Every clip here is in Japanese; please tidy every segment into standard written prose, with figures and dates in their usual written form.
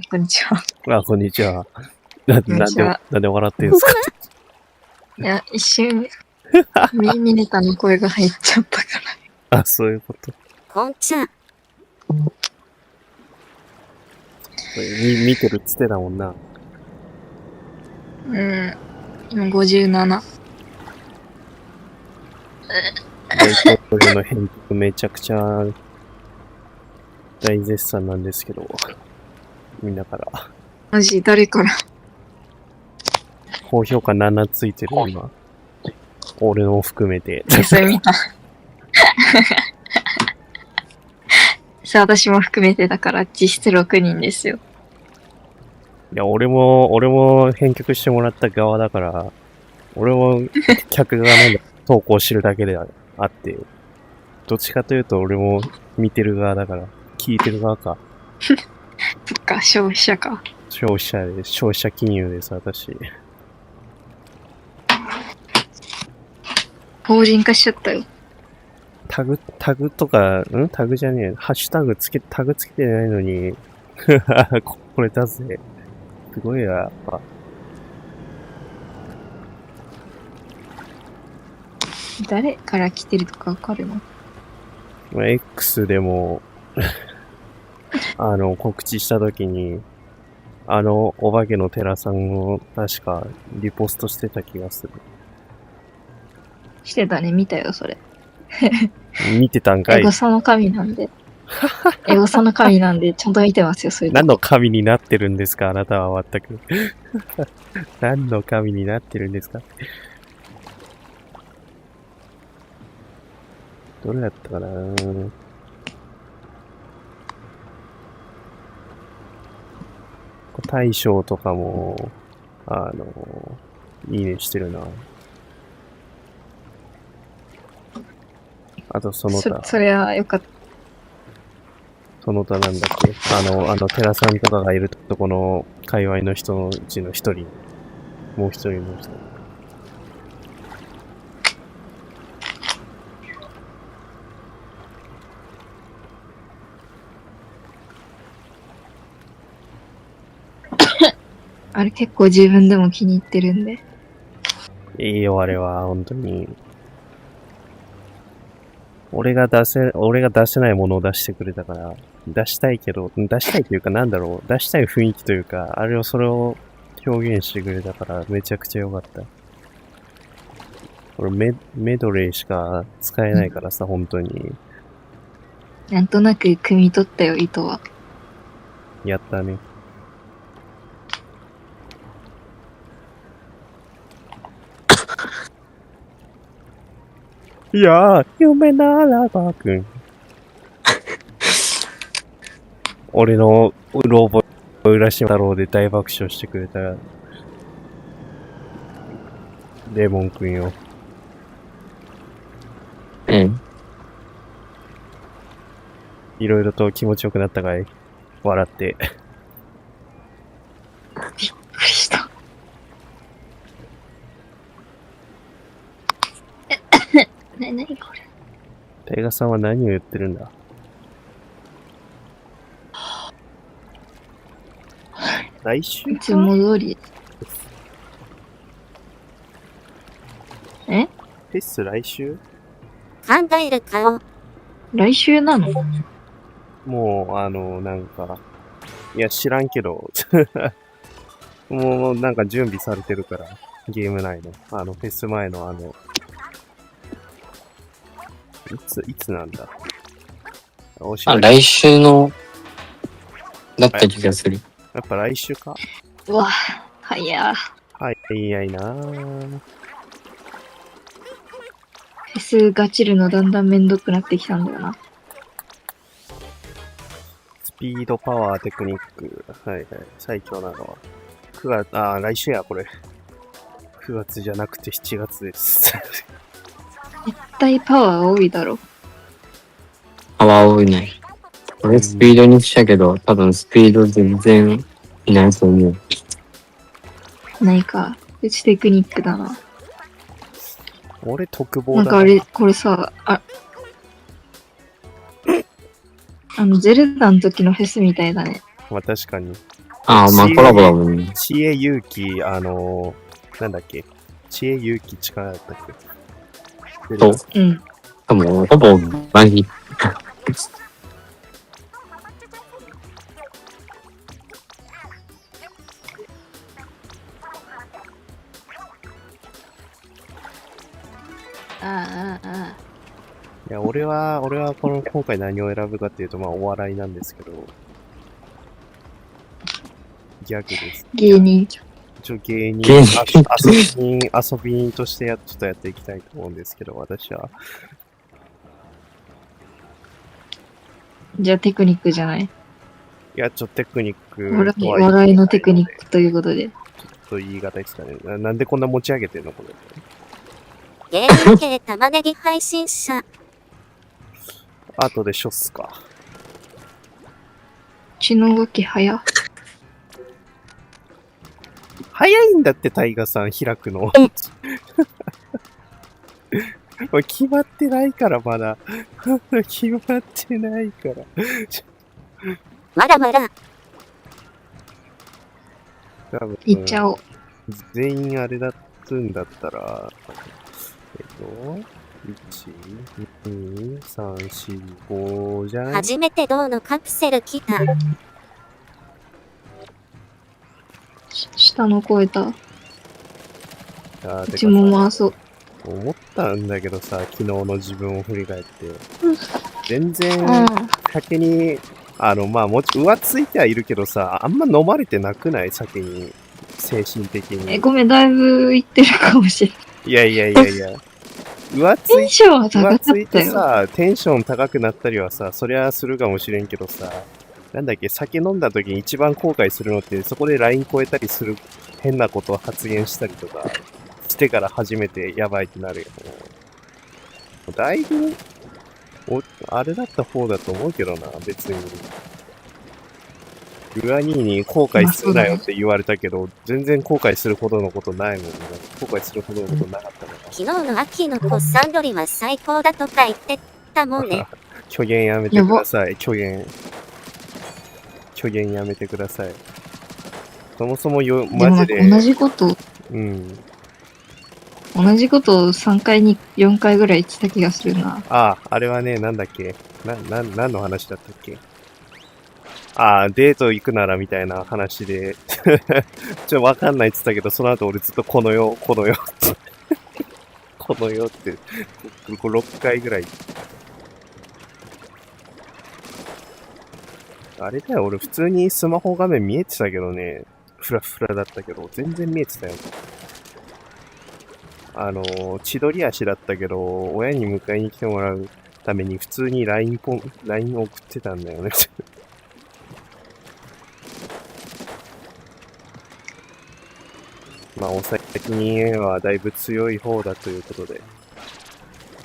こんにちは。あ、こんにちは。なんで笑ってんすか？いや、一瞬、ミネタの声が入っちゃったかあ、そういうこと。こんちゃ。見てるっつってたもんな。今57。大統領の編曲めちゃくちゃ大絶賛なんですけど、みんなから。マジ、誰から？高評価7ついてる今。俺の含めて。それ見た。私も含めてだから実質6人ですよ。いや、俺も編曲してもらった側だから、俺も客がなんだ投稿してるだけであって、どっちかというと俺も見てる側だから、聞いてる側か。そっか、消費者か。消費者金融です、私。法人化しちゃったよ。タグとか、タグじゃねえ。ハッシュタグタグつけてないのに、これ出すぜ。すごいな、やっぱ。誰から来てるとかわかるの？X でも、告知したときに、お化けの寺さんを確かリポストしてた気がする。してたね、見たよ、それ。見てたんかい。エゴサの神なんで。エゴサの神なんで、ちゃんと見てますよ、それ。何の神になってるんですか、あなたは全く。何の神になってるんですか。どれだったかな。大将とかも、いいねしてるな。あとその他。それはよかった。その他なんだっけ。寺さんとかがいるとこの界隈の人のうちの一人。もう一人の人。あれ結構自分でも気に入ってるんで。いいよ、あれは、本当に。俺が出せないものを出してくれたから、出したいというかなんだろう、出したい雰囲気というか、それを表現してくれたから、めちゃくちゃ良かった。俺メドレーしか使えないからさ、本当に。なんとなく汲み取ったよ、意図は。やったね。いやー、夢ならばくん。俺のうろ覚え浦島太郎で大爆笑してくれたレモンくんよ。うん。いろいろと気持ちよくなったかい？笑って。びっくりした。なにこれ。タイガさんは何を言ってるんだ？来週いつも通り。え？フェス来週？考える顔。来週なの？もう、なんか、いや、知らんけど、もう、なんか準備されてるから、ゲーム内の、フェス前のいつなんだ？来週の、だった気がする。やっぱ来週か？うわ、早ー。早いなぁ。フェスガチるのだんだんめんどくなってきたんだよな。スピード、パワー、テクニック。はいはい。最強なのは。来週や、これ。9月じゃなくて7月です。絶対パワー多いだろ。パワー多いね。俺スピードにしたけど、多分スピード全然いないと思う。ないか。うちテクニックだな。俺特防だなんかあれ、これさ、ゼルダの時のフェスみたいだね。まあ確かに。ああ、まあコラボだもんね。知恵勇気、なんだっけ。知恵勇気力だったっけ。そう。うん。多分、ほぼ同じ。ああ、ああ。いや、俺は今回何を選ぶかっていうと、まあ、お笑いなんですけど、ギャグです。芸人。芸人、芸人遊び人としてちょっとやっていきたいと思うんですけど、私は。じゃあテクニックじゃない。いや、ちょっとテクニックとは笑いのテクニックということで。ちょっと言い方ですかね。なんでこんな持ち上げてんのこれ。ゲーム系玉ねぎ配信者。後でしょっすか。血の動き早。早いんだって、タイガさん開くの。これ決まってないから、まだ。決まってないから。まだまだ。多分いっちゃおう。全員あれだったんだったら、1、2、3、4、5じゃない初めて銅のカプセル来た。下の超えた。あーうちも回そう。思ったんだけどさ、昨日の自分を振り返って。全然、うん。酒に、まあ、浮ついてはいるけどさ、あんま飲まれてなくない酒に。精神的に。ごめん、だいぶいってるかもしれない。いや。浮ついテンションは高か浮ついったよ。てさ、テンション高くなったりはさ、そりゃするかもしれんけどさ、なんだっけ、酒飲んだ時に一番後悔するのって、そこでライン超えたりする変なことを発言したりとか、してから初めてやばいってなるよ。だいぶ、あれだった方だと思うけどな、別に。ルアニーに後悔するなよって言われたけど、全然後悔するほどのことないもんね。後悔するほどのことなかったのか。昨日の秋のコッサンよりは最高だとか言ってたもんね。虚言やめてください。虚言やめてください。そもそもでもマジで。同じことを3回に4回ぐらい言ってた気がするな。あれはね、なんだっけ何の話だったっけデート行くならみたいな話で、わかんないって言ったけど、その後俺ずっとこの世って、この世って、6回ぐらい。あれだよ、俺普通にスマホ画面見えてたけどね、フラフラだったけど、全然見えてたよ。千鳥足だったけど、親に迎えに来てもらうために普通に LINE 送ってたんだよね。まあ、お酒にはだいぶ強い方だということで。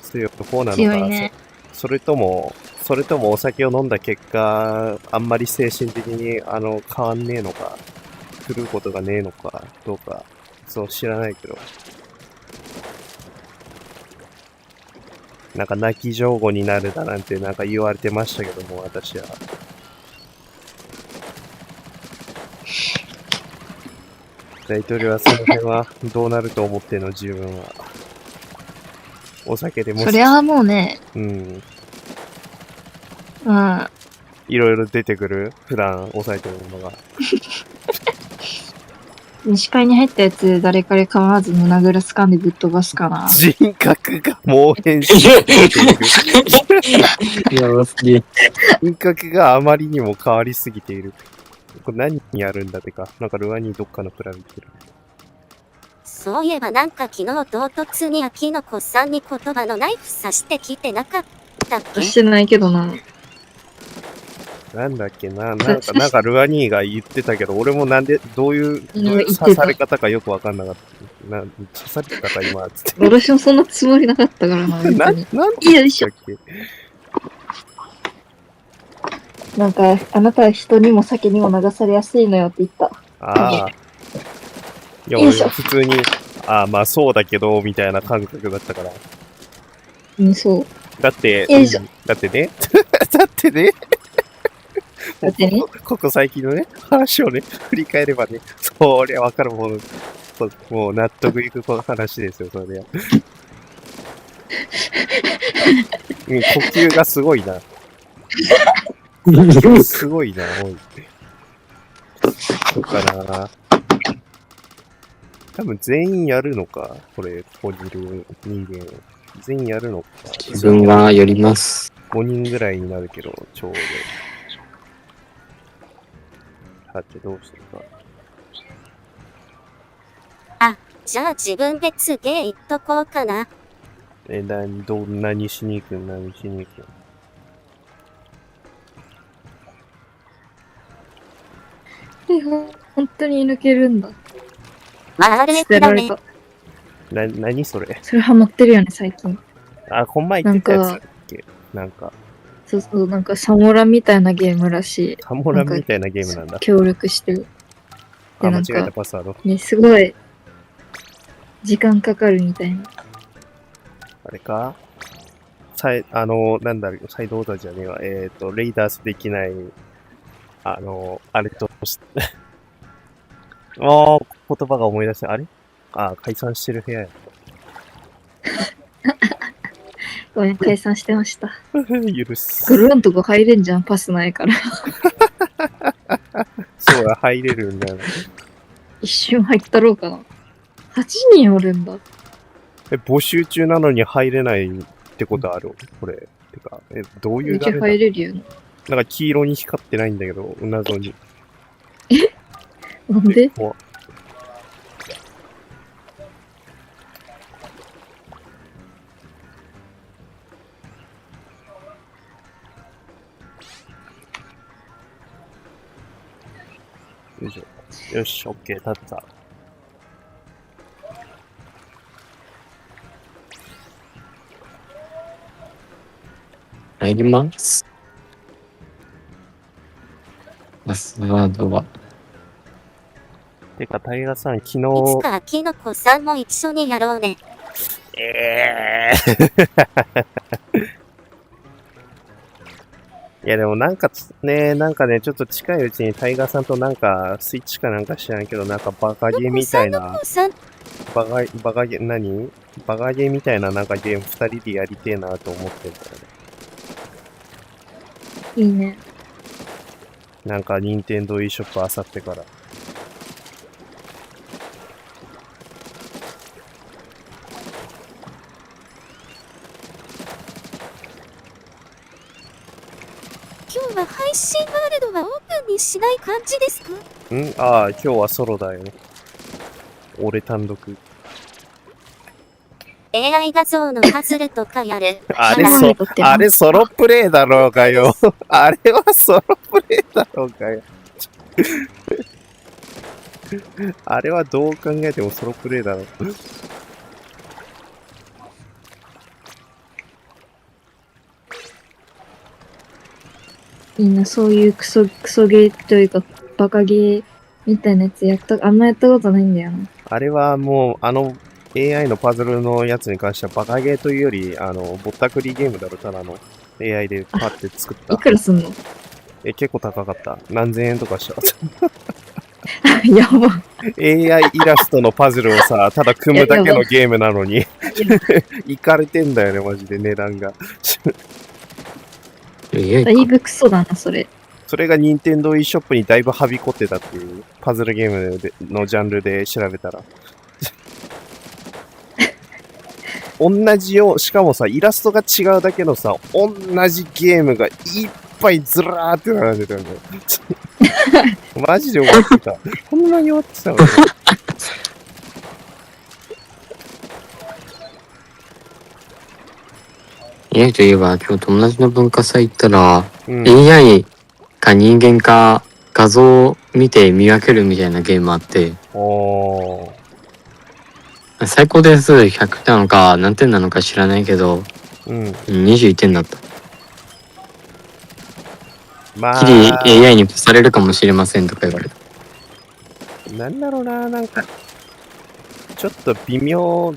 強い方なのか、強いね。それともお酒を飲んだ結果、あんまり精神的に変わんねえのか、狂うことがねえのか、どうか、そう知らないけど。なんか泣き上戸になるだなんてなんか言われてましたけども、私は。大統領はその辺はどうなると思ってんの、自分は。お酒でもそりゃあもうね、いろいろ出てくる普段抑えてるものが。視界に入ったやつ誰かで構わず胸ぐら掴んでぶっ飛ばすかな。人格がもう変身いや、すげえ。人格があまりにも変わりすぎている。これ何やるんだってか。なんかルアニーどっかのプラン言ってる。そういえばなんか昨日唐突に秋のコッサンに言葉のナイフ刺してきてなかったっけ？してないけどな。なんだっけな、なんかルアニーが言ってたけど、俺もどういう言ってた刺され方かよくわかんなかった。刺されたか今、つって。私もそんなつもりなかったからな、別に。なんてよいしょ。言ったっけなんか、あなたは人にも酒にも流されやすいのよって言った。ああ。いや、俺普通に、まあそうだけど、みたいな感覚だったから。うん、そう。だって、よいしょだってね、だってね、だってね、ここ最近のね、話をね、振り返ればね、そりゃわかるもの、もう納得いく話ですよ、それは。うん、呼吸がすごいな。すごいな、おい。そうかな。多分全員やるのか、これ、ここにいる人間。全員やるのか。自分は寄ります。 5人ぐらいになるけど、ちょうど。さて、どうするか。じゃあ自分で次行っとこうかな。何しに行くん何しに行くん本当に抜けるんだ。回る捨てられダメ。た。何それそれハマってるよね、最近。あ、こん前言ってたやつだっけなんか、そうそう、なんかサモラみたいなゲームらしい。サモランみたいなゲームなんだ。協力してる。あ、間違なんかえたパスワード。ね、すごい、時間かかるみたいな。あれかなんだろう、サイドオーダーじゃねえわ。レイダースできない、あれと、言葉が思い出せ、あれ解散してる部屋や。ごめん、解散してました。許す。グルーンとこ入れんじゃん、パスないから。そうだ、入れるんだよ。一瞬入ったろうかな。8人おるんだ。募集中なのに入れないってことあるこれ。てか、どういめっちゃう誰だ入れるよね。なんか黄色に光ってないんだけど、謎に。なんで怖っよいしょ。よし、オッケー、立った。入ります。パスワードは、てか、タイガさん、昨いつ日、かキノコさんも一緒にやろうね。いやでもなんかね、ちょっと近いうちにタイガーさんとなんか、スイッチかなんか知らんけど、なんかバカゲーみたいな、キノコさん、バカゲー、バカゲーみたいななんかゲーム二人でやりてえなと思ってんだよね。いいね。なんか、ニンテンドー e ショップあさってから。今日は配信ワールドはオープンにしない感じですか？今日はソロだよ。俺単独。AI 画像のパズルとかやる。あれ、そうあれソロプレイだろうがよ。あれはソロプレイだろうがよ。あれはどう考えてもソロプレイだろう。みんなそういうクソゲーというか、バカゲーみたいなやつあんまやったことないんだよな。あれはもう、AI のパズルのやつに関してはバカゲーというより、ぼったくりゲームだろ、ただの。AI でパって作ったい。くらすんの結構高かった。何千円とかした。やば。AI イラストのパズルをさ、ただ組むだけのゲームなのに、いかれてんだよね、マジで値段が。AI だいぶクソだな、それ。それが任天堂 e ショップにだいぶはびこってたっていう、パズルゲームのジャンルで調べたら。同じよう、しかもさ、イラストが違うだけのさ、同じゲームがいっぱいずらーって並んでたんだよ。マジで終わってた。こんなに終わってたのAI といえば、今日友達の文化祭行ったら、うん。 AI か人間か画像を見て見分けるみたいなゲームあって、おー。最高点数100なのか何点なのか知らないけど、うん。 21点だった。まあ、きり AI にされるかもしれませんとか言われた。なんだろうな、なんか、ちょっと微妙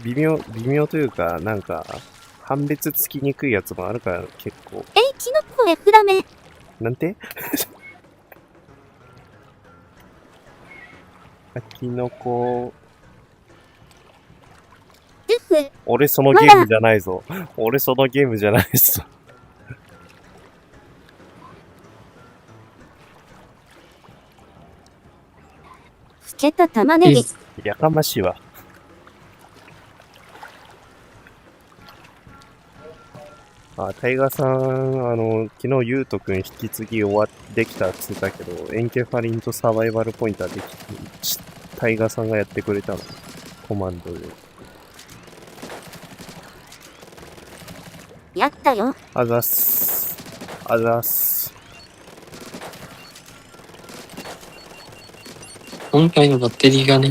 というか、なんか、判別つきにくいやつもあるから、結構。キノコ F ダメ。なんてキノコ、ルフ、俺そのゲームじゃないぞ。俺そのゲームじゃないぞ。ふけた玉ねぎ。やかましいわ。あ、タイガーさん、昨日ゆうとくん引き継ぎできたって言ってたけど、エンケファリンとサバイバルポインターできて、タイガーさんがやってくれたの。コマンドで。やったよ。あざっす。あざっす。今回のバッテリーがね、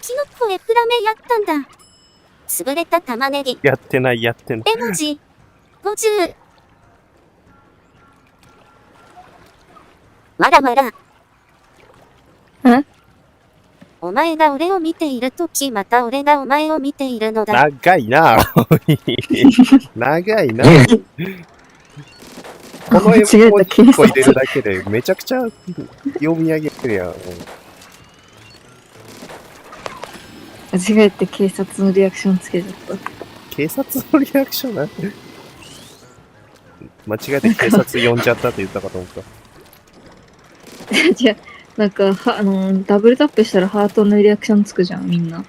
キノコエクラメやったんだ。潰れた玉ねぎ。やってない、やってない。絵文字。50。わらわら。お前が俺を見ているとき、また俺がお前を見ているのだ。長いな長いなこの絵文字1個入れるだけでめちゃくちゃ読み上げてるやん。間違えて警察のリアクションつけちゃった。警察のリアクションなんて間違えて警察呼んじゃったって言ったかと思った。じゃなんかダブルタップしたらハートのリアクションつくじゃん、みんな。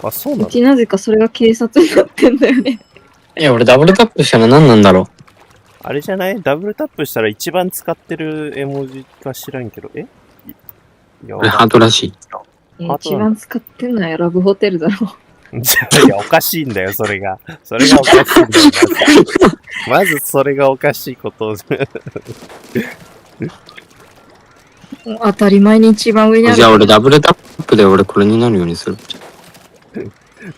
あ、そうなの？うちなぜかそれが警察になってんだよね。いや、俺ダブルタップしたら何なんだろう。あれじゃない？ダブルタップしたら一番使ってる絵文字か知らんけど、いや、俺ハートらしい。一番使ってんのはラブホテルだろ。いや、おかしいんだよ、それが。それがおかしいんだよ。まずそれがおかしいことを。当たり前に一番上にある。じゃあ俺ダブルタップで俺これになるようにする。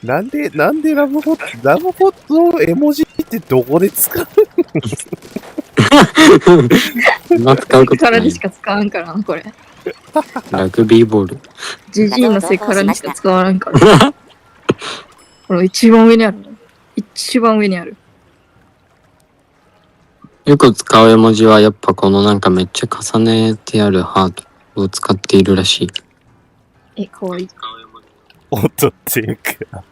なんでラブホの絵文字ってどこで使う今使うことないからにし。か使わんからな、これ。ラグビーボール。ジジイのセクハラにしか使わんから。これ一番上にあるの。一番上にある。よく使う絵文字はやっぱこのなんかめっちゃ重ねてあるハートを使っているらしい。かわいい。音っていうか。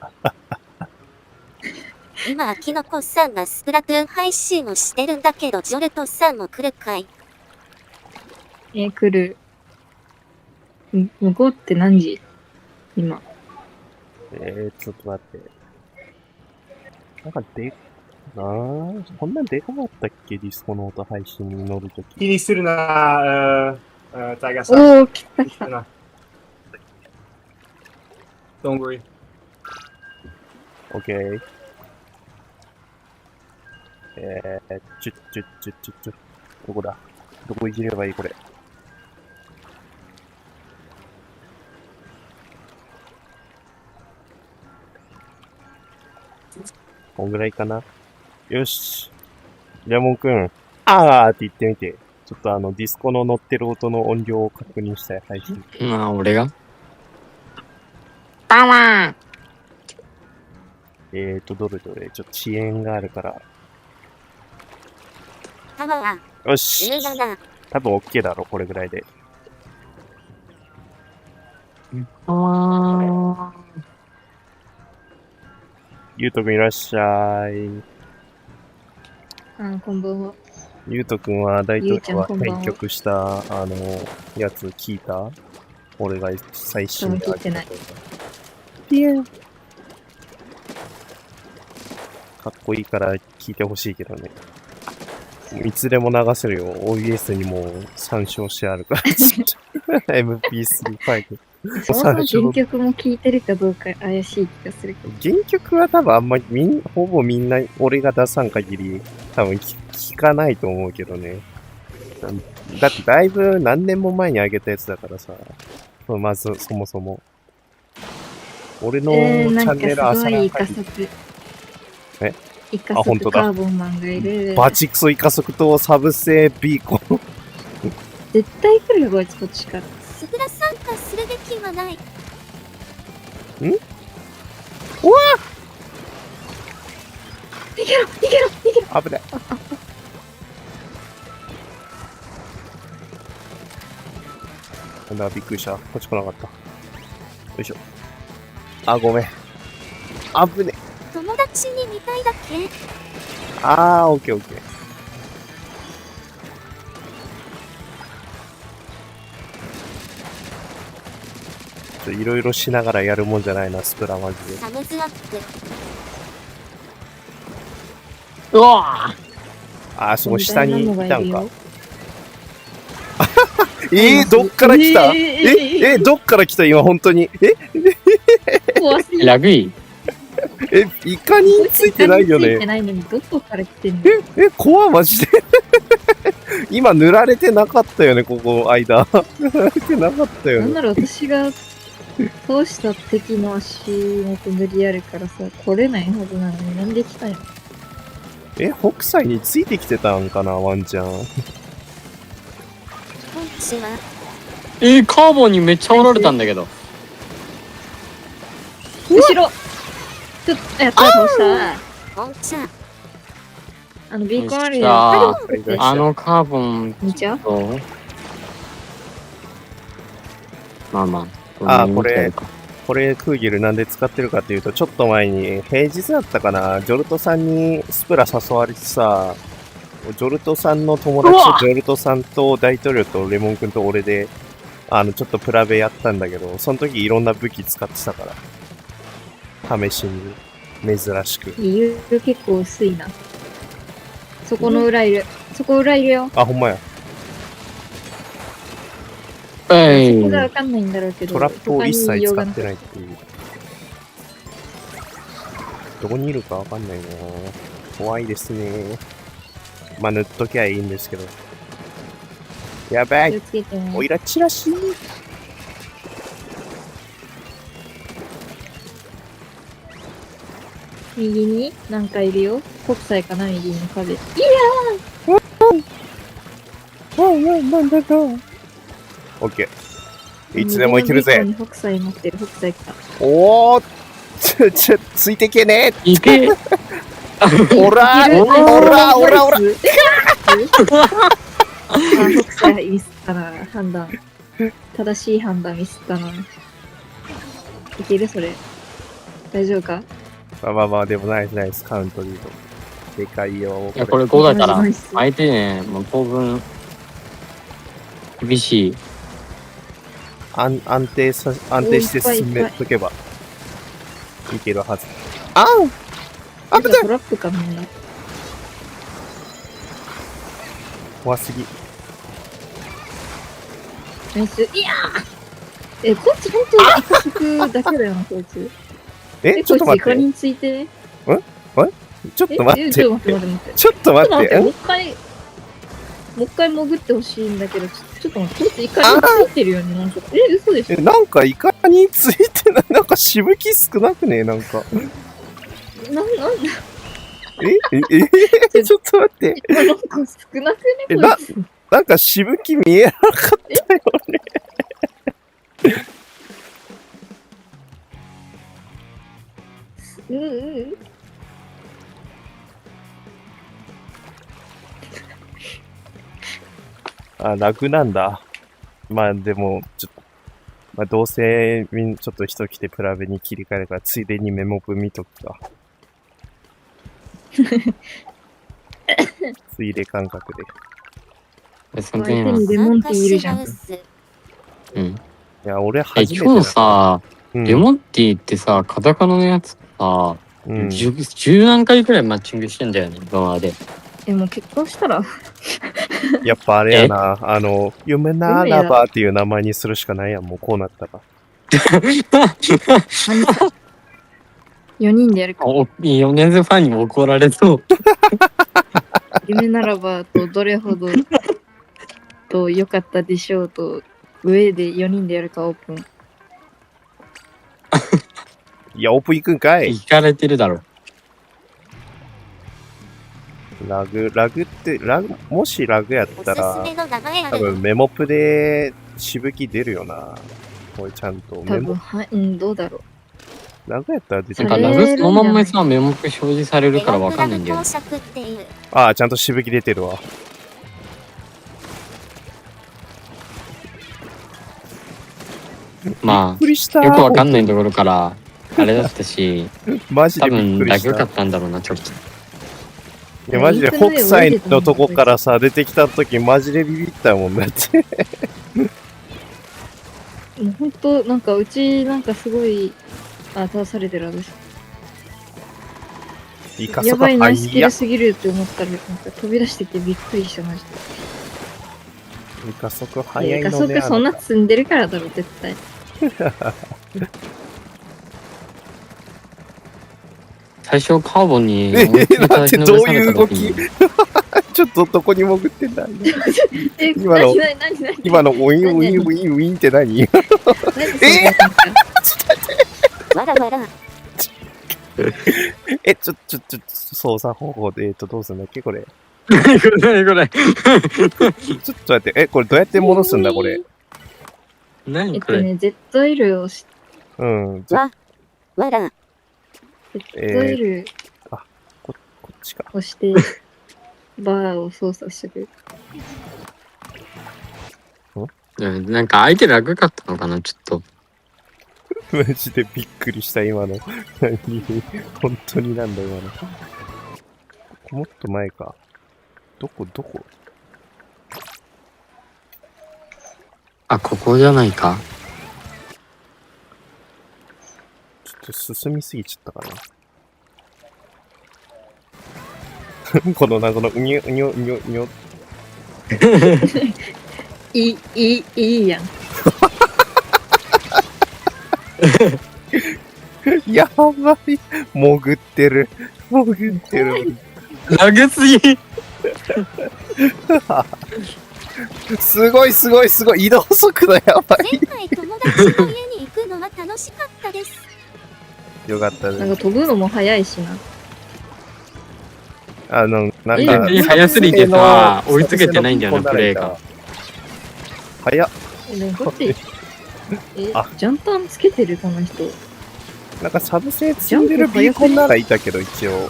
今、キノコさんがスプラトゥーン配信をしてるんだけど、ジョルトさんも来るかい？来る。向こうって何時今。ちょっと待って。なんかこんなんでかかったっけ？ディスコノート配信に乗るとき。気にするな、タイガーさん。おー、来た来た。Don't worry. OK。どこだ？どこいじればいいこれ。こんぐらいかな。よし。レモンくん、あーって言ってみて。ちょっとディスコの乗ってる音の音量を確認したい配信。まあ俺がパワー。どれちょっと遅延があるから。パワー。よし。17。多分 OK だろ、これぐらいで。パワー。ゆうとくんいらっしゃい。こんばんは。ゆうとくんは大統領はゆうちゃんこんばんは編曲したやつ聞いた？俺が最新で聞いてない。ピエンかっこいいから聞いてほしいけどね。いつでも流せるよ。OBS にも参照してあるから。MP3 ファイル。そもそも原曲も聴いてるかどうか怪しい気がするけど。原曲は多分あんまりほぼみんな俺が出さん限り多分聞かないと思うけどね。だってだいぶ何年も前に上げたやつだからさ。まずそもそも。俺のチャンネル朝なんかがすごいイカサク。え？イカあ、本当だ。サクカーボンマンがいる。バチクソイカソクとサブセビーコン。絶対来るよ、こいつこっちから。スプラ参加するべきはない。うわ逃げろ逃げろ逃げ危ない。なんだ、びっくりした。こっち来なかった。よいしょ。あ、ごめん。危ね。友達に見たいだけ。あー、オッケーオッケー。いろいろしながらやるもんじゃないな、スプラマジで。サムズアップ。うわそこ下にいたんか。どどっから来たどっから来た今、本当に。怖すぎる。ラグいイカについてないよついてね。ないのにどこから来てんの？怖マジで。今塗られてなかったよね、ここ、間。塗られてなかったよね。なんなら私が倒した敵の足元塗りあるからさ、来れないはずなのになんで来たんや。北斎についてきてたんかな、ワンちゃん。こんちは。カーボンにめっちゃおられたんだけど。後ろちょっと、やった倒したこんちゃ。ビーコンあるよっしゃよ。ーあのカーボン見ちゃうと、まあまあ。これクーゲルなんで使ってるかっていうと、ちょっと前に平日だったかな、ジョルトさんにスプラ誘われてさ、ジョルトさんの友達とジョルトさんと大統領とレモン君と俺で、ちょっとプラベやったんだけど、その時いろんな武器使ってたから。試しに、珍しく。理由結構薄いな。そこの裏いる。そこ裏いるよ。あ、ほんまや。そこがわかんないんだろうけど。トラップを一切使他にってないっていう。どこにいるかわかんないな。怖いですね。まあ、塗っときゃいいんですけど。やばい。気をつけてね。おいらチラシ。右になんかいるよ。国際かな、右の壁。いやなんだか。オッケー。いつでもいけるぜ。右のビーコンに北斎持ってる。北斎来た。おーついてけねいけおらいけるおらおらおら北斎ミスったな。判断。正しい判断ミスったな。いけるそれ。大丈夫か？まあ、でもナイスカウントリード。でかいよ。いや、これ5だからナイス、相手ね、もう当分、厳しい。安定して進めとけば、いけるはず。あなんかトラップかみんな。怖すぎ。ナイス。いやーこっちほんとイカ食だけだよな、こいつ。ちょっと待って。こいつイカについて。ちょっと待って。ちょっと待って。ちょっと待って。もう一回潜ってほしいんだけど、ちょっと待って、こいつイカについてるよね、なんか。嘘でしょ？なんかイカについてない。なんかしぶき少なくねなんか。なんちょっと待って。なんか少なくね、こいつ。なんかしぶき見えなかったよね。楽なんだ。まあでも、どうせちょっと人来てプラベに切り替えるから、ついでにメモ文見とくか。ついで感覚で。その点相手にレモンティーいるじゃん。うん。いや、俺初めてだ。今日さ、うんレモンティーってさ、カタカナのやつさ、うん10何回くらいマッチングしてんだよね、動画で。もう結婚したらやっぱあれやな、夢ならばっていう名前にするしかないやん、もうこうなったら。 4人でやるか。4年生ファンにも怒られそう。夢ならばとどれほどと良かったでしょうと、上で4人でやるかオープン。いや、オープン行くんかい。聞かれてるだろ。ラグって、もしラグやったおすらす、めの名前あ多る分メモプでしぶき出るよな。これちゃんと多分、はい、どうだろ何回やったら出てなんかくるラグそのまんまさ、メモ表示されるからわかんないんだよね。到着っていう。ああ、ちゃんとしぶき出てるわ。まびっくりしたあ、よくわかんないところから、あれだったし、マジでびっ多分くりした。ラグかったんだろうな、ちょっと。いや、マジで北斎のとこからさ、出てきた時マジでビビったもんだって。もうほんと、なんかうちなんかすごい、正されてる私。イカそこやばいナイスキ早っ。ルすぎるって思ったら、なんか飛び出してきてびっくりした、マジイカそこで。いや、早いのね。加速そんな積んでるからだろ、絶対。最初カーボンにえ思いっきりだってどういう動きにちょっとどこに潜ってんだえ、今の何今のウィンウィンウィンウィンって何何それなんかわらわら。操作方法で、どうすんだっけこれ。これこれ。ちょっと待って、これどうやって戻すんだこれ。何これ。ね、ZL を押し、うん。わら。 ZL こっちか。押して、バーを操作してくれる。うんなんか相手ラグかったのかな、ちょっと。マジでびっくりした、今の。何本当になんだ、今の。もっと前か。どこあ、ここじゃないか。ちょっと進みすぎちゃったかな。このうにょうにょうにょうにょ。いいやん。やばい。潜ってる。潜ってる。ラグすぎ。すごいすごいすごい。移動速度やばい。前回友達の家に行くのは楽しかったです。よかったなんね。か飛ぶのも早いしな。なんか、逆に早すぎてさ、追いつけてないんだよな、プレイが。。早っ。でもこって、あジャンタンつけてるこの人。なんかサブ製積んでるビーコンならいたけど、一応。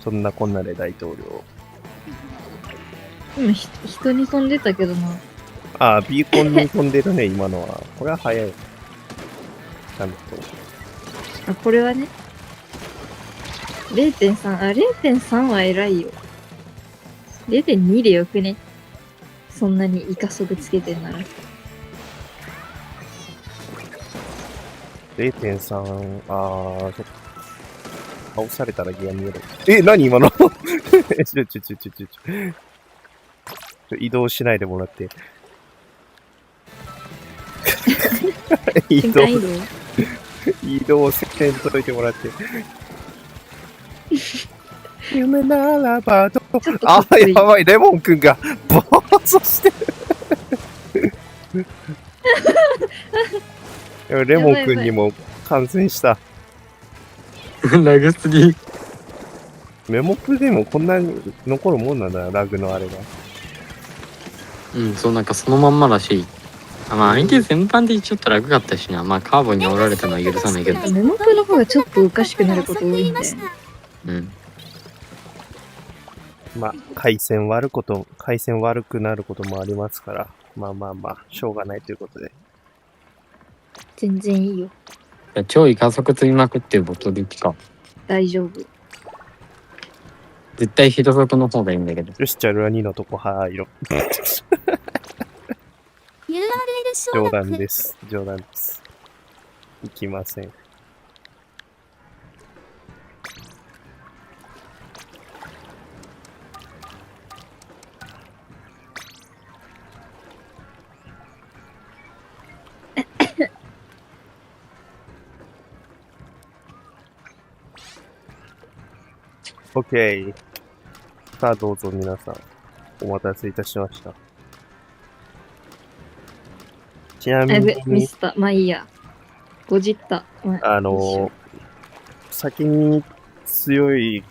そんなこんなで大統領。今人に飛んでたけどな。ビーコンに飛んでるね、今のは。これは早い。ちゃんと。これはね。0.3、0.3は偉いよ。0.2 でよくね。そんなにイカ速つけてんなら。 0.3、ちょっと。倒されたらギア見える。何今の移動しないでもらって。瞬間移動。移動せんといてもらって。夢ならばと。ちょっとかっこいいやばい、レモンくんが暴走してる。でもレモンくんにも感染した。ラグすぎ。メモプでもこんなに残るもんなんだな、ラグのあれが。うん、そう、なんかそのまんまらしい。まあ、相手全般的にちょっとラグかったしな。まあ、カーボンにおられたのは許さないけど。メモプの方がちょっとおかしくなること多いんだよね。うん。まあ、回線悪くなることもありますから、まあ、しょうがないということで。全然いいよ。超加速積みまくってるボトルか。大丈夫。絶対人速の方がいいんだけど。よし、じゃあルア2のとこ入ろう。 URL 承冗談諾。です。冗談です。いきません。OK。さあどうぞ皆さん。お待たせいたしました。ちなみやべ、ミに、スった。まあいいや。ごじった。先に強い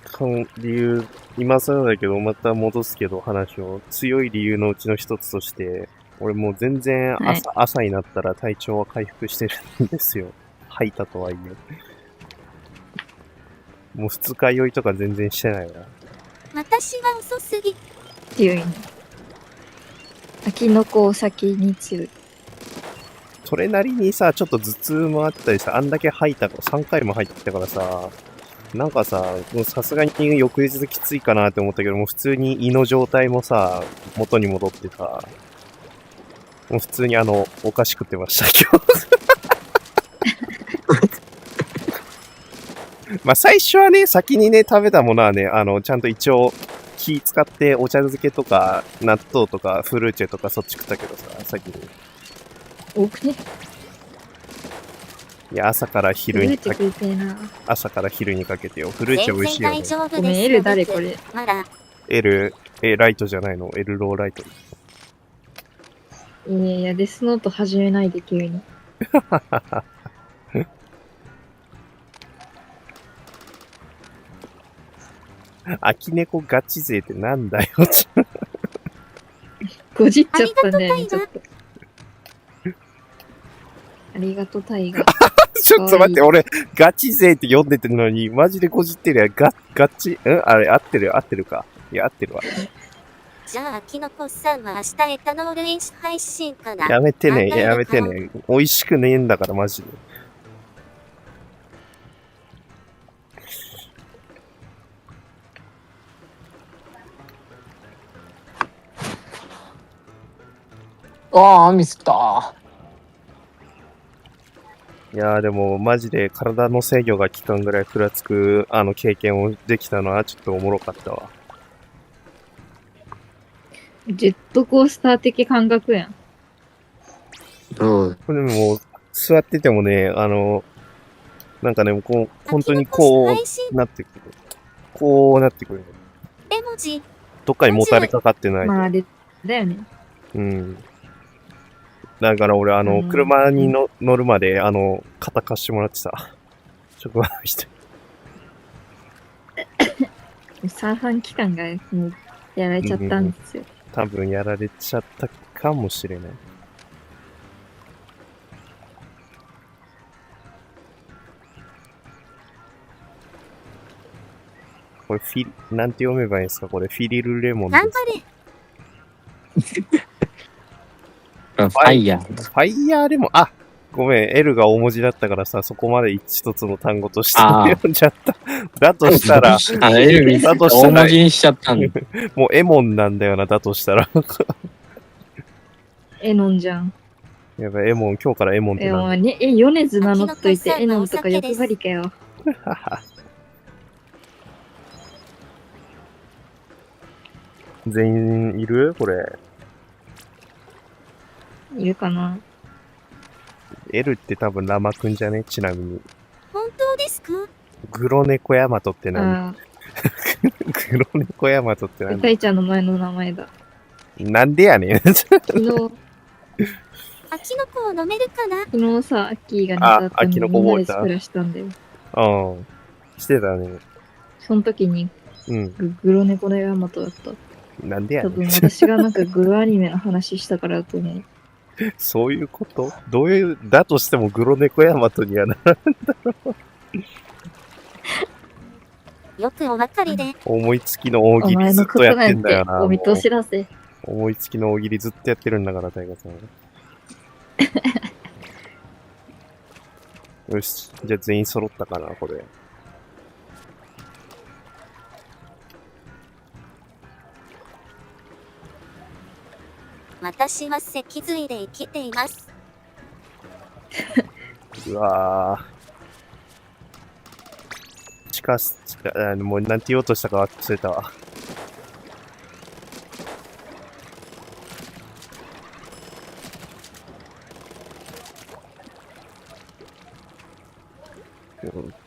理由、今更だけどまた戻すけど話を、強い理由のうちの一つとして、俺もう全然はい朝になったら体調は回復してるんですよ。吐いたとはいえ。もう二日酔いとか全然してないな。私は遅すぎ。強いね。秋の子を先に強い。それなりにさ、ちょっと頭痛もあったりさ、あんだけ吐いたから、3回も吐いてきたからさ、なんかさ、もうさすがに翌日きついかなって思ったけど、もう普通に胃の状態もさ、元に戻ってさ、もう普通にお菓子食ってました、今日。まあ最初はね、先にね、食べたものはね、ちゃんと一応、気使ってお茶漬けとか、納豆とか、フルーチェとかそっち食ったけどさ、先に。多くね。いや、朝からフルーチェ昼にかけ、食いてえな。朝から昼にかけてよ。フルーチェ全美味しいよね然大。丈夫です。ごめん、L 誰これ。まだ。 L、ライトじゃないの ?L ローライト。いやいや、デスノート始めないで急に。秋猫ガチ勢ってなんだよ。ごじっちゃったんだよね、ありがとうちょっと。ありがとう、タイガ。ちょっと待って、俺、ガチ勢って読んでてるのに、マジでこじってるやん。ガチ、あれ、合ってるか。いや、合ってるわ。じゃあ、きのこさんは明日エタノール飲酒配信かな。やめてね、考えるかやめてね。美味しくねえんだから、マジで。ああ、ミスったいやーでも、マジで体の制御が効かんぐらいふらつく、経験をできたのはちょっとおもろかったわ。ジェットコースター的感覚やん。うん。これでも、座っててもね、なんかね、こう、本当にこ配信う、なってくる。こうなってくる。絵文字。どっかにもたれかかってないと。まあ、で、だよね。うん。だから俺、車に乗るまで、肩貸してもらってさ。職場の人。三半期間がもうやられちゃったんですよ。多分やられちゃったかもしれない。これなんて読めばいいんですかこれフィリルレモンです頑か。張れ。ファイヤー。ファイヤーレモン、あ、ごめん、L が大文字だったからさ、そこまで一つの単語としてあー読んじゃった。だとしたら、L 見だとしたら大文字にしちゃったんだ。もうエモンなんだよな、だとしたら。エノンじゃん。やばい、エモン、今日からエモンってなんだ。米津名乗っといて、エノンとか欲張りかよ。全員いるこれ。いるかな。 L って多分ラマくんじゃねちなみに。本当ですか？グロネコヤマトって何あグロネコヤマトってあ、何タイちゃんの前の名前だ。なんでやねん。昨日、あきのこを飲めるかな？昨日さ、アッキーが寝た後あアキにみんなの子覚えたでスプラしたんだよ。うん。してたね。その時にうん。グロネコのヤマトだった。なんでや多分ねん。私がなんかグロアニメの話したからだと思う。そういうことどういう、だとしてもグロネコヤマトにはな。よくお分かりで。思いつきの大喜利お前のずっとやってことなんてんだよな。お見通しだぜ。もう思いつきの大喜利ずっとやってるんだから、大河さん。よし。じゃあ全員揃ったかな、これ。私は脊髄で生きています。うわぁ。もうなんて言おうとしたか忘れたわ。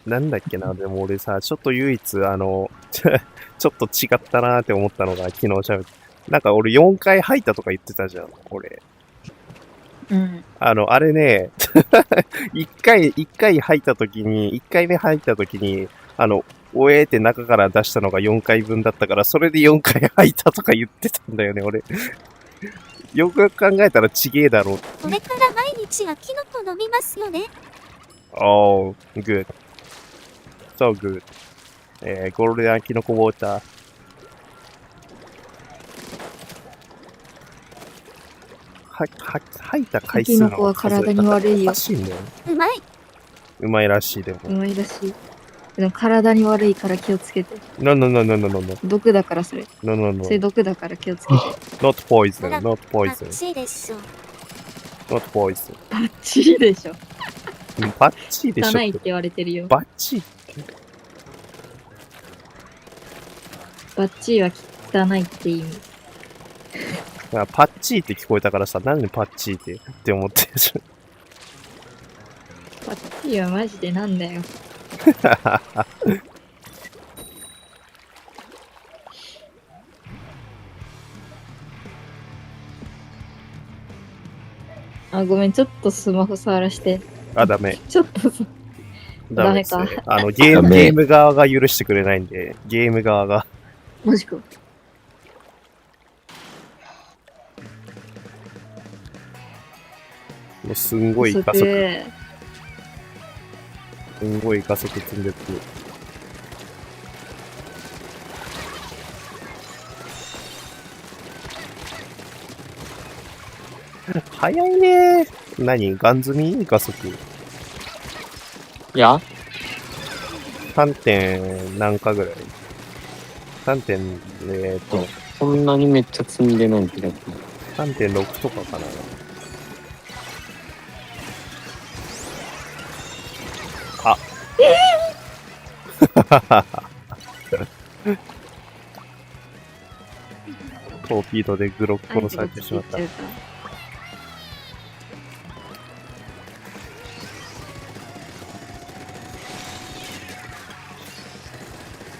なんだっけな、でも俺さ、ちょっと唯一、ちょっと違ったなーって思ったのが昨日喋って。なんか俺4回吐いたとか言ってたじゃん、俺。うん。あれね、1回吐いたときに、1回目吐いたときに、おえーって中から出したのが4回分だったから、それで4回吐いたとか言ってたんだよね、俺。よくよく考えたらちげえだろう。これから毎日秋の子飲みますよね。Oh, good. So good. ゴールデンキノコウォーター。吐いた回数のキノコは体に悪いよら。しいんだよ。うまい。うまいらしいでも。うまいらしい。でも体に悪いから気をつけて。No, no, no, no, no, no, no. 毒だからそれ。 No, no, no. それ毒だから気をつけて。 Not poison, not バ poison, ッチリでしょ。 not poison. バッチリでしょ。バッチリでしょ汚いって言われてるよ。バッチリバッチリは汚いって意味。パッチーって聞こえたからさ、なんでパッチーって思ってるじバッチリはマジでなんだよ。あ、ごめん、ちょっとスマホ触らして。ゃん。あ、ダメ。ちょっとさ、ダメですねダメか。ゲダメーム側が許してくれないんで、ゲーム側が。マジか。もうすんごい加速、すんごい加速積んでって。早いねー。何ガン積み加速。いや、 3. 点何かぐらい ?3. 点、そんなにめっちゃ積んでないけど。 3.6 とかかな。あ。トーピードでグロック殺されてしまった。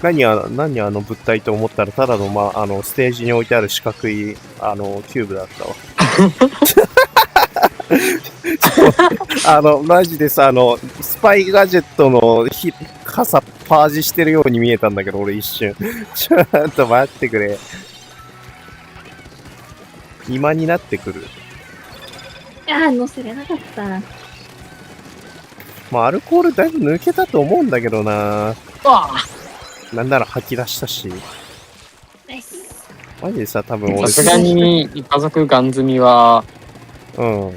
何あの物体と思ったら、ただの、ステージに置いてある四角い、キューブだったわ。マジでさ、スパイガジェットの傘パージしてるように見えたんだけど、俺一瞬。ちょっと待ってくれ。今になってくる。ああ、乗せれなかったな。まあ、アルコールだいぶ抜けたと思うんだけどな。なんなら吐き出したし。ナイス。マジでさ、多分俺、さすがに家族ガン積みは、うん。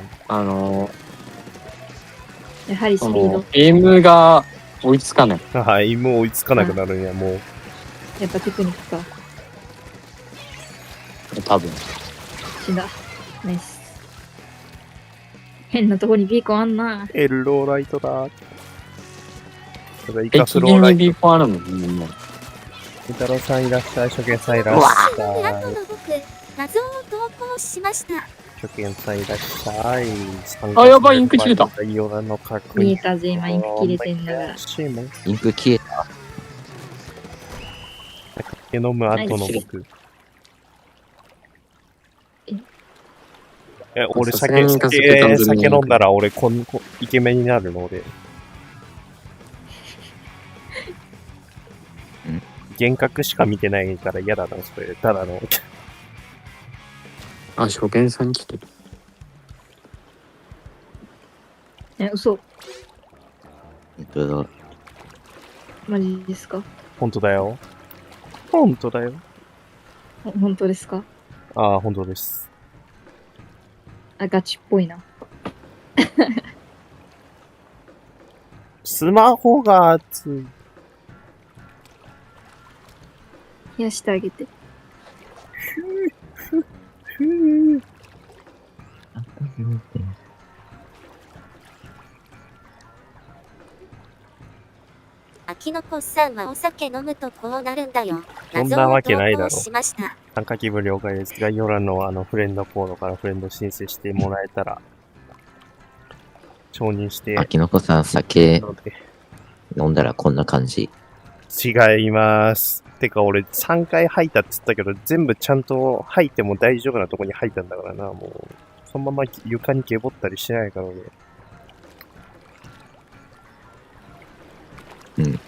やはりスピード。エイムが追いつかない。はい、もう追いつかなくなるんや、もう。やっぱテクニックか。多分。死んだ。ナイス。変なとこにビーコンあんな。エルローライトだ。ただイ敵カスローライにビーコンあるもん、みんな。ト。イタロさんいらっしゃい、初見さんいらっし後ゃい。の僕、謎を投稿しました。初見さんいらっしゃい。あやばいインク切れた概要欄の確認。見えたぜ、今インク切れてんだから。欲しいもん。インク消えた。酒飲む後の僕。俺さすがに酒飲んだら俺イケメンになるの俺。幻覚しか見てないから嫌だな、それ。ただの。あ、初見さん来てる。嘘。本当だ。マジですか？本当だよ。本当だよ。本当ですか？ああ、本当です。あ、ガチっぽいな。スマホが熱い。冷やしてあげて。秋の子さんはお酒飲むとこうなるんだよ。そんなわけないだろ謎を投稿しました。参加気分了解です。概要欄のフレンドコードからフレンド申請してもらえたら、承認して、秋の子さん酒ので飲んだらこんな感じ。違います。てか俺3回吐いたって言ったけど、全部ちゃんと吐いても大丈夫なとこに吐いたんだからな、もう。そのまま床にゲボったりしないから俺。うん。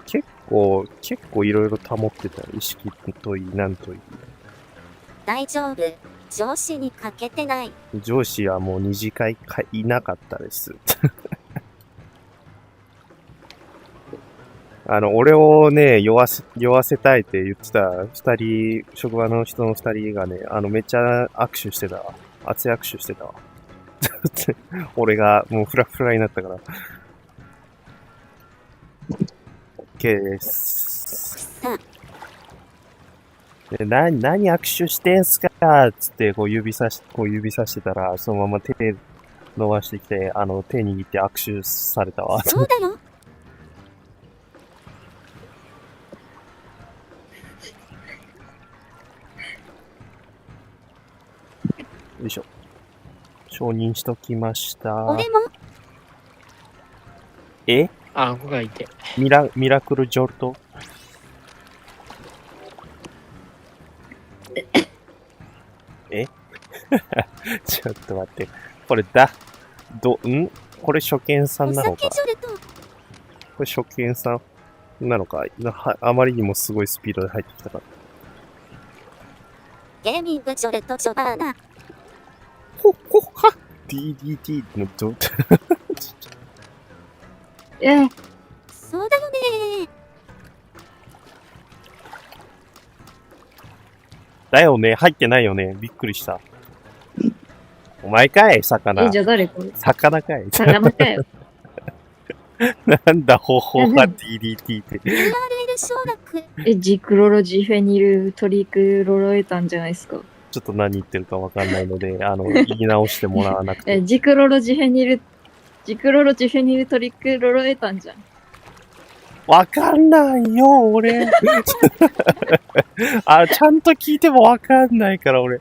結構いろいろ保ってた。意識といい、なんといい。大丈夫。上司にかけてない。上司はもう二次会かいなかったです。俺をね、酔わせたいって言ってた職場の人の二人がね、めっちゃ握手してたわ。熱い握手してたわ。俺がもうフラフラになったから。OK です。さで何握手してんすかつって、こう指さしてたら、そのまま手伸ばしてきて、手握って握手されたわ。そうだよ。よいしょ。承認しときました。俺も。えあ、顎がいて。ミラクルジョルトえちょっと待って。これこれ初見さんなのかお酒ジョルト。これ初見さんなのかあまりにもすごいスピードで入ってきたから。ゲーミングジョルトジョバーナ。ほは DDT のどそうだよね。だよね、入ってないよね。びっくりした。お前かい、魚。じゃあ誰これ？魚かい。魚かよ。なんだ、ほほは DDT って。URL 承諾。ジクロロジフェニルトリクロロエタンじゃないですか。ちょっと何言ってるかわかんないので、言い直してもらわなくて。ジクロロジフェニルトリクロロエタンじゃん。わかんないよ、俺。ちゃんと聞いてもわかんないから、俺。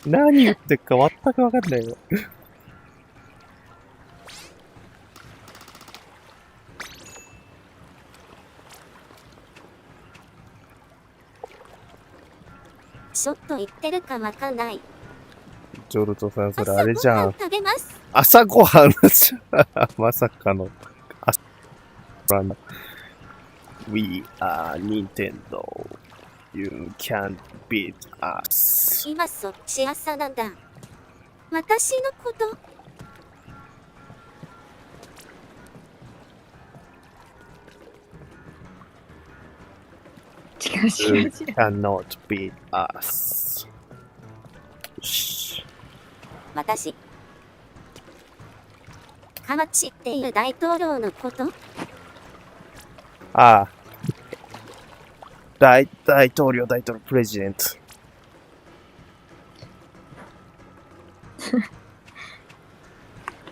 何言ってるか全くわかんないよ。ちょっと言ってるかわかんない。ジョルトさん、それあれじゃん。食べます。朝ごはんまさかの。We are Nintendo. You can't beat us. 今そっち朝なんだ。私のこと。違う You cannot beat us. よし。私。河内っていう大統領のこと。ああ。大統領、プレジデント。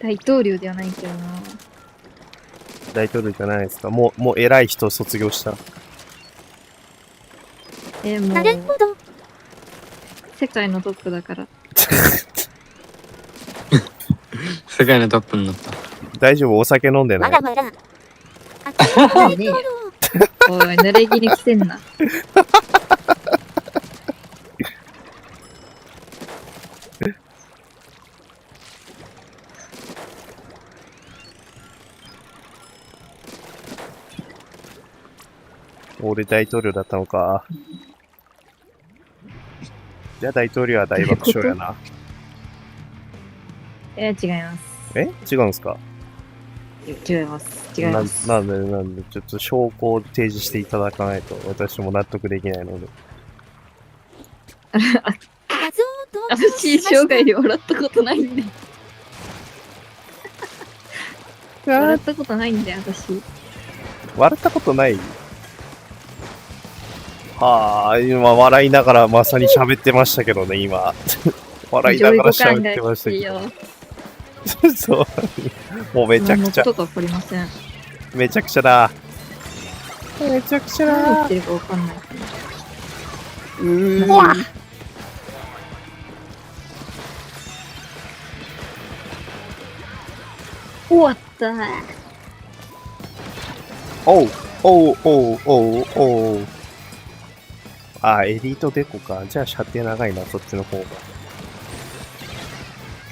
大統領ではないけどな。大統領じゃないですか。もう偉い人卒業した。なもう、るほど。世界のトップだから。世界のトップになった。大丈夫、お酒飲んでない。まだまだ。ねえねえおい、濡れ衣着せんな。俺大統領だったのか。じゃあ大統領は大爆笑やな。違います。違うんすか？違います。違います。なんで、ちょっと証拠を提示していただかないと、私も納得できないので。画像を投稿私、生涯で笑ったことないんで。笑ったことないんで、私。笑ったことない？はあ、今笑いながらまさに喋ってましたけどね、今。笑いながら喋ってましたけど。そう。もうめちゃくちゃ。とかわかりません。めちゃくちゃだ。めちゃくちゃだ。何言ってるかわかんない。終わったおう。あ、エリートデコか。じゃあ射程長いな、そっちの方が。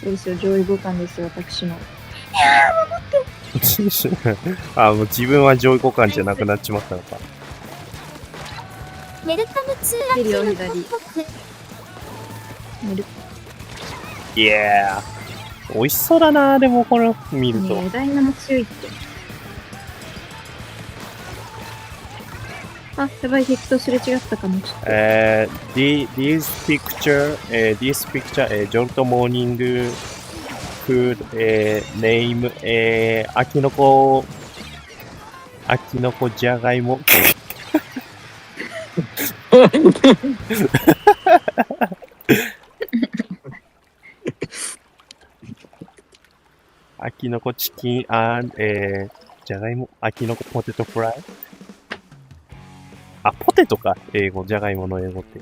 そうですよ、上位互換ですよ、私の。あ、もう自分は上位互換じゃなくなっちまったのか。ウェルカムツーラキの報告。いやー。美味しそうだな、でもこれ見ると。ねえ、枝稲も強いって。あ、やばい、敵とすれ違ったかも。ちょっとThis picture, Jolt Morning Food, name, 秋の子じゃがいも。秋の子チキンじゃがいも、秋の子ポテトフライ。あ、ポテトか。英語、じゃがいもの英語って。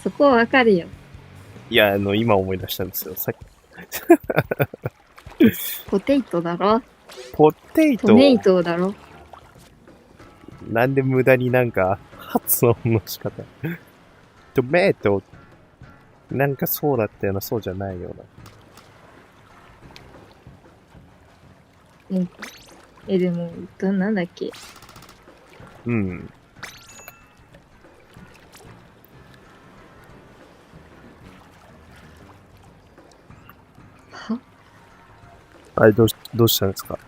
そこはわかるよ。いや、今思い出したんですよ。さっき。ポテイトだろ。ポテイト。トメイトだろ。なんで無駄になんか、発音の仕方。トメイト。なんかそうだったような、そうじゃないような。でも、なんだっけ。うん。はあれ、どうしたんですか？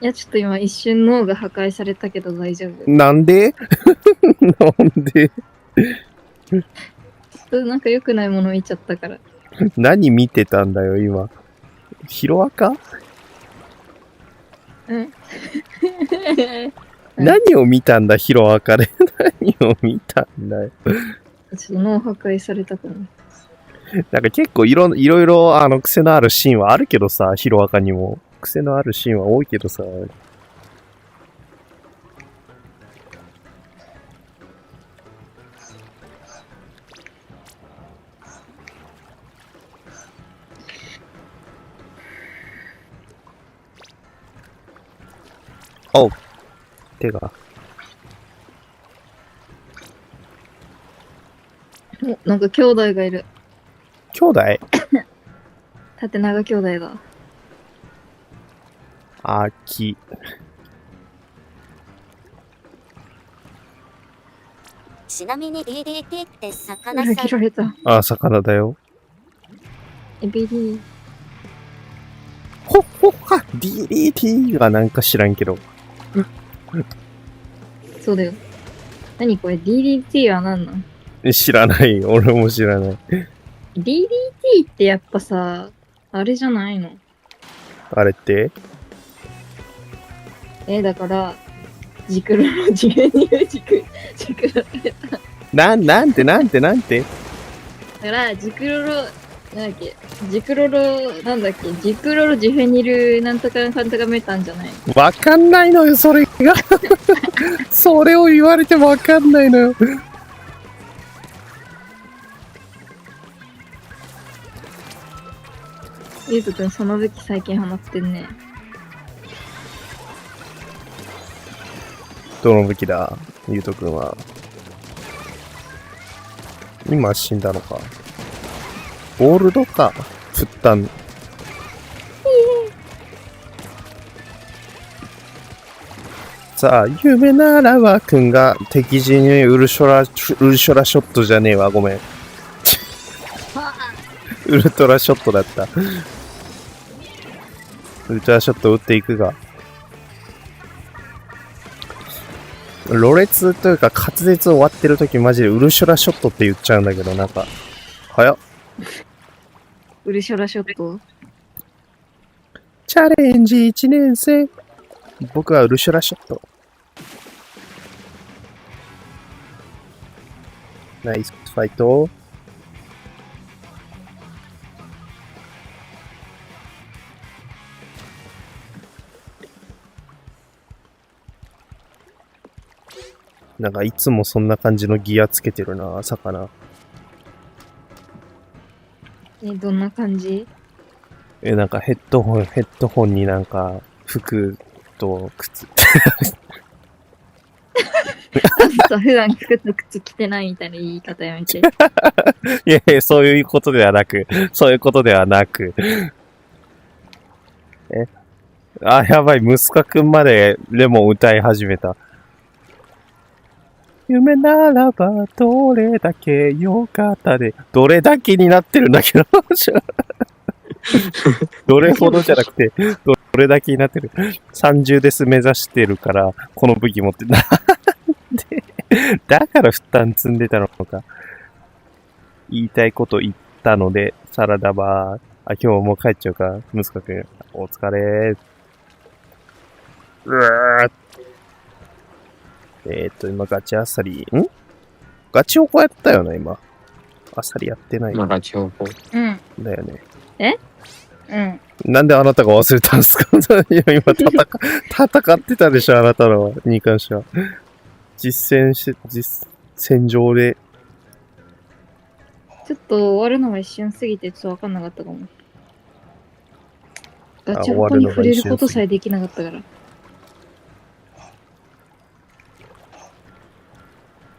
いや、ちょっと今一瞬脳が破壊されたけど大丈夫。なんでなんでなんか良くないもの見ちゃったから。何見てたんだよ、今。ヒロアカ？うん何を見たんだ、ヒロアカで。何を見たんだよ。ちょっと脳破壊されたかな。なんか結構いろいろ癖のあるシーンはあるけどさ、ヒロアカにも。癖のあるシーンは多いけどさ。おう。手が。お、なんか兄弟がいる。兄弟？縦長兄弟だ。秋。ちなみに DDT って魚さん。切られた。あ、魚だよ。エビリほっほっは !DDT はなんか知らんけど。そうだよ。何これ DDT は何なん？知らない。俺も知らない。DDT ってやっぱさ、あれじゃないの？あれってだから、ジクロのジュニアジクロなんてだから、ジクロロ、なんだっけ、ジクロロ、なんだっけ、ジクロロジフェニルなんとかかんとかメタンじゃない？わかんないのよ、それが。それを言われてわかんないのよ。ゆうとくん、その武器最近ハマってんね。どの武器だ、ゆうとくんは。今死んだのか。ゴールドか。振ったん。さあ、夢ならばくんが敵陣にウルショラショットじゃねえわ、ごめん。ウルトラショットだった。ウルトラショット打っていくが。ろれつというか滑舌終わってるときマジでウルショラショットって言っちゃうんだけど、なんか、早っ。ウルショラショット。チャレンジ1年生。僕はウルショラショット。ナイスファイト。なんかいつもそんな感じのギアつけてるな、魚。どんな感じ？なんかヘッドホンになんか服と靴。さ、普段靴着てないみたいな言い方やめて。いやいや、そういうことではなく、そういうことではなく。あ、やばい、息子くんまでレモン歌い始めた。夢ならばどれだけ良かったで、どれだけになってるんだけど、どれほどじゃなくて、どれだけになってる。30デス目指してるから、この武器持って、なんで、だから負担積んでたのか。言いたいこと言ったので、サラダバー。あ、今日もう帰っちゃうか。息子くん、お疲れ。うわー。今ガチあさり、ガチおこやったよな、今。あさりやってない。まあ、ラチオコ。うん。だよね。うん。なんであなたが忘れたんですかいや、今戦ってたでしょ、あなたのに関しては。実戦場で。ちょっと終わるのが一瞬すぎてちょっとわかんなかったかも。ガチャコに触れることさえできなかったから。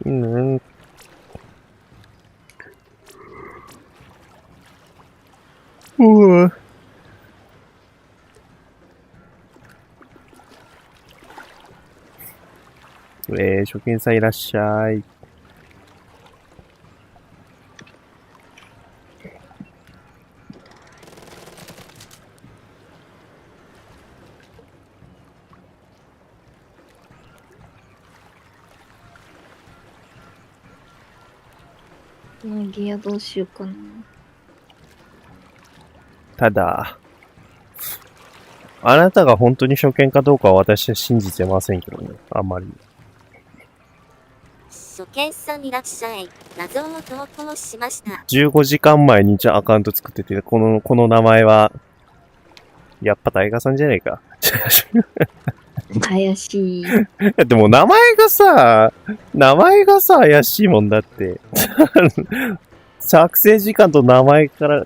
うわ。初見さんいらっしゃい。ギアどうしようかな。ただ、あなたが本当に初見かどうかは私は信じてませんけどね。あんまり。初見さんいらっしゃい。画像を投稿しました。 15時間前にじゃあアカウント作ってて、この名前は、やっぱ大河さんじゃねえか。怪しい。でも名前がさ、怪しいもんだって。作成時間と名前から、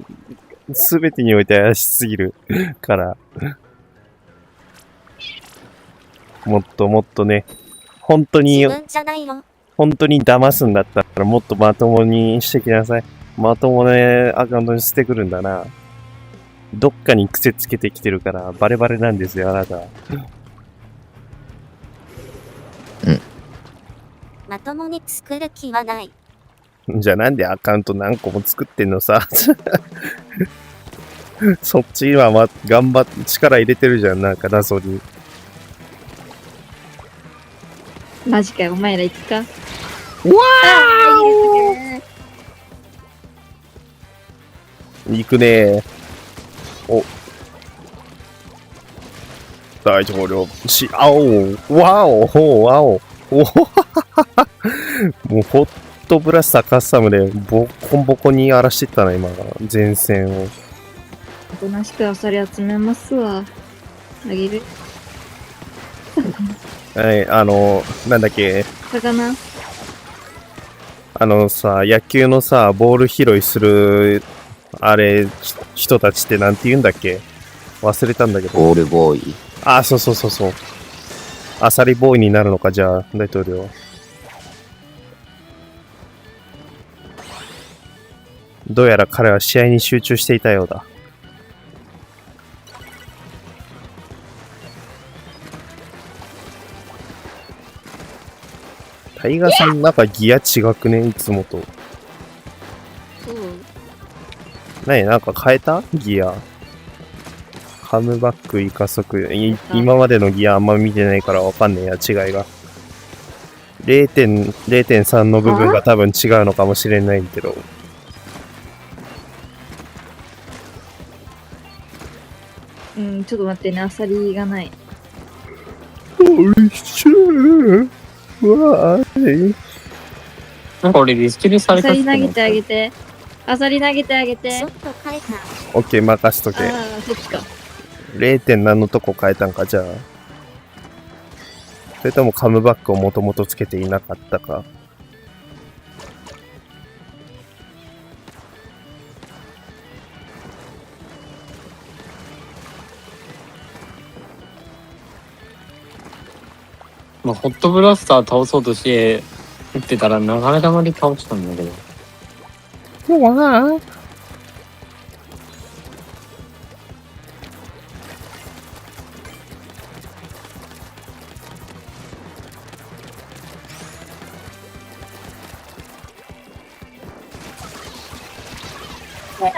すべてにおいて怪しすぎるから。もっともっとね、本当に自分じゃないよ。騙すんだったらもっとまともにしてきなさい。まともね、アカウントに捨てくるんだな。どっかに癖つけてきてるから、バレバレなんですよ、あなた。まともに作る気はない。じゃあなんでアカウント何個も作ってんのさ。そっちは頑張って力入れてるじゃん、なんか謎に。マジかよ、お前ら行くか。うわー行くねー。大統領、わお、わお。もうホットブラスターカスタムでボコンボコに荒らしてったな、今。前線を。おとなしくあさり集めますわ。あげる。はい、なんだっけ。魚。野球のさ、ボール拾いする、人たちってなんて言うんだっけ？忘れたんだけど。ボールボーイ。あ、そう。アサリボーイになるのか、じゃあ、大統領。どうやら彼は試合に集中していたようだ。タイガさんなんかギア違くねいつもと。なんか変えたギア。カムバック、イカ速。今までのギアあんま見てないからわかんねえや、違いが。0.3 の部分が多分違うのかもしれないけど。うん、ちょっと待ってね、あさりがない。おいしゅー。わーい。なんか俺リスキルさあれたってさり投げてあげて。て。あさり投げてあげて。ちょっと変えた。オッケー、任しとけ。ああ、そっちか。0. 何のとこ変えたんか、じゃあ。それともカムバックをもともとつけていなかったか。まあ、ホットブラスター倒そうとして撃ってたら流れ弾で倒したんだけど。もうわあ。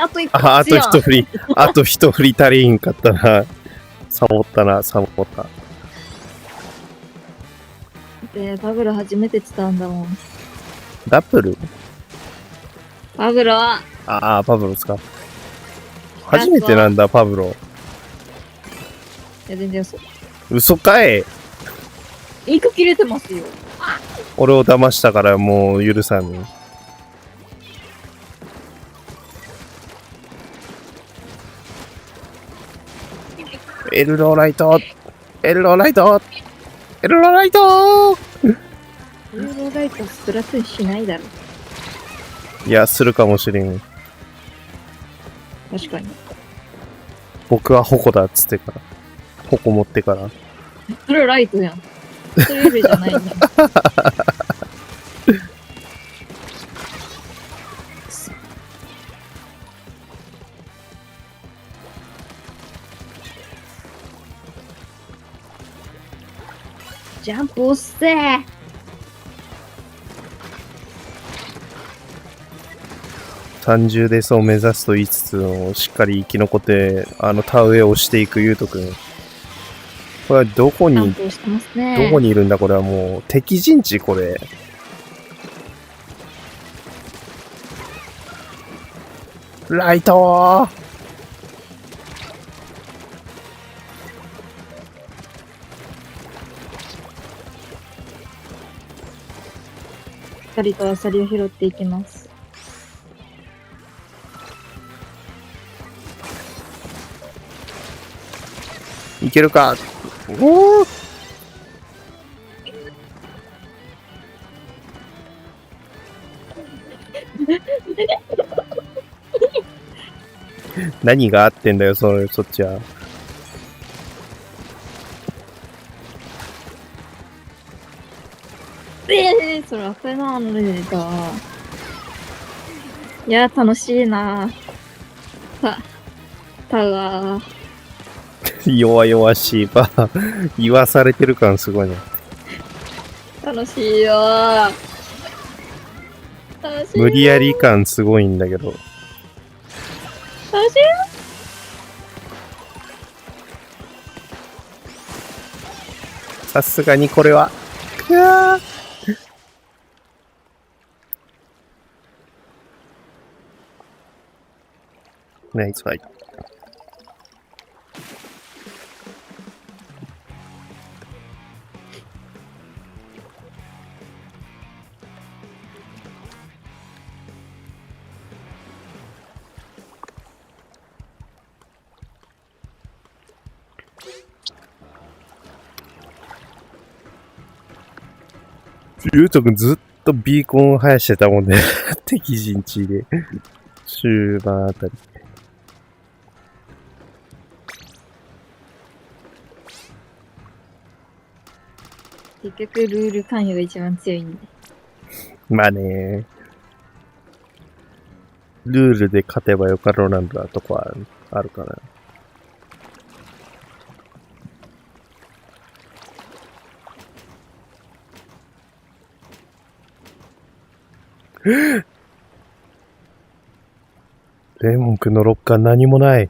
あと一個あと一振り、あと一振り足りんかったな。サボったな、サボった。で、バブル初めて伝うんだもん。ダブルバブルは、ああ、パブロですか。初めてなんだ、パブロ。いや、全然嘘。嘘かい。インク切れてますよ。俺を騙したからもう許さん。エルローライトエルローライトエルローライトユーロライトスプラトゥーンしないだろ。いや、するかもしれん。確かに。僕は矛だっつってから。矛持ってから。それライトやん。それよりじゃないんだ。ジャンプ押せー。30デスを目指すと言いつつしっかり生き残って、田植えをしていくゆうとくん。これはどこに、ジャンプしてますね。どこにいるんだこれはもう。敵陣地これ。ライトーしっかりとアサリを拾っていきます。いけるかおー何があってんだよ、そっちは。それ赤いなのでだ。いや、楽しいな。たが、弱々しいば。言わされてる感すごいね。楽しいよー。楽しいよー。無理やり感すごいんだけど。楽しいよさすがにこれは。くわーナイスファイト。ゆうとくんずっとビーコン生やしてたもんね。敵陣地で。終盤あたり。結局ルール関与が一番強いんで。まあね。ルールで勝てばよかろうなんだとこはあるかな。レモン君のロッカー何もない。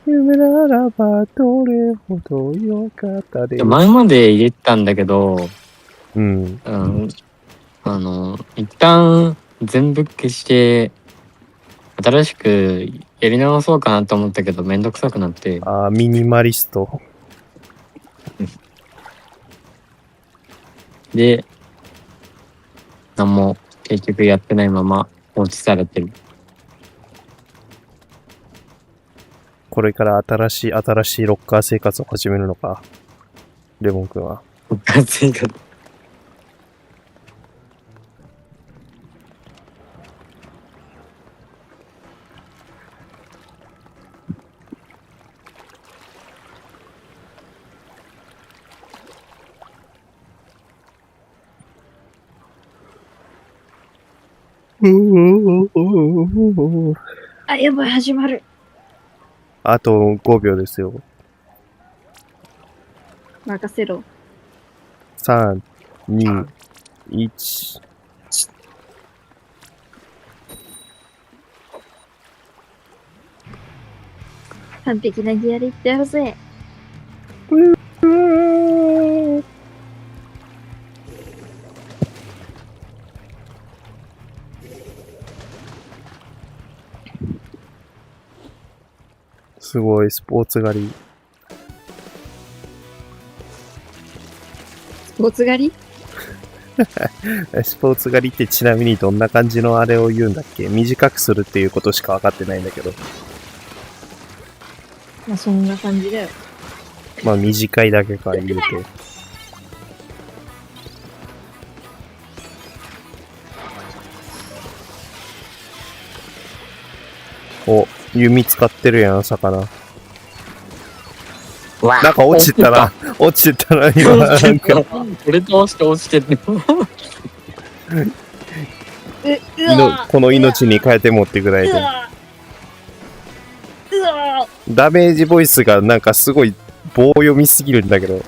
夢ならばどれほどよかったで。前まで入れてたんだけど、うん。一旦全部消して、新しくやり直そうかなと思ったけど、めんどくさくなって。ああ、ミニマリスト。で、何も結局やってないまま放置されてる。これから新しいロッカー生活を始めるのか。レモン君は。活生活。あ、やばい、始まる。あと5秒ですよ。任せろ。3、2、1。完璧なギアでいってやるぜ。すごい、スポーツ狩り。スポーツ狩り？スポーツ狩りってちなみにどんな感じのあれを言うんだっけ？短くするっていうことしか分かってないんだけど。まあそんな感じだよ。まあ短いだけか言うて。お、弓使ってるやん、魚。わなんか落ちたな。落ちてたな、今。なんか、俺倒して落ちてる。この命に変えて持ってくらいで。ダメージボイスがなんかすごい棒読みすぎるんだけど。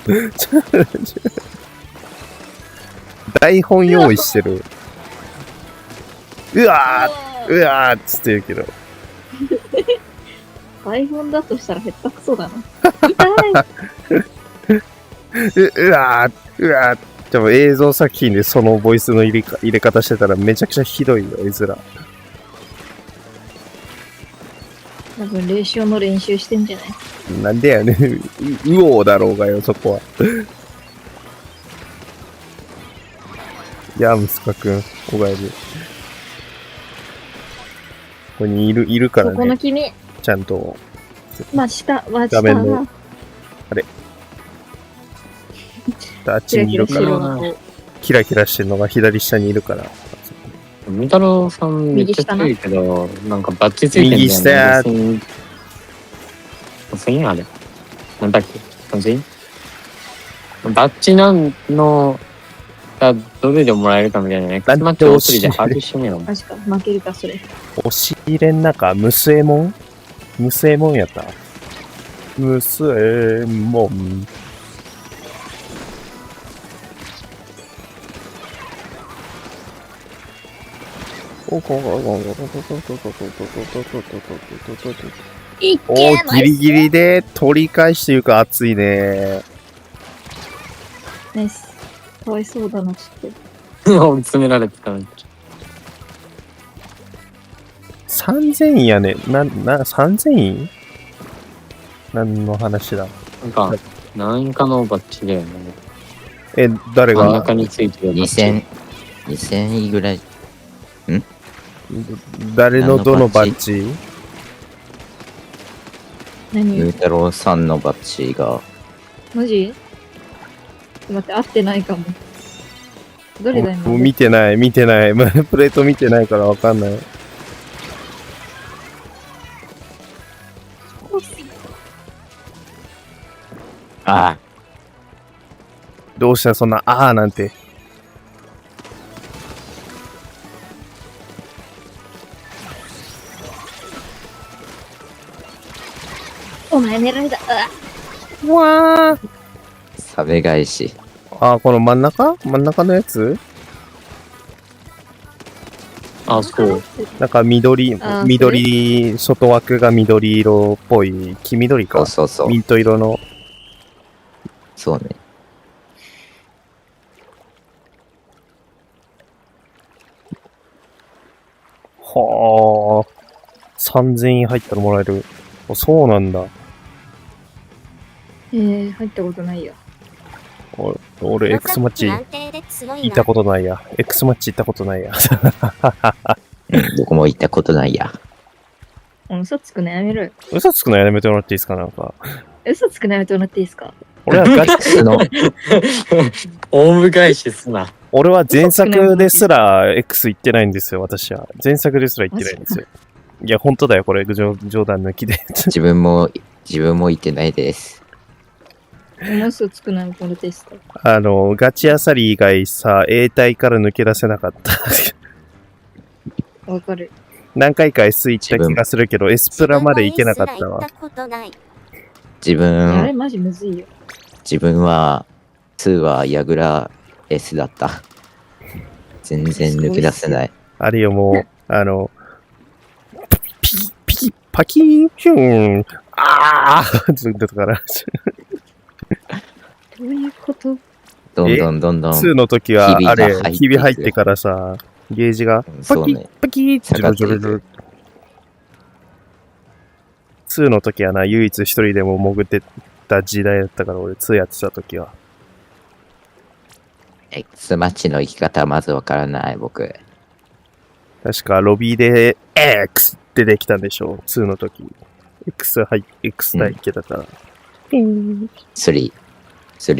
台本用意してる。うわーうわーっつって言うけど。iPhone だとしたらへったくそだな。痛い。うわーうわーでも映像作品でそのボイスの入れ方してたらめちゃくちゃひどいよ、絵面。多分練習の練習してんじゃない？なんでやねん。うおーだろうがよ、そこは。やあ、息子くん、おかえり。ここにいるからそこのね、君。ちゃんと。真下。画面のあっちにいるから、キラキラ白がこう。キラキラしてるのが左下にいるから。み太郎さんめっちゃ強いけど、なんかバッチついてんだよね。右下や5000円あれ。なんだっけ ?5000 円バッチなんの、がどれでもらえるかみたいなね。なんてマッチお釣りで把握してねえの。マジか、負けるか、それ。押し入れん中、無声門無声門やった。無声門。いっおけー、ギリギリで取り返していうか熱いね。ナイス。かわいそうだな、ちょっと。追い詰められてたのに。 3000位やね。3000位何の話だ。なんか、何かのバッチだよね。え、誰真んが中についてるバッチ。 2000位ぐらい。誰のどのバッジ何ゆうたろうさんのバッジが、マジ？ちょっと待って、合ってないかも。どれだ今？もう見てない。プレート見てないからわかんない。あどうしたそんな、あーなんて。お前狙いだ。わー。サベ返し。あー、この真ん中のやつあ、そう。なんか緑、あー緑、外枠が緑色っぽい、黄緑か。そうそうそう。ミント色の。そうね。はあ。3000円入ったらもらえる。あそうなんだ。入ったことないよ。俺、X マッチ安定で強い行ったな。ことないや。X マッチ行ったことないや。うん、どこも行ったことないや。嘘つくのやめろよ。嘘つくのやめてもらっていいですかなんか。嘘つくのやめてもらっていいですか？俺はガチ、その、オウム返しすな。俺は前作ですら X 行ってないんですよ、私は。前作ですら行ってないんですよ。いや、本当だよ、これ、冗談抜きで。自分も行ってないです。嘘つくのやめてもらっていいですか？ガチアサリ以外さ、A 体から抜け出せなかった。わかる。何回か S 行った気がするけど、エスプラまで行けなかったわ自分も S ら行っ。たことない。自分、あれマジむずいよ。自分は、2はヤグラ S だった。全然抜け出せない。あれよ、もう、ピキ、パキーン、ヒューン、あーずっとから。どういうこと？どんどんどんどん。 2の時は、あれ、ひひび入ってからさ、ゲージが、パキッ、そうね。パキーってジョロジョロジョロ。2の時はな、唯一一人でも潜ってた時代だったから、俺2やってた時は。X マッチの生き方まずわからない、僕。確か、ロビーで、X ってできたんでしょ ?2 の時。X 対いけたから。3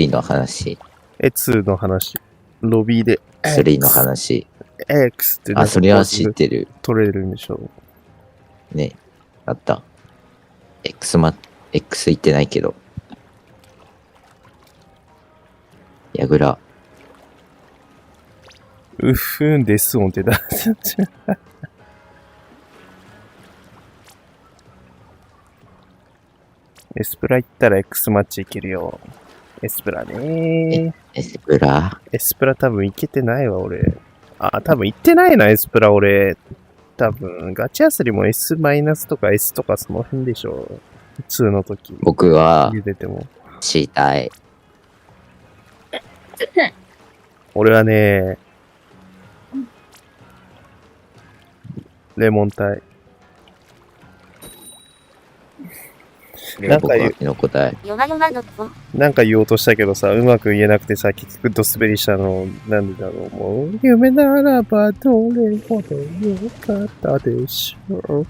の話。2の話。ロビーで、 3の話。X ってあ、それは知ってる。取れるんでしょね。あった。X 言ってないけど。ヤグラ。うっふーんです音ってだ。エスプラ行ったら X マッチいけるよ。エスプラねエスプラ。エスプラ多分いけてないわ、俺。あ、多分行ってないな、エスプラ俺。多分、ガチアスリも S マイナスとか S とかその辺でしょ。2の時。僕は、茹でても。 C 体。俺はね、レモン体。なんか僕はキノコ体。弱々の子。なんか言おうとしたけどさ、うまく言えなくてさ、結局ドスベリしたの、なんでだろう。もう、夢ならばどれほどよかったでしょう。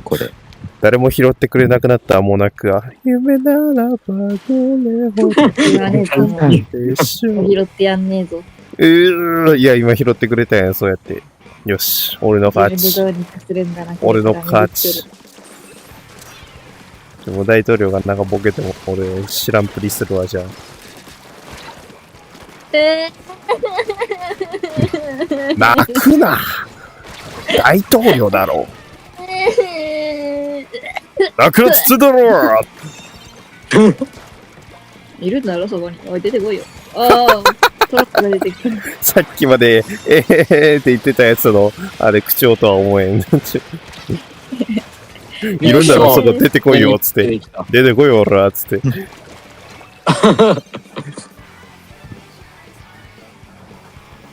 これ。誰も拾ってくれなくなったモナクは、夢ならばどれほど言わねえぞ、もう。でしょう。拾ってやんねえぞ。いや、今拾ってくれたやん、そうやって。よし、俺の勝ち。自分でどうにかするんだな。俺の勝ちこれからでも大統領がなんかボケても、俺知らんぷりするわ、じゃあ。泣くな大統領だろ泣くなっつってだろいるんだろ、そこに。おい、出てこいよ。ああ、トラックが出てきた。さっきまで、って言ってたやつの、あれ、口調とは思えん。いるんだろ、そこ出てこいよ、つって。出てこいよ、俺ら、つって。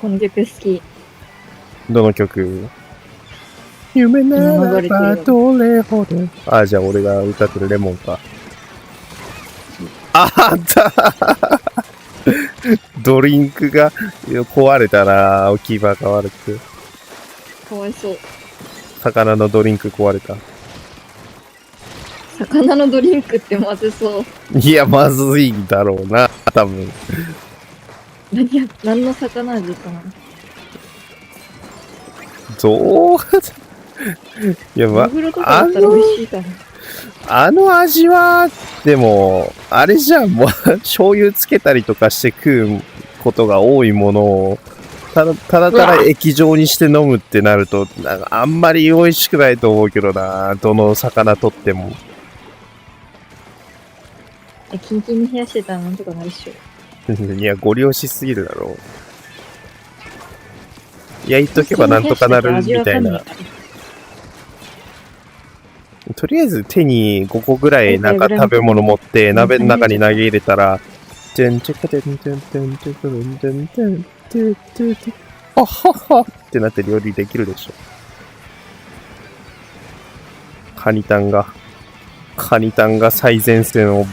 この曲好き。どの曲夢ならばどれほど。あ、じゃあ俺が歌ってるレモンか。あったドリンクが壊れたな、置き場が悪くて。かわいそう。魚のドリンク壊れた。魚のドリンクってまずそう。いや、まずいんだろうな、多分。何の魚味かな。どういや、マグロとかだったら美味しいかな。あの味は、でも、あれじゃん、もう、醤油つけたりとかして食うことが多いものを、ただ液状にして飲むってなると、なんかあんまり美味しくないと思うけどな、どの魚とっても。キンキンに冷やしてたらなんとかなるっしょ。いや、ご利用しすぎるだろう。焼いとけばなんとかなるみたいな。とりあえず手に5個ぐらいなんか食べ物持って鍋の中に投げ入れたら、てんてかてんてんてんてんてんてんてんてんてんてんあははってなって料理できるでしょ。カニタンが最前線を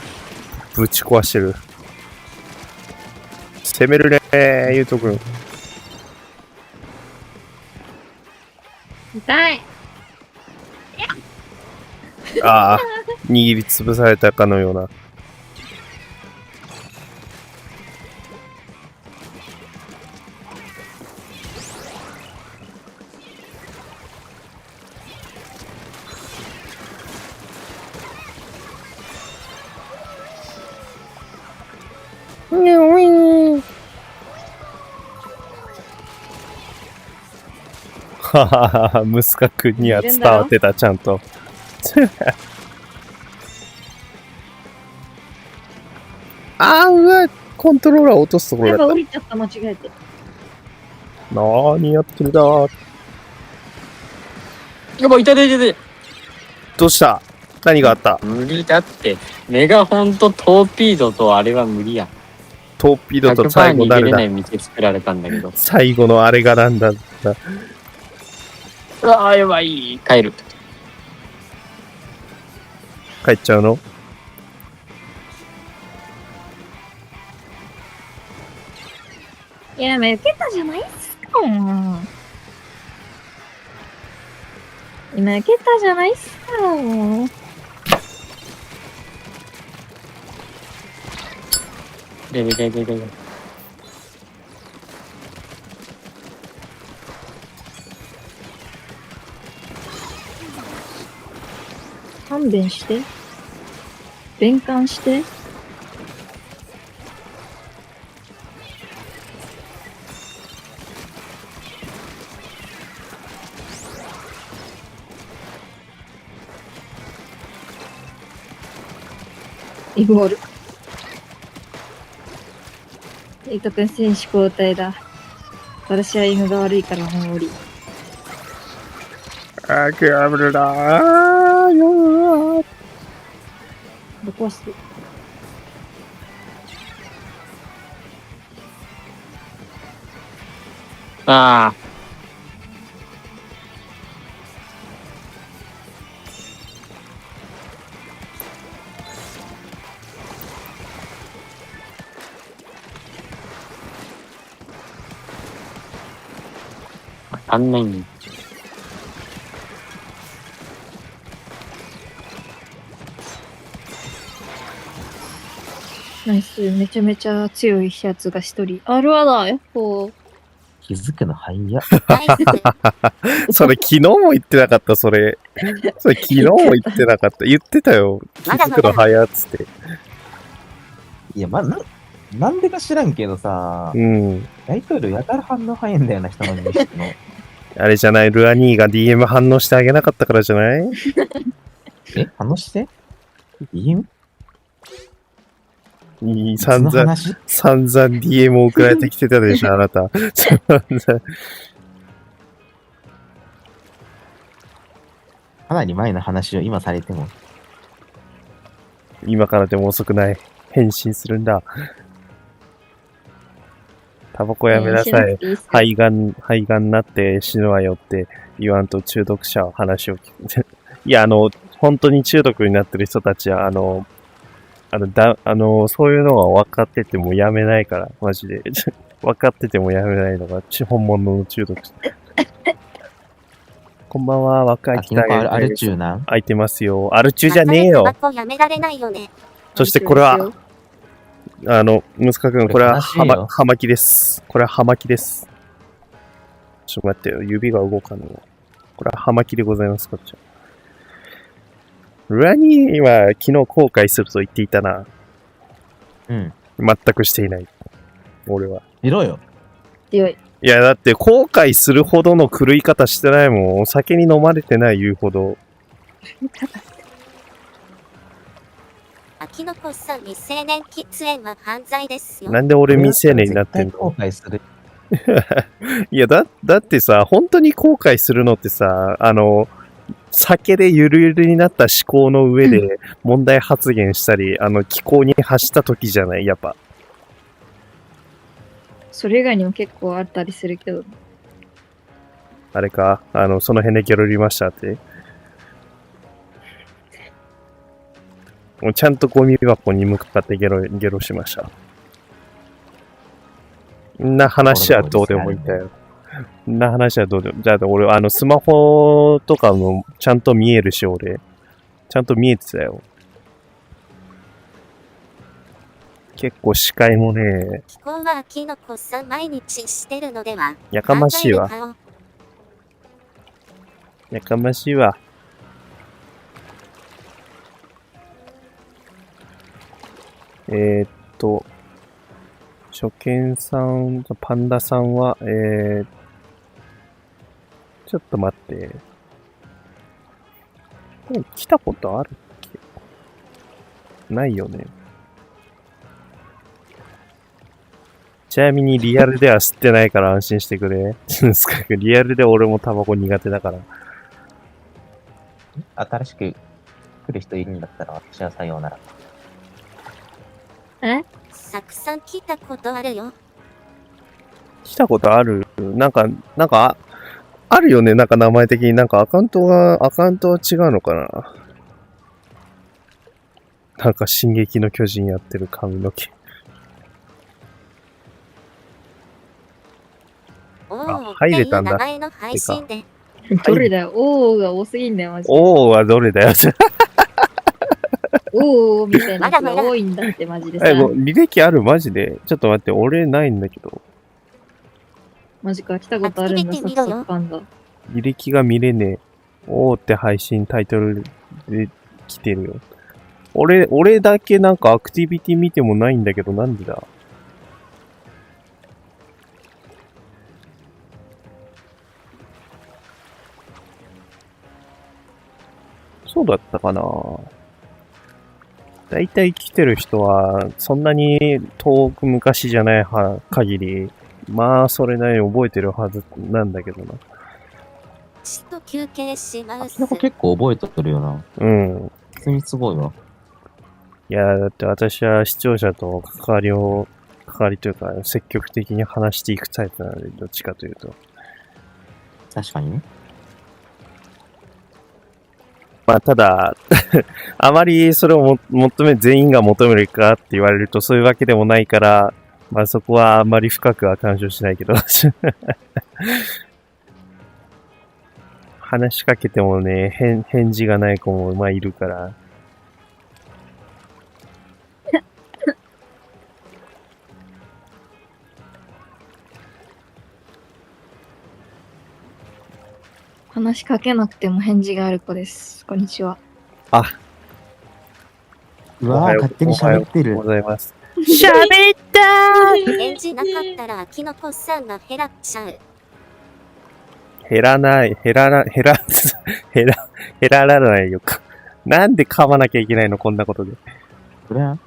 ぶち壊してる。攻めるねー、ゆうとくん。痛い。ああ、握りつぶされたかのような。ははは、ムスカ君には伝わってた、ちゃんと。あー、うわ、コントローラー落とすところやばだっ降りちゃった、間違えて。た。なーにやってるだー。やばい、痛い痛い痛い。どうした何があった？無理だって。メガホンとトーピードとあれは無理や。トーピードと100%最後誰だ？逃げれない道作られたんだけど。最後のあれがなんだった。うわー、やばい。帰る。帰っちゃうの？いや、負けたじゃないっすか。負けたじゃないっすか。ででででで。勘弁して。弁解して。イゴール。イート君選手交代だ。私は犬が悪いからもう降り。あー、ゲームだー。よー。ぶっ壊す。ああ。あんないに。ナイス。めちゃめちゃ強いやつが一人。あるわだ。やっほ気づくの早っ。ナイス。それ昨日も言ってなかった、それ。それ昨日も言ってなかった。言ってたよ。気づくの早っつって。いや、なんでか知らんけどさ、うん。大統領やたら反応早いんだよな、人の認識の。あれじゃない、ルアニーが DM 反応してあげなかったからじゃない？反応して ?DM? 散々、話散々 DM 送られてきてたでしょ、あなた。散々かなり前の話を今されても。今からでも遅くない。返信するんだ。タバコやめなさい。肺がんになって死ぬわよって言わんと中毒者は話を聞く。いや、本当に中毒になってる人たちは、そういうのが分かっててもやめないから、マジで。分かっててもやめないのが、本物の中毒者。こんばんは、若いキノコアルチューな。空いてますよ。アル中じゃねえよ。タバコやめられないよね。そしてこれは、息子くん、これは葉巻です。これは葉巻です。ちょっと待ってよ、指が動かんの。これは葉巻でございます、こっちは。ルアニーは昨日後悔すると言っていたな。うん。全くしていない。俺は。見ろよ。強い。いや、だって後悔するほどの狂い方してないもん。お酒に飲まれてない言うほど。秋の子さん未成年喫煙は犯罪ですよ。なんで俺未成年になってんの？後悔する。いや、だってさ、本当に後悔するのってさ、酒でゆるゆるになった思考の上で問題発言したり、気候に発した時じゃない、やっぱ。それ以外にも結構あったりするけど。あれか、その辺でギャロりましたって。もうちゃんとゴミ箱に向かってゲロしました。んな話はどうでもいいんだよ。んな話はどうでも。じゃあ俺、スマホとかもちゃんと見えるし、俺。ちゃんと見えてたよ。結構視界もね、気候は秋の子さん毎日してるのでは。やかましいわ。考える顔。やかましいわ。初見さん、パンダさんは、ちょっょっと待って。来たことあるっけ？ないよね。ちなみにリアルでは吸ってないから安心してくれ。リアルで俺もタバコ苦手だから。新しく来る人いるんだったら私はさようなら。たくさん来たことあるよ。来たことある？なんか、あるよね。なんか名前的になんかアカウントは違うのかな。なんか進撃の巨人やってる髪の毛。おー入れたんだっていう名前の配信で。どれだよ。おーが多すぎんだよ、マジで。おーはどれだよ。おーみたいなやつが多いんだって、マジでさ。もう履歴ある？マジで。ちょっと待って、俺ないんだけど。マジか、来たことあるんだ、アクティビティ見ろよサクサクパンダ。履歴が見れねえ。おーって配信タイトルで来てるよ。俺だけなんかアクティビティ見てもないんだけど、なんでだ？そうだったかな。だいたい来てる人は、そんなに遠く昔じゃない限り、まあ、それなりに覚えてるはずなんだけどな。ちょっと休憩します。なんか結構覚えとるよな。うん。普通にすごいわ。いや、だって私は視聴者と関わりというか、積極的に話していくタイプなので、どっちかというと。確かにね。まあ、ただ、あまりそれを全員が求めるかって言われるとそういうわけでもないから、まあそこはあんまり深くは干渉しないけど。話しかけてもね、返事がない子もまあいるから。話しかけなくても返事がある子です。こんにちは。あ、うわー、勝手に喋ってるおはよう。ございます。返事なかったらキノコさんが減らっちゃう。減ららないよ。なんで噛まなきゃいけないの、こんなことで。それは、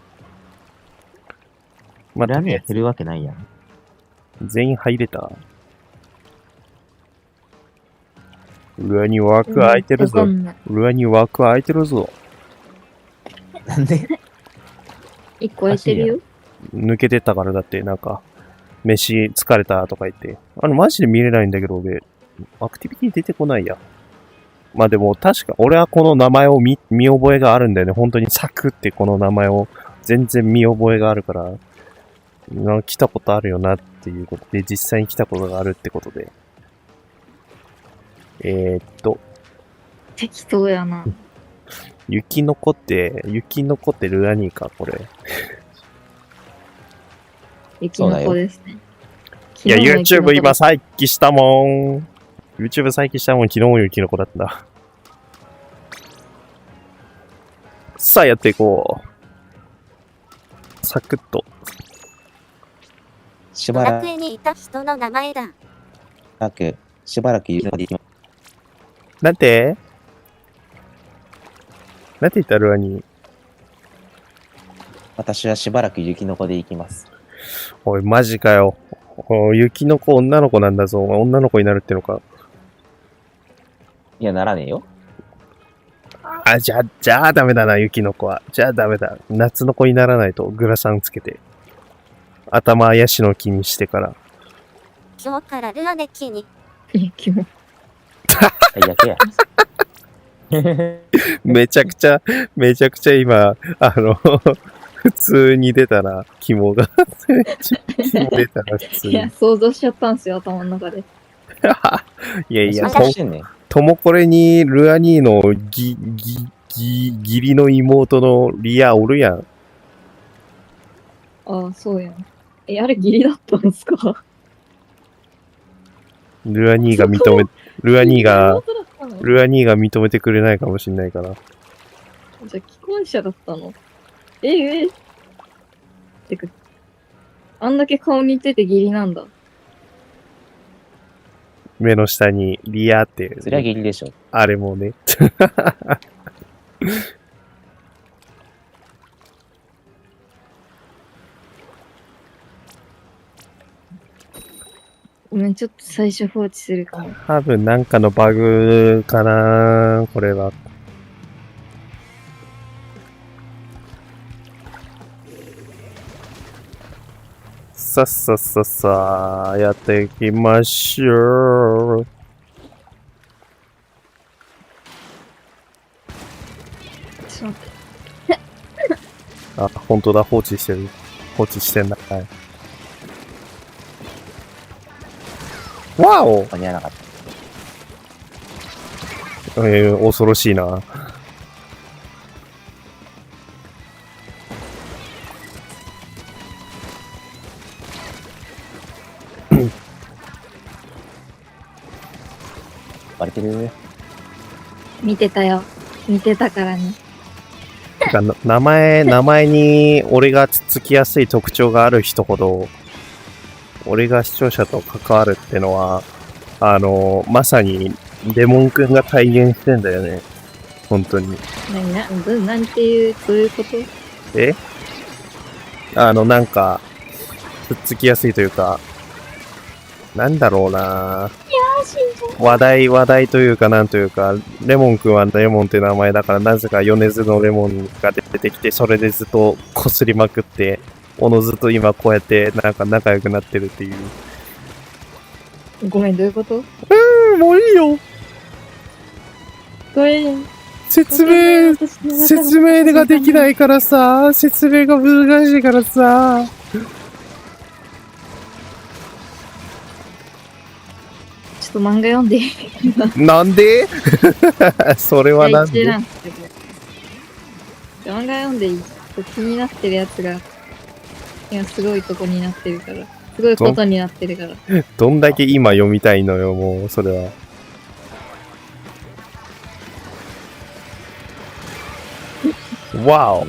まあ、恨みは減るわけないやん。全員入れた。裏に枠空いてるぞ。わかんない。裏に枠空いてるぞ。なんで一個空いてるよ。抜けてったからだって、なんか、飯疲れたとか言って。マジで見れないんだけど、俺、アクティビティ出てこないや。まあでも、確か、俺はこの名前を見覚えがあるんだよね。本当にサクってこの名前を全然見覚えがあるから、来たことあるよなっていうことで、実際に来たことがあるってことで。適当やな。雪の子ってルアニーか、これ。雪の子ですね。いや、昨日の雪の YouTube 子今再起したもん。YouTube 再起したもん、昨日も雪の子だったんだ。さあ、やっていこう。サクッと。しばらドラクエにいた人の名前だ。く、しばらくいるので行きます。なんて言ったルアニー。私はしばらく雪の子で行きます。おい、マジかよ。雪の子女の子なんだぞ。お前女の子になるってのか。いや、ならねえよ。あ、じゃあダメだな、雪の子は。じゃあダメだ。夏の子にならないと、グラサンつけて。頭ヤシの木にしてから。今日からルアネキに。雪も。最悪や。めちゃくちゃ今、普通に出たな、肝が。肝出たな、普通に。いや、想像しちゃったんすよ、頭の中で。いやいや、そうしてんねん。ともこれにルアニーの義理の妹のリアおるやん。ああ、そうやん。あれ義理だったんですか？ルアニーが認めてくれないかもしんないから。じゃあ、既婚者だったの？てか、あんだけ顔似てて義理なんだ。目の下にリアって、それは義理でしょ。あれもね。ごめん、ちょっと最初放置するかも。多分なんかのバグかなこれは。さっさっさっさ、やっていきましょう。ちょっと待って。あ、本当だ、放置してる。放置してんだ。はい。わお間に合わなかった。恐ろしいな。バレてる。見てたよ。見てたからね。てか名前に俺がつきやすい特徴がある人ほど、俺が視聴者と関わるってのは、まさに、レモンくんが体現してんだよね。本当に。なんていう、どういうこと？えなんか、くっつきやすいというか、なんだろうな話題というかなんというか、レモンくんはレモンって名前だから、なぜか米津のレモンが出てきて、それでずっと擦りまくって、おのずと今こうやってなんか仲良くなってるっていう。ごめん、どういうこと？もういいよ。ごめん。説明ができないからさ、説明が難しいからさ。ちょっと漫画読んでいい？なんでそれはなん第一でなんですけど。漫画読んでいい？ちょっと気になってるやつが、今すごいとこになってるから。すごいことになってるから。どんだけ今読みたいのよ、もう、それは。わお。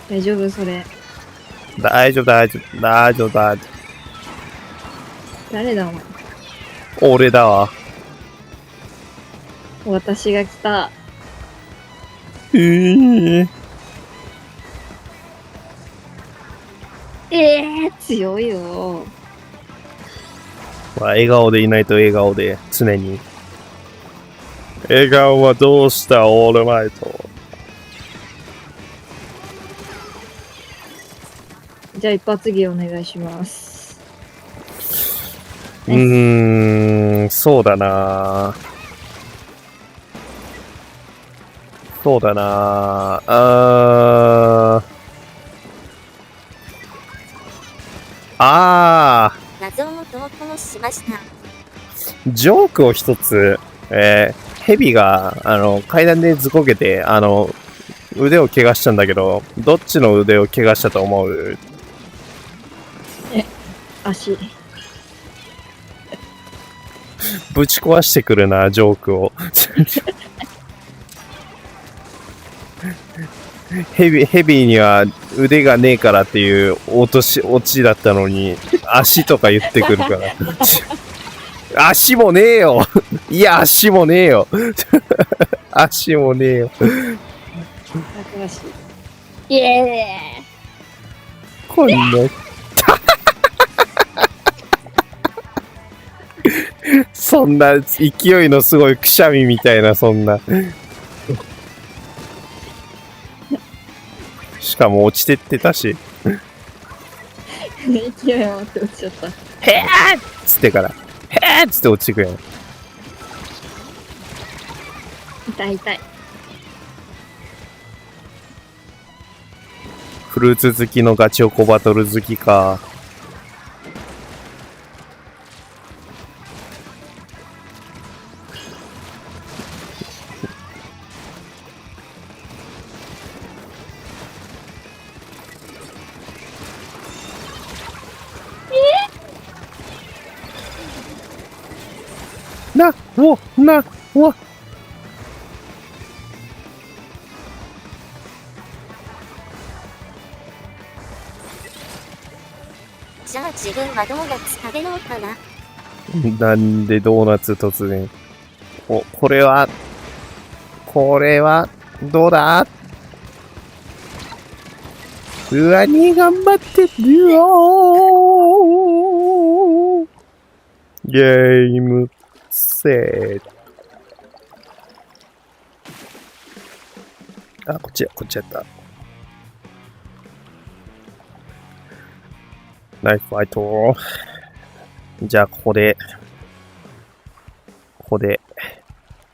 大丈夫それ。大丈夫。誰だお前。俺だわ。私が来た。強いよ。まあ、笑顔でいないと笑顔で、常に。笑顔はどうしたオールマイト。じゃあ一発芸お願いします。そうだな謎を投稿しました。ジョークを一つ、ヘビが、階段でずこけて、腕を怪我したんだけど、どっちの腕を怪我したと思う？足。ぶち壊してくるな、ジョークを。ヘビには腕がねえからっていうオチだったのに、足とか言ってくるから。足もねえよいや、足もねえよ足もねえよ。新しい。イエこんな。そんな勢いのすごいくしゃみみたいな、そんな。しかも落ちてってたし。ーイ。勢い余って落ちちゃった。へーっつってから、へーっつって落ちてくやん。痛い痛い。フルーツ好きのガチョコバトル好きか。わ自分はドーナツ食べようかな。なんでドーナツ突然。お、これは、どうだうわに頑張ってるよゲームセット。あ、こっちやった。ナイフファイト。じゃあ、ここで、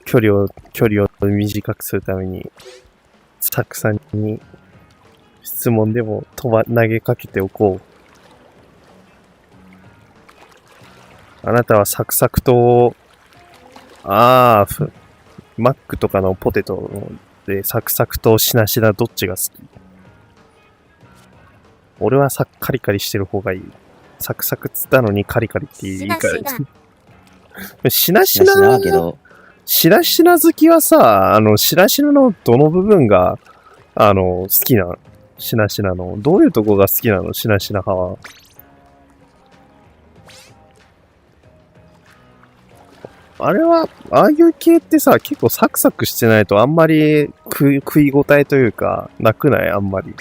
距離を短くするために、サクさんに質問でも投げかけておこう。あなたはサクサクと、マックとかのポテトでサクサクとしなしなどっちが好き？俺はカリカリしてる方がいい。サクサクっつったのにカリカリって言いから。しなしなだけど、しなしな好きはさ、しなしなのどの部分が、好きなの？しなしなの。どういうとこが好きなの？しなしな派は。あれは、ああいう系ってさ、結構サクサクしてないとあんまり食い応えというか、なくない？あんまり。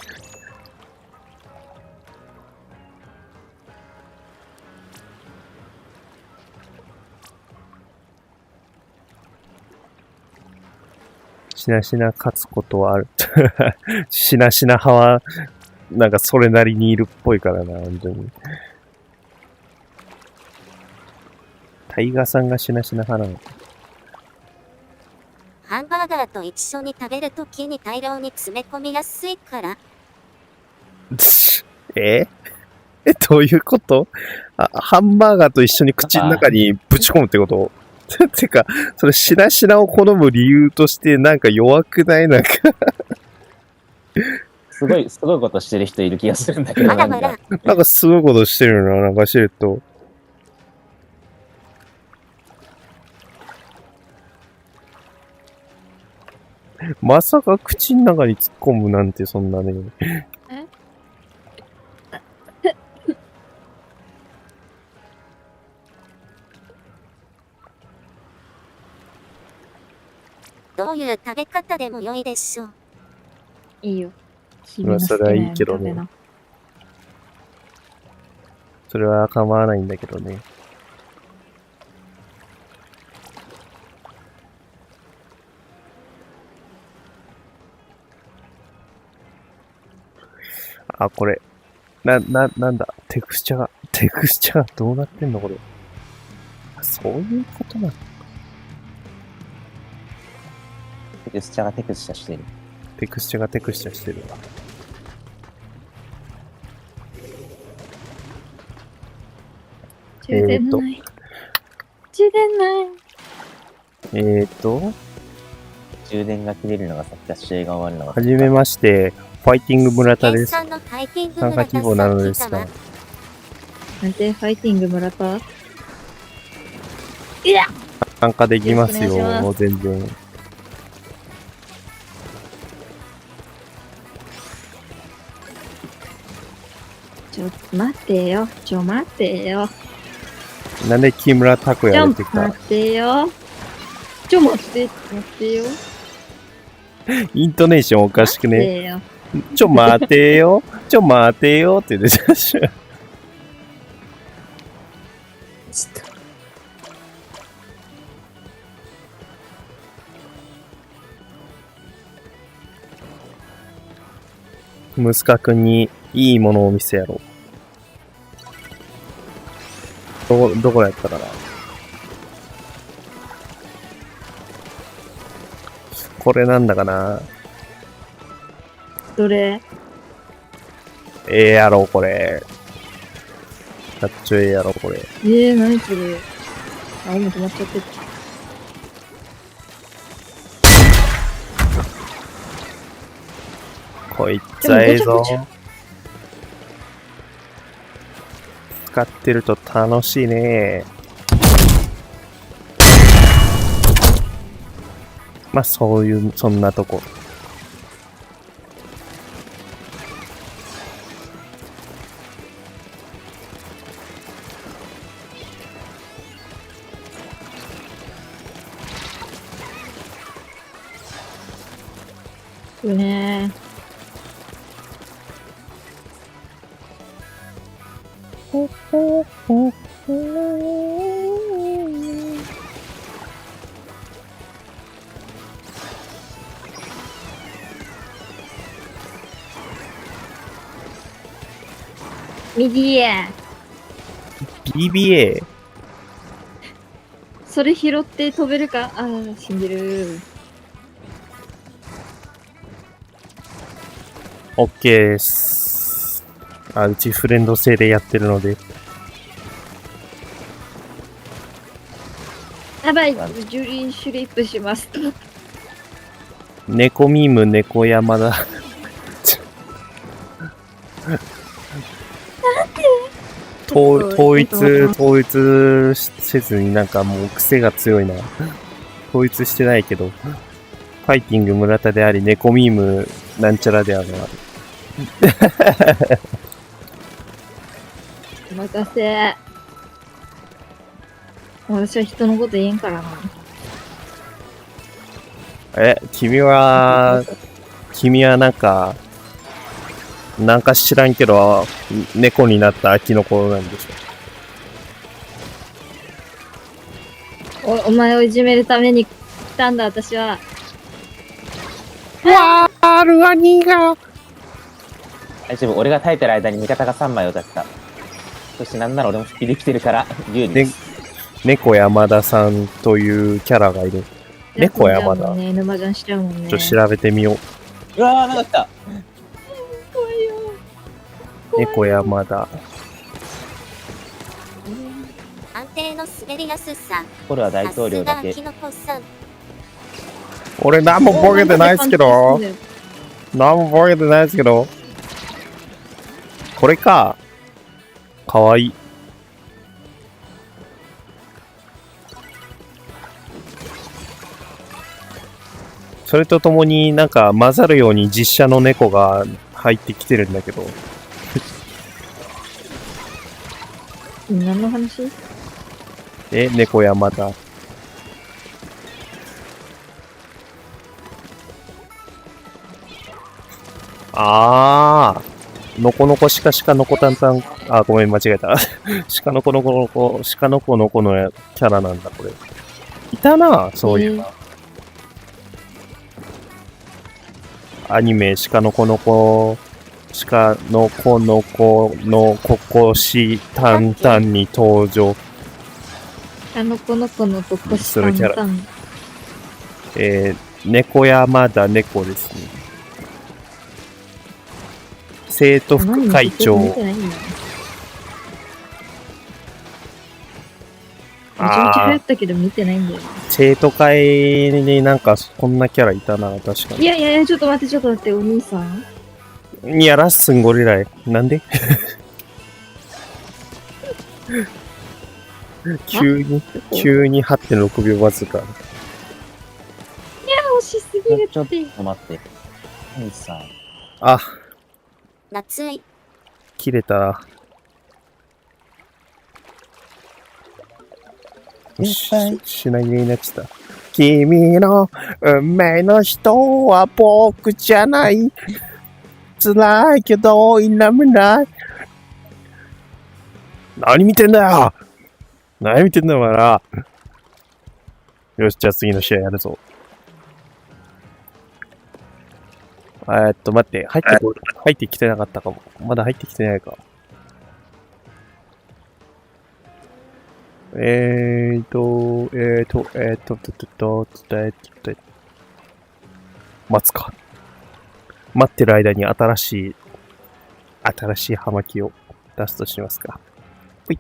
しなしな勝つことはある。しなしな派は、なんかそれなりにいるっぽいからな、本当に。タイガーさんがしなしな派なの。ハンバーガーと一緒に食べるときに大量に詰め込みやすいから。どういうこと？ハンバーガーと一緒に口の中にぶち込むってこと？てか、それしなしなを好む理由としてなんか弱くない？なんかすごいことしてる人いる気がするんだけど、まだまだ。なんかすごいことしてるな、なんかしてると。まさか口の中に突っ込むなんてそんなね。どういう食べ方でも良いでしょう。いいよ。まあそれはいいけどね。それは構わないんだけどね。あ、これ。なんだ。テクスチャがどうなってんのこれ。そういうことなの？テクスチャがテクスチャしてる。テクスチャがテクスチャしてるわ。充電ない。充電ない。充電が切れるのが先か試合が終わるのがはじめまして、ファイティング村田です。さんのファイティング参加希望なのですが。なんて、ファイティング村田？いや！参加できますよろしくお願いしよ、ま全然。ちょっと待ってよ。待ってよ。なんで木村拓哉出てきた？待ってよ。待ってよ。イントネーションおかしくね？待ってよ。待てよ。待てよって出てたし。ムスカ君にいいものを見せやろう。どこやったかな。これなんだかな。どれ？やろ、これ。かっちょやろ、これ。何それ。あ、今止まっちゃってた。こいつはええぞでもごちゃごち。使ってると楽しいね。まあ、そんなとこ。よね。ミディア。 BBA。それ拾って飛べるか。ああ、死んでる。OK です。あ、うちフレンド制でやってるので。やばい、ジュリーシュリップします。猫ミーム、猫山だ。統一せずになんかもう癖が強いな。統一してないけど、ファイティング村田であり、猫ミームなんちゃらであるな。お任せ。私は人のこと言えんからな。君はなんか知らんけど、猫になった秋の子なんでしょ。お前をいじめるために来たんだ、私は。わー、ルアニーが。大丈夫、俺が耐えてる間に味方が3枚を出した。そしてなんなら俺も復帰できてるから、有利です。猫山田さんというキャラがいる。猫山田。ね、沼ジャンしちゃうもんね。ちょっと調べてみよう。うわー、なんか来た。怖いよ。猫山田。安定の滑りやすさ。これは大統領だけ。さすがキノコさん。俺何もボケてないっすけど。何もボケてないっすけど。これか。かわいい。それとともになんか混ざるように実写の猫が入ってきてるんだけど。何の話？猫山田。のこのこしかしかのこたんたん。あ、ごめん、間違えた。しかのこのこのこ、しかのこのこのキャラなんだ、これ。いたな、そういう。アニメ、鹿の子の子、鹿の子の子のここしたんたんに登場この子のここしたんたん。猫山田猫ですね。生徒副会長。めちゃめちゃ流行ったけど見てないんだよ。生徒会になんかこんなキャラいたな、確かに。いやいやいや、ちょっと待って、お兄さん。いや、ラッスンゴリライ。なんで急に8.6 秒わずか。いや、惜しすぎるって。ちょっと待って。兄さん。あ、夏い。切れた。品切れになっちゃった。君の運命の人は僕じゃない。辛いけど否めない。何見てんだよ。何見てんだよ、お前ら。よし、じゃあ次の試合やるぞ。待って、入ってきてなかったかも。まだ入ってきてないか。待つか。待ってる間に新しい葉巻を出すとしますか。ほい。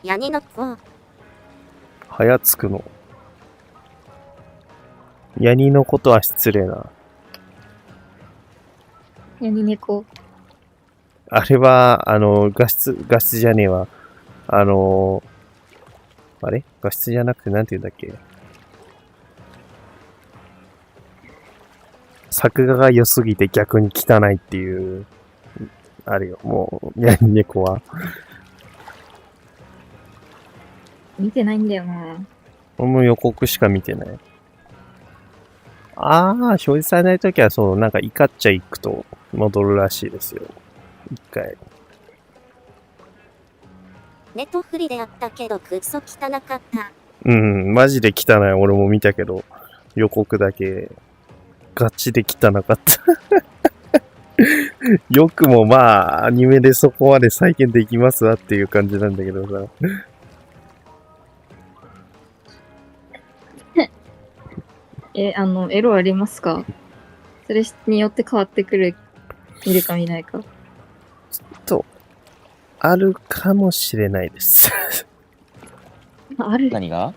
ヤニの子。はやつくの。ヤニのことは失礼な。ヤニ猫。あれは、画質じゃねえわ。あれ画質じゃなくてなんて言うんだっけ。作画が良すぎて逆に汚いっていう、あるよ、もう、ヤニネコは。見てないんだよな。俺も予告しか見てない。表示されないときはそう、なんかイカッチャ行くと戻るらしいですよ。一回。ネットフリであったけどクソ汚かった。うん、マジで汚い。俺も見たけど、予告だけ、ガチで汚かった。よくもまあ、アニメでそこまで再現できますわっていう感じなんだけどさ。エロありますか？それによって変わってくる、見るか見ないか。あるかもしれないです。ある。何が？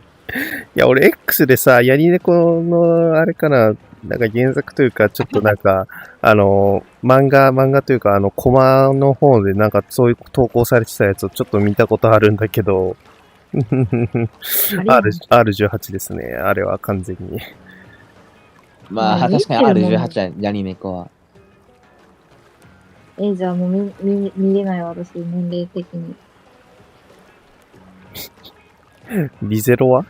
いや、俺 X でさ、ヤニネコの、あれかな、なんか原作というか、ちょっとなんか、漫画というか、コマの方でなんかそういう投稿されてたやつをちょっと見たことあるんだけど、R18 ですね。あれは完全に。まあ、まあ確かに見てるもん R18 はヤニネコは。じゃあもう見れないわ、私、年齢的に。リゼロは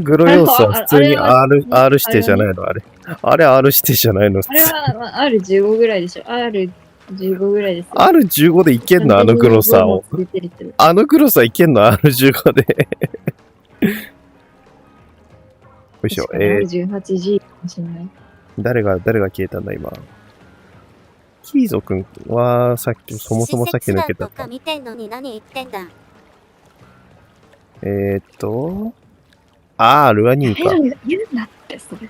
グロ要素は普通に R 指定じゃないのあれ。あれ R 指定じゃないのあれは、R15 ぐらいでしょ。R15 ぐらいですよ。R15 でいけんのグロさを。グロさいけんの R15 で。よいしょ。R18G かもしれない。誰が消えたんだ今。キーゾくんはさっき、そもそもさっき抜けた。見てんのに何言ってんだ。ルアニーか。言うなって、それ。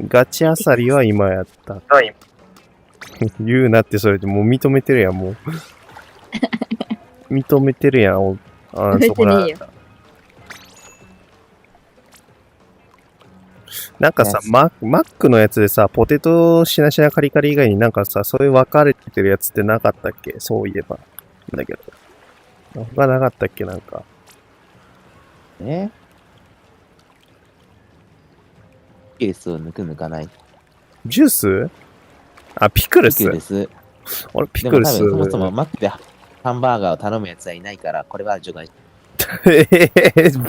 ガチあさりは今やった。言うなってそれでもう認めてるやん、もう。認めてるやん、そこら。なんかさ、マックのやつでさ、ポテトしなしなカリカリ以外になんかさ、そういう分かれてるやつってなかったっけ？そういえば。だけど。他なかったっけなんか。ケースを抜かない。ジュース？ピクルス？ピクルス。俺、ピクルス。でも多分そもそもマックでハンバーガーを頼むやつはいないから、これは除外。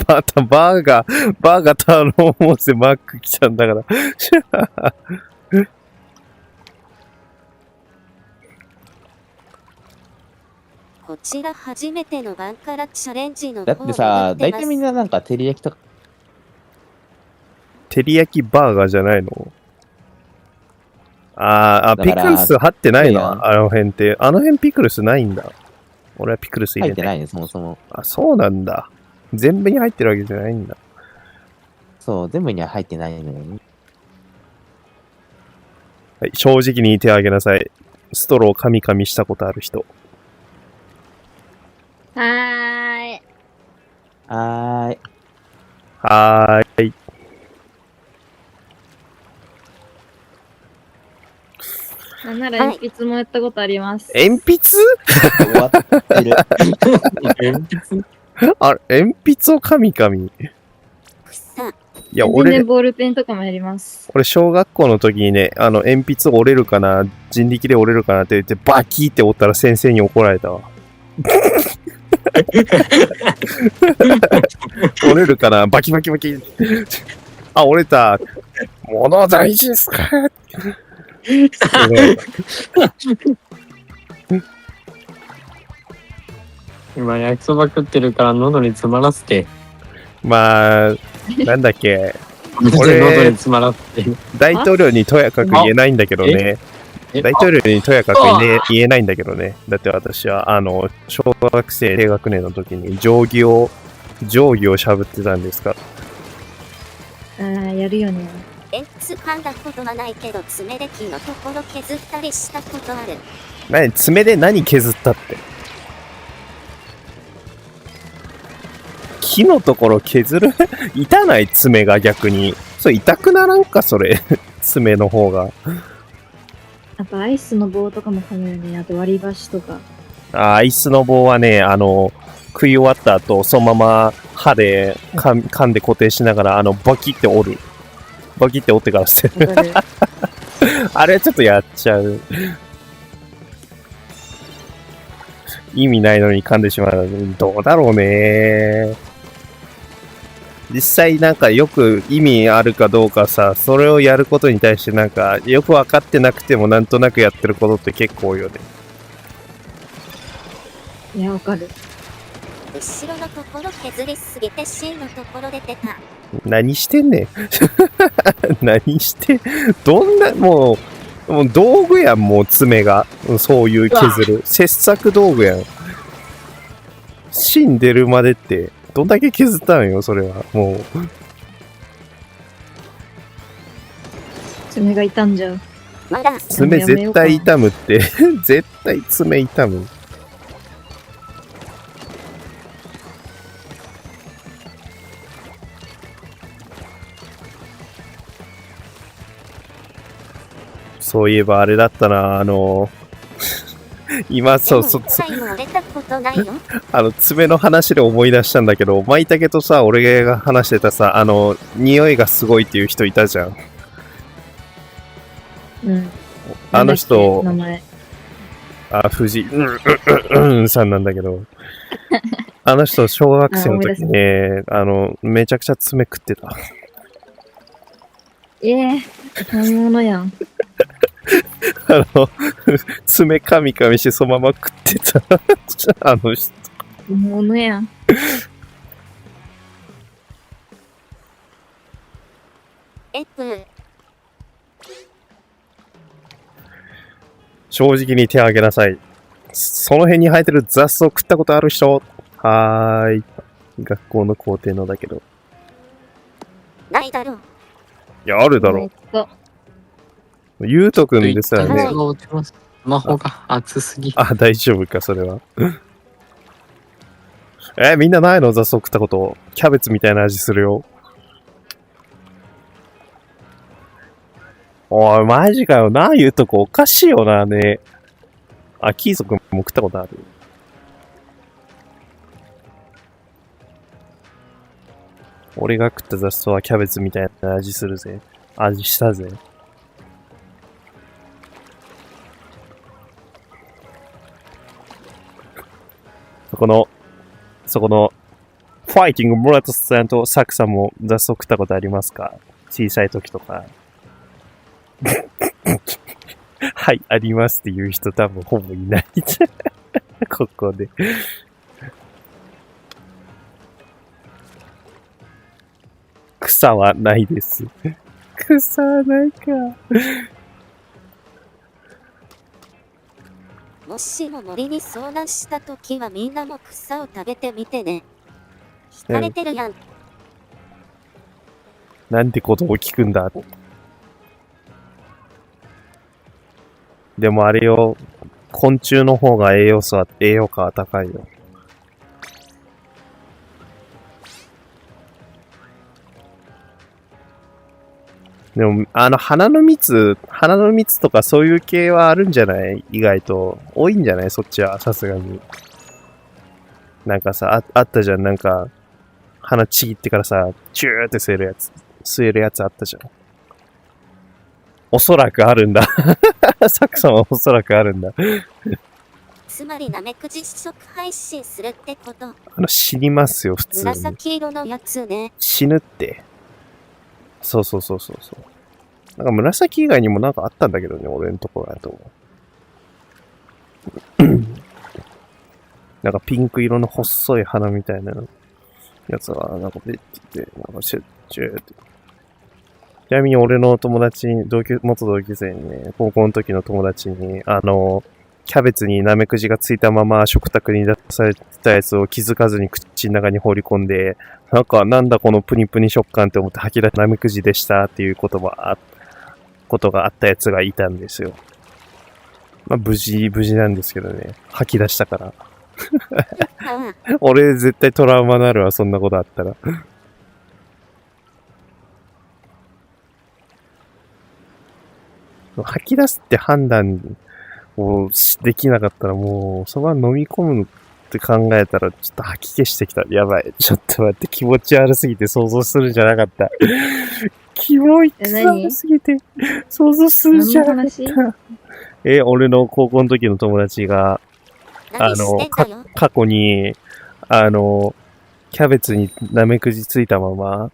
またバーガー頼もうぜ、マック来たんだから。こちら初めてのバンカラチャレンジのだってさ、大体みんななんか照り焼きとか。照り焼きバーガーじゃないの？ピクルス貼ってないの？あの辺って。あの辺ピクルスないんだ。俺はピクルス入れてない。入ってないね、そもそも。そうなんだ。全部に入ってるわけじゃないんだ。そう、全部には入ってないのよね。はい、正直に手を挙げなさい。ストローカミカミしたことある人。はーい。はーい。なんなら鉛筆もやったことあります。鉛筆？終わってる。鉛筆？鉛筆をカミカミ。いや、全然ボールペンとかもやります。俺、小学校の時にね、鉛筆折れるかな、人力で折れるかなって言って、バキーって折ったら先生に怒られたわ。折れるかな、バキバキバキ。折れた。物大事ですか？今焼きそば食ってるから喉に詰まらせて。まあ、なんだっけ。俺、喉に詰まらせて。大統領にとやかく言えないんだけどね。大統領にとやかく言えないんだけどね。だって私は、小学生低学年の時に定規をしゃぶってたんですから。やるよね。噛んだことはないけど、爪で木のところ削ったりしたことある。爪で何削ったって？木のところ削る？痛ない爪が逆に。それ痛くならんかそれ。爪の方が。あとアイスの棒とかも噛むよね。あと割り箸とか。アイスの棒はね、食い終わった後、そのまま歯で噛んで固定しながら、バキって折る。バキって折ってから捨てる。わかる。あれちょっとやっちゃう。意味ないのに噛んでしまう。どうだろうね。実際なんかよく意味あるかどうかさ、それをやることに対してなんかよく分かってなくてもなんとなくやってることって結構多いよね。いや、わかる。後ろのところ削りすぎて C のところで出た。何してんねん。何してどんな、もう道具やん、もう爪が。そういう削る。切削道具やん。芯出るまでって、どんだけ削ったんよ、それは。もう。爪が傷んじゃう。わら、爪絶対痛むって。絶対爪痛む。そういえばあれだったな、今、そう、でも一回も折れたことないよ。爪の話で思い出したんだけど、舞茸とさ、俺が話してたさ、匂いがすごいっていう人いたじゃん。うん。あの人、なんだっけ名前。藤井、さんなんだけど、あの人、小学生の時ね、めちゃくちゃ爪食ってた。本物やん。爪噛み噛みしてそのまま食ってた。あの人。本物やん。エプー。正直に手を挙げなさい。その辺に生えてる雑草食ったことある人？はーい。学校の校庭のだけど。ないだろう。いや、あるだろう。ゆうとくんでさね。スマホが熱すぎ。あ、大丈夫か、それは。みんなないの？雑草食ったこと。キャベツみたいな味するよ。おい、マジかよな、ゆうとくんおかしいよな、ね。あ、キーソくんも食ったことある。俺が食った雑草はキャベツみたいな味するぜ。味したぜ。そこの、ファイティング村田さんとサクさんも雑草食ったことありますか？小さい時とか。はい、ありますっていう人多分ほぼいない。ここで。草はないです。草はないか。もしも森に遭難したときはみんなも草を食べてみてね。惹かれてるやん。なんてことを聞くんだ。でもあれよ、昆虫の方が栄養価は高いよ。でも、花の蜜とかそういう系はあるんじゃない？意外と。多いんじゃない？そっちは、さすがに。なんかさ、あったじゃん。なんか、鼻ちぎってからさ、チューって吸えるやつあったじゃん。おそらくあるんだ。サクさんはおそらくあるんだ。つまりナメクジ試食配信するってこと。死にますよ、普通に。紫色のやつね。死ぬって。そう。なんか紫以外にもなんかあったんだけどね、俺のところだと。なんかピンク色の細い花みたいなやつが、なんか出てて、なんかシュッシューって。ちなみに俺の友達に、元同級生にね、高校の時の友達に、キャベツにナメクジがついたまま食卓に出されてたやつを気づかずに口の中に放り込んで、なんだこのプニプニ食感って思って吐き出したナメクジでしたっていうことがあったやつがいたんですよ。まあ無事なんですけどね。吐き出したから。俺絶対トラウマになるわ、そんなことあったら。吐き出すって判断をできなかったらもう、そば飲み込むって考えたら、ちょっと吐き気してきた。やばい。ちょっと待って、気持ち悪すぎて想像するんじゃなかった。キモいつらすぎて、想像するじゃなかった。俺の高校の時の友達が、何してんだよ。過去に、キャベツにナメクジついたまま、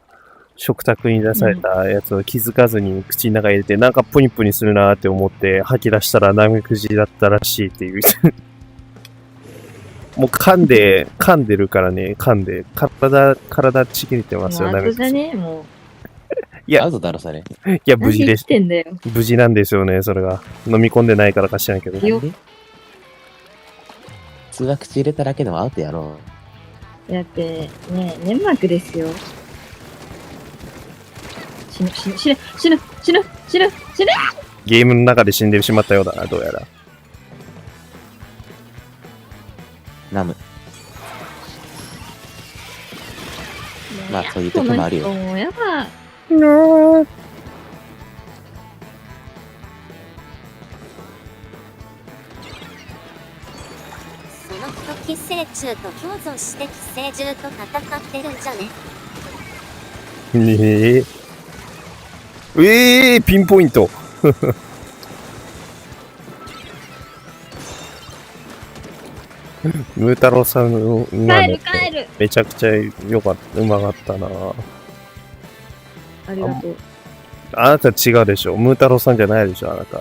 食卓に出されたやつを気づかずに口の中に入れて、なんかプニプニするなーって思って吐き出したらナメクジだったらしいっていう。もう噛んでるからね、体ちぎれてますよ、もうナメクジ。後じゃねもいやアウトだろ、それ。いや、う。無事です何。生きてんだよ。無事なんですよね、それが。飲み込んでないからか知らんけど。よなんで普通は口入れただけでもアウトやろだって、ね、粘膜ですよ。死ぬ、死ぬ、死ぬ、死ぬ、死ぬ、死ぬ、死ぬ。ゲームの中で死んでしまったようだな、どうやら。う。ナム。まあそういう時もあるよこの人もうやだ。その人寄生虫と共存して寄生獣と戦ってるんじゃね。ねえ。ピンポイント。ムー太郎さんの今の帰る帰る。めちゃくちゃうまかったな。ありがとう。あなた違うでしょ。ムー太郎さんじゃないでしょ、あなた。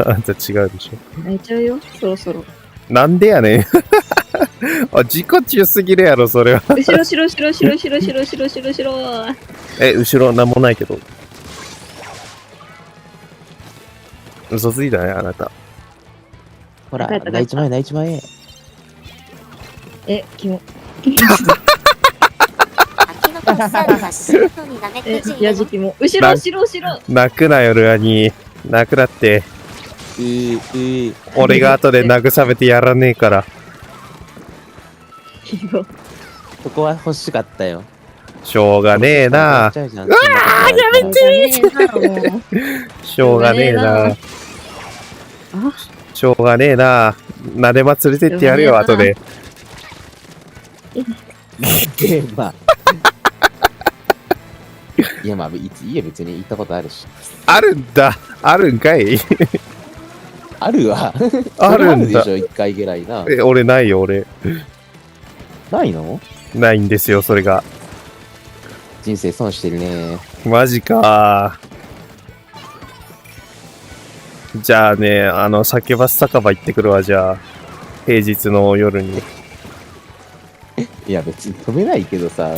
あなた違うでしょ。泣いちゃうよ、そろそろ。なんでやねん。あ、自己中すぎるやろ、それは。後ろ、後ろ、後ろ、後ろ、後ろ、後ろ、後ろ、後ろ、後ろ。後ろなんもないけど。嘘ついたね、あなた。ほら、帰った泣いちまえ、泣いちまえ。キモ。秋の子さんが仕事にナメクジ入れろ。やじきも。後ろ、後ろ、後ろ。泣くなよ、ルアニー。泣くなって。俺が後で慰めてやらねえから。キモ。そこは欲しかったよ。しょうがねえな。うわー、やめしょうがねえな。あ、しょうがねえな。なでま連れてってやるよ、しょうがねえな後で。て。まあ。いや、まあ、家別に行ったことあるし。あるんだ。あるんかい。あるわ。あるんだそれはあるでしょ、一回ぐらいな。俺ないよ、俺。ないの？ないんですよ、それが。人生損してるね。マジか。じゃあね、酒バス酒場行ってくるわ、じゃあ。平日の夜に。いや、別に止めないけどさ。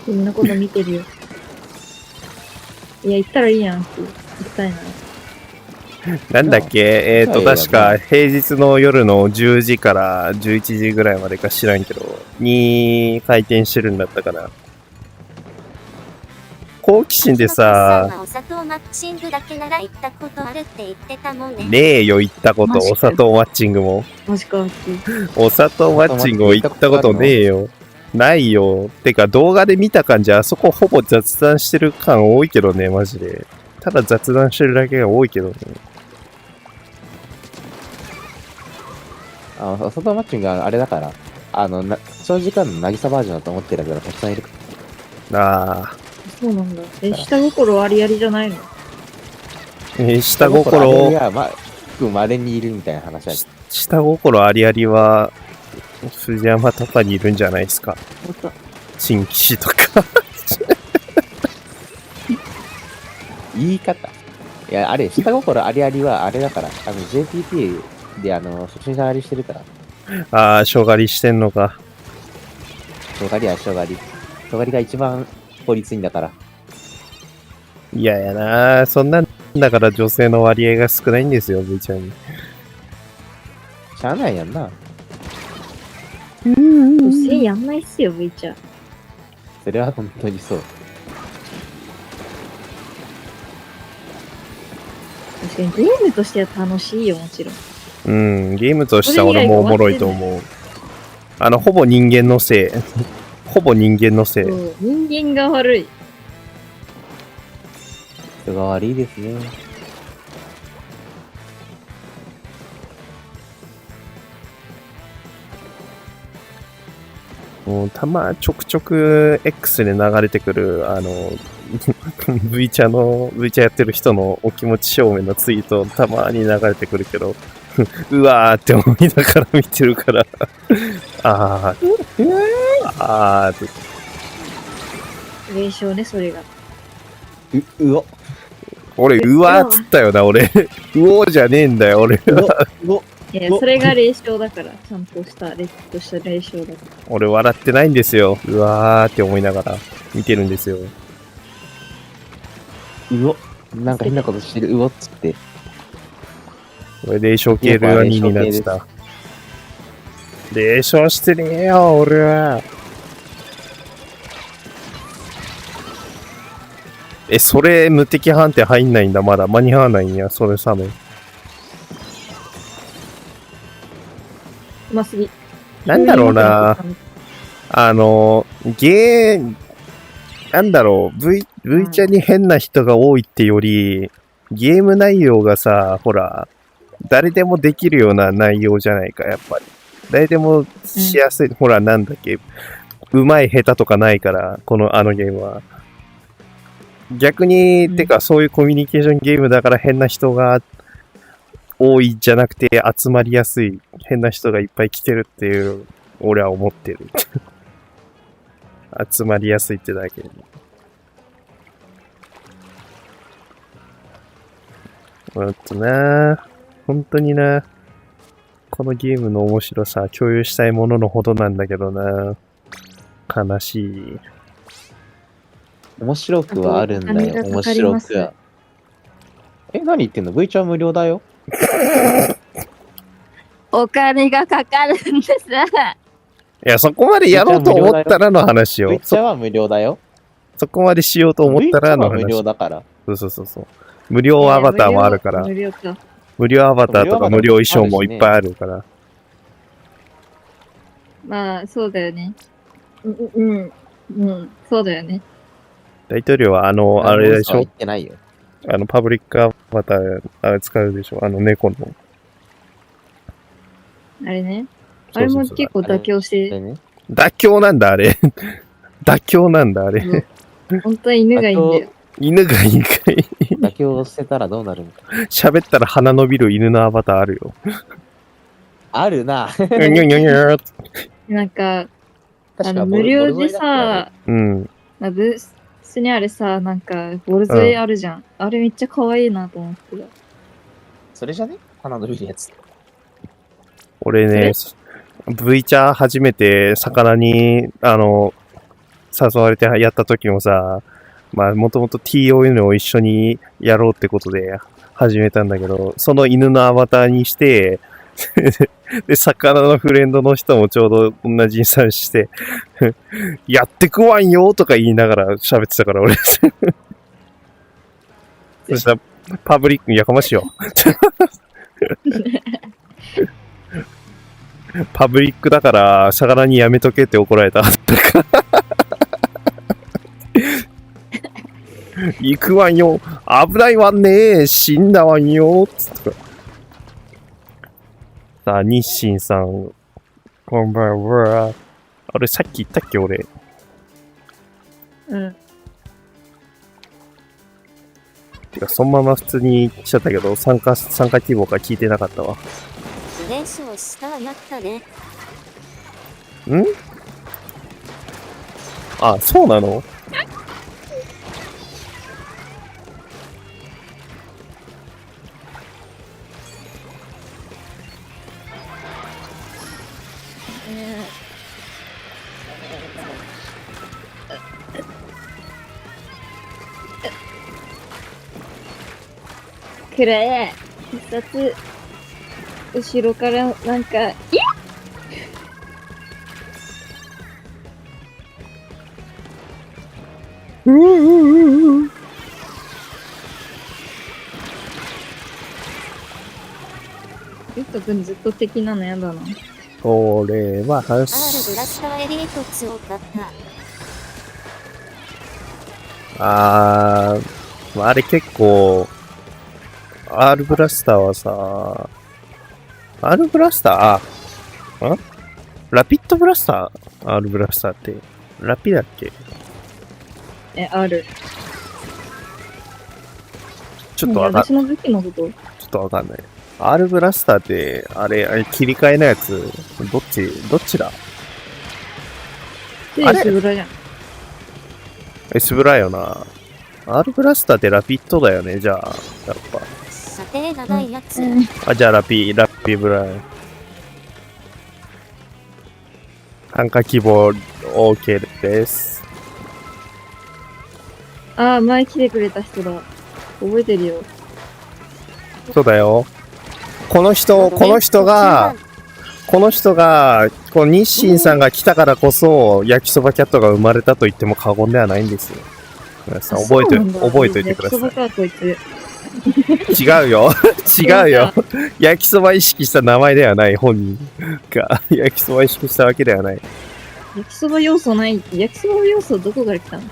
みんなこと見てるよ。いや、行ったらいいやんって。行きたいな。なんだっけ確か平日の夜の10時から11時ぐらいまでか知らんけど、に開店してるんだったかな。好奇心でさ、お砂糖マッチングだけなら行ったことあるって言ってたもんね。ねえよ、行ったこと、マジかよお砂糖マッチングも。マジかって。お砂糖マッチングも行ったことねえよ。ないよ。てか動画で見た感じ、あそこほぼ雑談してる感多いけどね、マジで。ただ雑談してるだけが多いけどね。お砂糖マッチングはあれだから、長時間の渚バージョンだと思ってるからたくさんいる。ああ。そうなんだ。下心ありありじゃないの？下心、が、まれにいるみたいな話は。下心ありありは、藤山とかにいるんじゃないですか。また。新騎士とか。言い方。いや、あれ、下心ありありは、あれだから、JTP で、初心者狩りしてるから。ああ、しょがりしてんのか。小狩りは小狩り。小狩りが一番効率いいんだから。嫌やな。そんなんだから女性の割合が少ないんですよ、V ちゃんに。しゃあないやんな。女性やんないっすよ、V ちゃん。それは本当にそう。確かにゲームとしては楽しいよ、もちろん。うん、ゲームとしては俺もおもろいと思う。ほぼ人間のせい。ほぼ人間のせい。そう、人間が悪い。人が悪いですね。もうたまちょくちょく X で流れてくる、V チャやってる人のお気持ち表明のツイートたまに流れてくるけど、うわーって思いながら見てるから、あーって。霊障ね、それが。うお、俺、うわーっつったよな、俺。うおーじゃねえんだよ、俺は。うお、いや、それが霊障だから。ちゃんとした、れっとした霊障だから。俺笑ってないんですよ。うわーって思いながら見てるんですよ。うお。なんか変なことしてる、うおっつって。俺、霊障系ルアニになってた。霊障してねえよ、俺は。それ、無敵判定入んないんだ、まだ。間に合わないんや、それさめ。うますぎ。なんだろうな。なんだろう、V ちゃんに変な人が多いってより、ゲーム内容がさ、ほら、誰でもできるような内容じゃないか、やっぱり。誰でもしやすい、ほら、なんだっけ、うまい下手とかないから、あのゲームは。逆に、てか、そういうコミュニケーションゲームだから変な人が多いじゃなくて、集まりやすい、変な人がいっぱい来てるっていう、俺は思ってる。集まりやすいってだけで。本当にな、このゲームの面白さ、共有したいもののほどなんだけどな、悲しい。面白くはあるんだよ、面白くは。何言ってんの？ V ちゃん無料だよ。お金がかかるんです。いや、そこまでやろうと思ったらの話よ。V ちゃんは無料だよ。そこまでしようと思ったらの話。 V ちゃんは無料だから。そう。無料アバターもあるから。無料か。無料アバターとか無料衣装もいっぱいあるから。まあ、そうだよね。そうだよね。大統領はあれでしょ？言ってないよ。パブリックアバター、あれ使うでしょ？猫の。あれね。あれも結構妥協して。妥協なんだ、あれ。妥協なんだ、あれ。本当は犬がいいんだよ。犬がいいかい。妥協してたらどうなるんだ。喋ったら鼻伸びる犬のアバターあるよ。あるな。なんか、無料でさ、うん。ブースにあるさ、なんか、ボルゾイあるじゃん。あれめっちゃ可愛いなと思ってた。それじゃね？鼻伸びるやつ。俺ね、V チャー初めて魚に、誘われてやった時もさ、まあ、もともと TON を一緒にやろうってことで始めたんだけど、その犬のアバターにして、で、魚のフレンドの人もちょうど同じにさして、やってくわんよとか言いながら喋ってたから、俺。そしたら、パブリックにやかましいよ。パブリックだから、魚にやめとけって怒られた。行くわんよ。危ないわんね。死んだわんよ。つって。さあ、日清さん。こんばんは。あれ、さっき言ったっけ、俺。うん。てか、そのまま普通に来ちゃったけど、参加希望が聞いてなかったわ。連勝したやったね。ん？あ、そうなの？くらえ、必殺、後ろからなんか、いやゆっとくんずっと敵なのやだな。これは、R ブラスターエリート2を買った。あれ結構、R ブラスターはさ、R ブラスターラピッドブラスター ?R ブラスターって。ラピだっけ？ある。ちょっとわかん私の武器のこと。ちょっとわかんない。R ブラスターって、あれ切り替えのやつ、どっちだ？あれスブラじゃん。S ブラよな。R ブラスターってラピッドだよね、じゃあ。やっぱ。射程長いやつ。あ、じゃあラピブラ。参加希望 OK です。あ、前来てくれた人だ。覚えてるよ。そうだよ。この人が、この日清さんが来たからこそ、焼きそばキャットが生まれたと言っても過言ではないんですよ。皆さん覚えといてください。焼きそばか、こいつ。違うよ。違うよ。焼きそば意識した名前ではない本人が焼きそば意識したわけではない。焼きそば要素ない。焼きそば要素どこから来たの？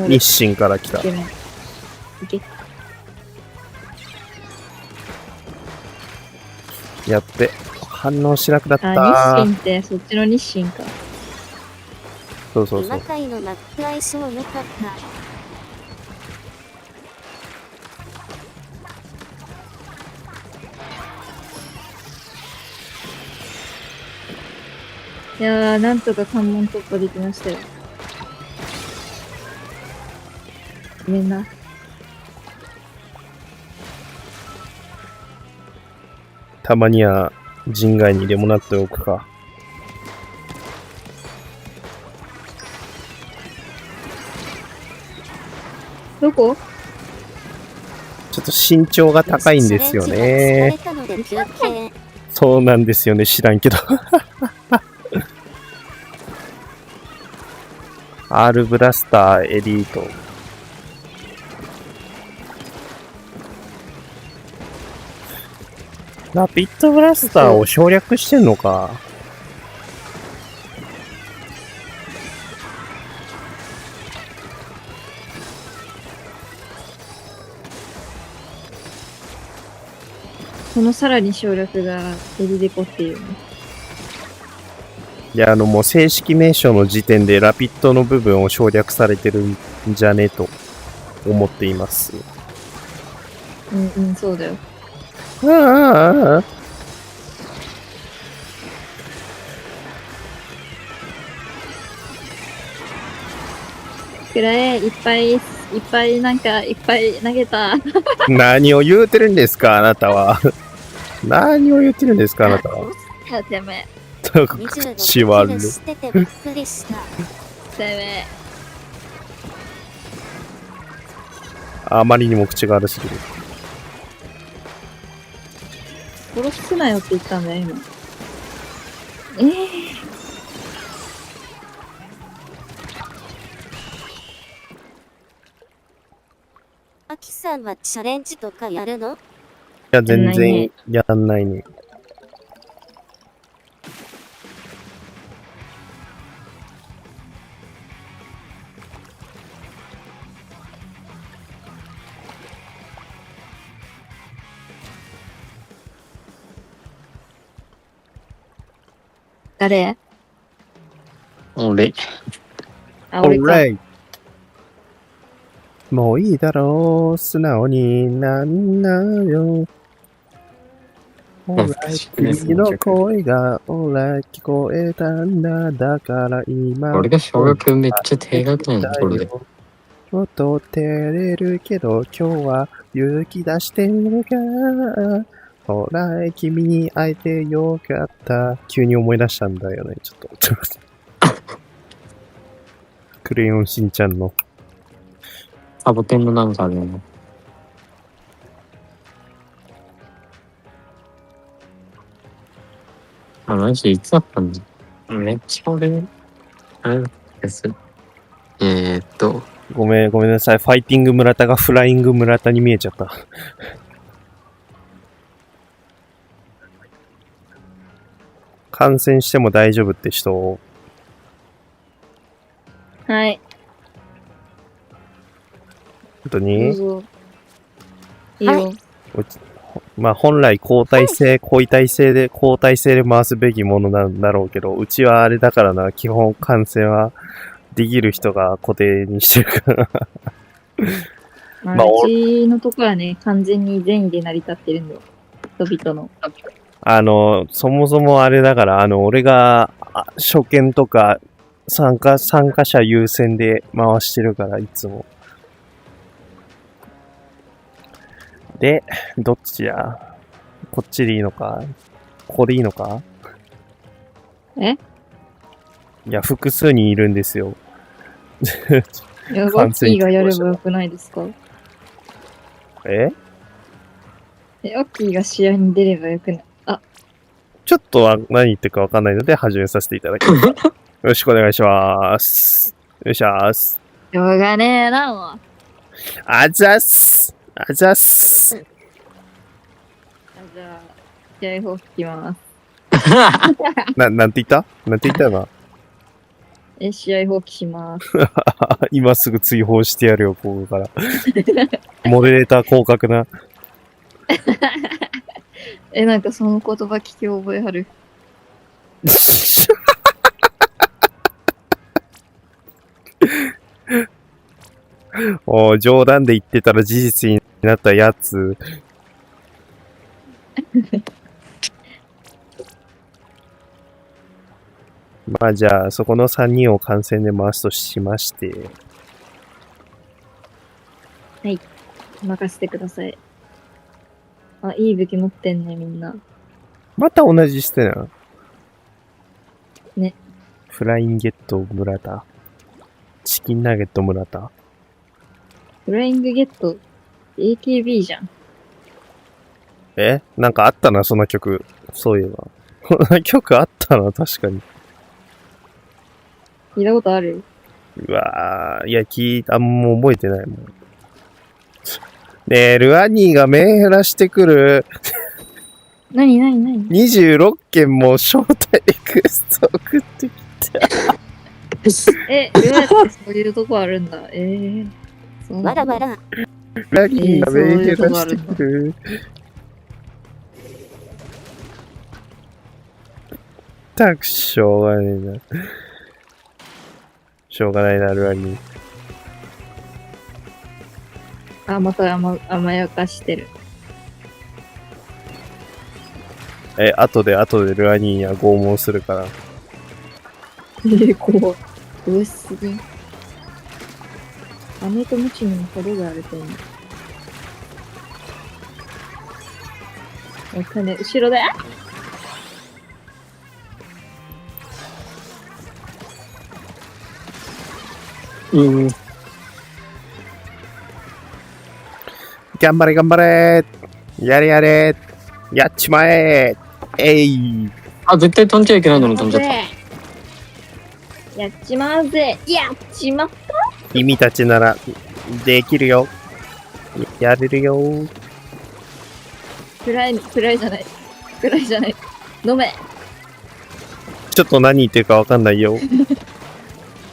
日清から来た。いけ。やって。反応しなくなった。あ、日清ってそっちの日清か。そうそうそう今。回のマップ相性良かった。いやー、なんとか関門突破できましたよ。ごめんな。たまには人外にでもなっておくか。どこ？ちょっと身長が高いんですよね。そうなんですよね、知らんけど。R ブラスターエリート。ラピッドブラスターを省略してんのか。そのさらに省略がエリデコっていうね。いや、もう正式名称の時点でラピッドの部分を省略されてるんじゃねと思っています。うん、そうだよ。ああ。くらえ、いっぱい投げた。何を言うてるんですか、あなたは。何を言ってるんですか、あなたは。てめえ。口悪い。しててびっくりした。てめえ。あまりにも口が悪すぎる。殺すなよって言ったんだよ、今。アキさんはチャレンジとかやるの？いや、全然やんないね。誰？俺。あ、俺か。もういいだろう、素直になんなよ。ほら、君の声が、ほら、聞こえたんだ。だから今。俺が小学めっちゃ低学年の頃で。ちょっと照れるけど、今日は勇気出してるから。ほら、君に会えてよかった。急に思い出したんだよね、ちょっと。クレヨンしんちゃんの。サボテンのなんかあるよね。あ、マジいつだったんだ。めっちゃ俺、あれです。ごめんなさい。ファイティング村田がフライング村田に見えちゃった。感染しても大丈夫って人。はい。本当にどうぞ。いいよ。まあ本来交代制で回すべきものなんだろうけど、うちはあれだからな、基本観戦はできる人が固定にしてるから。まあ、まあうちのところはね、完全に善意で成り立ってるんだよ。人々の。そもそもあれだから、俺が初見とか参加者優先で回してるから、いつも。で、どっちや？こっちでいいのか？ここでいいのか？え？いや、複数にいるんですよ。いや、ゴッキーがやればよくないですか？え？オッキーが試合に出ればよくない？あ、ちょっとは何言ってるかわかんないので始めさせていただきます。よろしくお願いします。よっしゃーす。しょうがねえな、もう。あざっす。あざっす。じゃあ、試合法聞きます。なんて言った今。試合放棄します。今すぐ追放してやるよ、ここから。モデレーター降格な。なんかその言葉聞き覚えある。おい冗談で言ってたら事実になったやつ。まあじゃあ、そこの3人を観戦で回すとしまして。任せてください。あ、いい武器持ってんね、みんな。また同じしてな。ね。フラインゲット村田。チキンナゲット村田。フライングゲット、AKB じゃん。なんかあったな、その曲。そういえば。その曲あったな、確かに。聞いたことある？うわー、いや、もう覚えてないもん。ねえ、ルアニーが目減らしてくる。なに26件も招待リクエスト送ってきた。ルアってそういうとこあるんだ。そうなんだわらわら。ルアニーが目減らしてくる。たくしょうがねえな。しょうがないな、ルアニー。あ、また甘やかしてる。後でルアニーには拷問するから。怖い。どうしすぎ。飴とムチにも程があると思う。わかんね、後ろで。頑張れ頑張れやれやれやっちまえあ、絶対飛んじゃいけないのに飛んじゃった。やっちまうぜ。やっちまった。君たちならできるよ。やれるよ。暗いじゃない。飲め。ちょっと何言ってるかわかんないよ。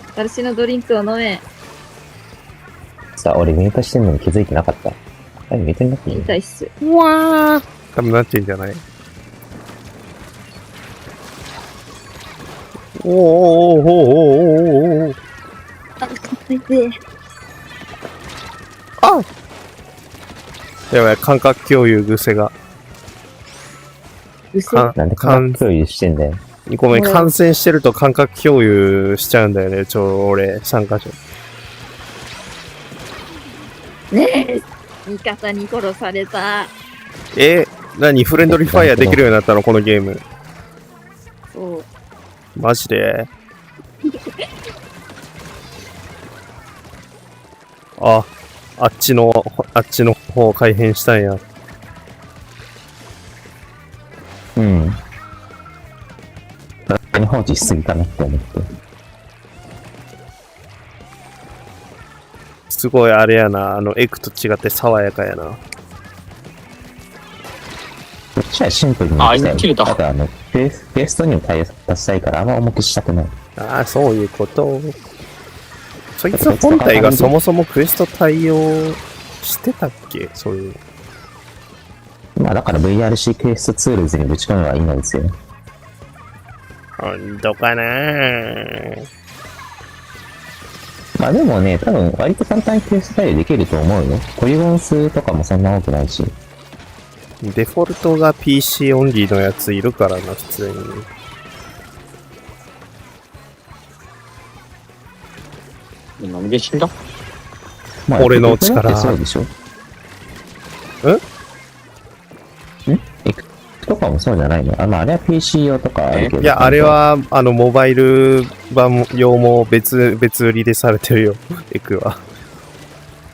私のドリンクを飲め。さあ、俺ミュートしてんのに気づいてなかった。ミュートになっていい言いたいっす。わー多分なってんじゃない？おーあ、最低。あやばい、感覚共有癖が。嘘。なんで感覚共有してんだよ。ごめん、感染してると感覚共有しちゃうんだよね、俺、参加者。ねえ、味方に殺された。何フレンドリーファイアできるようになったのこのゲーム。そう。マジであっちの方改変したんや。うん。勝手に放置しすぎかなって思って。すごいあれやな、エクと違って爽やかやな。こっちはシンプルにあ、今切れた。ただペーストにも対応したいからあんま重くしたくない。ああ、そういうこと。そいつ本体がそもそもクエスト対応してたっけそういう。まあだから VRC クエストツールズにぶち込めばいいのですよ。ほんとかなぁ。まあでもね、多分割と簡単にクエスト対応できると思うよ。ポリゴン数とかもそんな多くないし。デフォルトが PC オンリーのやついるからな、普通に。何で死んだ？まあ、俺の力エクスそうでしょ。エクとかもそうじゃないの？まああれは PC 用とかあるけど。いや、あれは、モバイル版用も別売りでされてるよ、エクは。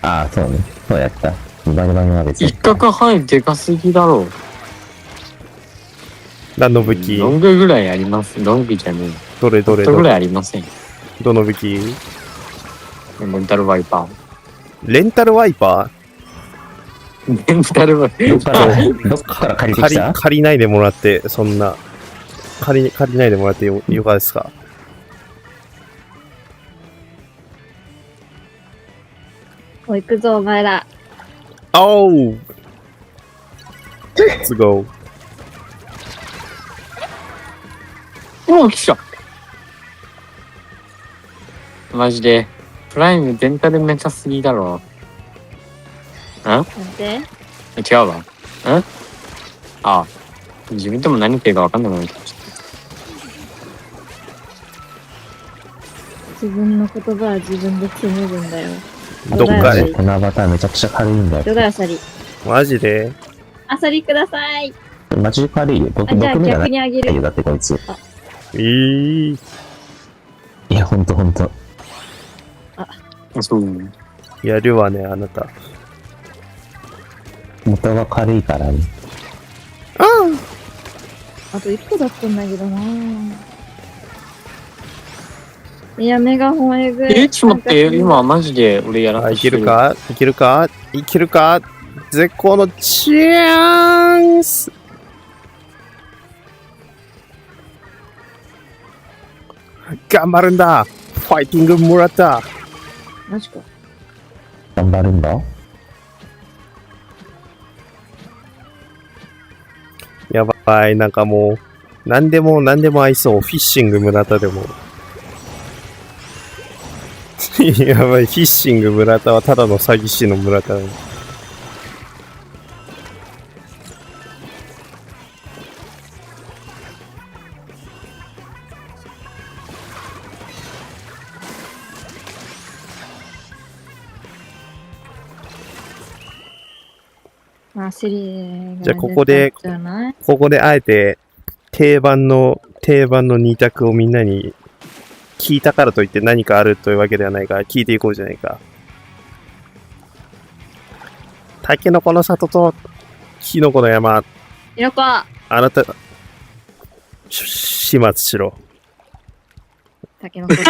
ああ、そうね。そうやった。モバイル版は別に。一角範囲でかすぎだろ何のう。武器ロングぐらいあります。ロングじゃねえ。どれどれちょっとぐらいどれありません。どの武器レンタルワイパー。レンタルワイパレンタルワイどっかパら、ー。どっから借りーてきた？借りないでもらって、そんな。借りないでもらってよかがですか？もう行くぞ、お前ら。おう !Let's go. もう来た。マジで。プライムレンタルめちゃすぎだろ。なんで違うわ。ああ。自分でも何言ってるか分かんなくなってきた。自分の言葉は自分で紡ぐんだよ。どっかで。このアバターめちゃくちゃ軽いんだよ。どうだよ、アサリ。マジでアサリください。マジで軽いよ。僕あ、じゃあ目がない逆にあげる。よ。だってこいつ。いや、ほんとほんと。そう。やるわね、あなた。元が軽いからね。あと1個だったんだけどな。いや、メガホンエグい。ちょっと待って、今マジで俺やらないけるかいけるかいけるか絶好のチャンス頑張るんだファイティングもらったマジか。頑張るんだ。やばい、なんかもう、なんでも合いそう。フィッシング村田でも。やばい、フィッシング村田はただの詐欺師の村田。まあ、セリがじゃあここで出たんじゃないここであえて定番の2択をみんなに聞いたからといって何かあるというわけではないから聞いていこうじゃないか。タケノコの里とキノコの山、キノコあなた、始末しろ。タケノコで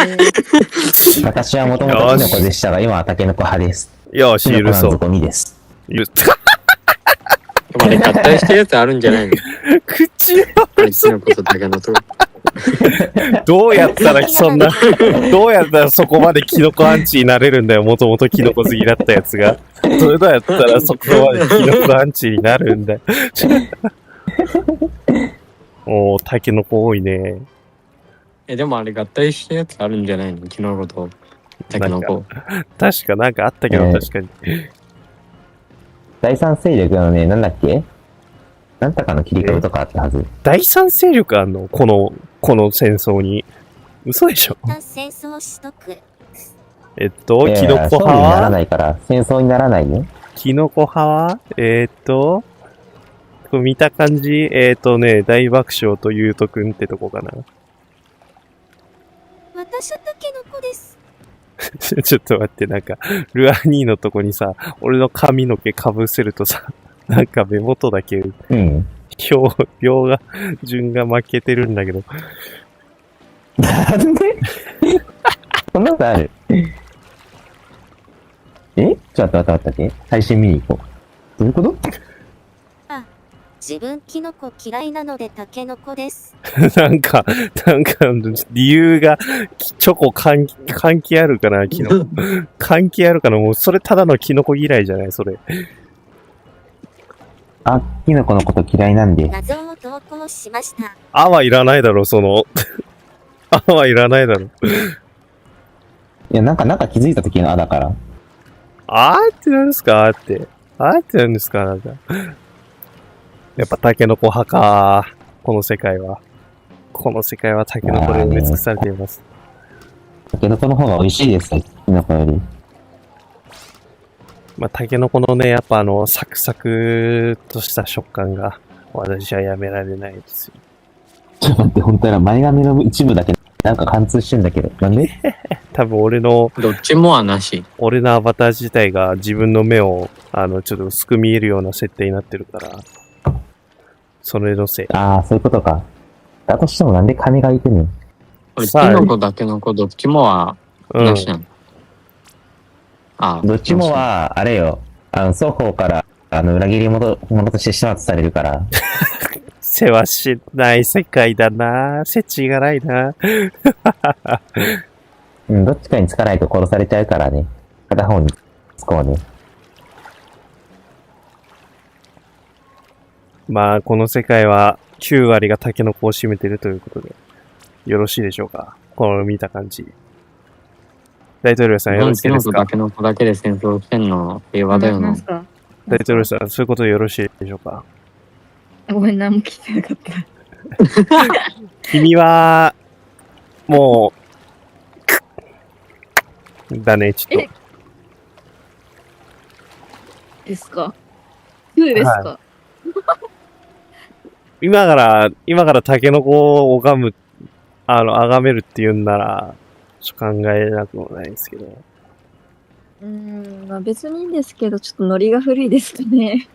私はもともとキノコでしたが、今はタケノコ派です。よし、キノコなんぞ許そう。ゴミです。許まで合体してるやつあるんじゃないの？口をあれキノコとタケノコ。どうやったらそこまでキノコアンチになれるんだよ。もともとキノコ好きだったやつが。どうやったらそこまでキノコアンチになるんだよ。おー、タケノコ多いね。でもあれ合体してるやつあるんじゃないの？キノコとタケノコ。確かなんかあったけど、確かに。第三勢力のね、なんだっけなんとかの切り株とかあったはず。第三勢力あんのこの戦争に。嘘でしょ一旦戦争しとく。キノコ派勝利にならはないから、戦争にならないよ。キノコ派はこれ見た感じ大爆笑とゆうとくんってとこかな。私はタケノコです。ちょっと待って、なんか、ルアニーのとこにさ、俺の髪の毛かぶせるとさ、なんか目元だけ、うん。秒が、順が負けてるんだけど。なんでそんなことあるちょっと待って配信見に行こう。どういうこと自分キノコ嫌いなのでタケノコです。なんか、理由が、チョコ関係あるかな、キノコ。関係あるかな、もう、それただのキノコ嫌いじゃない、それ。あ、キノコのこと嫌いなんで。謎を投稿しました。あはいらないだろ、その。あはいらないだろ。いや、なんか気づいた時のあだから。あーってなんですかって。あーってなんですかなんか。やっぱタケノコ派か。この世界は。この世界はタケノコで埋め尽くされています。タケノコの方が美味しいですよ、キノコより。まあ、タケノコのね、やっぱサクサクとした食感が、私はやめられないですよ。ちょっと待って、本当は前髪の一部だけ、なんか貫通してんだけど。なんで？多分俺のどっちもはなし。アバター自体が自分の目を、ちょっと薄く見えるような設定になってるから、それのせい。ああ、そういうことか。だとしてもなんで髪がいてんの？これ、キさあノコだけの子、どっちもはうんなしなの。ああ。どっちもは、あれよ。双方から、裏切り者として始末されるから。世話しない世界だな世知がないなうん、どっちかにつかないと殺されちゃうからね。片方につこうね。まあ、この世界は9割がタケノコを占めているということで、よろしいでしょうか。この見た感じ。大統領さんよろしいですか。キノコだけの子だけで戦争してんの平和だよななんす。か大統領さん、そういうことでよろしいでしょうか。ごめん、何も聞いてなかった。君は、もう、だね、ちょっと。ですか9ですか、今からタケノコを拝む、崇めるって言うんなら、ちょっと考えなくもないですけど。まあ別にいいんですけど、ちょっとノリが古いですかね。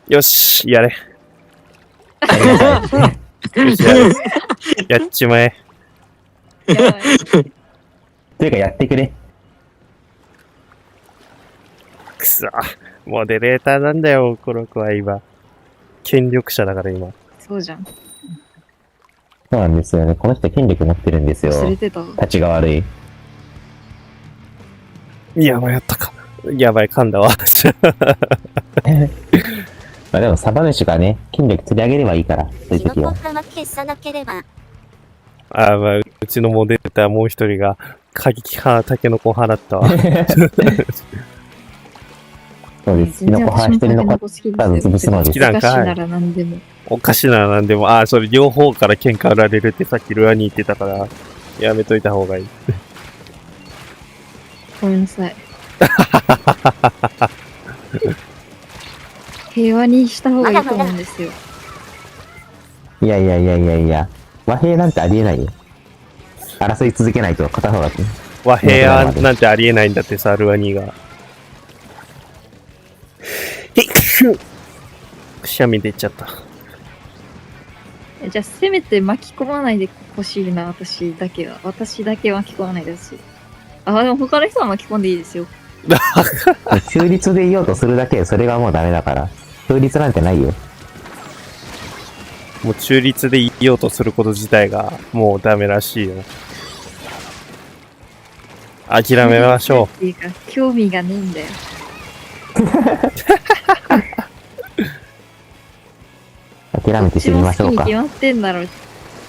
よし、やれ。よし、やれ。やっちまえ。やばい。というか、やってくれ。くそ。モデレーターなんだよ、この子は今。権力者だから今。そうじゃん。そうなんですよね。この人権力持ってるんですよ。忘れてたわ。立ちが悪い。やばい、やったか。やばい、噛んだわ。まあでも、サバ主がね、権力取り上げればいいから、そういうキノコ時は。派は消さなければ。まあ、うちのモデレーターもう一人が、過激派、タケノコ派だったわ。そうです。キノコ派一人の方数潰すのです。好きなんかいお菓子なら何でも。おかしななんでも、それ両方から喧嘩売られるってさっきルアに言ってたから、やめといた方がいい。ごめんなさい。平和にした方がいいと思うんですよ。いや。和平なんてありえないよ。争い続けないと片方が。和平はなんてありえないんだってさ、ルアニーが。くしゃみ出ちゃった。じゃあ、せめて巻き込まないでほしいな、私だけは。私だけ巻き込まないでほしい。でも他の人は巻き込んでいいですよ。中立でいようとするだけでそれがもうダメだから。中立なんてないよ。もう中立でいようとすること自体がもうダメらしいよ。諦めましょっていうか、興味がねえんだよ。諦めて死にましょうか好きに。決まってんだろ、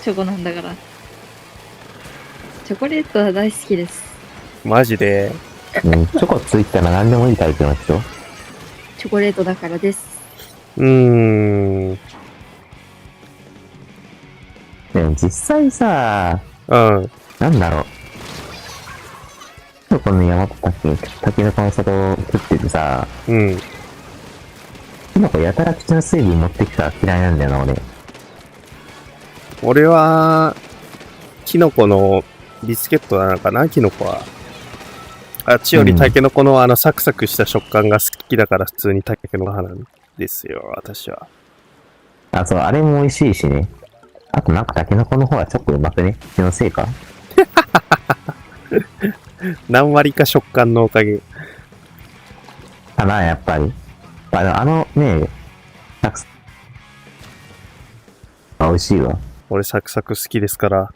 チョコなんだから。チョコレートは大好きです。う。マジで。うん、チョコついたら何でもいいタイプの人。チョコレートだからです。でもでも実際さ、うん。なんだろう。チョコの山タケノコの里を食っててさ、うん。キノコやたら口の水分持ってきたら嫌いなんだよな、俺。俺は、キノコのビスケットなのかな、キノコは。あっちよりタケノコのサクサクした食感が好きだから普通にタケノコ派なんですよ、私は。あ、そう、あれも美味しいしね。あとなんかタケノコの方はちょっとうまくね。気のせいか。何割か食感のおかげ。かな、やっぱり。ね、サクサ美味しいわ。俺サクサク好きですから。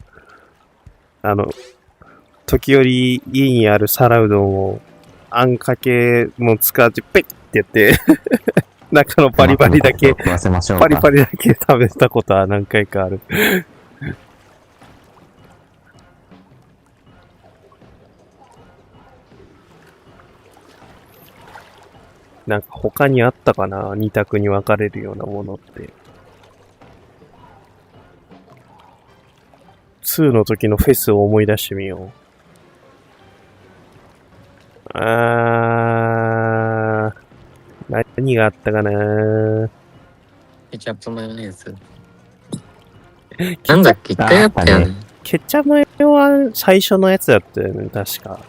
時折家にある皿うどんを、あんかけも使ってペッってやって中のパリパリだけ、食わせましょうか。パリパリだけ食べたことは何回かある。なんか他にあったかな、二択に分かれるようなものって。2の時のフェスを思い出してみよう。何があったかな。ケチャップマヨネーズ。なんだっけ、一回やったよね。ケチャマヨは最初のやつだったよね、確か。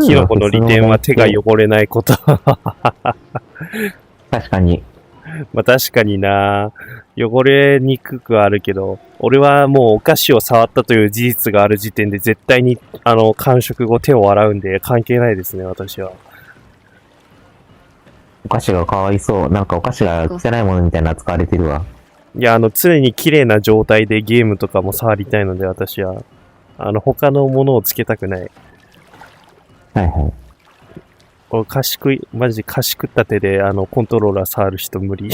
キノコの利点は手が汚れないこと。確かに。まあ確かにな、汚れにくくはあるけど、俺はもうお菓子を触ったという事実がある時点で絶対に完食後手を洗うんで関係ないですね、私は。お菓子がかわいそう。なんかお菓子が汚いものみたいな扱われてるわ。いや、常に綺麗な状態でゲームとかも触りたいので、私は。他のものをつけたくない。はいはい。俺マジ賢くった手で、コントローラー触る人無理。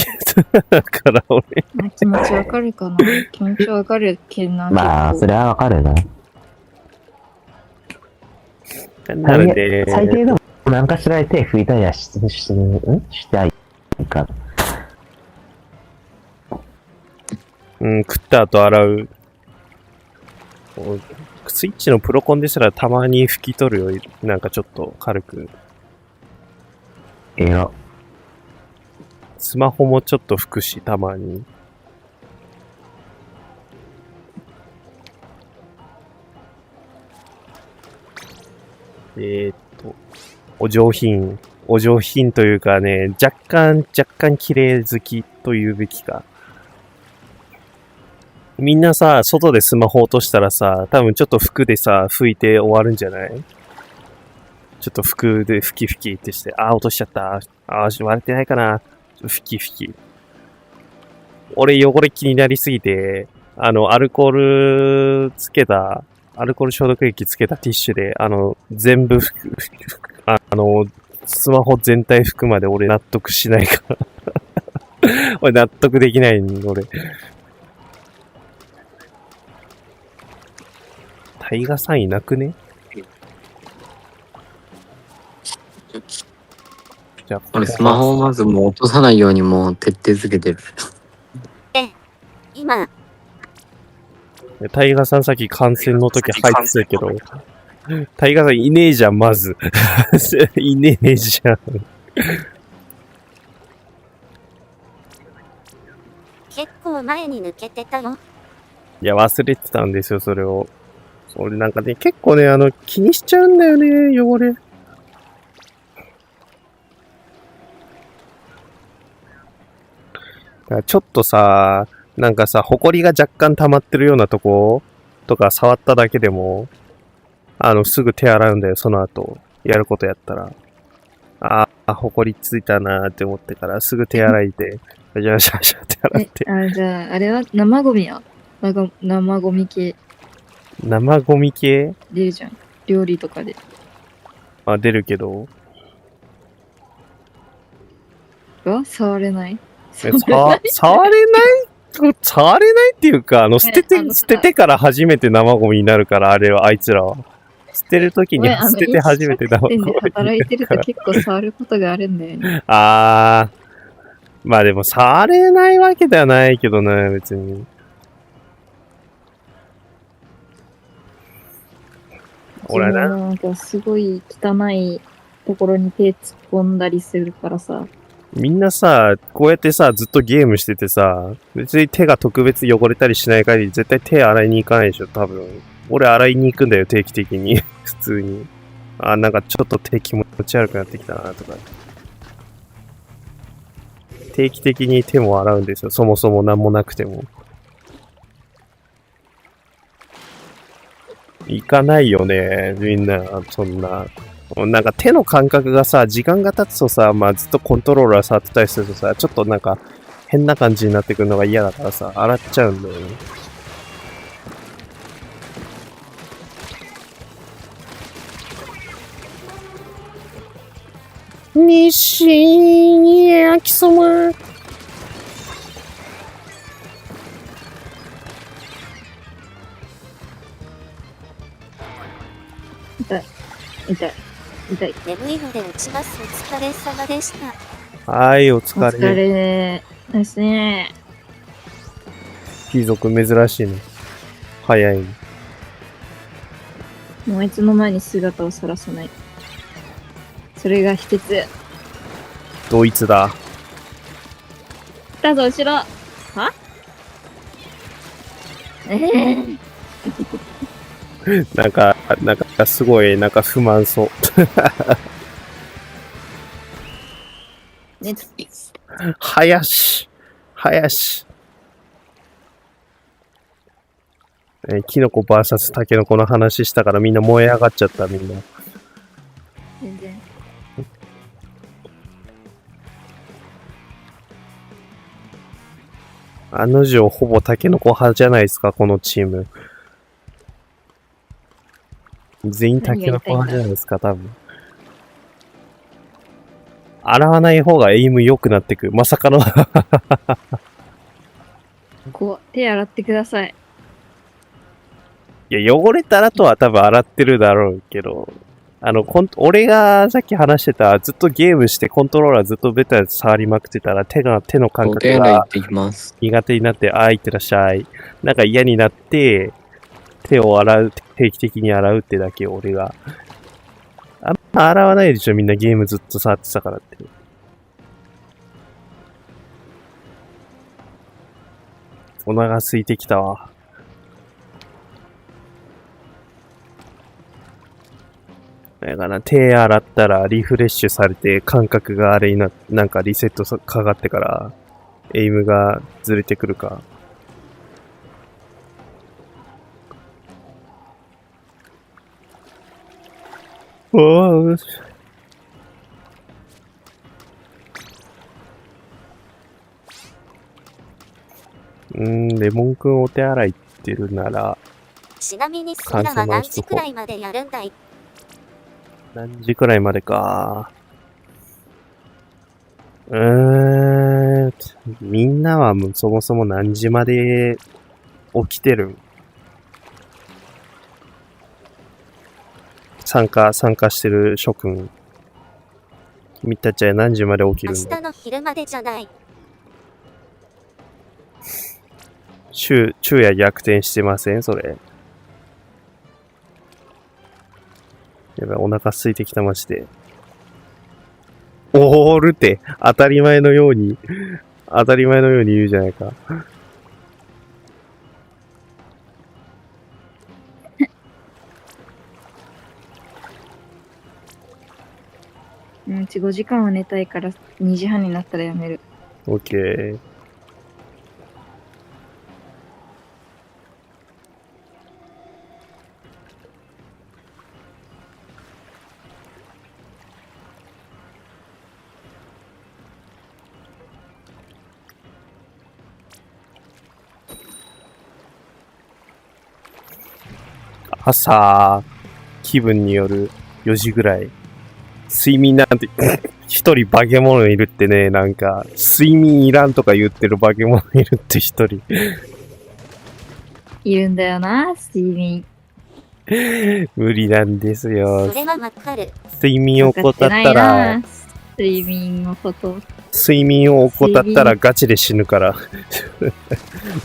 だから俺。まあ気持ちわかるかな。気持ちわかるけどな。まあ、それはわかるな。なので、最低でも何かしらで手拭いたりはしてあいいか。うん、食った後洗う。スイッチのプロコンですらたまに拭き取るよ。なんかちょっと軽く。スマホもちょっと拭くし、たまに。お上品。お上品というかね、若干綺麗好きというべきか。みんなさ、外でスマホ落としたらさ、多分ちょっと服でさ、拭いて終わるんじゃない？ちょっと服で拭きってして、落としちゃった。割れてないかな。拭き。俺汚れ気になりすぎて、アルコール消毒液つけたティッシュで、全部スマホ全体拭くまで俺納得しないから。俺納得できないん、俺。タイガさんいなくね？じゃあ、俺スマホをまずもう落とさないようにもう徹底づけてる。今、タイガさんさっき観戦の時入ってたけど、タイガさんいねえじゃん、まず。いねえじゃん。結構前に抜けてたよ。いや、忘れてたんですよ、それを。俺なんかね、結構ね、気にしちゃうんだよね、汚れ。ちょっとさ、なんかさ、埃が若干溜まってるようなとことか触っただけでも、すぐ手洗うんだよ、その後。やることやったら。埃ついたなーって思ってから、すぐ手洗いで、じゃって洗って。じゃあ、あれは生ゴミや。生ゴミ系生ゴミ系出るじゃん。料理とかで。出るけど。触れない触れないっていうか、捨ててから初めて生ゴミになるから、あいつらは。捨てるときに捨てて初めて生ゴミになるから。働いてると結構触ることがあるんだよね。まあでも触れないわけではないけどね、別に。俺はなんかすごい汚いところに手突っ込んだりするからさ。みんなさ、こうやってさ、ずっとゲームしててさ、別に手が特別汚れたりしない限り絶対手洗いに行かないでしょ、多分。俺洗いに行くんだよ、定期的に。普通に。なんかちょっと手気持ち悪くなってきたな、とか。定期的に手も洗うんですよ、そもそも何もなくても。行かないよね、みんな、そんな。なんか手の感覚がさ、時間が経つとさ、ずっとコントローラー触ってたりするとさ、ちょっとなんか変な感じになってくるのが嫌だからさ、洗っちゃうんだよね。西に焼きそば。痛い。痛い。痛い。眠いので打ちます。お疲れ様でした。はい、おお疲れ。疲れですね。貴族珍しいね。早いね。もういつの間に姿を晒さない。それが秘訣。ドイツだ。来たぞ、後ろ。はなんかすごい、不満そう。ね、林。キノコ VS タケノコの話したからみんな燃え上がっちゃった、みんな。全然。案の定ほぼタケノコ派じゃないですか、このチーム。全員タケノコ派じゃないですか、多分。洗わない方がエイム良くなってく。まさかの。こう、手洗ってください。いや、汚れたらとは多分洗ってるだろうけど、俺がさっき話してた、ずっとゲームしてコントローラーずっとベタで触りまくってたら手の感お覚が手洗い行ってきます。苦手になって、ああ、いってらっしゃい。なんか嫌になって、手を定期的に洗うってだけ俺が。あんま洗わないでしょ、みんなゲームずっと触ってたからって。お腹空いてきたわ。だから手洗ったらリフレッシュされて感覚があれになんかリセットかかってからエイムがずれてくるか。おーレモンくんお手洗い行ってるなら、ちなみにスラは何時くらいまでやるんだい？何時くらいまでか。みんなはもうそもそも何時まで起きてる？参加してる諸君。君たちは何時まで起きるんだ？明日の昼までじゃない。昼夜逆転してませんそれ。やばい、お腹空いてきたまして。オールって当たり前のように言うじゃないか。うち5時間は寝たいから2時半になったらやめる。オッケー。朝、気分による4時ぐらい。睡眠なんて、一人化け物いるってね、なんか、睡眠いらんとか言ってる化け物いるって一人。いるんだよな、睡眠。無理なんですよそ。れはわかる。睡眠を怠った分かってないらな、睡眠のこと。睡眠を怠ったらガチで死ぬから。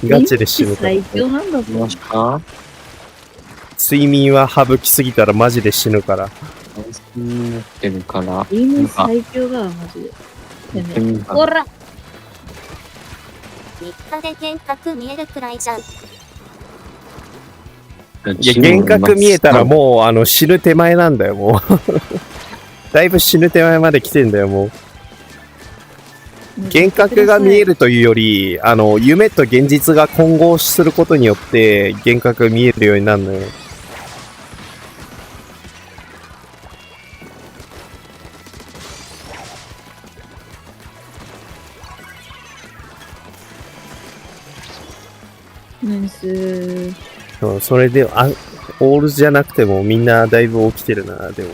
ガチで死ぬから。最強なんだぞ。もしか睡眠は省きすぎたらマジで死ぬから。休み持ってるから。睡眠最強だわ、マジで。てめえほら3日で幻覚見えるくらいじゃん。いや、幻覚見えたらもう、死ぬ手前なんだよ、もう。だいぶ死ぬ手前まで来てんだよ、もう。幻覚が見えるというより、夢と現実が混合することによって、幻覚が見えるようになるのよ。ナイス。そうそれで、オールじゃなくてもみんなだいぶ起きてるな、でも。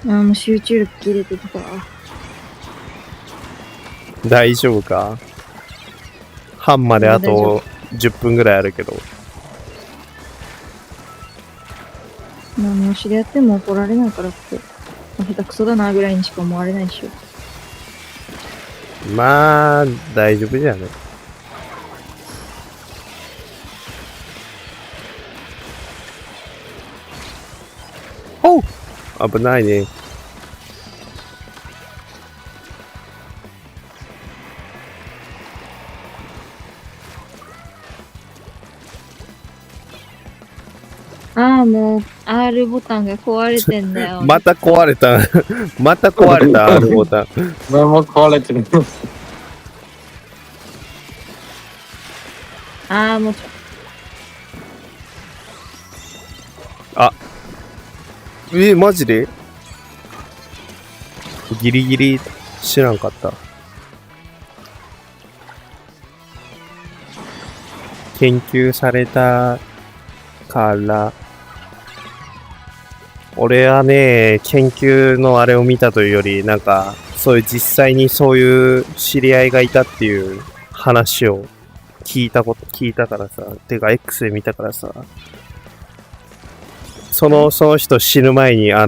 もう集中力切れてきた。大丈夫か？半まであと10分ぐらいあるけど。何をしでやっても怒られないからって、下手くそだなぐらいにしか思われないでしょ。まあ、大丈夫じゃね。おう！危ないね。もう R ボタンが壊れてんだよ。また壊れた。また壊れた、R ボタン。俺も壊れてる。もうマジで？ギリギリ知らんかった。研究されたから、俺はね、研究のあれを見たというより、なんか、そういう実際にそういう知り合いがいたっていう話を聞いたからさ、てか X で見たからさ、その人死ぬ前になん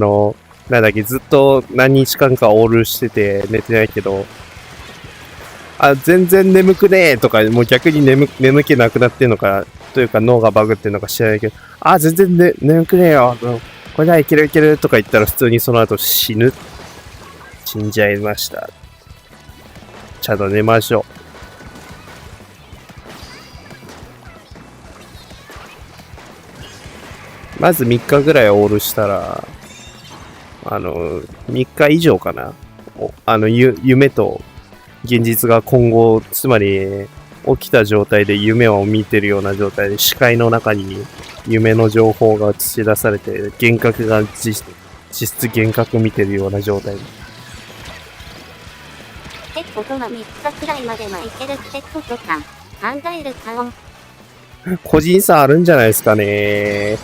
だっけ、ずっと何日間かオールしてて寝てないけど、全然眠くねえとか、もう逆に眠気なくなってんのか、というか脳がバグってんのか知らないけど、全然、眠くねえよ。これじゃいけるとか言ったら普通にその後死んじゃいました。ちゃんと寝ましょう。まず3日ぐらいオールしたら、3日以上かな。夢と現実が混合、つまり起きた状態で夢を見てるような状態で視界の中に夢の情報が映し出されて、幻覚が実質幻覚見てるような状態。ってことは3日くらいまではいけるってことか。考える顔。個人差あるんじゃないですかね。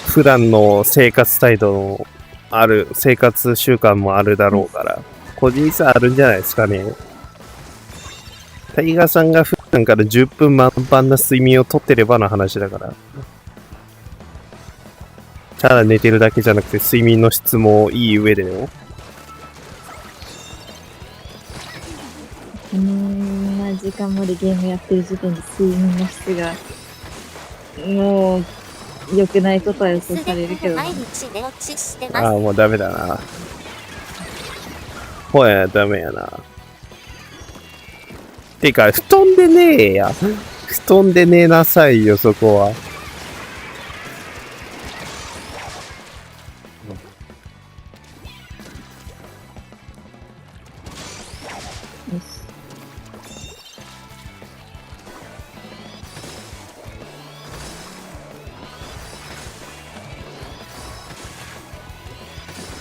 普段の生活態度のある、生活習慣もあるだろうから、個人差あるんじゃないですかね。タイガーさんが普段から10分満帆な睡眠をとってればの話だから。ただ寝てるだけじゃなくて睡眠の質もいい上でよ。な時間までゲームやってる時点で睡眠の質がもう良くないことは予想されるけどな。毎日寝落ちしてます。もうダメだな。ほや、ダメやな。てか、布団でねえや。布団で寝なさいよ、そこは。よし。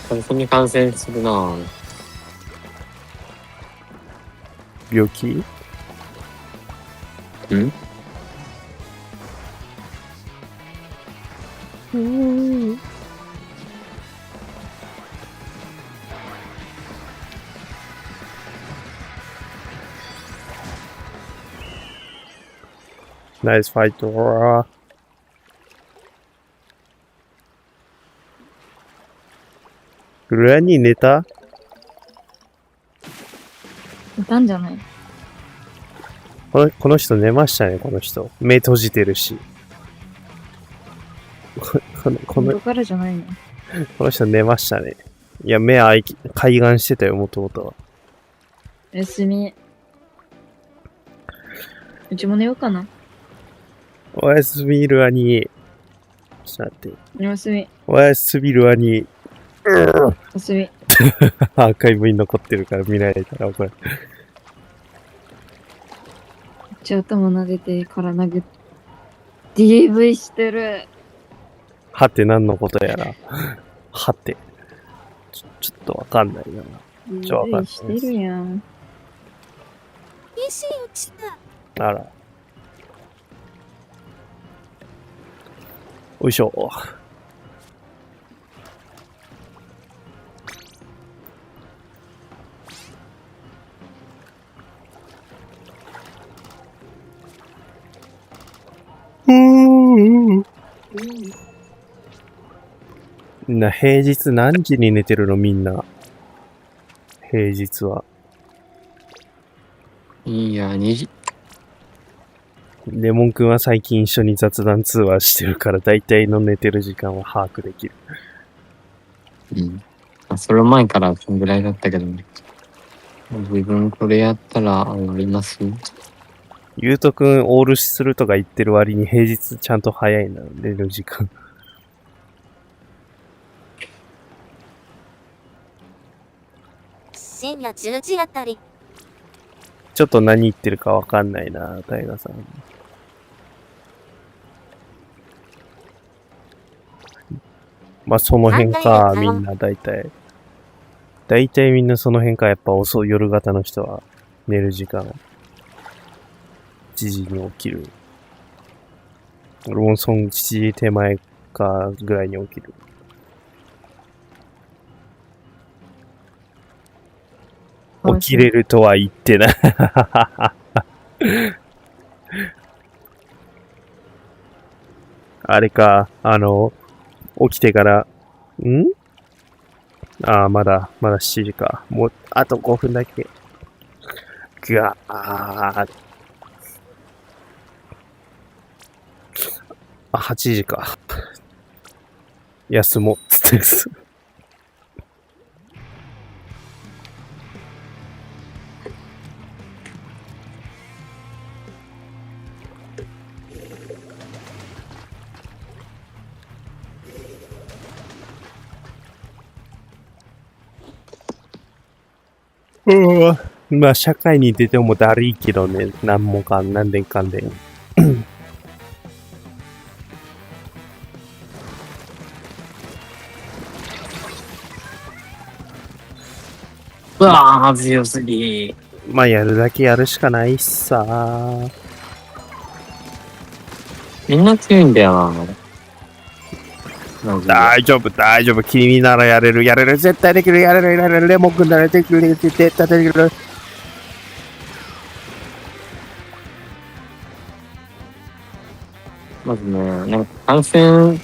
感染に感染するなぁ。病気？んナイスファイト。グラニー寝た？いたんじゃない？この人寝ましたね、この人。目閉じてるし。こ元からじゃないの？の人寝ましたね。いや、開眼してたよ、もともとは。おやすみ。うちも寝ようかな。おやすみるアニ。ちょっと待って。おやすみ。おやすみるアニ。おやすみ。アーカイブに残ってるから見られたら怒る。めっちゃ頭撫でてから殴って DV してる。はて何のことやら。はて。ちょっとわかんないな。わかんない DV してるやん。石落ちた。あら。よいしょ。平日何時に寝てるのみんな。平日は。いや、2時。レモン君は最近一緒に雑談通話してるから大体の寝てる時間は把握できる。うん。それ前からそんぐらいだったけどね。自分これやったら終わります？ゆうとくんオールするとか言ってる割に平日ちゃんと早いな、寝る時間。深夜10時あたり。ちょっと何言ってるかわかんないな、タイガさん。まあ、その辺か、みんな大体。大体みんなその辺か、やっぱ夜型の人は寝る時間。7時に起きる。俺もその7時手前かぐらいに起きる。起きれるとは言ってない。あれか、起きてから、まだ7時か。もう、あと5分だけ。ぐわー。8時か。休もう、つってです。まあ、社会に出てもだるいけどね、何年かんで。うわー、強すぎ。まあ、やるだけやるしかないっさ。みんな強いんだよな。大丈夫。君ならやれる、絶対できる、やれる、レモン君ならできる、絶対できる。まずね、なんか感染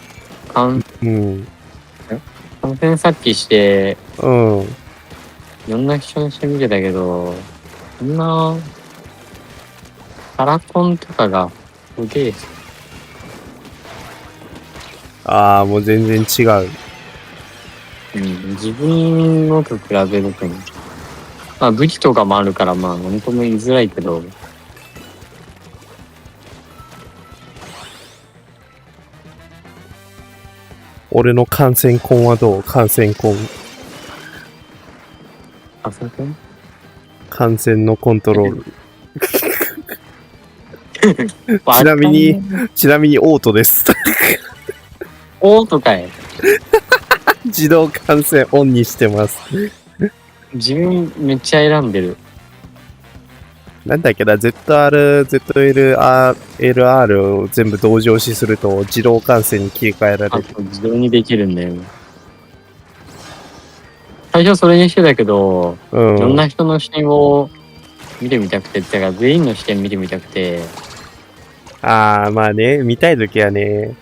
察知して、いろんな人のしてみてたけど、そんな、カラコンとかがすげえ。もう全然違う。自分のと比べるとね、まあ武器とかもあるからまあ何とも言いづらいけど、俺の感染婚はどう？感染婚。感染のコントロール。ちなみにオートです。オートかい。自動感染オンにしてます。自分めっちゃ選んでる。なんだっけな、ZR、ZL、LR を全部同時押しすると自動感染に切り替えられる。自動にできるんだよ。最初それにしてたけど、いろんな人の視点を見てみたくて、だから全員の視点見てみたくて。まあね、見たいときはね、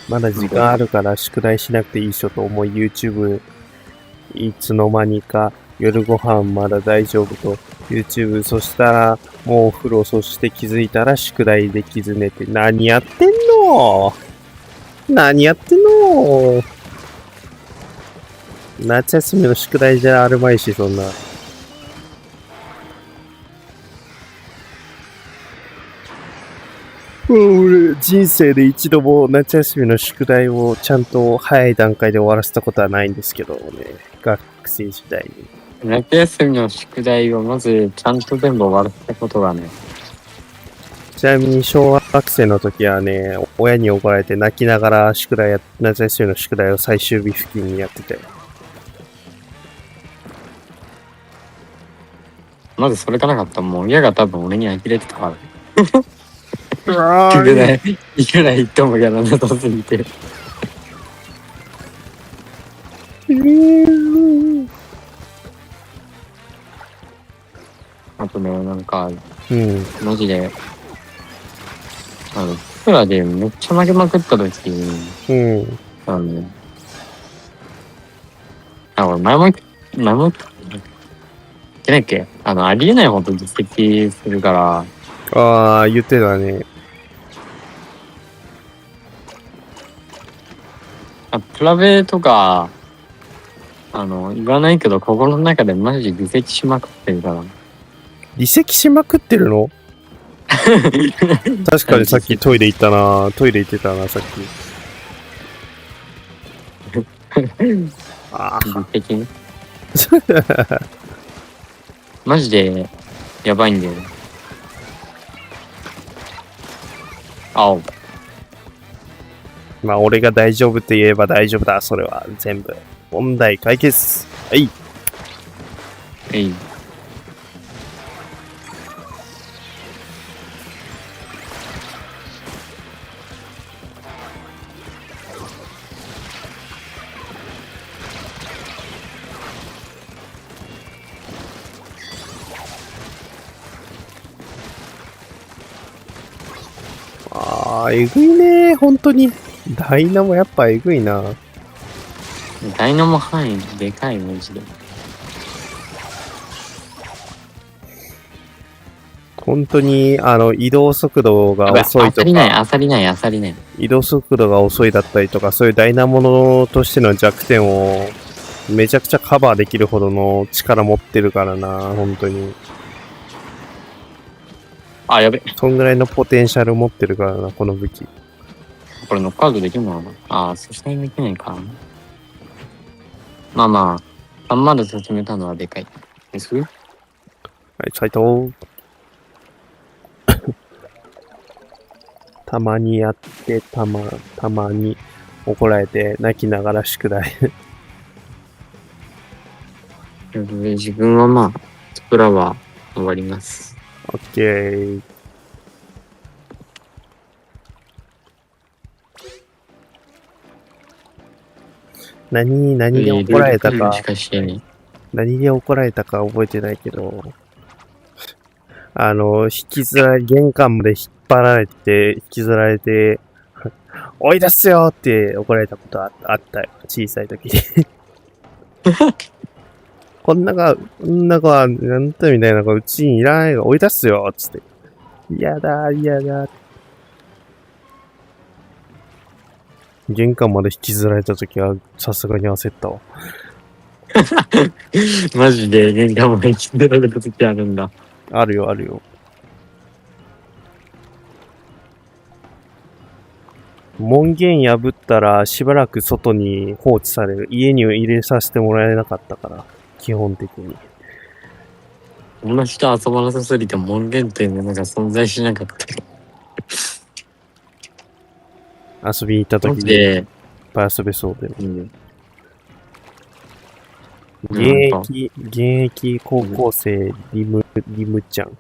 まだ時間あるから宿題しなくていいっしょと思い YouTube いつの間にか夜ご飯まだ大丈夫と YouTube そしたらもうお風呂そして気づいたら宿題できず寝て何やってんの夏休みの宿題じゃあるまいしそんな。俺、人生で一度も夏休みの宿題をちゃんと早い段階で終わらせたことはないんですけどね。学生時代に。夏休みの宿題をまずちゃんと全部終わらせたことがね。ちなみに小学生の時はね、親に怒られて泣きながら夏休みの宿題を最終日付近にやってて。まずそれがなかったらもう親が多分俺に呆れてたから。いくら言ってもやらなさすぎて。あとね、なんか、うん。マジで。プラでめっちゃ負けまくった時に、うん。俺前も言ってないっけ？ありえないほど実績するから、ああ、言ってたね。プラベとか、言わないけど、心の中でマジで離席しまくってるから。離席しまくってるの？確かにさっきトイレ行ったな。トイレ行ってたな、さっき。あ離席ね。マジで、やばいんだよね。青。まあ、俺が大丈夫って言えば大丈夫だ、それは。全部。問題解決。はい。えい。ああ、えぐいね、本当に。ダイナもやっぱえぐいな。ダイナモ範囲でかい、マジで。本当に、移動速度が遅いとか、あさりない。移動速度が遅いだったりとか、そういうダイナモのとしての弱点をめちゃくちゃカバーできるほどの力持ってるからな、本当に。あ、やべ。そんぐらいのポテンシャル持ってるからな、この武器。これノックアウトできるのかな？そしたらできないか。まあ、3まで進めたのはでかい。ですはい、斉藤。たまにやって、たまに怒られて、泣きながら宿題。自分はまあ、スプラは終わります。オッケー。何で怒られたか、何で怒られたか覚えてないけど、引きずられ、玄関まで引っ張られて、引きずられて、追い出すよって怒られたことあったよ。小さい時に。こんな子は、なんとみたいな子、うちにいらないが追い出すよつって。嫌だ。玄関まで引きずられた時は、さすがに焦ったわ。マジで玄関まで引きずられた時あるんだ。あるよ。門限破ったらしばらく外に放置される。家に入れさせてもらえなかったから、基本的に。こんな人遊ばなさすぎて門限というものが存在しなかった。遊びに行った時にいっぱい遊べそうで。現役高校生リムちゃん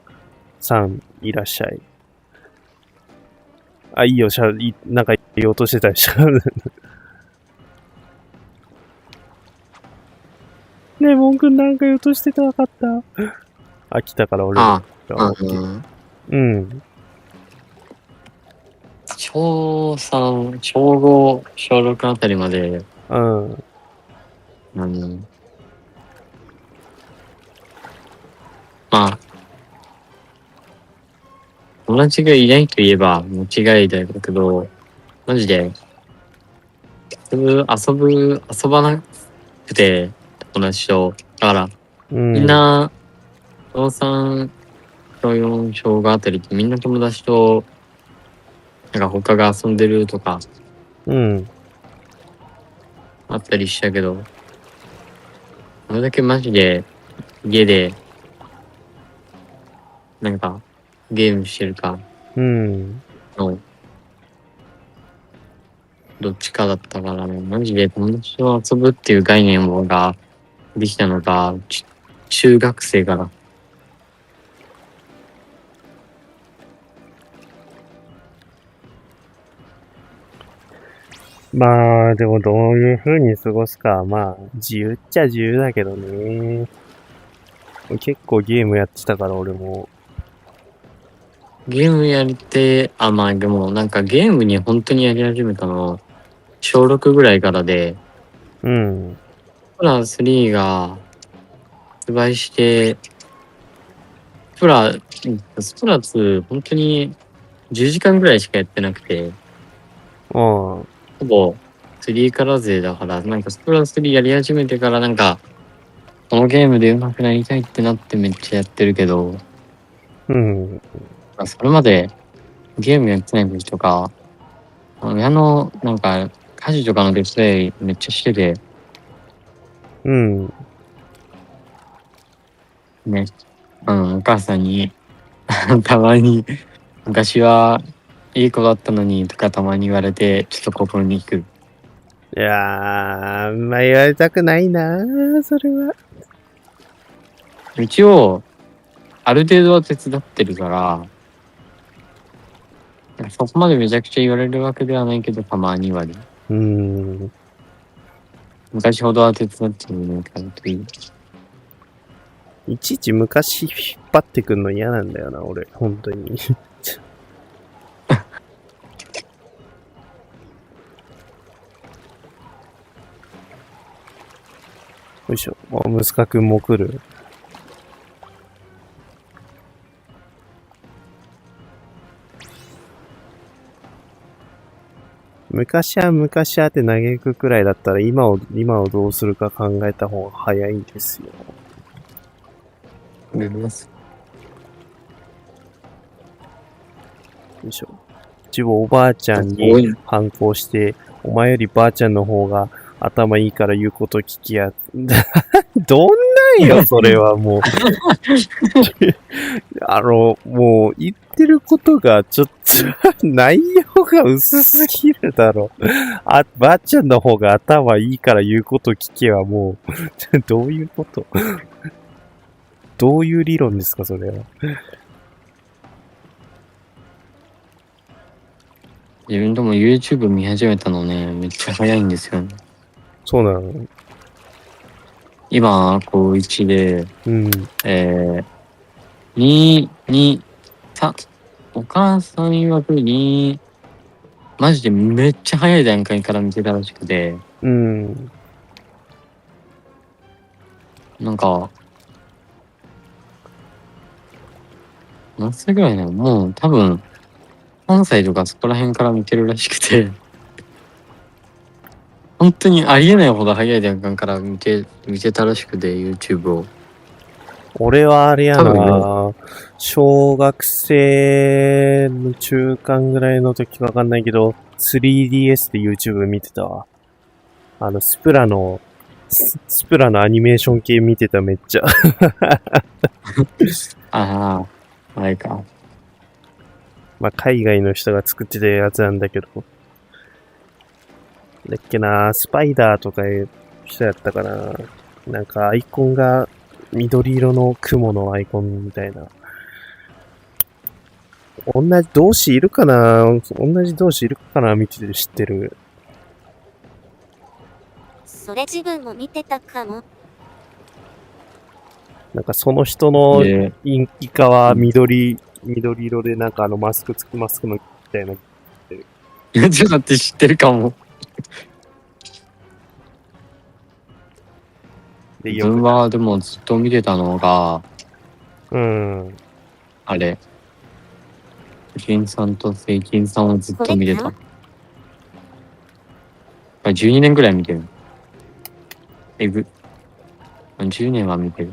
さんいらっしゃい。あ、いいよ、なんか言おうとしてたりした。ねえ、モンくんなんか言おうとしてたわかった。あ、来たから俺。うん。小3、小5、小6あたりまで、うん。まあ、友達がいないといえば間違いだけど、マジで、遊ばなくて、友達と。だから、みんな、小3、小4、小5あたりってみんな友達と、なんか他が遊んでるとか、あったりしたけど、これだけマジで家で、なんかゲームしてるかの、どっちかだったからね、マジで友達と遊ぶっていう概念ができたのが、中学生から。まあ、でもどういう風に過ごすか、まあ、自由っちゃ自由だけどね。結構ゲームやってたから俺も。ゲームやりて、まあでもなんかゲームに本当にやり始めたの、小6ぐらいからで、うん。スプラ3が発売して、スプラ2、本当に10時間ぐらいしかやってなくて、ほぼ3から勢だから、なんかスプラ3やり始めてからなんか、このゲームで上手くなりたいってなってめっちゃやってるけど、うん。それまでゲームやってない時とか、親のなんか家事とかの手伝いめっちゃしてて、うん。ね、お母さんにたまに昔はいい子だったのにとかたまに言われてちょっと心に引く。いやー、あんま言われたくないなー、それは。一応ある程度は手伝ってるからそこまでめちゃくちゃ言われるわけではないけどたまにはね。昔ほどは手伝ってるのかなという。いちいち昔引っ張ってくんの嫌なんだよな、俺。本当に。よいしょ。ムスカくんも来る。昔は昔はって嘆くくらいだったら今をどうするか考えた方が早いんですよ。よいしょ。自分おばあちゃんに反抗して、お前よりばあちゃんの方が頭いいから言うこと聞きや。どんなんよ、それはもう。もう言ってることがちょっと内容が薄すぎるだろ。ばあちゃんの方が頭いいから言うこと聞けはもう、どういうことどういう理論ですか、それは。自分でも YouTube 見始めたのね、めっちゃ早いんですよね。そうなの？今、高1で、うん。3、お母さん曰くマジでめっちゃ早い段階から見てたらしくて、うん。なんか、何歳ぐらいなの？もう多分、3歳とかそこら辺から見てるらしくて、本当にありえないほど早い段階から見てたらしくて、YouTube を。俺はあれや多分な、小学生の中間ぐらいの時わかんないけど、3DS で YouTube 見てたわ。スプラのアニメーション系見てためっちゃ。ああ、あれか。まあ、海外の人が作ってたやつなんだけど。だっけな、スパイダーとかいう人やったかな。なんかアイコンが緑色の雲のアイコンみたいな。同じ同士いるかな見てて知ってる。それ自分も見てたかも。なんかその人のイカは緑色でなんかマスクのみたいな。ちょっと待って知ってるかも。自分はでもずっと見てたのが、あれ。金さんとセイキンさんをずっと見てた。12年ぐらい見てる。10年は見てる。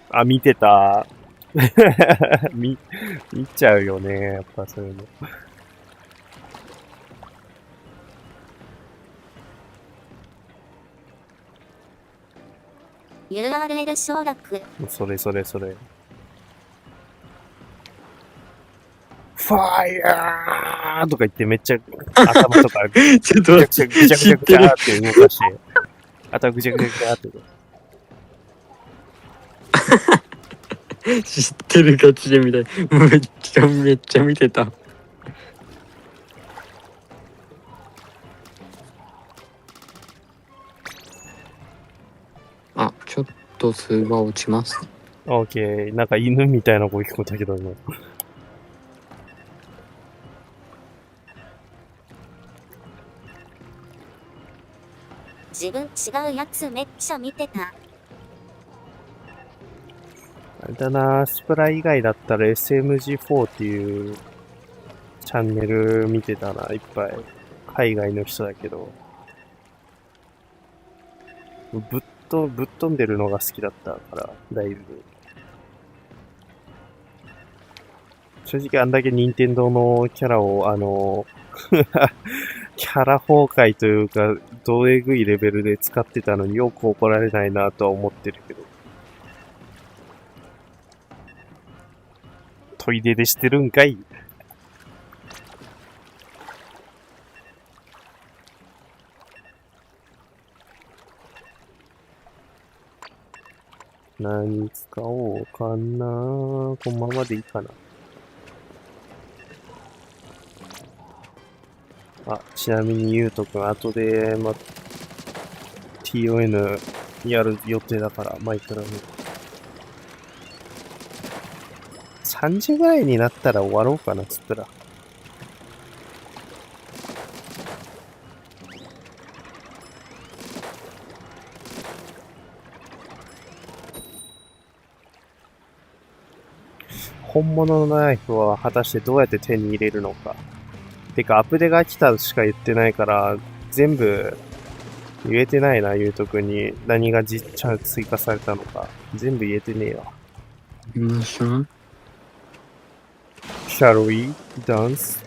あ、見てた。見ちゃうよね、やっぱそういうの。URL 承諾。それ。ファイヤーとか言ってめっちゃ頭とかちょっと待って、ぐちゃって動かして、頭ぐちゃって。知ってるガチで見たい。めっちゃ見てた。ト数は落ちます。オッケー。なんか犬みたいな声聞こえたけどね。自分違うやつめっちゃ見てた。あれだな、スプラ以外だったら SMG4 っていうチャンネル見てたな、いっぱい。海外の人だけど。ぶっ飛んでるのが好きだったから、だいぶ。正直あんだけ任天堂のキャラを、キャラ崩壊というか、どえぐいレベルで使ってたのによく怒られないなとは思ってるけど。トイレでしてるんかい。何使おうかな。このままでいいかな。あ、ちなみにゆうとくん、後で、TON やる予定だから、マイクラの。3時ぐらいになったら終わろうかな、つったら。本物のナイフは果たしてどうやって手に入れるのか。てか、アップデが来たしか言ってないから、全部言えてないな、ゆうとくんに。何がちゃんと追加されたのか。全部言えてねえわ。見ました？ Shall we dance?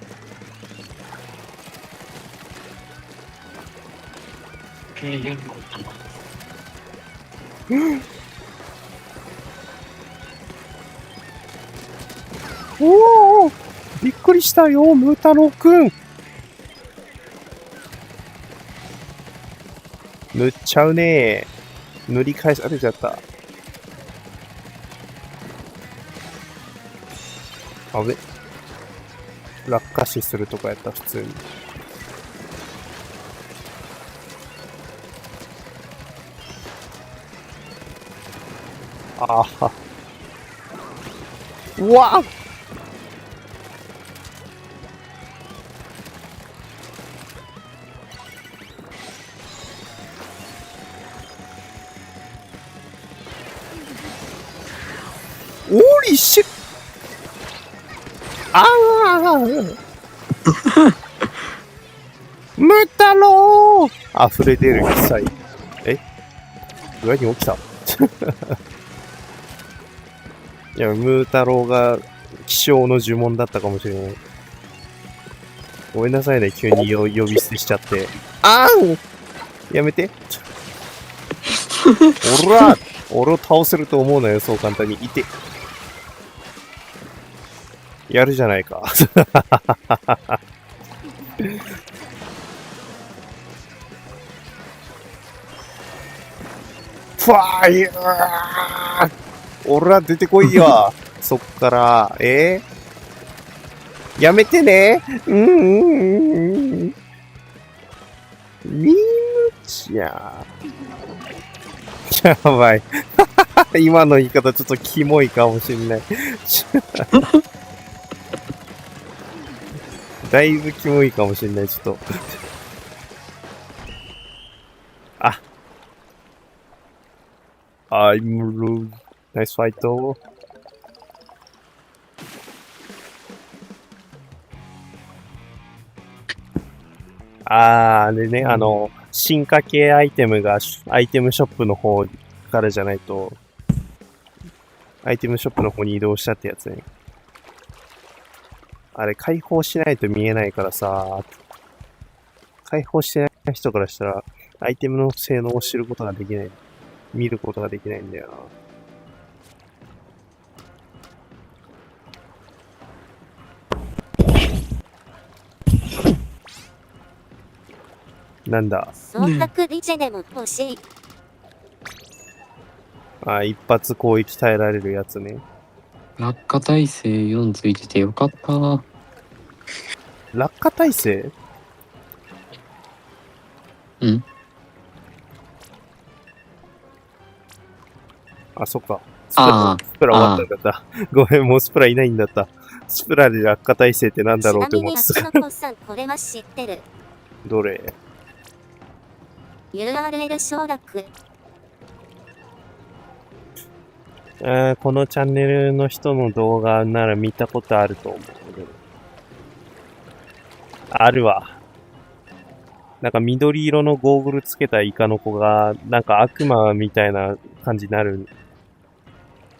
おお、びっくりしたよ、ムータロウくん。塗っちゃうねー。塗り返されちゃった。あべ。落下死するとかやった、普通に。ああ。うわっオーリーシュッああムタロウ溢れ出る一切。え上に起きたいや、ムータロウが気象の呪文だったかもしれない。ごめんなさいね、急に呼び捨てしちゃって。あーんやめて。おら俺を倒せると思うなよ、そう簡単に。いて。やるじゃないか。ファイヤーおら出てこいよ。そっから、やめてね。みーちゃん。やばい。今の言い方ちょっとキモいかもしんない。だいぶキモいかもしんない、ちょっと。あ。I'm rude. Nice fight though. でね、進化系アイテムが、アイテムショップの方からじゃないと、アイテムショップの方に移動したってやつね。あれ、解放しないと見えないからさ、解放してない人からしたら、アイテムの性能を知ることができない。見ることができないんだよな。なんだ総格リジェでも欲しい。一発攻撃耐えられるやつね。落下耐性4ついててよかった。落下耐性？うん。あ、そっか。スプラあ終わったんだった。ごめん、もうスプラいないんだった。スプラで落下耐性ってなんだろうってちなみに思ってた。秋の子さんこれは知ってる。どれ URL 承諾。このチャンネルの人の動画なら見たことあると思う。あるわ。なんか緑色のゴーグルつけたイカの子が、なんか悪魔みたいな感じになるん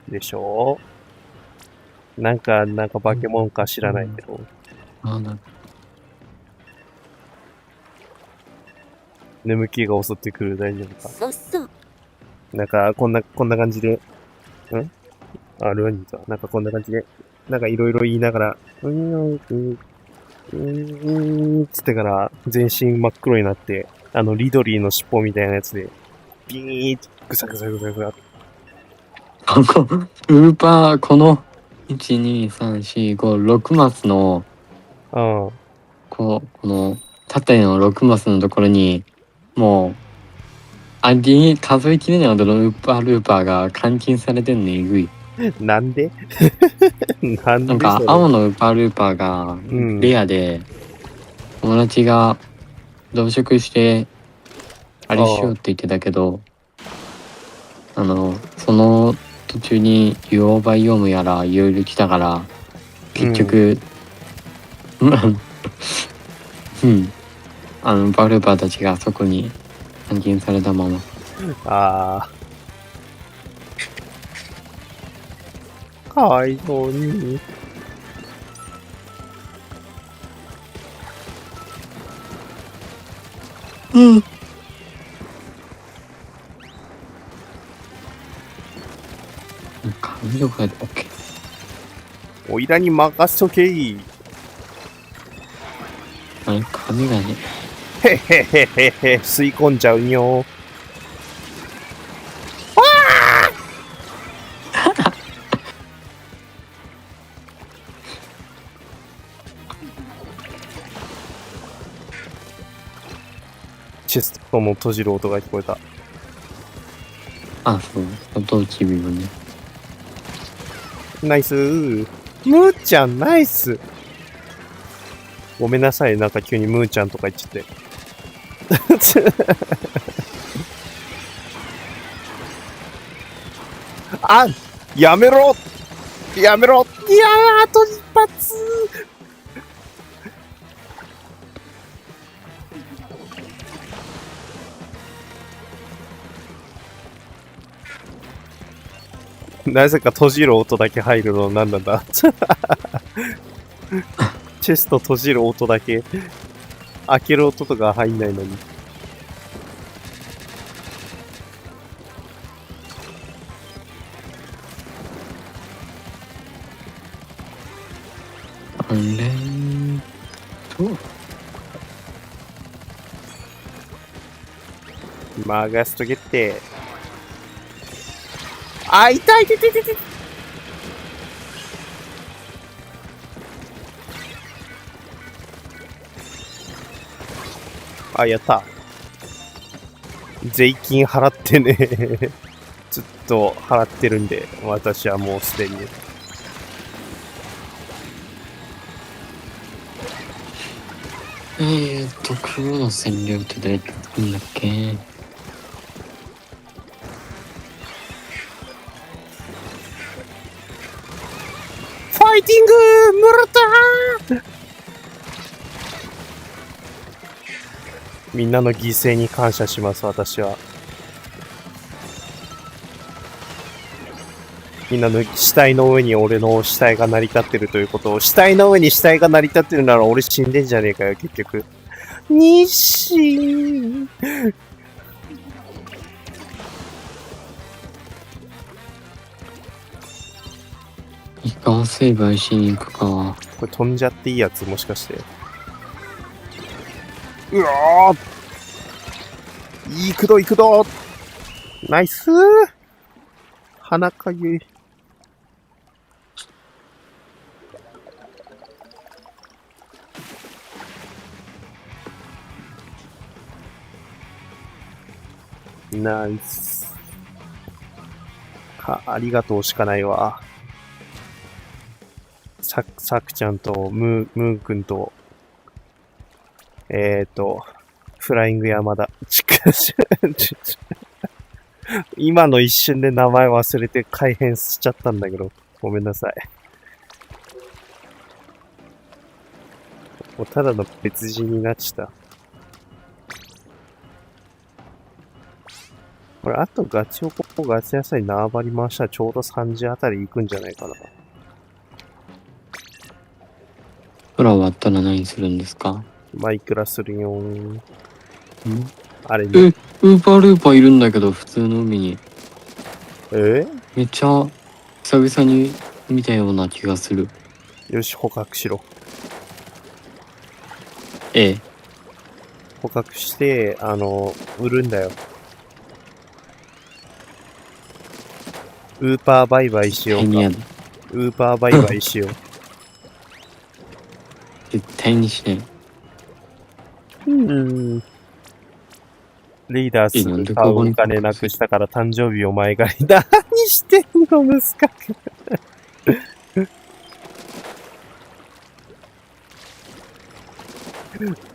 でしょなんか化け物か知らないけど。あ、な眠気が襲ってくる、大丈夫か。そうそう。なんか、こんな感じで、あるわにさ、なんかこんな感じで、なんかいろいろ言いながら、つってから、全身真っ黒になって、リドリーの尻尾みたいなやつで、ビーッ、ぐさぐさぐさぐさ。ここ、ウーパー、この、1、2、3、4、5、6マスの、うん。この、縦の6マスのところに、もう、数えきれないほどのウーパールーパーが監禁されてんのえぐい。なんでなんでなんか、それ青のウーパールーパーがんレアで、友達が同色して、あれしようって言ってたけど、その途中にユオバイオームやらいろいろ来たから、結局、うん、ウーパールーパーたちがそこに監禁されたまま。あー。かわいそうに。うん。髪の毛で OK。おいらに任せとけい。あれ、髪がね。へへへへへ、吸い込んじゃうよ。チェストの閉じる音が聞こえた。あ、そう。音をちびるね。ナイスー。ムーちゃん、ナイス。ごめんなさい、なんか急にムーちゃんとか言っちゃって。あ、やめろやめろいやー、あと一発なぜか閉じる音だけ入るの何なんだチェスト閉じる音だけ開ける音とか入んないのに。あれと、マガストゲッテあ、痛い痛い痛い痛い痛い。あ、やった。税金払ってね。ずっと払ってるんで、私はもうすでに。黒の占領ってどうやって作るんだっけ？ファイティングムルターみんなの犠牲に感謝します、私は。みんなの死体の上に俺の死体が成り立ってるということを、死体の上に死体が成り立ってるなら俺死んでんじゃねえかよ、結局。日清イカを成敗しに行くか。これ飛んじゃっていいやつもしかして。うわーいくどいくどナイスー鼻かゆい。ナイス。ありがとうしかないわ。さくちゃんとムーくんと、フライング山田。今の一瞬で名前忘れて改変しちゃったんだけど、ごめんなさい。もうただの別人になっちゃった。これ、あとガチ野菜縄張り回したらちょうど3時あたり行くんじゃないかな。空終わったら何するんですか？マイクラするよーん。んあれね。ウーパールーパーいるんだけど、普通の海に。めっちゃ、久々に見たような気がする。よし、捕獲しろ。ええ。捕獲して、売るんだよ。ウーパーバイバイしようか。手にやる。ウーパーバイバイしよう。絶対にしない。リーダーすなんぐ買うでここにお金なくしたから誕生日を前借り。何してんの、息子くん。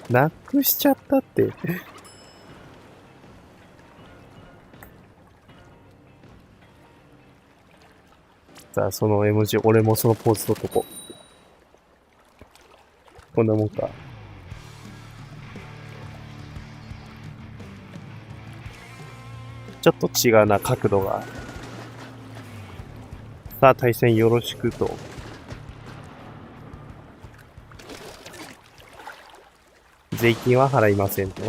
なくしちゃったって。さあ、その絵文字、俺もそのポーズ取っとこう。こんなもんか。ちょっと違うな、角度が。さあ、対戦よろしくと。税金は払いませんと。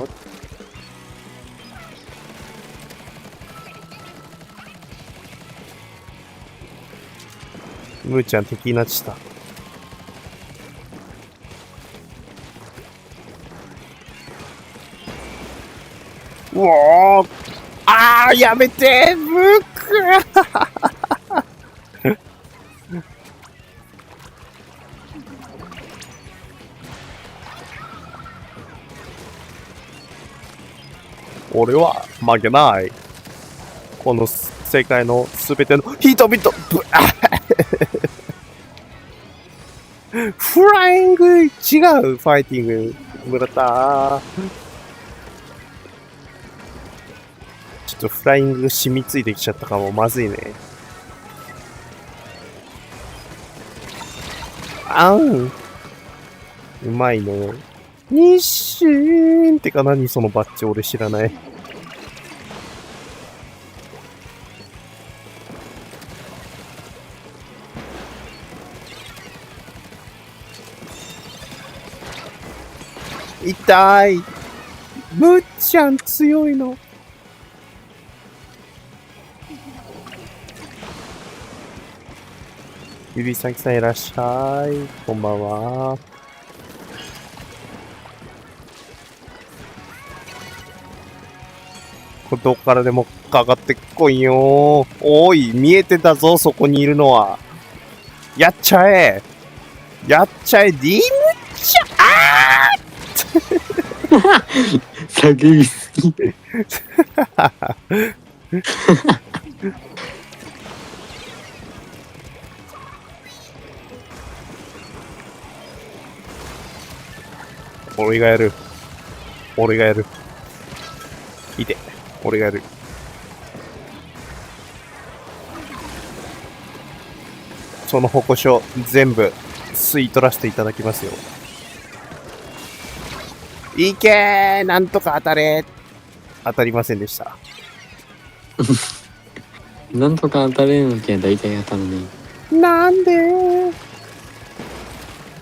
ムーちゃん敵になっちゃった。うおー、やめてムーく俺は負けない。この世界のすべての人々、フライング違う、ファイティング。村田。ちょっとフライング染みついてきちゃったかも。まずいね。うまいね。日清ってか何そのバッジ俺知らない。痛い。むっちゃん強いの。指先さんいらっしゃい。こんばんは。これどっからでもかかってこいよ。おい、見えてたぞ、そこにいるのは。やっちゃえ。やっちゃえ、ディムちゃ叫びすぎ。俺がやる。俺がやる。いて。俺がやる。その矛所全部吸い取らせていただきますよ。いけー、なんとか当たれ。当たりませんでした。なんとか当たれるのきゃ大体当たるね。なんでー。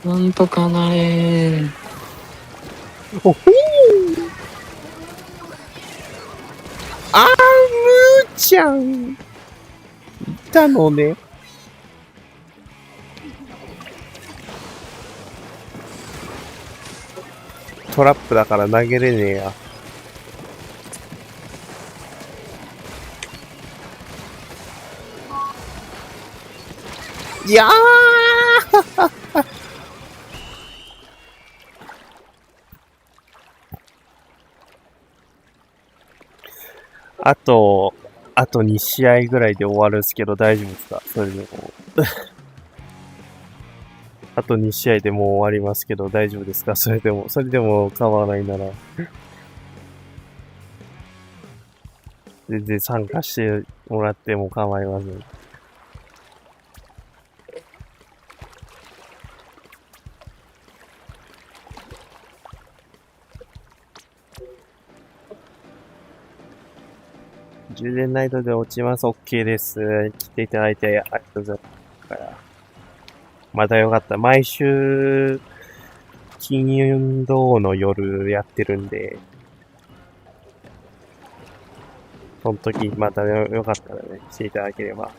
なんとかなれー。ほほー。むーちゃん。いたのね。トラップだから投げれねえや。いやーあと、あと2試合ぐらいで終わるんですけど大丈夫ですか？それでも。あと2試合でもう終わりますけど大丈夫ですか？それでも構わないなら。全然参加してもらっても構いません。充電ナイトで落ちます。OK です。来ていただいてありがとうございます。またよかった。毎週、金土の夜やってるんで、その時またよかったらね、来ていただければ。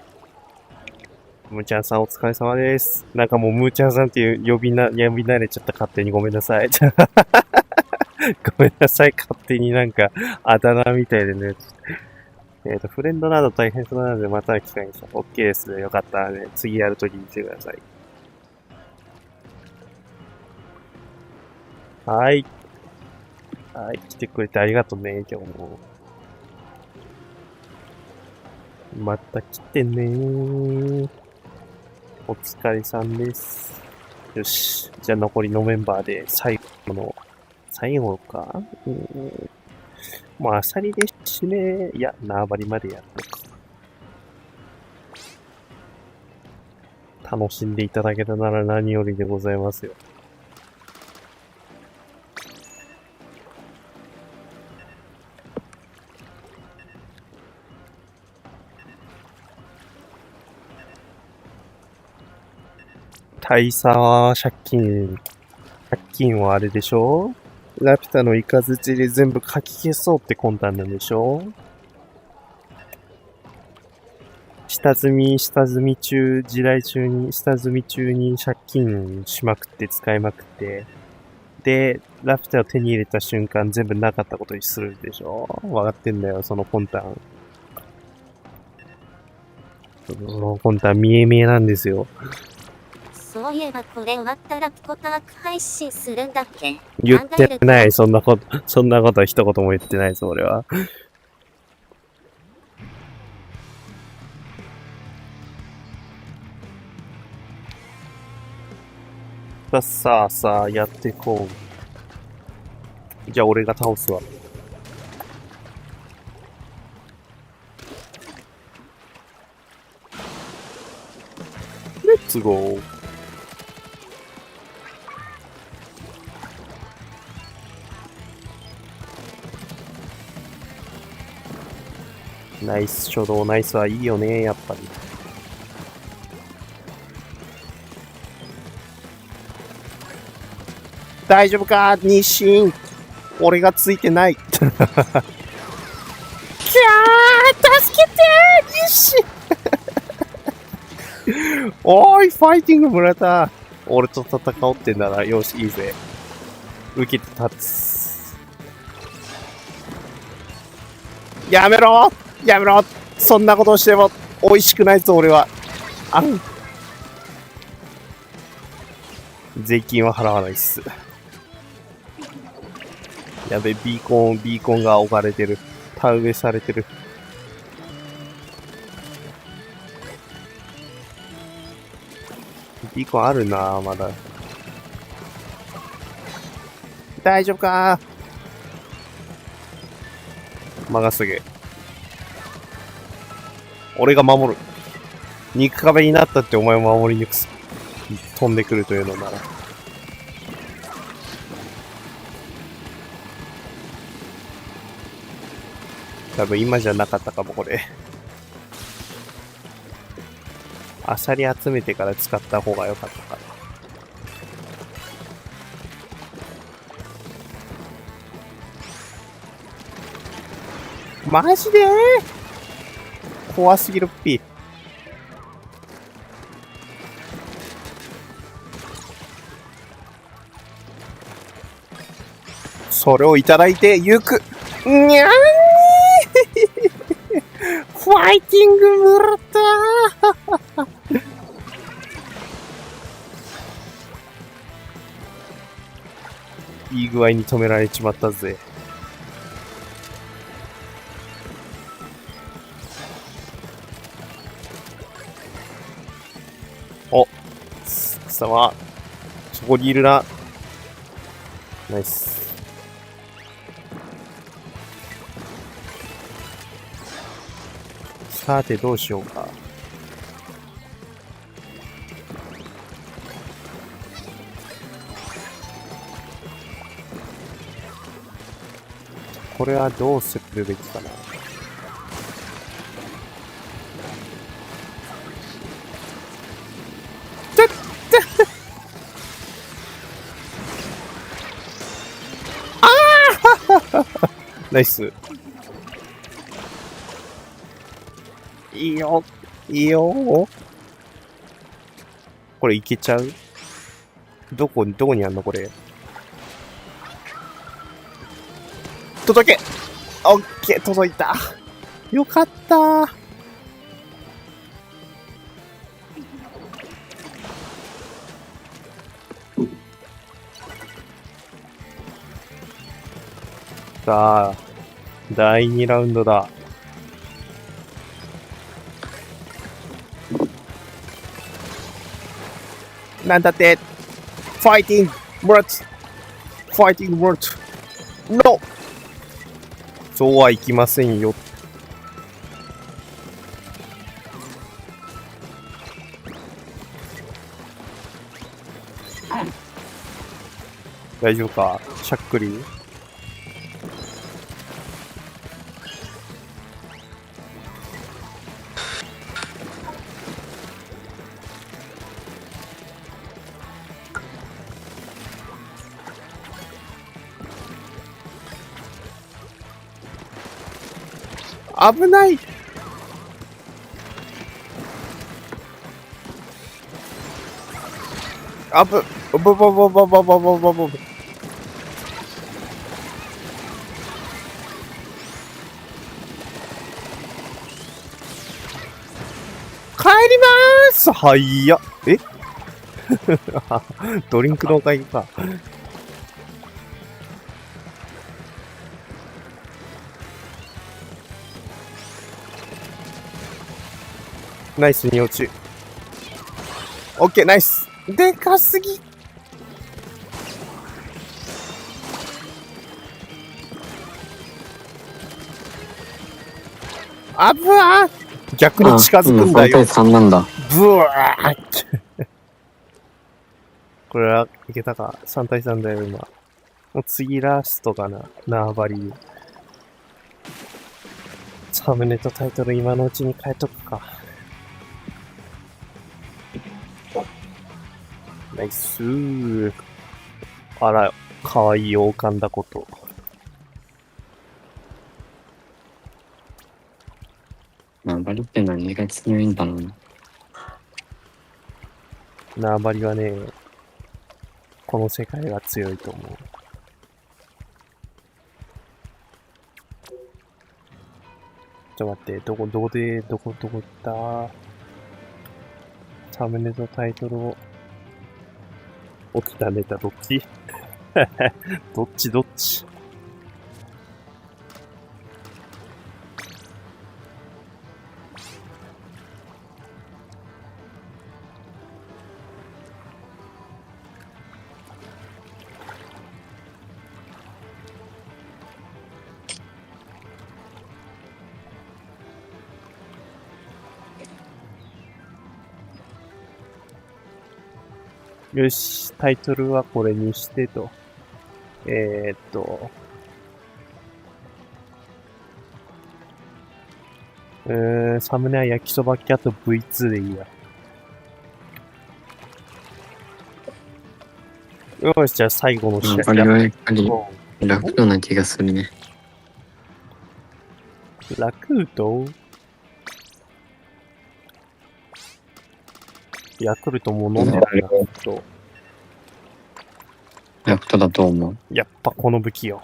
むーちゃんさんお疲れ様です。なんかもうむーちゃんさんっていう呼び慣れちゃった勝手にごめんなさい。ごめんなさい、勝手になんかあだ名みたいでね。フレンドなど大変そうなのでまた機会にした。OK です。よかったらね、次やるときに来てください。はい。はい、来てくれてありがとうね、今日も。また来てねー。お疲れさんです。よし。じゃあ残りのメンバーで最後かもうアサリで締め、いや、縄張りまでやるのか。楽しんでいただけたなら何よりでございますよ。大佐借金はあれでしょ？ラピュタのイカズチで全部書き消そうって魂胆なんでしょ？時代中に借金しまくって使いまくって、で、ラピュタを手に入れた瞬間全部なかったことにするでしょ？わかってんだよ、その魂胆。その魂胆見え見えなんですよ。そういえばこれ終わったらピコターク配信するんだっけ？言ってない、そんなことは一言も言ってないです、俺は。さあ、やっていこう。じゃあ俺が倒すわ。レッツゴー。ナイス初動、ナイスはいいよね、やっぱり。大丈夫か日清。俺がついてない。キャー助けて日清おーい、ファイティング村田。俺と戦おうってんだな。よし、いいぜ。受けて立つ。やめろそんなことをしても美味しくないぞ、俺は。税金は払わないっす。やべ、ビーコンが置かれてる。田植えされてる。ビーコンあるなぁ、まだ。大丈夫かー。任せげ。俺が守る。肉壁になったってお前を守り抜く。飛んでくるというのなら。多分今じゃなかったかも、これ。アサリ集めてから使った方が良かったかな。マジで怖すぎるっぴ。それをいただいてゆく。にゃーファイティング村田いい具合に止められちまったぜ。様。そこにいるな。ナイス。さて、どうしようか。これはどうするべきかな。ナイス。いいよ。いいよ。これいけちゃう？どこにあんのこれ。届け！オッケー、届いた。よかったー。さあ、第2ラウンドだ。なんだって、ファイティングワールド、ファイティングワールド、ノー！そうはいきませんよ。大丈夫か？しゃっくり？危ない！ぼ。帰りまーす！はいや。えドリンクのおかげか。ナイスに落ち。オッケー、ナイス。でかすぎ。あぶわー。逆に近づくんだよ。3対3なんだ。ブワーって。これはいけたか。3対3だよ、今。もう次ラストかな。縄張り。サムネとタイトル今のうちに変えとくか。ナイスー。あら、かわいい王冠だこと。縄張りって何が強いんだろうな。縄張りはね、この世界が強いと思う。ちょっと待って、どこ行ったサムネとタイトルを。起きたネタどっちどっちよし、タイトルはこれにしてと。サムネは焼きそばキャット V2 でいいや。よし、じゃあ最後の試合。縄張りはやっぱり楽な気がするね。楽とヤクルトも飲んでるな、と。楽だと思う。やっぱこの武器よ。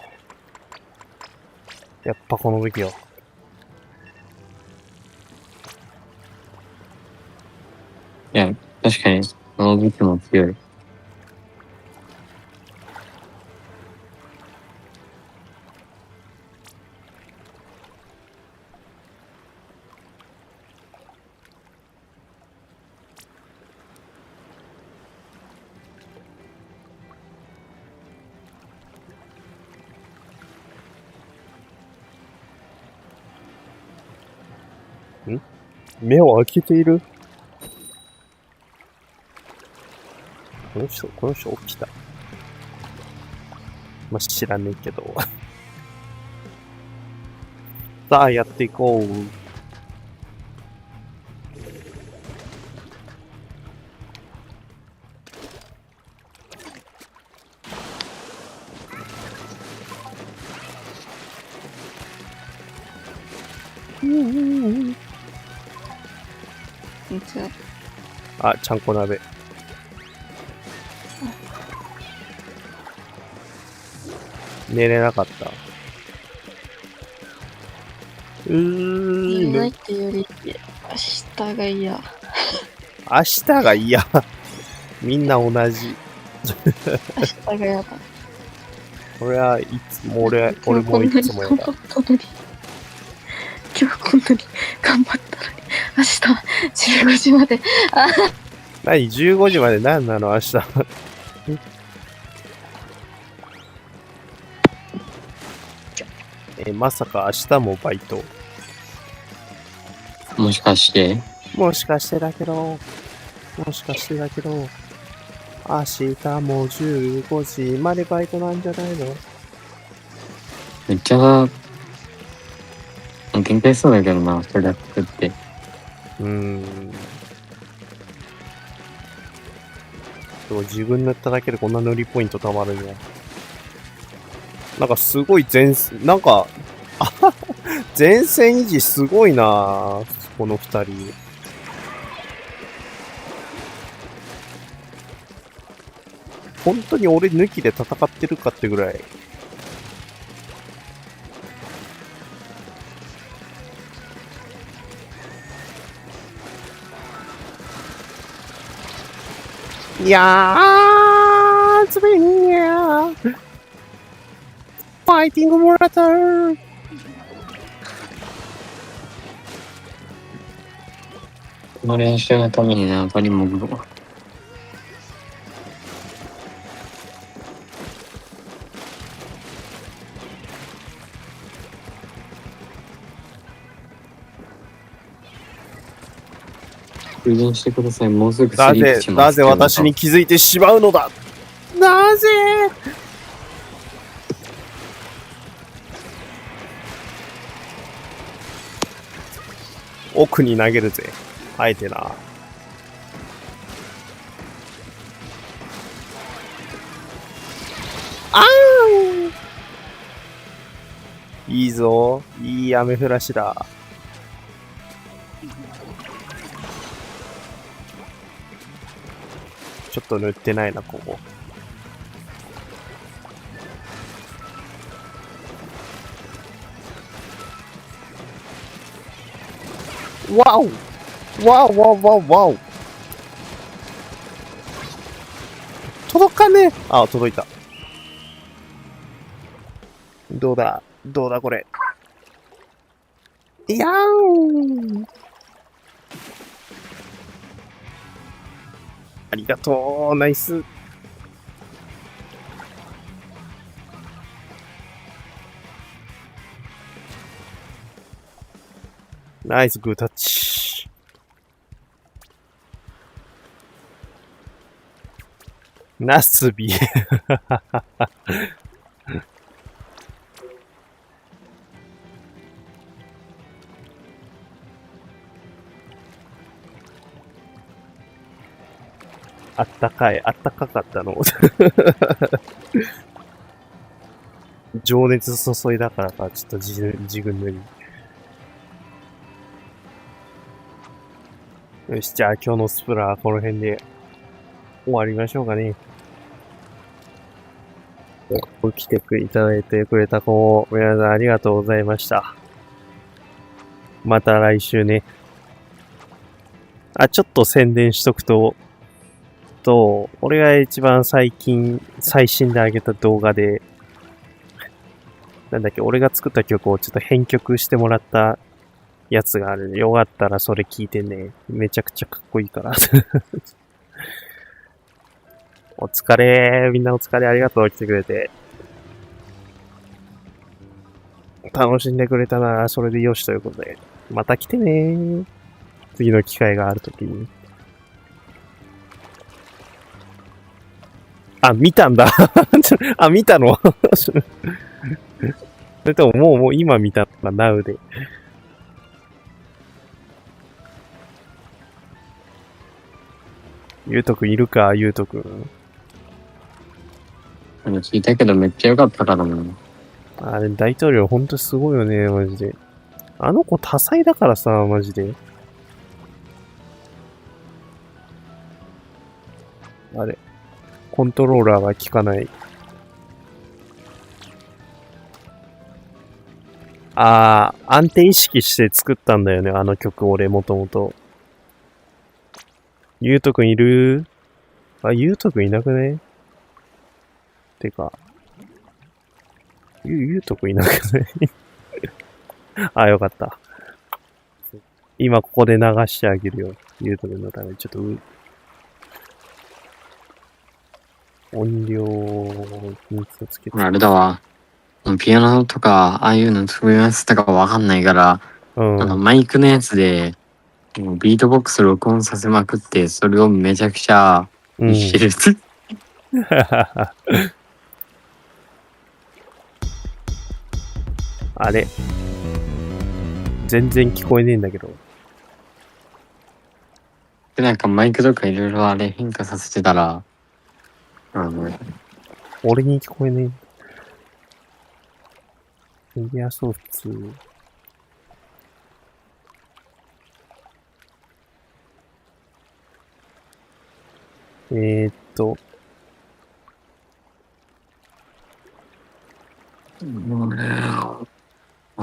いや、確かに、あの武器も強い。目を開けている。この人起きた。まあ、知らねえけど。さあ、やっていこう。こんにちは。あ、ちゃんこ鍋。寝れなかった。寝れないっていうより、明日が嫌。明日が嫌。みんな同じ。明日が嫌だ。俺はいつも、俺もいつもやだ。今日こんなに頑張ったのに、明日15時まで。何 ?15 時まで何なの明日。まさか明日もバイト。もしかしてもしかしてだけど、明日も15時までバイトなんじゃないの？めっちゃ、限界そうだけどな、それだけって。そう自分塗っただけでこんな塗りポイントたまるんや。なんかすごいなんか、前線維持すごいなぁこの二人。本当に俺抜きで戦ってるかってぐらい。いやー、ズビンやー。ファイティングもらったー。この練習のために中に潜るわ。充電してください。もうすぐスリープします。なぜ私に気づいてしまうのだ。なぜ奥に投げるぜ。あえてな。あーいいぞ。いい雨降らしだ。ちょっと塗ってないな、ここ。わおわおわおわおわお届かねえあ、届いた。どうだこれ。いやーんありがとう、ナイス。ナイスグータッチ。ナスビ。あったかかったの。情熱注いだからか、ちょっと自分塗り。よし、じゃあ今日のスプラはこの辺で終わりましょうかね。来ていただいてくれた子、皆さんありがとうございました。また来週ね。ちょっと宣伝しとくと、俺が一番最新で上げた動画で、なんだっけ、俺が作った曲をちょっと編曲してもらったやつがあるんで、よかったらそれ聞いてね。めちゃくちゃかっこいいから。お疲れみんなお疲れありがとう来てくれて。楽しんでくれたならそれでよしということで。また来てねー。次の機会があるときに。あ、見たんだ。あ、見たのそれとももう今見たのか、ナウで。ゆうとくんいるか、ゆうとくん。聞いたけどめっちゃ良かったからな。あれ、大統領ほんとすごいよね、マジで。あの子多彩だからさ、マジで。あれ。コントローラーが効かない。安定意識して作ったんだよね、あの曲、俺、もともと。ゆうとくんいる？あ、ゆうとくんいなくね？てか。ゆうとくんいなくね？あ、よかった。今ここで流してあげるよ。ゆうとくんのために。ちょっと音量に気をつけて。あれだわ。ピアノとか、ああいうの組み合わせたかわかんないから、うん。マイクのやつで、もうビートボックス録音させまくって、それをめちゃくちゃうん。してる。あれ。全然聞こえねえんだけど。で、なんかマイクとかいろいろあれ変化させてたら、俺に聞こえねえ。メディアソフト。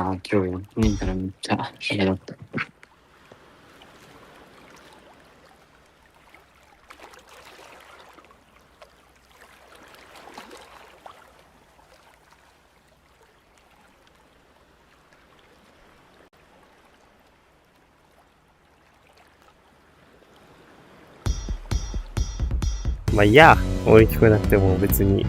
今日4人からめっちゃあれだった。まあいいや。俺聞こえなくても別に。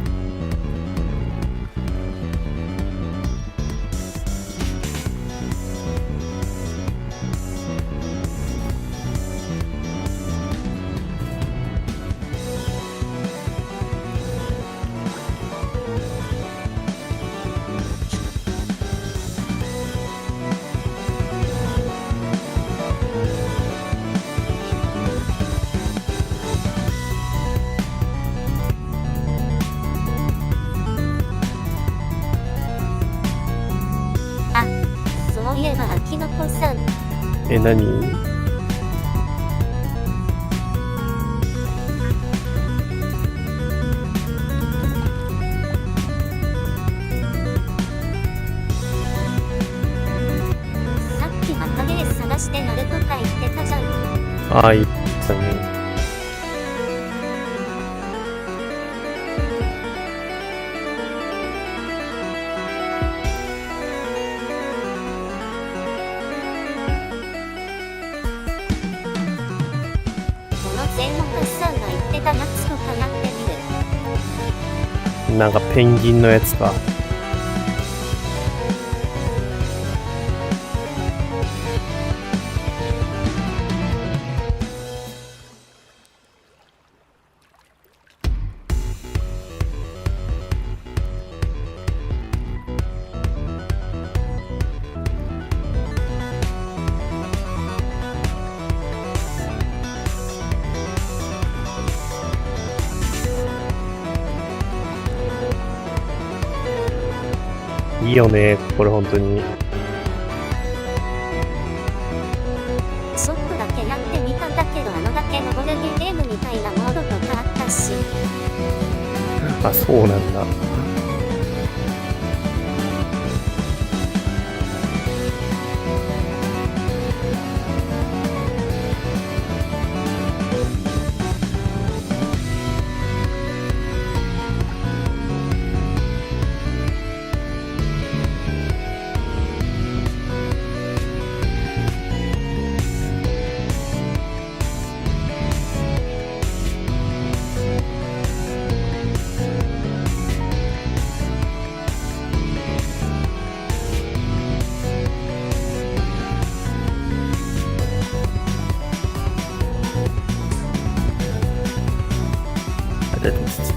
そういえば秋の子さん。何？さっき赤毛探してやるとか言ってたじゃん。ああ、言ってたね。全国さんが言ってたやつとかやってみる。なんかペンギンのやつか。いいよね、これ本当に。ちょっとだけやってみたんだけど、あのだけ登るゲームみたいなモードとかあったし。あ、そうなんだ。ったです。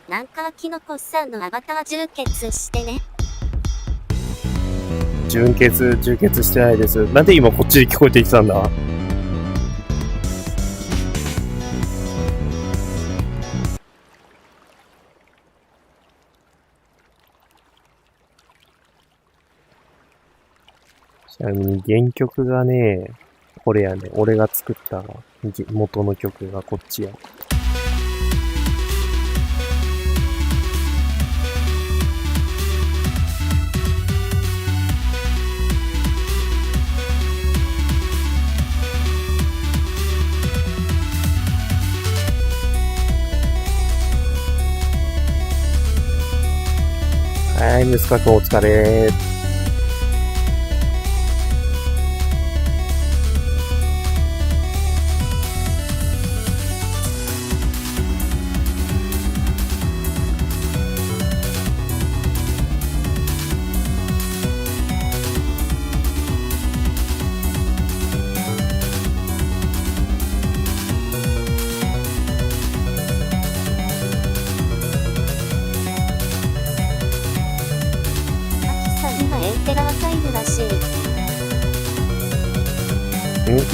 なんかキノコさんのアバター充血してね。充血してないです。なんで今こっちで聞こえてきたんだ？ちなみに原曲がね、これやね。俺が作った元の曲がこっちや。はい、息子くんお疲れ。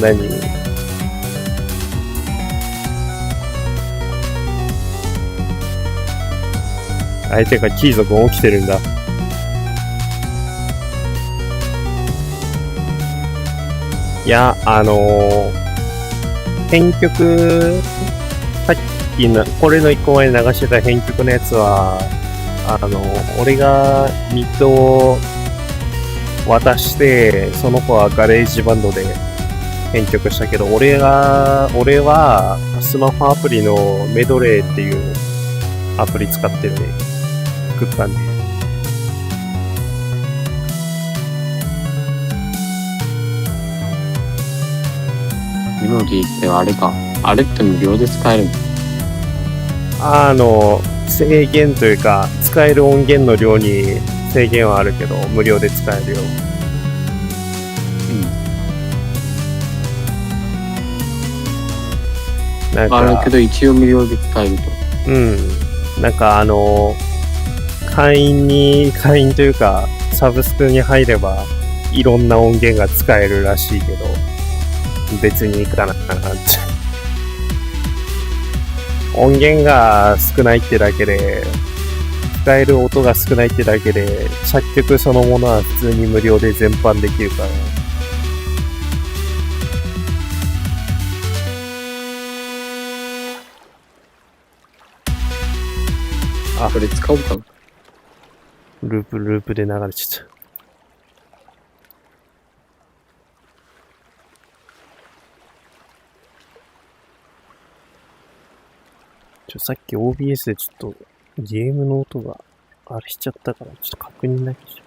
何？相手がキー族起きてるんだ。いや、編曲、さっきの、これの一個前に流してた編曲のやつは、俺がミッドを渡して、その子はガレージバンドで編曲したけど、俺はスマホアプリのメドレーっていうアプリ使ってるね。作ったんで。メロディーってあれか。あれって無料で使えるの？制限というか、使える音源の量に制限はあるけど、無料で使えるよ。なんか、あるけど一応無料で使えると。うん。なんか会員というか、サブスクに入れば、いろんな音源が使えるらしいけど、別にいいかなって。音源が少ないってだけで、使える音が少ないってだけで、作曲そのものは普通に無料で全般できるから。あ、これ使おうか。ループで流れちゃった。さっき OBS でちょっとゲームの音があれしちゃったから、ちょっと確認だけしよ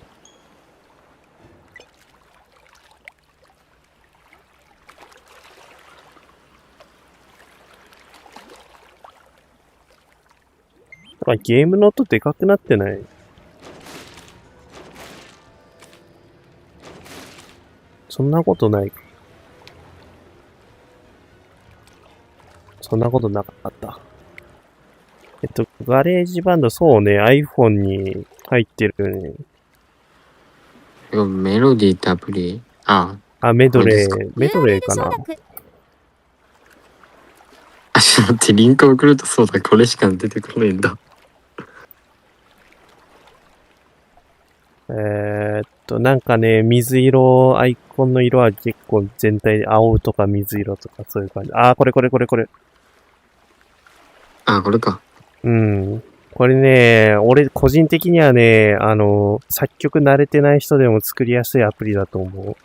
う。ゲームの音でかくなってない？そんなことない。そんなことなかった。ガレージバンド、そうね、iPhone に入ってるね。メロディーってアプリ？メドレーかな。ちょっと待って、リンク送るとそうだ、これしか出てこないんだ。なんかね、水色、アイコンの色は結構全体で青とか水色とかそういう感じ。これ。これか。うん。これね、俺個人的にはね、作曲慣れてない人でも作りやすいアプリだと思う。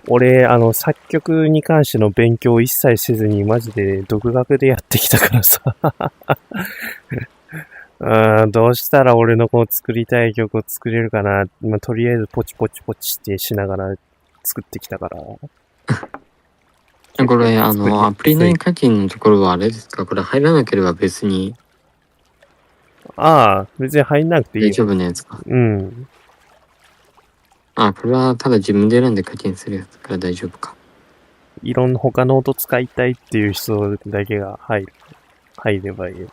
俺、作曲に関しての勉強を一切せずに、マジで独学でやってきたからさ。どうしたら俺のこう作りたい曲を作れるかな。まあ、とりあえずポチポチポチってしながら作ってきたから。これ、アプリ内課金のところはあれですか？これ入らなければ別にああ、別に入んなくていいよ。大丈夫なやつか。うん。あ、これはただ自分で選んで課金するやつから大丈夫か。いろんな他の音使いたいっていう人だけが入ればいいよ。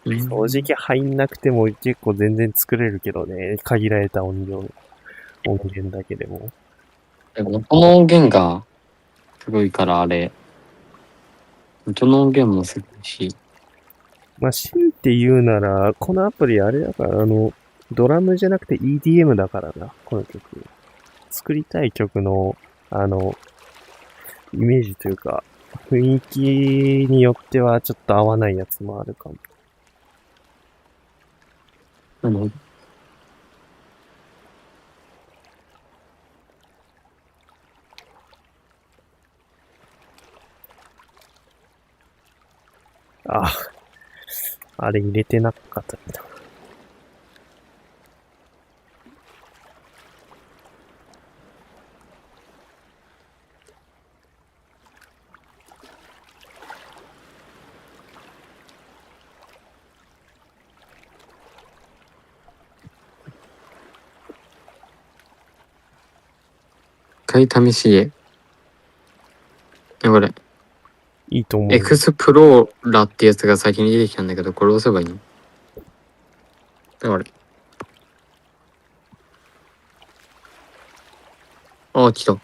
正直入んなくても結構全然作れるけどね。限られた音源だけでも。元の音源がすごいからあれ。元の音源もすごいし。まあ、強いて言うなら、このアプリあれだから、ドラムじゃなくて EDM だからな、この曲。作りたい曲の、イメージというか、雰囲気によってはちょっと合わないやつもあるかも。あ、あれ入れてなかったんだ。一回試しで。これ。いいと思う。エクスプローラってやつが先に出てきたんだけど、これ押せばいいの？これ。あ、来た。こ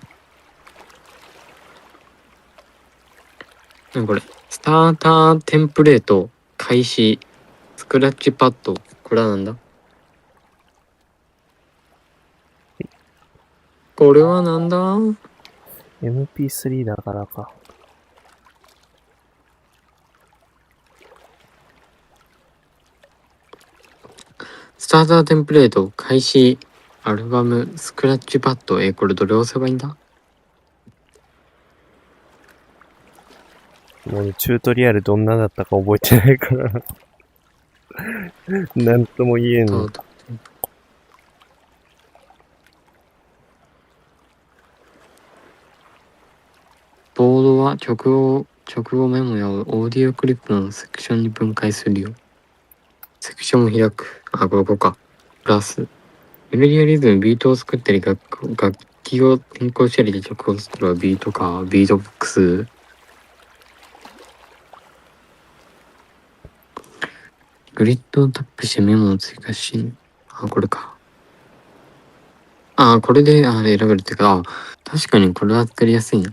れ。スターターテンプレート、開始、スクラッチパッド。これはなんだ？これはなんだ？ MP3 だからか。スターターテンプレート、開始、アルバム、スクラッチパッド。これどれ押せばいいんだ？もうチュートリアルどんなだったか覚えてないから。なんとも言えんの。ボードは直後メモやオーディオクリップのセクションに分解するよ。セクションを開く。あ、ここか。プラス。メロディやリズム、ビートを作ったり、楽器を変更したりで曲を作るはビートか。ビートボックス。グリッドをタップしてメモを追加し、あ、これか。あ、これで、あれ選べるっていうか、確かにこれは作りやすいな。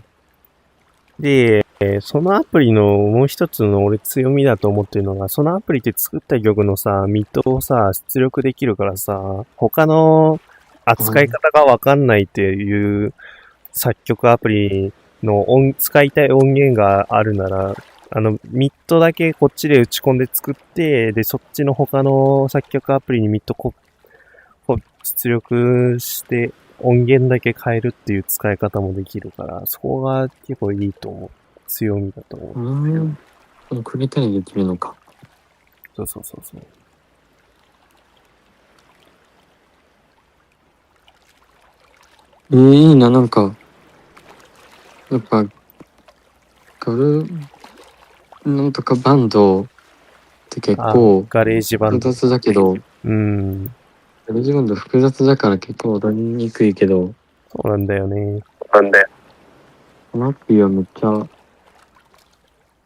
で、そのアプリのもう一つの俺強みだと思ってるのが、そのアプリって作った曲のさ、ミッドをさ、出力できるからさ、他の扱い方がわかんないっていう作曲アプリの使いたい音源があるなら、ミッドだけこっちで打ち込んで作って、で、そっちの他の作曲アプリにミッド出力して、音源だけ変えるっていう使い方もできるから、そこが結構いいと思う。強みだと思う。くれたりできるのか。そうそうそうそう。いいな、なんか、やっぱ、なんとかバンドって結構、ガレージバンド。複雑だけど、うん。ガレージバンド複雑だから結構踊りにくいけど、そうなんだよね。このアプリはめっちゃ、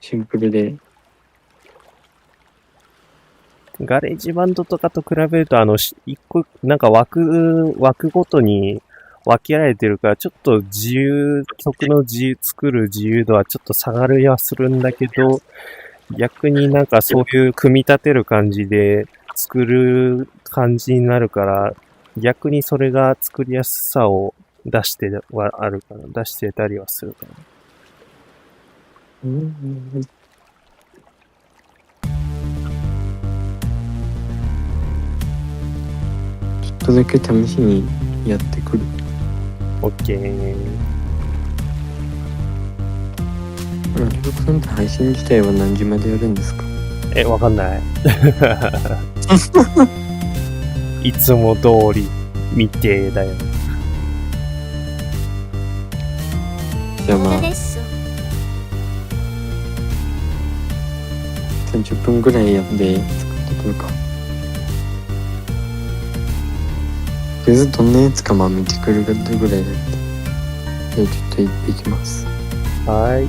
シンプルで。ガレージバンドとかと比べると、一個、なんか枠ごとに分けられてるから、ちょっと曲の作る自由度はちょっと下がるやするんだけど、逆になんかそういう組み立てる感じで作る感じになるから、逆にそれが作りやすさを出してたりはするから。ちょっとだけ試しにやってくる。オッケー。ラジオさんって配信自体は何時までやるんですか？わかんない。いつも通り未定だよ。じゃあまあこれでしょ。 30分ぐらいやって作ってくるか。とりあえずどんなやつかまあ見てくるぐらいだって。じゃあちょっと行ってきます。はい。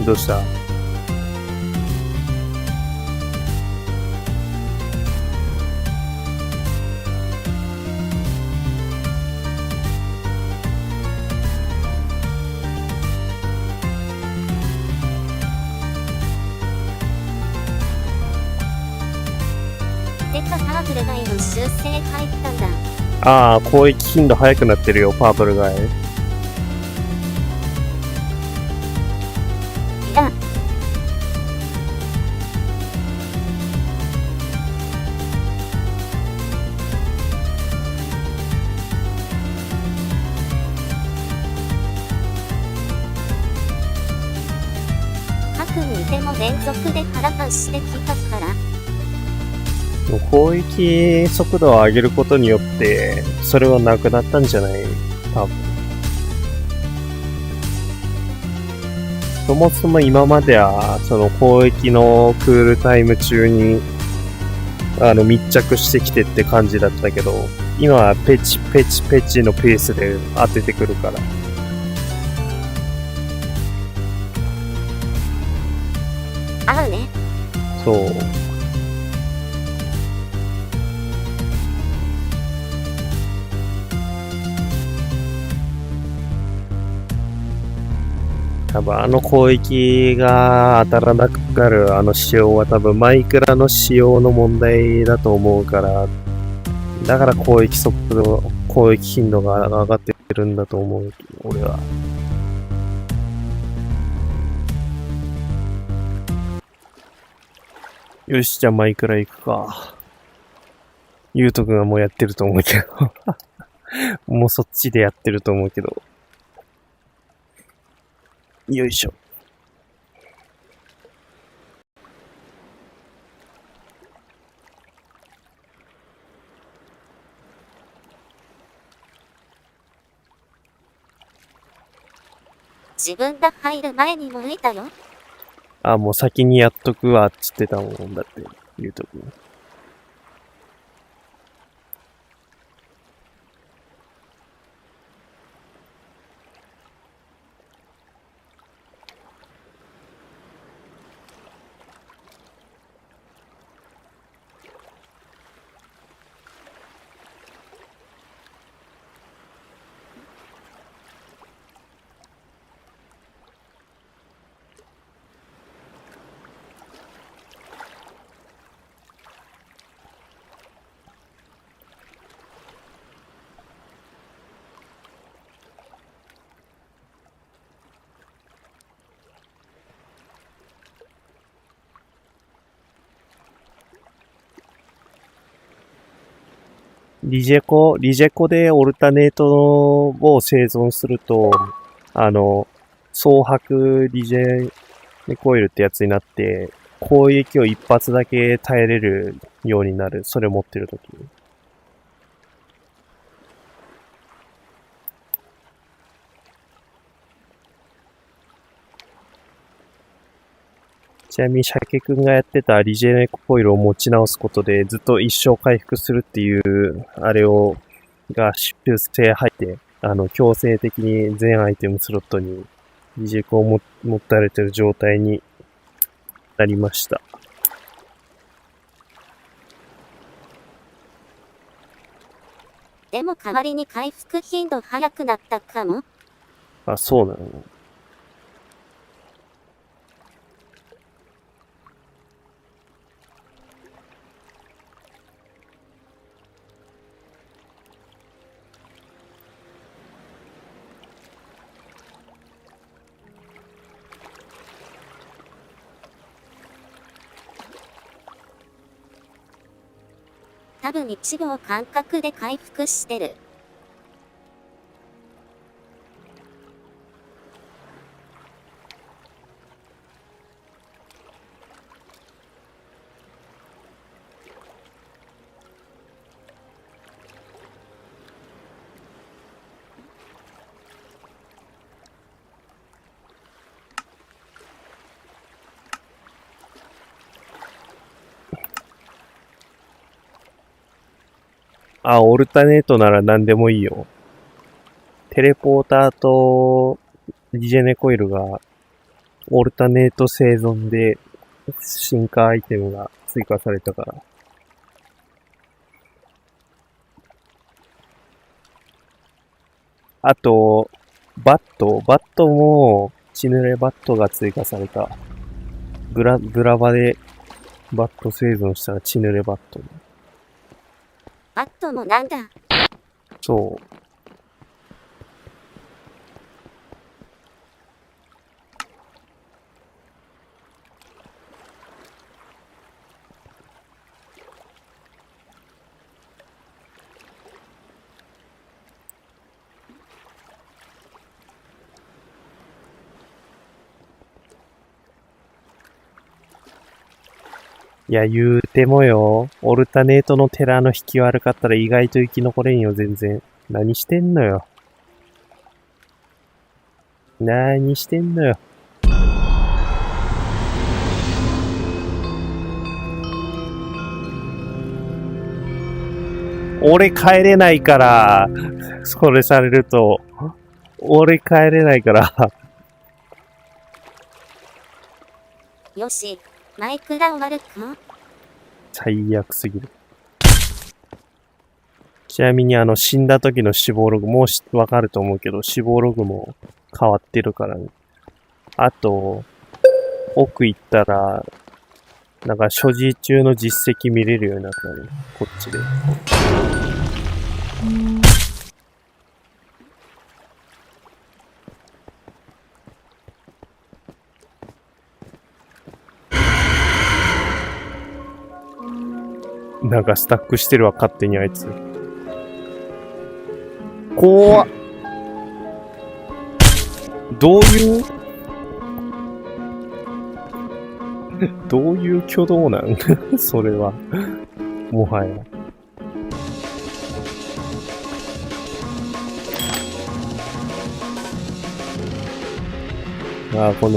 どうした？てかパープルガイの修正入ったんだ。ああ、攻撃頻度速くなってるよ、パープルガイ。いや、各にでも連続で腹パンしてきたから。攻撃速度を上げることによって、それはなくなったんじゃない？多分。そもそも今までは、その攻撃のクールタイム中に、密着してきてって感じだったけど、今はペチペチペチのペースで当ててくるから。合うね。そう。多分攻撃が当たらなくなる仕様は多分マイクラの仕様の問題だと思うから、だから攻撃速度、攻撃頻度が上がってるんだと思う、俺は。よし、じゃあマイクラ行くか。ゆうとくんはもうやってると思うけど。もうそっちでやってると思うけど。よいしょ。自分が入る前にもいたよ。あ、もう先にやっとくわ、っつってたもんだって、ゆうとくん。リジェコでオルタネートを生存すると、総白リジェコイルってやつになって、攻撃を一発だけ耐えれるようになる。それ持ってるとき。ちなみに、シャケくんがやってたリジェネコイルを持ち直すことで、ずっと一生回復するっていう、が修正入って、強制的に全アイテムスロットにリジェコを持たれてる状態になりました。でも代わりに回復頻度早くなったかも。あ、そうなの？多分1号感覚で回復してる。あ、オルタネートなら何でもいいよ。テレポーターとリジェネコイルがオルタネート生存で進化アイテムが追加されたから。あと、バットも血濡れバットが追加された。ブラバでバット生存したら血濡れバット。バットもなんだ。そう。いや、言うてもよ、オルタネートのテラの引き悪かったら意外と生き残れんよ、全然。何してんのよ。何してんのよ。俺帰れないから、それされると、俺帰れないから。よし、マイクラ終わるか。最悪すぎる。ちなみに死んだ時の死亡ログ、もうわかると思うけど、死亡ログも変わってるからね。あと、奥行ったら、なんか所持中の実績見れるようになったね。こっちで。なんかスタックしてるわ、勝手にあいつ。怖っ。どういうどういう挙動なんそれは。もはや。あ、こ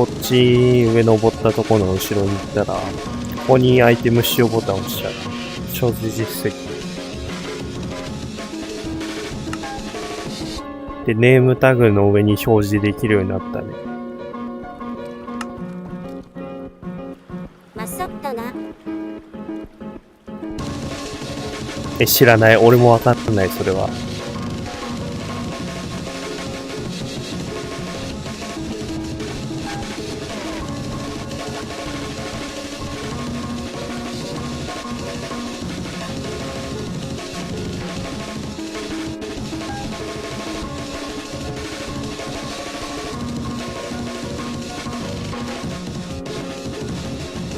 っち上登ったところの後ろに行ったら、ここにアイテム使用ボタンを押したら、所持実績。で、ネームタグの上に表示できるようになったね。まさったな。知らない。俺もわかってない、それは。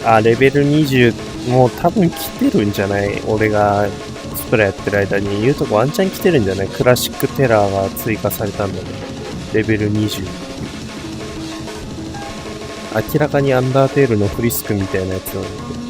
あ、レベル20、もう多分来てるんじゃない？俺がスプラやってる間に言うとこワンチャン来てるんじゃない？クラシックテラーが追加されたんだね。レベル20。明らかにアンダーテールのフリスクみたいなやつなんだけど。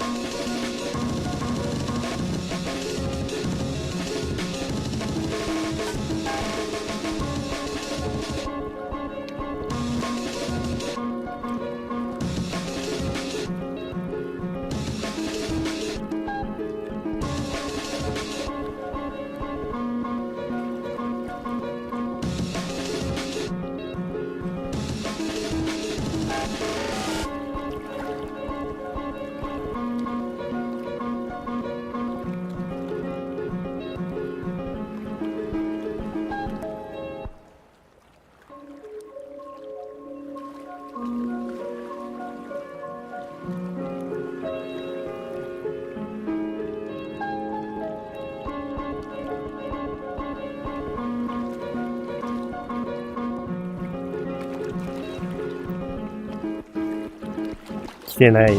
来てない。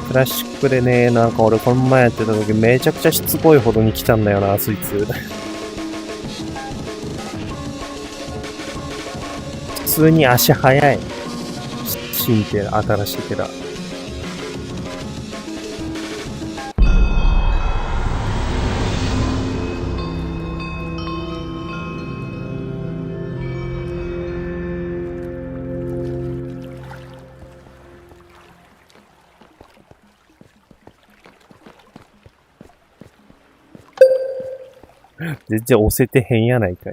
クラシックでね、なんか俺この前やってた時めちゃくちゃしつこいほどに来たんだよな、そいつ。普通に足速い。新テラ、新しいテラ。全然押せてへんやないかい。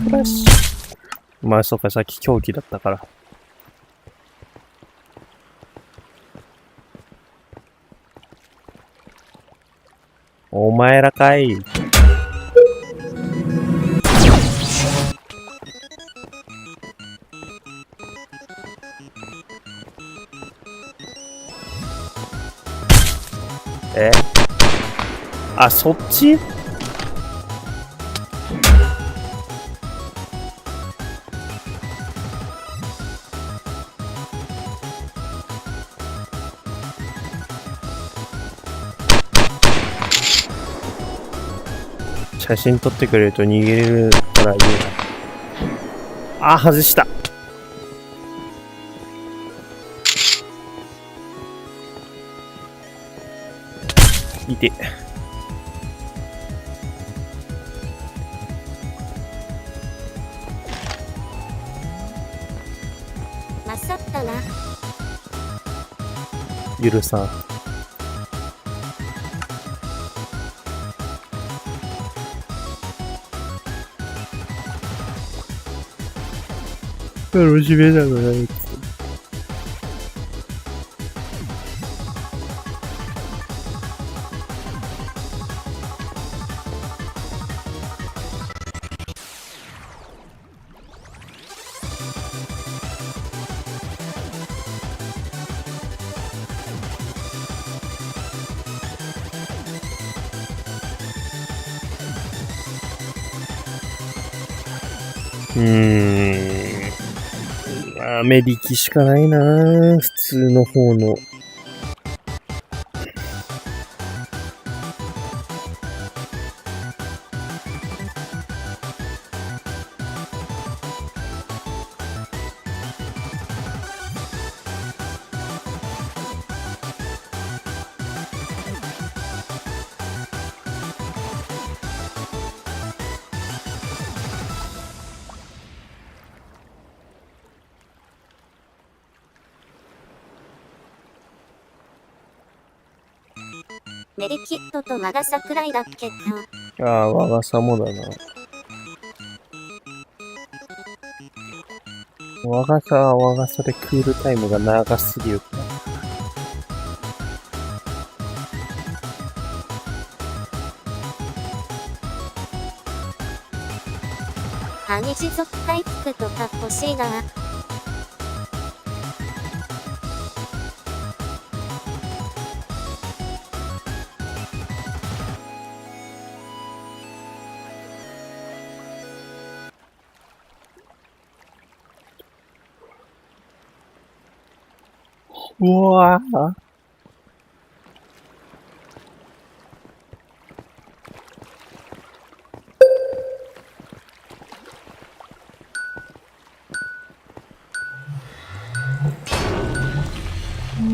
フラッシュ。まあ、そうか、さっき狂気だったから。お前らかい。え？あ、そっち？写真撮ってくれると逃げれるからいいな。あ、外した。いて。勝ったな。許さん。楽しめなくない。アメリキしかないなぁ。普通の方の。メリキッドとマガサくらいだっけか。ああ、我がさもだな。我がさは我がさでクールタイムが長すぎる。ハニジ族回復とか欲しいな。うわぁ。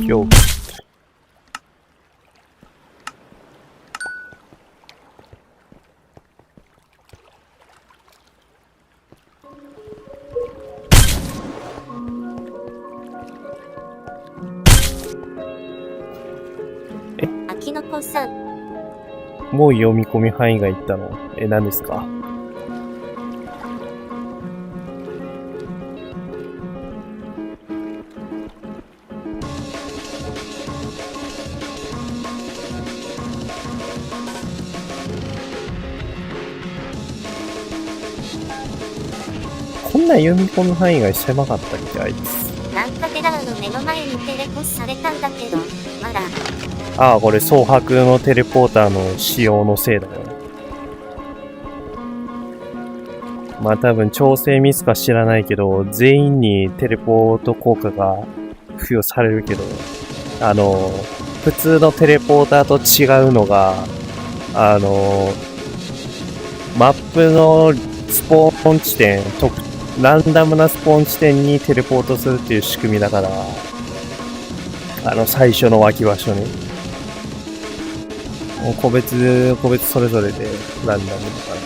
今日。あきのこさん。もう読み込み範囲がいったの？何ですか？こんな読み込む範囲が狭かったっけ、あいつ。なんかテラーの目の前にテレポスされたんだけど、まだ。ああ、これ蒼白のテレポーターの仕様のせいだよ。まあ多分調整ミスか知らないけど、全員にテレポート効果が付与されるけど、普通のテレポーターと違うのが、マップのスポーン地点、ランダムなスポーン地点にテレポートするっていう仕組みだから、最初の脇場所に。もう個別それぞれでランダムだから。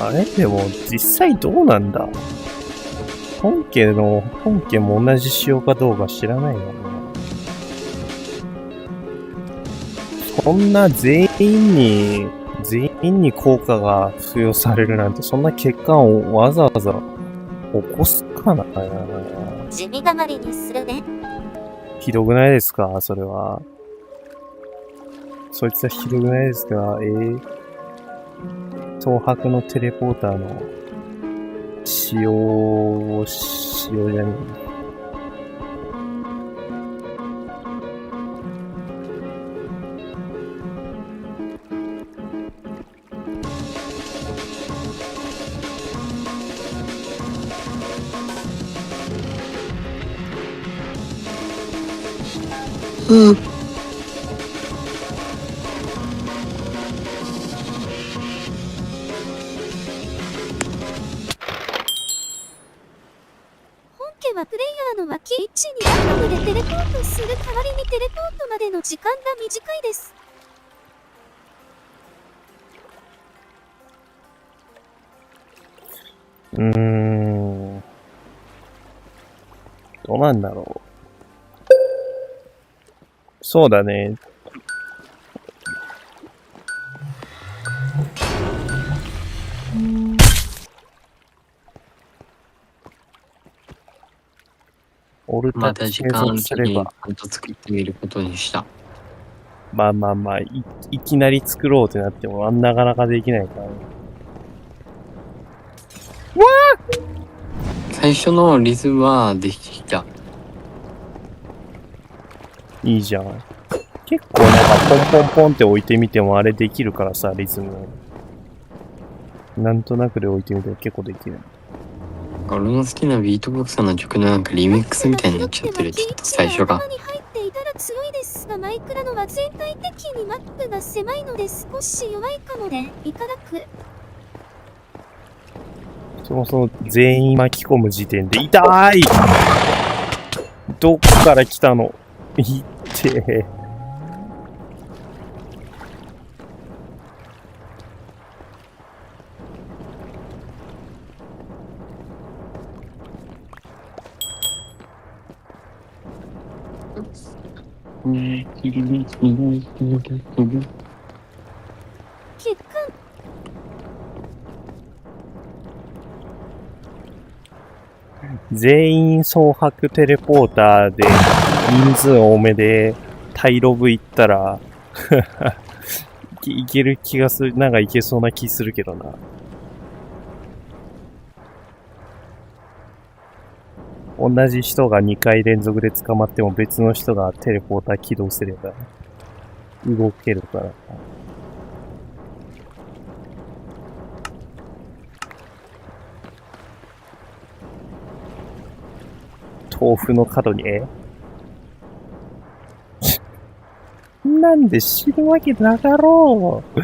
あれでも、実際どうなんだ？本家も同じ仕様かどうか知らないよな。そんな全員に効果が付与されるなんて、そんな欠陥をわざわざ起こすかな？地味がまりにするね。ひどくないですか？それは。そいつはひどくないですか？東博のテレポーターの使用じゃねうん。本家はプレイヤーの脇位置にランダムでテレポートする代わりにテレポートまでの時間が短いです。どうなんだろう。そうだね。オルタまた時継間続すれば、的にちゃんと作ってみることにした。まあ、いきなり作ろうってなっても、なかなかできないからね。最初のリズムはできてきた。いいじゃん。結構なんかポンポンポンって置いてみてもあれできるからさ、リズム。なんとなくで置いてみても結構できる。俺の好きなビートボクサーの曲のなんかリミックスみたいになっちゃってる。ちょっと最初が。頭に入っていたら強いですが、マイクラのは全体的にマップが狭いので少し弱いかもで、いただく。そもそも全員巻き込む時点で痛い！どっから来たの？いって結果、全員総白テレポーターで人数多めでタイロブ行ったらいける気がする。なんかいけそうな気するけどな。同じ人が2回連続で捕まっても別の人がテレポーター起動すれば動けるから。豆腐の角になんで知るわけなかろう。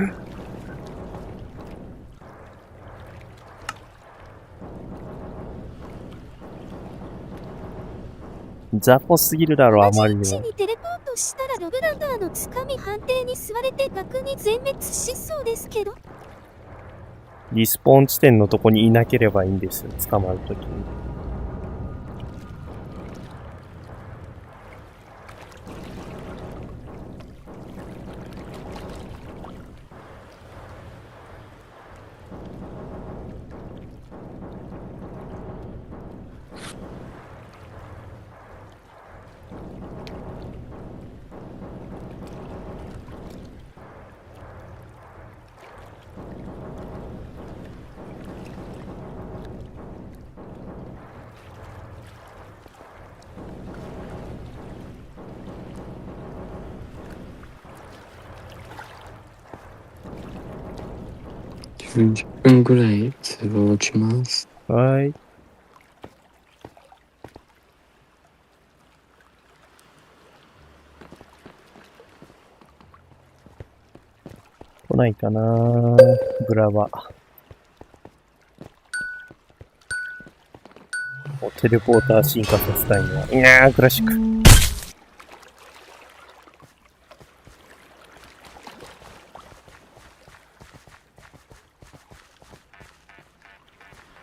雑魚すぎるだろ、あまりに同じ位も。置にテレポートしたらロブランダーのつかみ判定に吸われて額に全滅しそうですけど。リスポーン地点のとこにいなければいいんですよ、捕まるときに。40分ぐらい通話落ちます。はーい。来ないかなブラは。テレポーター進化させたいな。いやー、クラシック。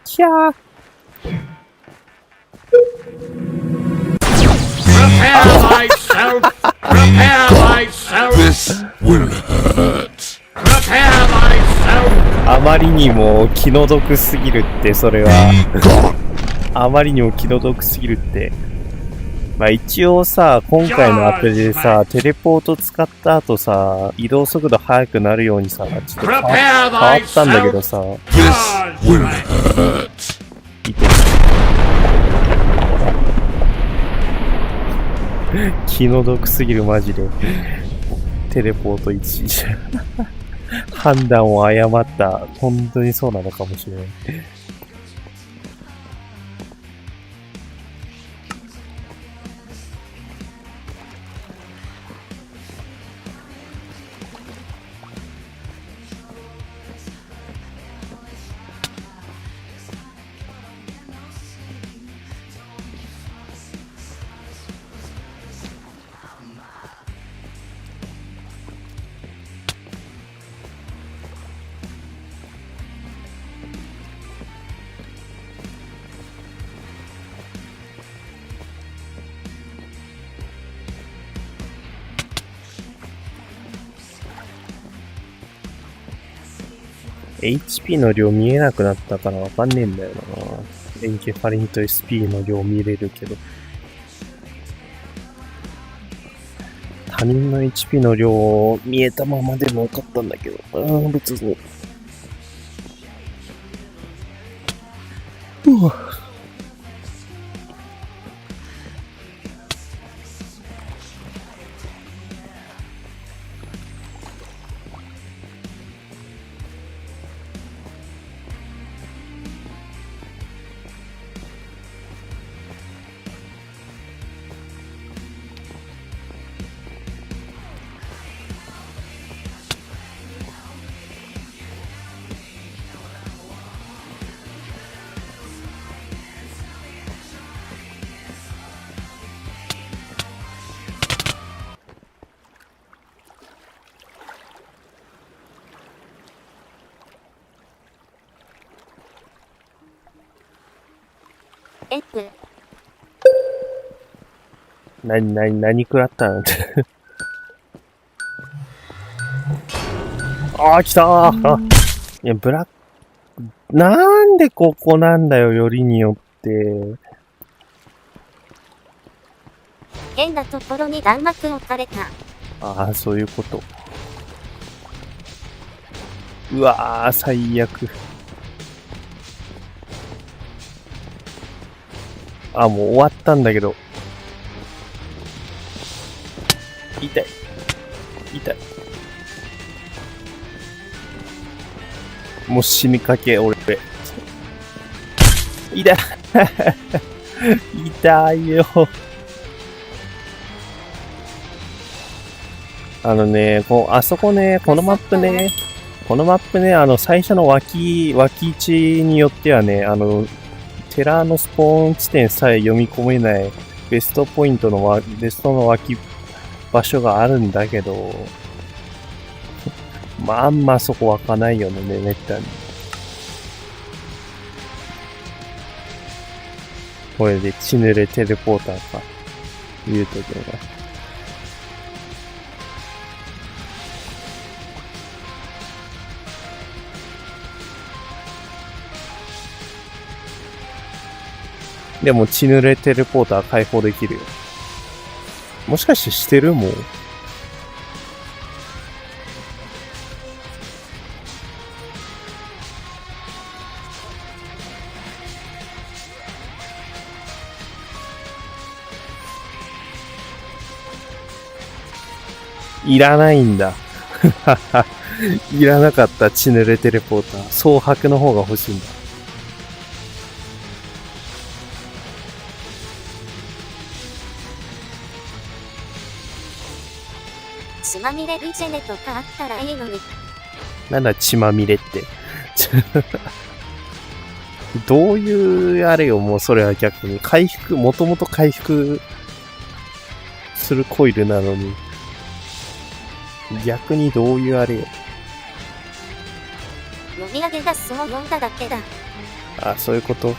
キャー。あまりにも気の毒すぎるって、それは。あまりにも気の毒すぎるって。まあ一応さ、今回のアプリでさ、テレポート使った後さ、移動速度速くなるようにさ、ちょっと変わったんだけどさ、いて気の毒すぎるマジで。テレポート1判断を誤った。本当にそうなのかもしれない。HP の量見えなくなったからわかんねえんだよな。エンケファリンと SP の量見れるけど。他人の HP の量見えたままでも分かったんだけど。別に。うわ。F。何食らったんあー、来たー。いや、ブラック、なんでここなんだよ、よりによって。変なところに弾幕置かれた。ああ、そういうこと。うわー、最悪。あ、もう終わったんだけど。痛い。痛い。もう死にかけ、俺。痛い。痛いよ。あそこね、このマップね、最初の脇位置によってはね、テラのスポーン地点さえ読み込めないベストの脇場所があるんだけど、まあ、あんまそこ湧かないよね、めったに。これで血濡れテレポーターか、言うときが。でも血濡れテレポーター解放できるよ。もしかしてしてるもう。いらないんだ。いらなかった血濡れテレポーター。蒼白の方が欲しいんだ。血まみれリジェネとかあったらいいのに。なんだ血まみれって。どういうあれよ、もうそれは逆に。回復、もともと回復するコイルなのに。逆にどういうあれよ。読み上げ出すを読んだだけだ。あ、そういうこと。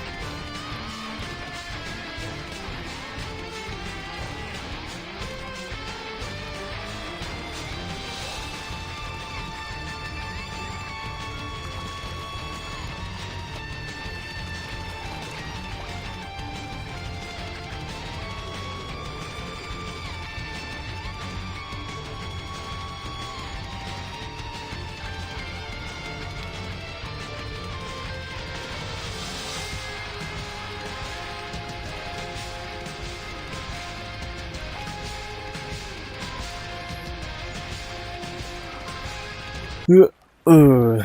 うー。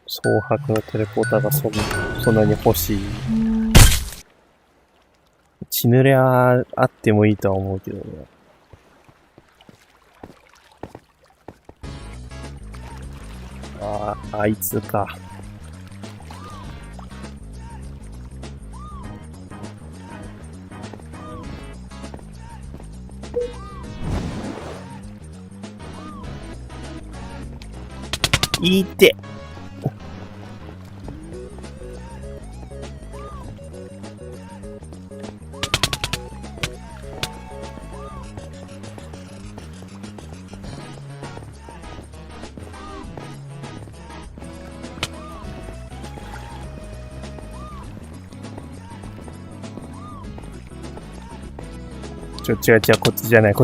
蒼白のテレポーターがそんなに欲しい。血濡れはあってもいいとは思うけどね。あいつか。いて。違う、こっちじゃない。い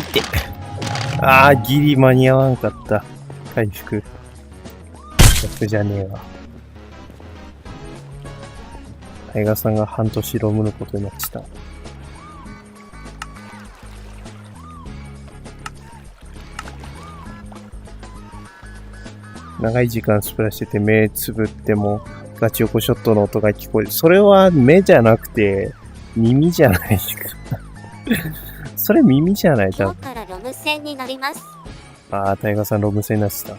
て。ギリ間に合わんかった。回復。逆じゃねえわ。タイガさんが半年ロムのことになっちゃった。長い時間スプラッシュしてて目つぶってもガチ横ショットの音が聞こえる。それは目じゃなくて耳じゃないか。それ耳じゃない多分。今日からロム線になります。タイガーさんロム線になってた。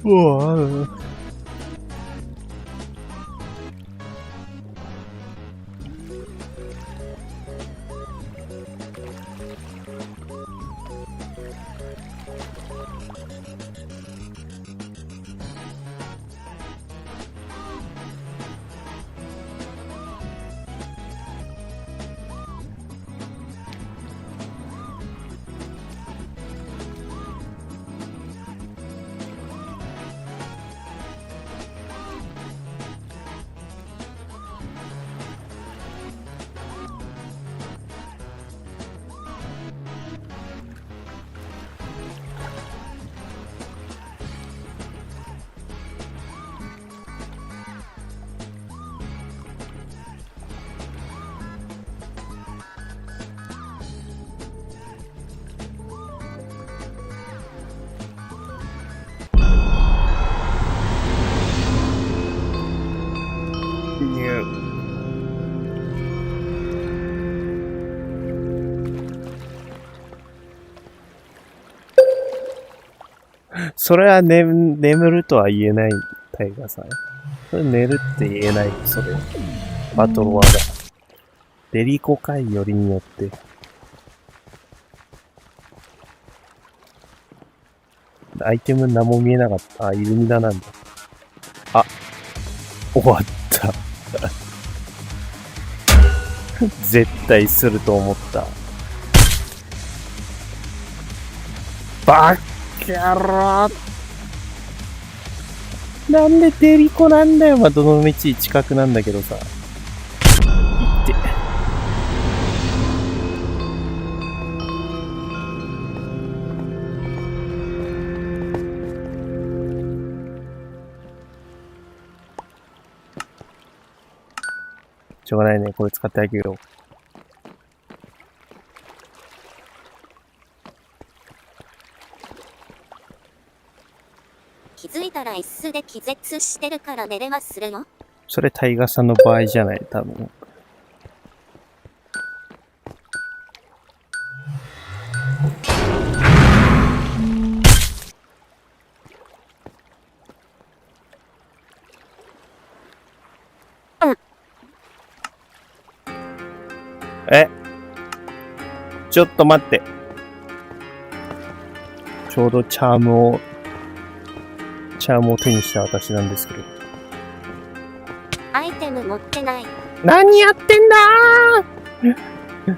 うわぁ。それは、眠るとは言えない、タイガーさん。それ寝るって言えない、それ。バトルワーだ。デリコ回よりによって。アイテム何も見えなかった。あ、イルミナなんだ。あ、終わった。絶対すると思った。バッカロー。なんでデリコなんだよ。まあ、どの道近くなんだけどさ。行って。しょうがないね。これ使ってあげよう。気づいたら椅子で気絶してるから寝れはするよ。それタイガーさんの場合じゃない、多分。え、ちょっと待って。ちょうどチャームを手にした私なんですけど。アイテム持ってない。何やってんだー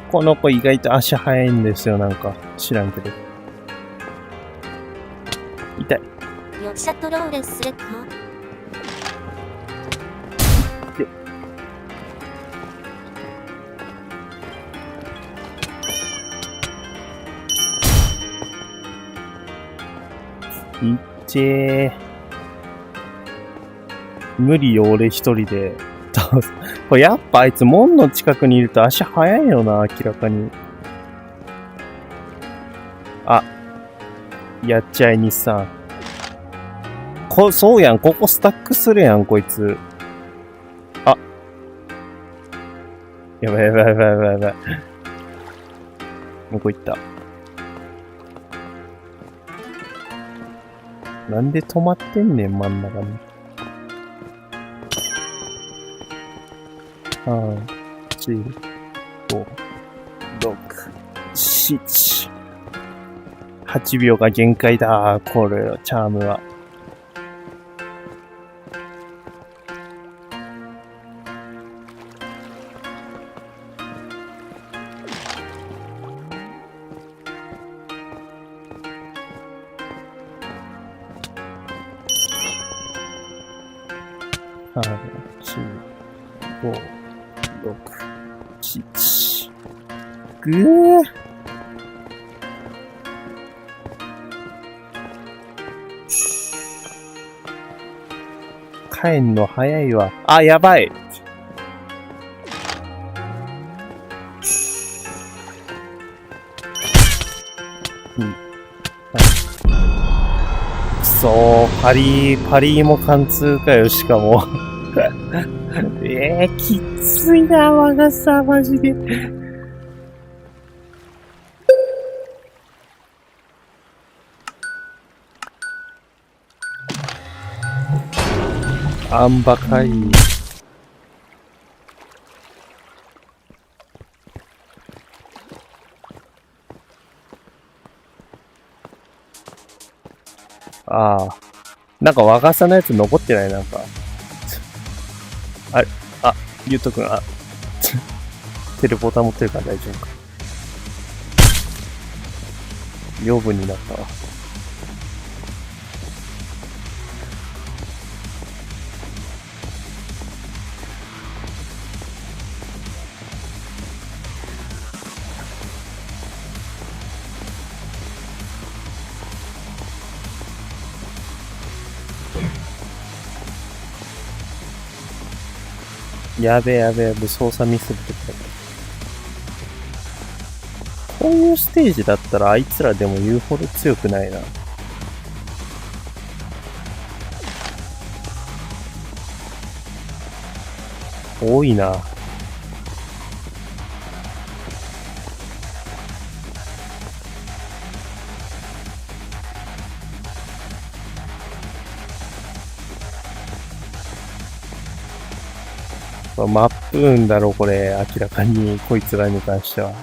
この子意外と足早いんですよ、なんか。知らんけど。痛い。よっしゃトロールするか。いっちー。無理よ、俺一人で。これやっぱあいつ門の近くにいると足早いよな、明らかに。あ、やっちゃい、日産。そうやん、ここスタックするやん、こいつ。あ。やばいやばいやばいやばいやばい。向こう行った。なんで止まってんねん、真ん中に。3、4、5、6、7。8秒が限界だ、これ、チャームは。3、4、5、6、7。ぐぅ。帰んの早いわ。あ、やばい。くそー、パリーも貫通かよ、しかも。きついな、我がさ、マジで。あんばかい。ああ。なんか和傘のやつ残ってない、なんか。あれ、あ、ゆうとくん、テレポーター持ってるから大丈夫か。養分になったわ。やべえやべえ、操作ミスってた。こういうステージだったらあいつらでも言うほど強くないな。多いな。マップ運だろ、これ。明らかに、こいつらに関しては。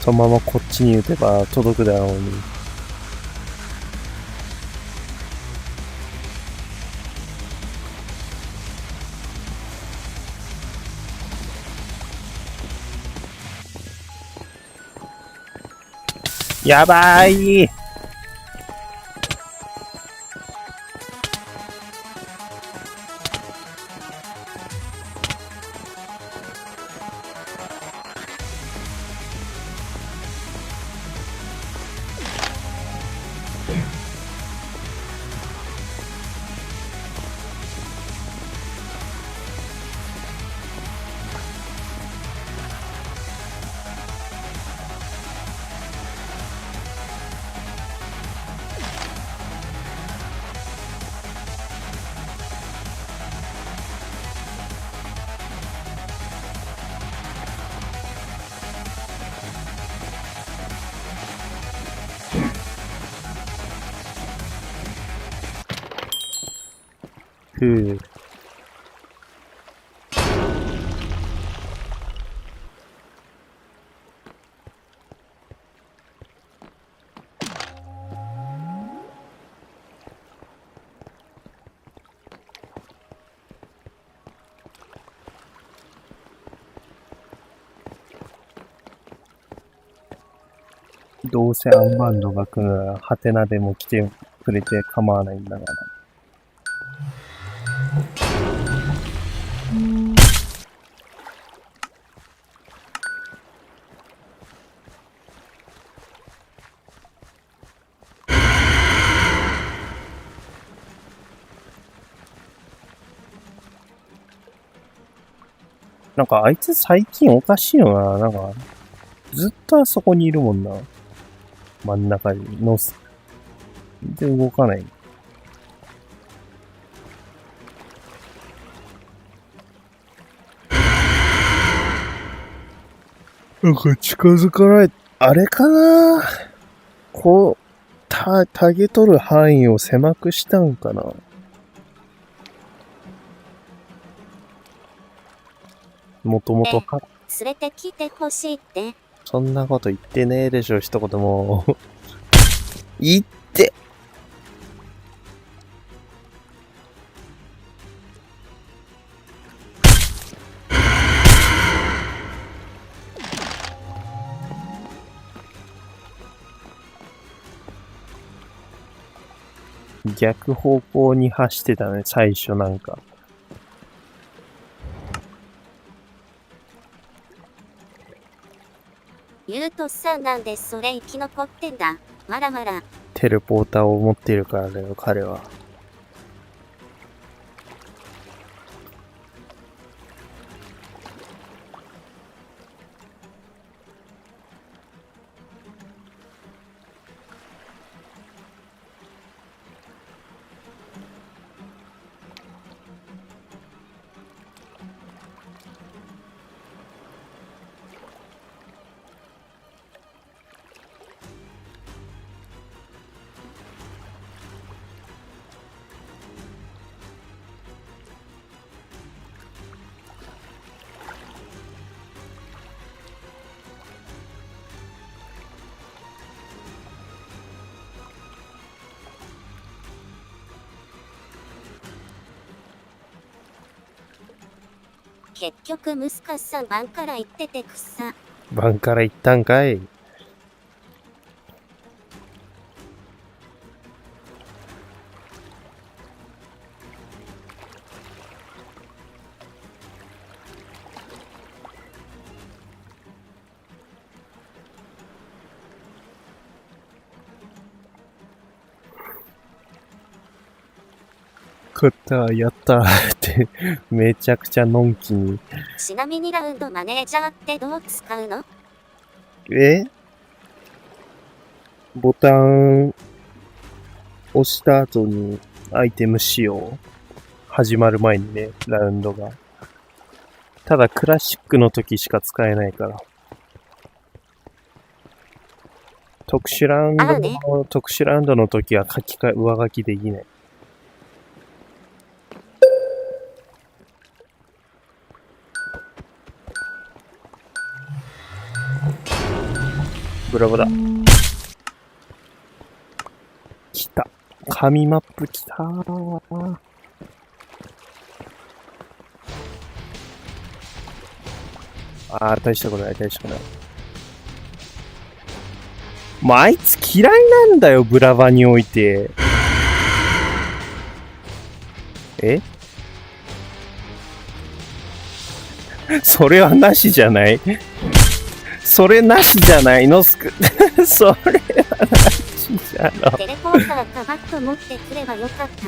そのままこっちに打てば届くだろうに。やばい。ふう。どうせアンバンドが来るなら、ハテナでも来てくれて構わないんだから。なんかあいつ最近おかしいよな。なんか、ずっとあそこにいるもんな。真ん中にのす。全然動かない。なんか近づかない。あれかな、こう、タゲ取る範囲を狭くしたんかな。もともとか、連れてきてほしいって。そんなこと言ってねえでしょ、一言も。言って。逆方向に走ってたね、最初なんか。ゆうとさんなんでそれ生き残ってんだ。わらわら。テレポーターを持っているからだよ、彼は。結局ムスカさん晩から言っててくさ。晩から行ったんかい。こったやったーってめちゃくちゃのんきに。ちなみにラウンドマネージャーってどう使うの？ボタン押した後にアイテム使用。始まる前にね、ラウンドが。ただクラシックの時しか使えないから。特殊ラウンドの、ね、特殊ラウンドの時は上書きできない。ブラボだ。来た。紙マップ来たー。大したことない、大したことない。もうあいつ嫌いなんだよ、ブラバにおいて。それはなしじゃないそれなしじゃないのそれはなしじゃろ。テレポーターかバット持ってくればよかった。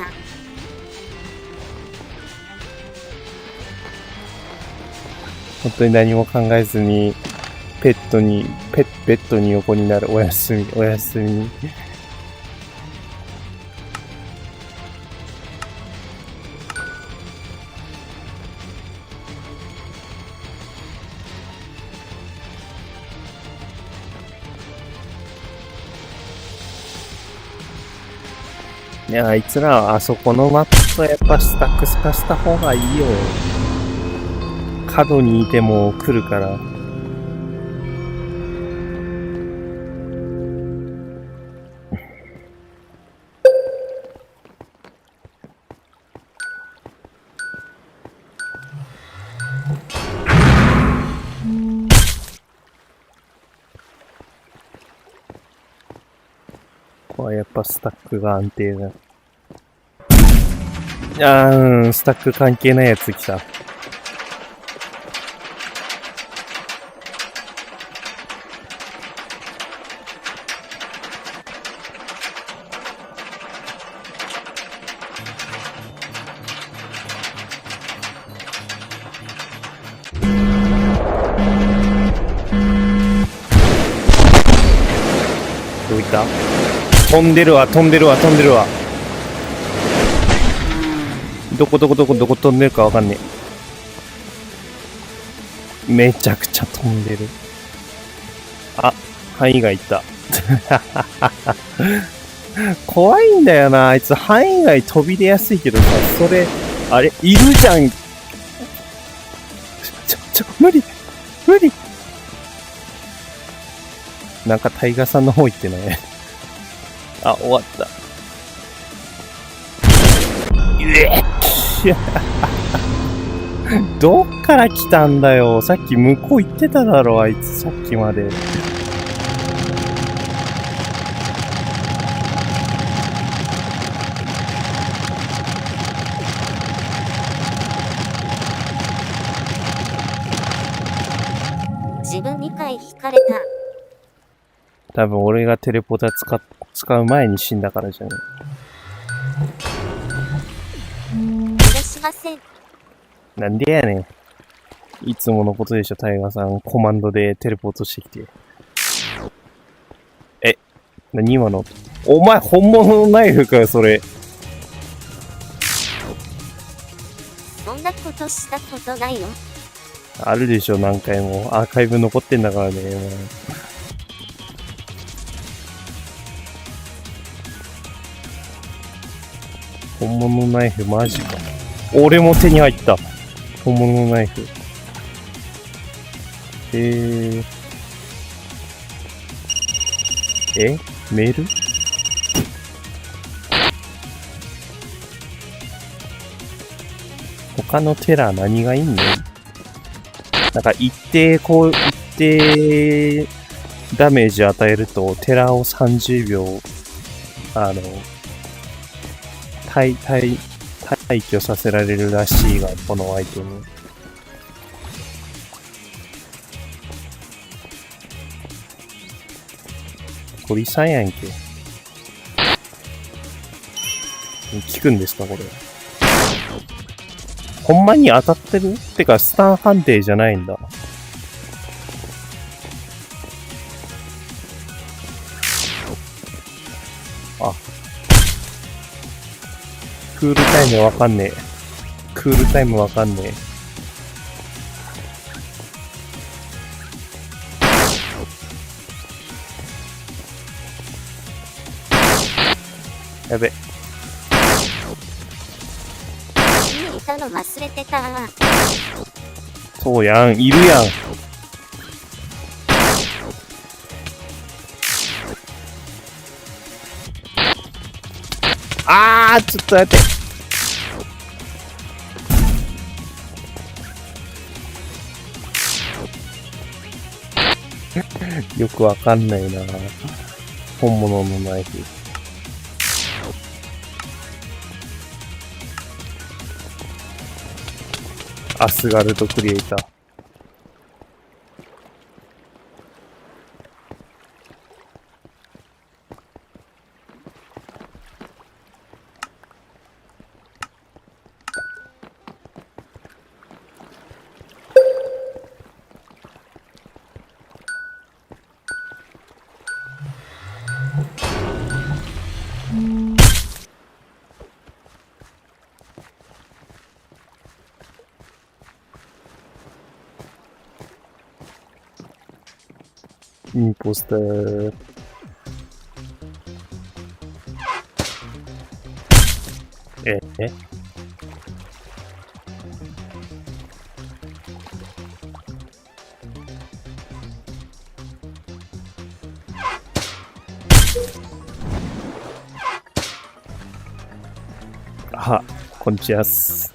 本当に何も考えずに、ベッドに横になる。おやすみ、おやすみ。いや、あいつらはあそこのマップはやっぱスタックス化した方がいいよ。角にいても来るから。ここはやっぱスタックが安定だ。スタック関係ないやつ来た。どういった飛んでるわ。どこ飛んでるかわかんねえ。めちゃくちゃ飛んでる。範囲外行った。怖いんだよな、あいつ範囲外飛び出やすいけどさ、それ、あれ、いるじゃん。無理。なんかタイガーさんの方行ってない。終わった。どっから来たんだよ。さっき向こう行ってただろ、あいつさっきまで。自分2回引かれた。多分俺がテレポーター使う前に死んだからじゃない。許しません。なんでやねん。いつものことでしょ、タイガーさん。コマンドでテレポートしてきて。何今の？お前本物のナイフかよ、それ。そんなことしたことないよ。あるでしょ、何回も。アーカイブ残ってんだからね。本物のナイフマジか。俺も手に入った。本物のナイフ。メール？他のテラ何がいいんの？なんか一定ダメージ与えるとテラを30秒退去させられるらしいが、このアイテム。鳥さんやんけ。効くんですか、これ。ほんまに当たってるってか、スタン判定じゃないんだ。あ。クールタイムわかんねえ。クールタイムわかんねえ。やべ。いたの忘れてた。そうやん、いるやん。あー、ちょっと待って。よくわかんないな。本物のナイフ。アスガルドクリエイター。インポスター。えあ、こんにちはっす。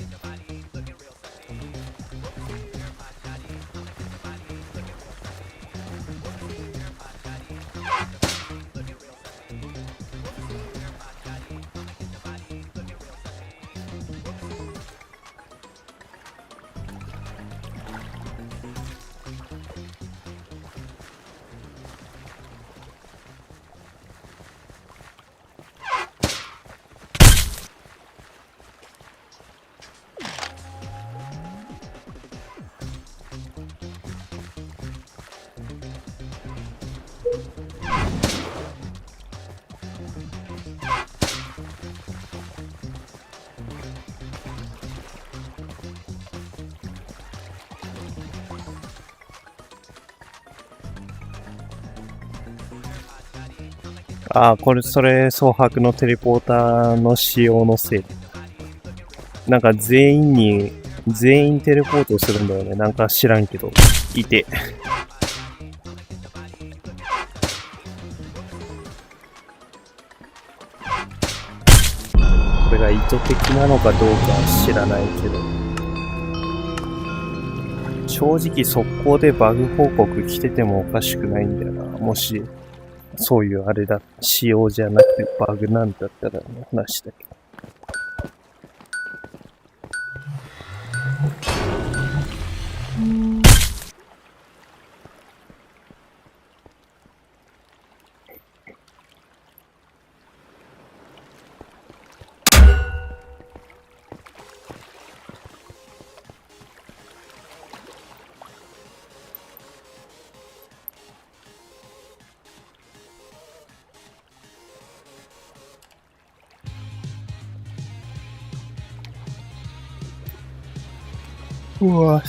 ああ、それ、蒼白のテレポーターの仕様のせい。なんか全員テレポートするんだよね。なんか知らんけど。いて。これが意図的なのかどうか知らないけど。正直速攻でバグ報告来ててもおかしくないんだよな。もし、そういうあれだ、仕様じゃなくてバグなんだったらの話だけど。うわ。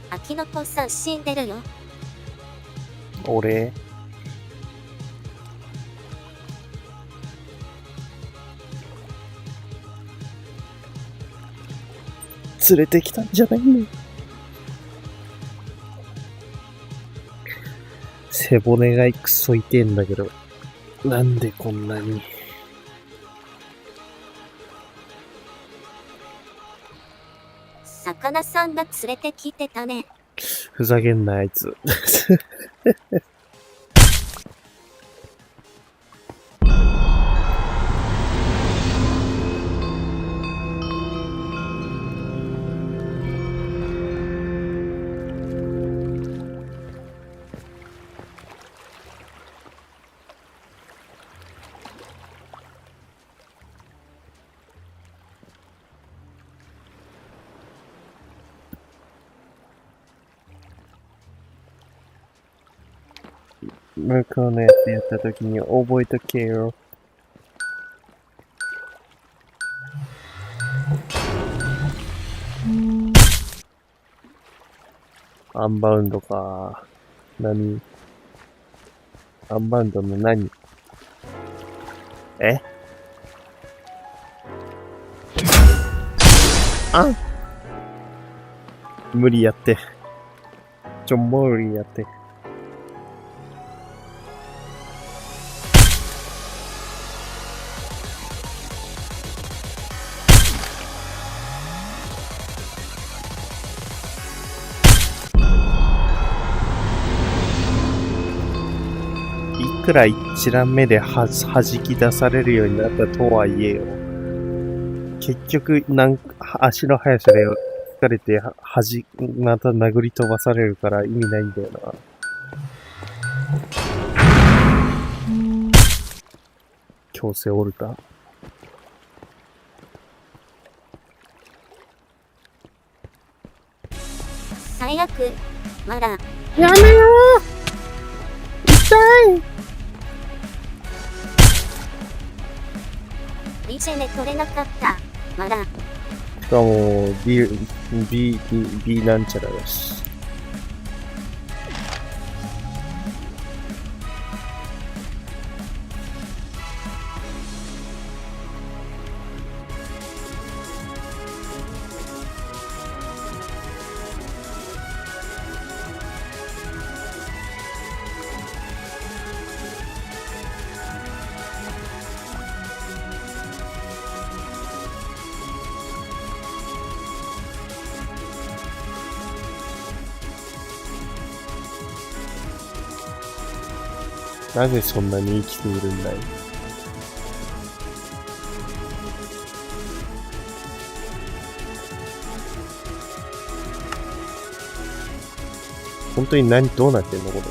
アキノコさん死んでるよ。俺連れてきたんじゃないの。背骨がクソ痛えんだけど、なんでこんなに。魚さんが連れてきてたね。ふざけんなあいつ。向こうのやつやったときに覚えとけよ。アンバウンドか。何？アンバウンドの何？え？あ！無理やって。無理やって。いくら一覧目で弾き出されるようになったとはいえよ。結局、足の速さで疲れて、また殴り飛ばされるから意味ないんだよな。強制オルタ。最悪。まだ。やめろー！痛い！リジェネ取れなかった。まだ。しかも、B なんちゃらだし。なぜそんなに生きているんだい？本当にどうなってんのこれ。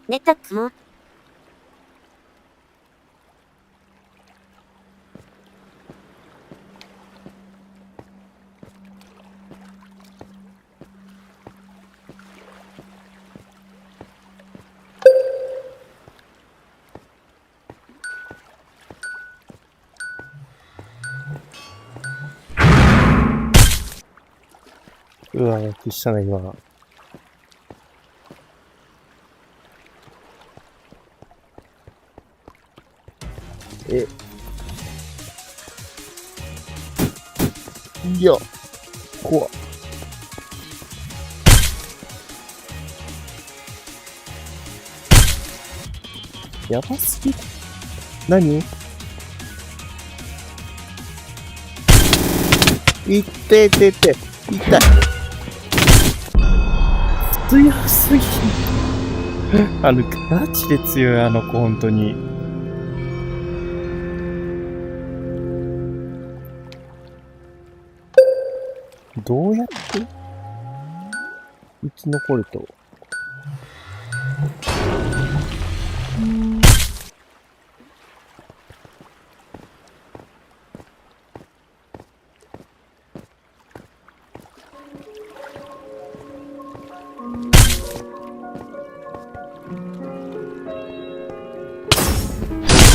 寝たくうわ、消したね、今。いや、怖っ。やばすぎ。何？いって痛い。強すぎ。ガチで強い、あの子、本当に。どうやって生き残ると。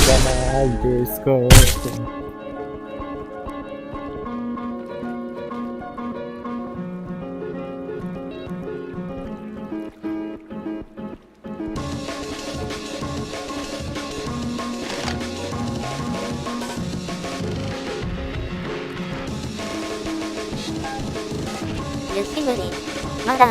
じゃないですか。雪国。まだ。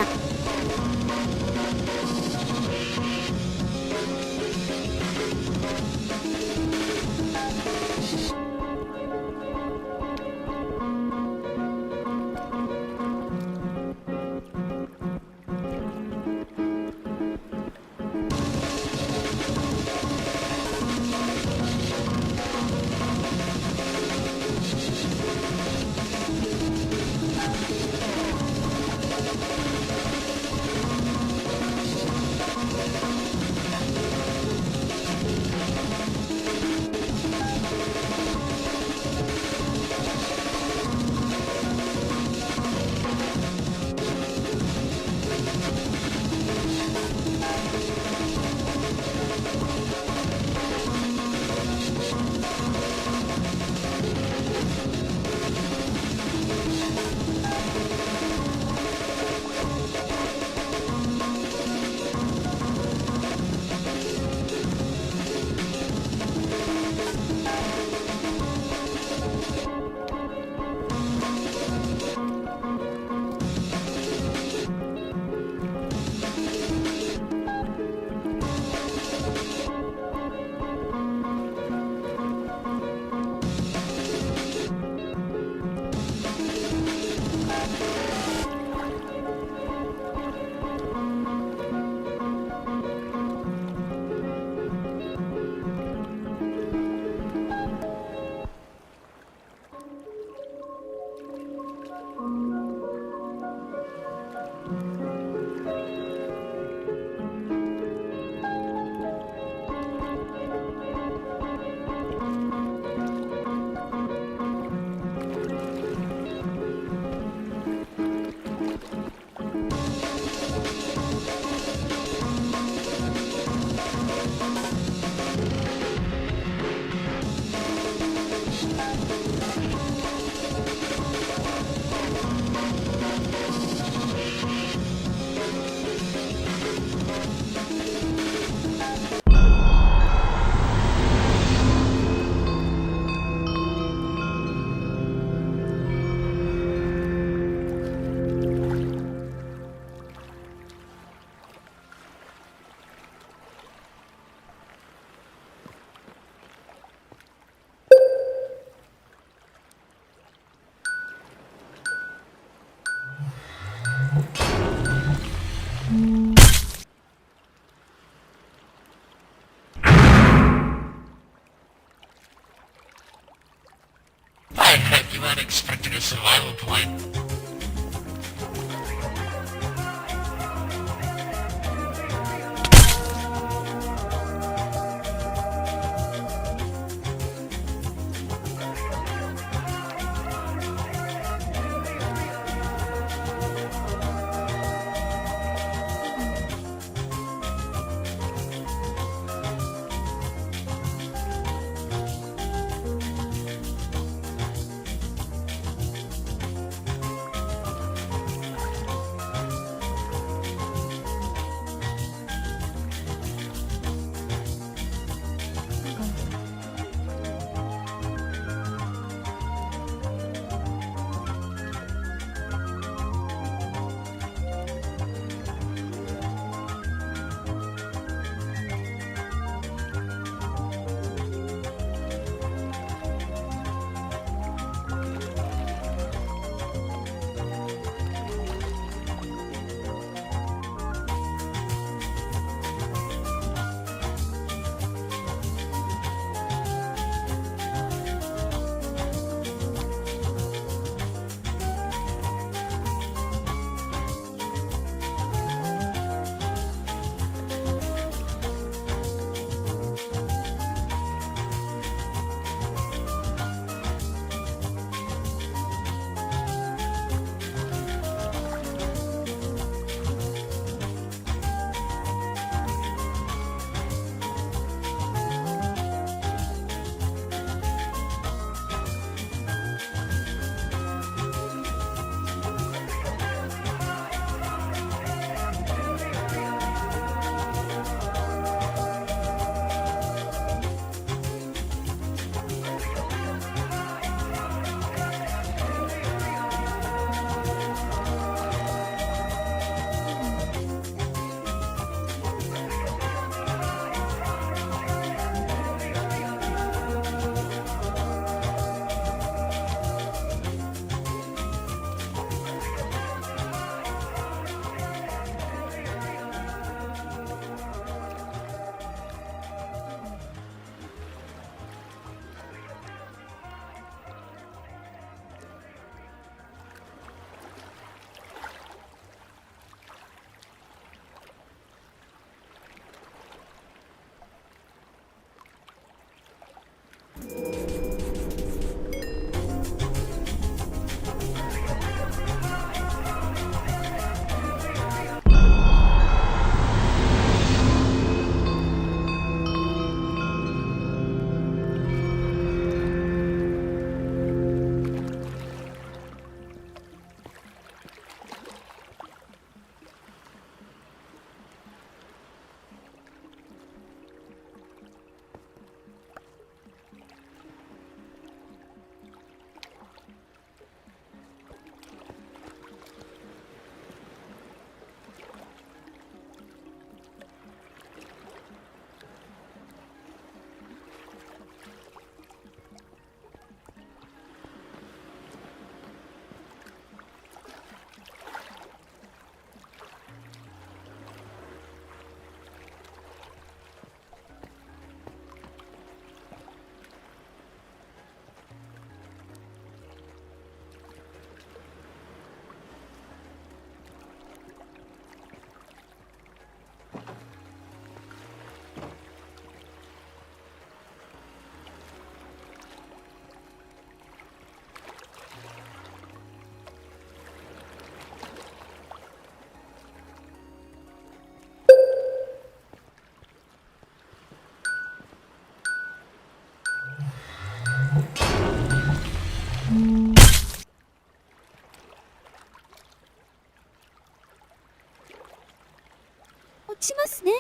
落ちますね。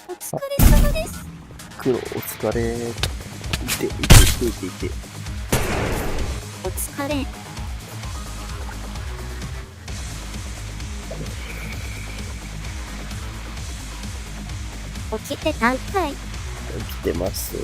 お疲れ様です。黒、お疲れ。いて。お疲れ。起きてたんかい。来てます。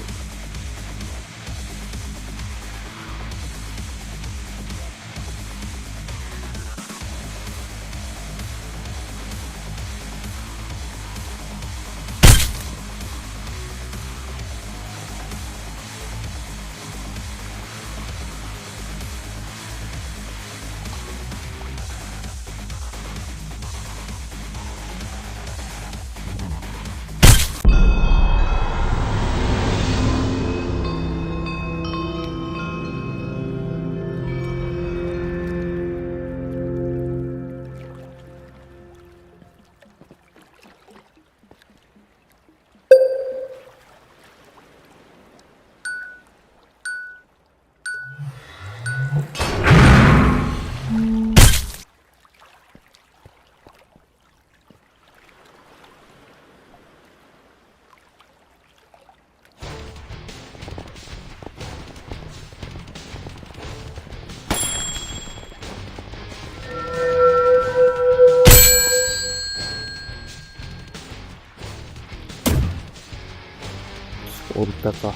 降りたか。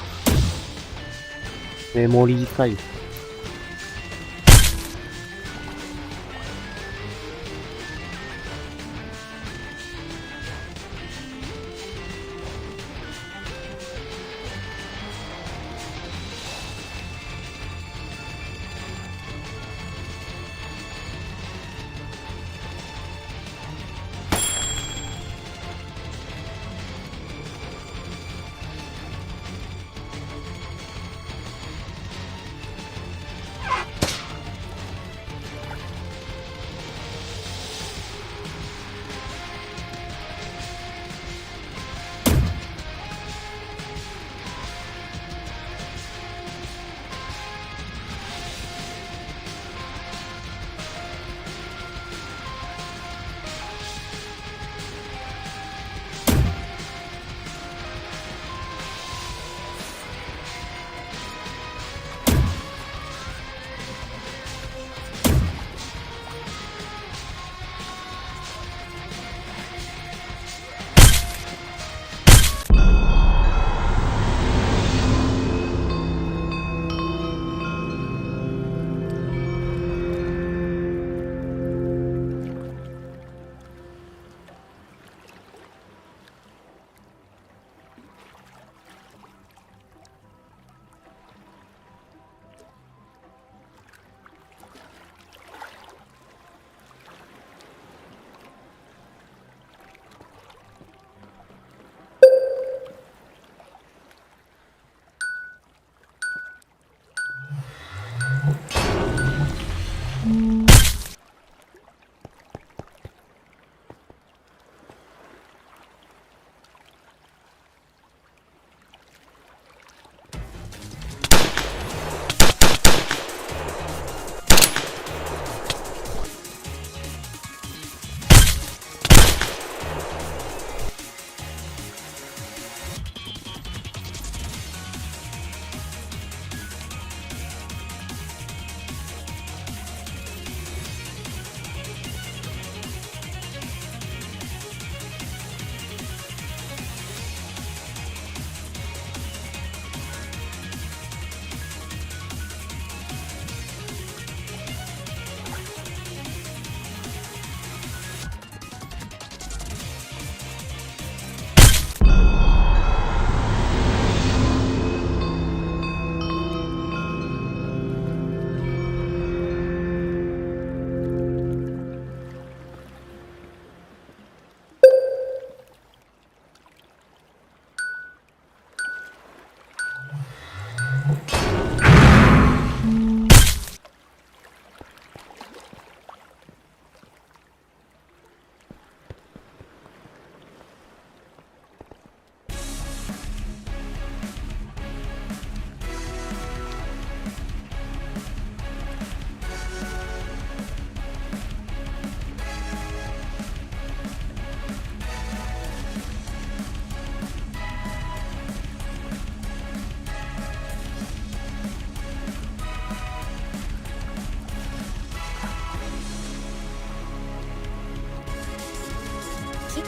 メモリー回復。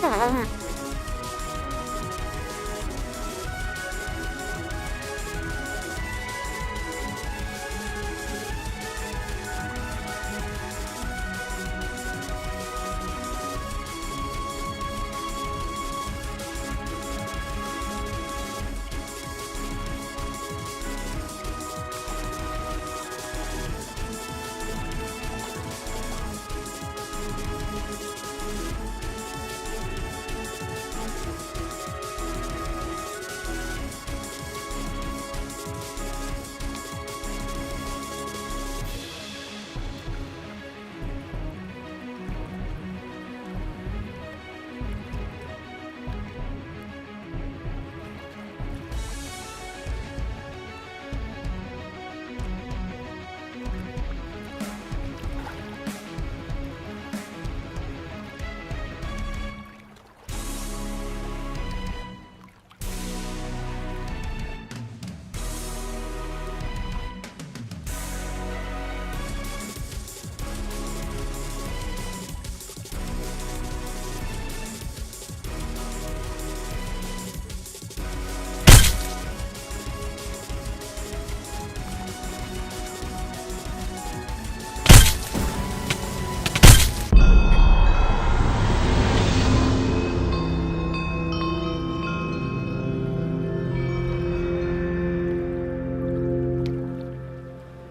た。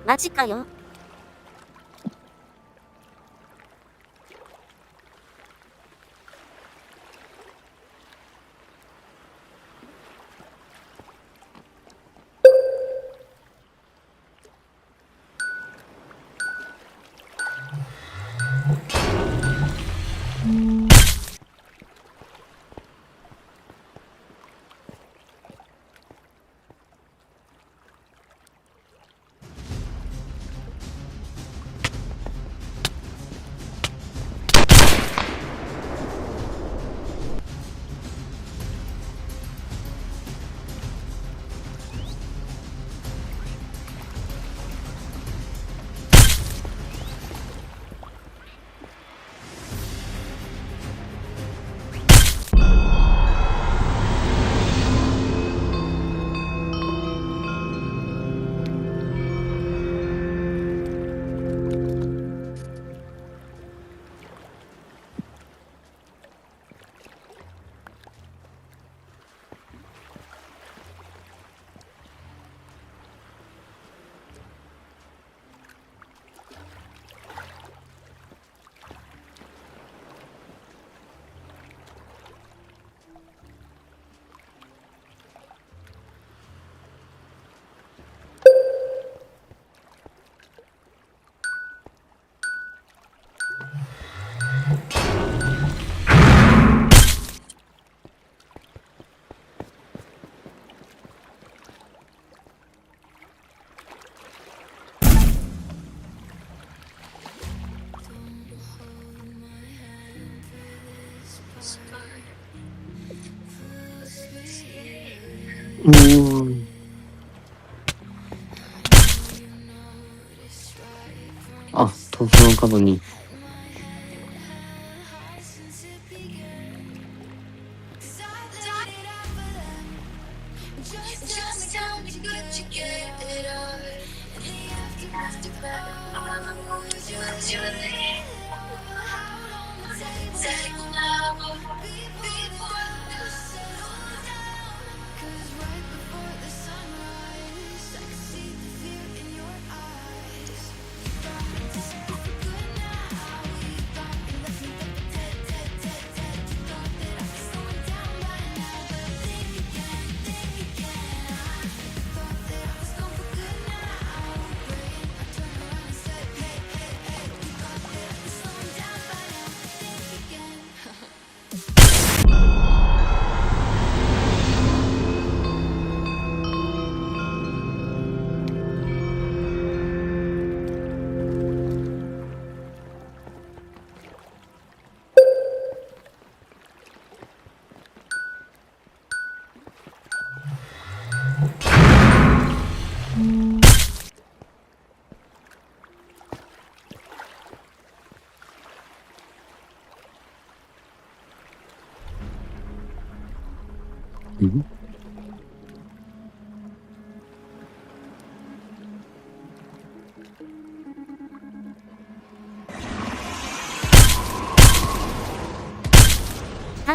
マジかよ。あ、東京の角に。ハ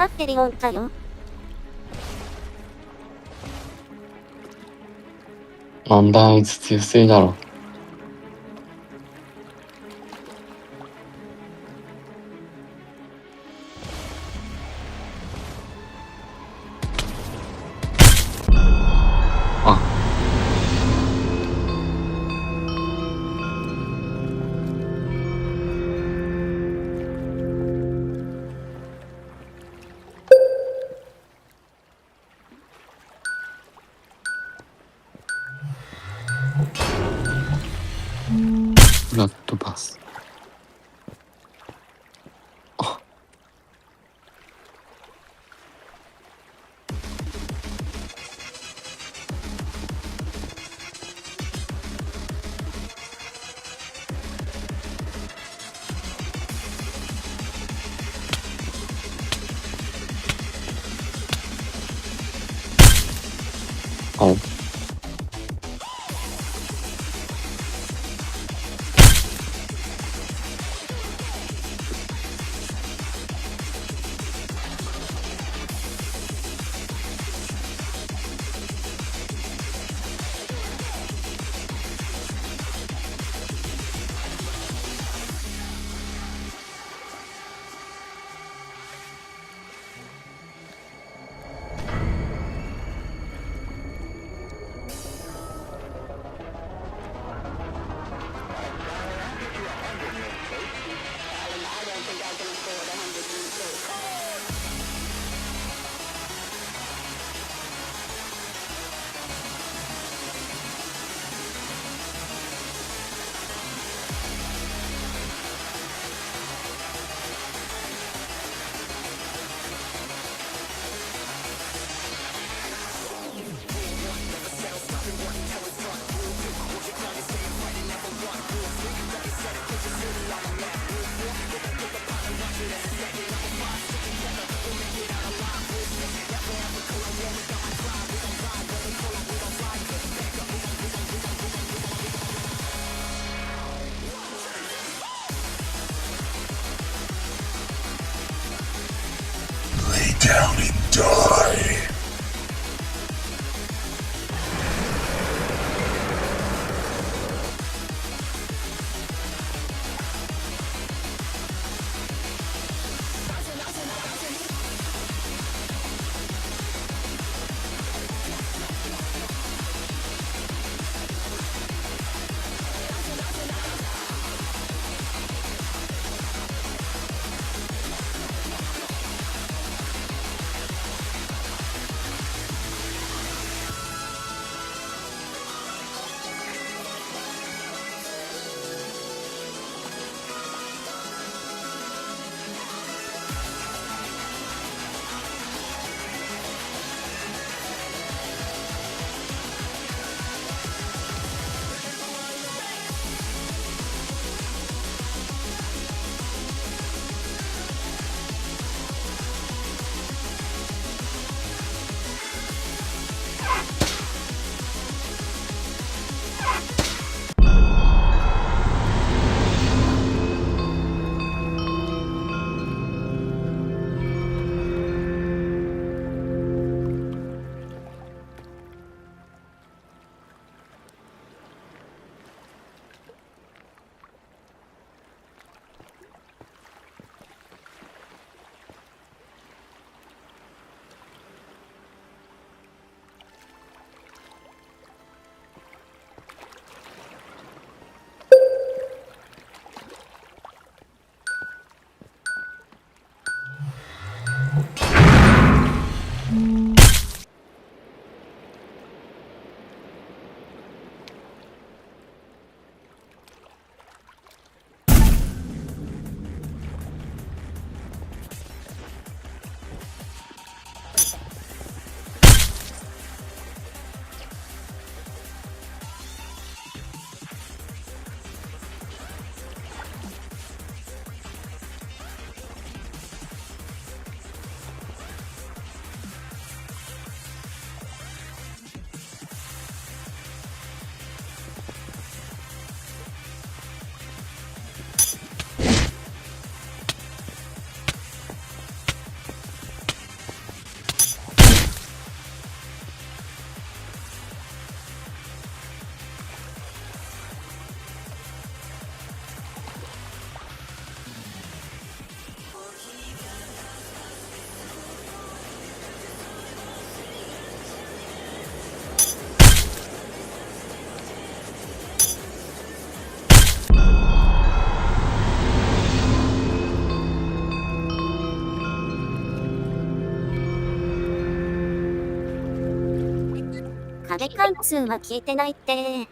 ーフェリオンかよ。アンダーあいつ強すぎだろ。あ。フラットパス。あ。あ。壁貫通は聞いてないって。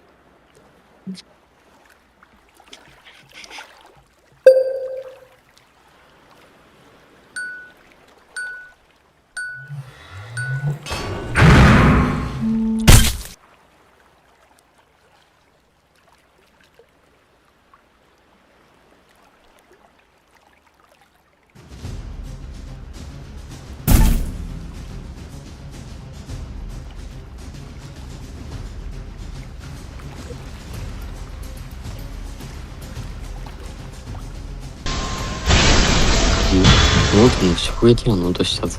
ノートに衝撃音の音したぞ。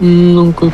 なんか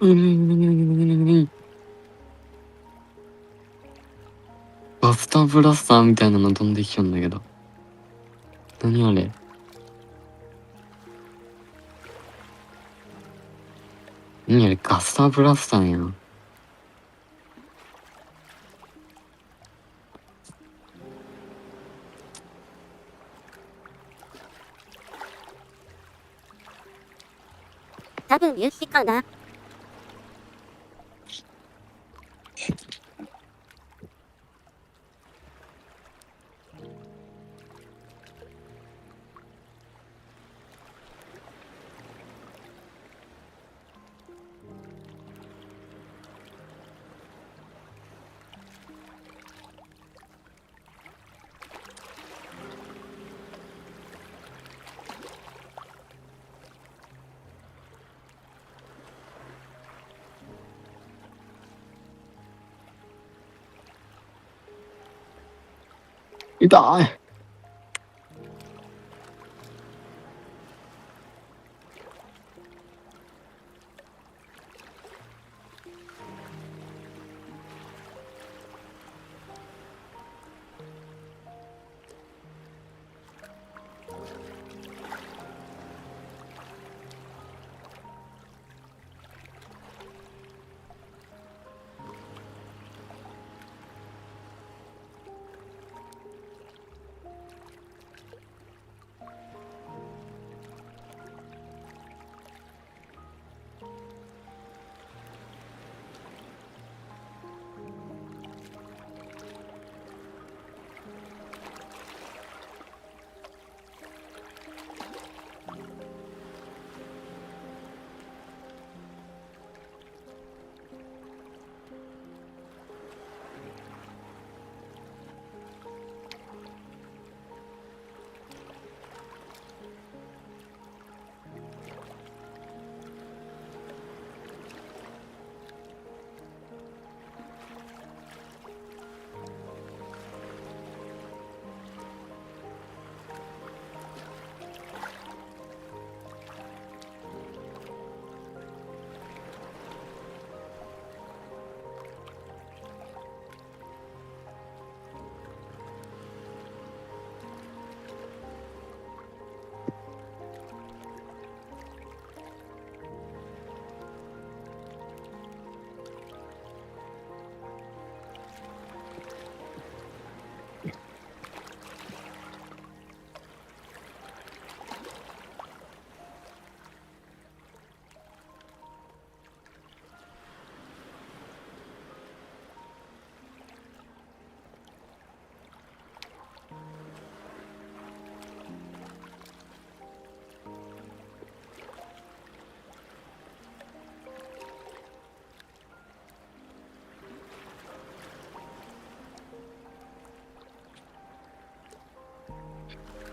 バスターブラスターみたいなの飛んできちゃうんだけど。何あれ。何あれ、ガスターブラスターやん。多分夕日かな。痛い。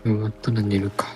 終わったら寝るか。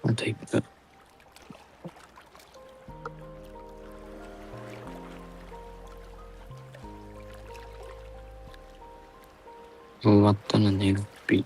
あと1分。終わったら寝るっぴ。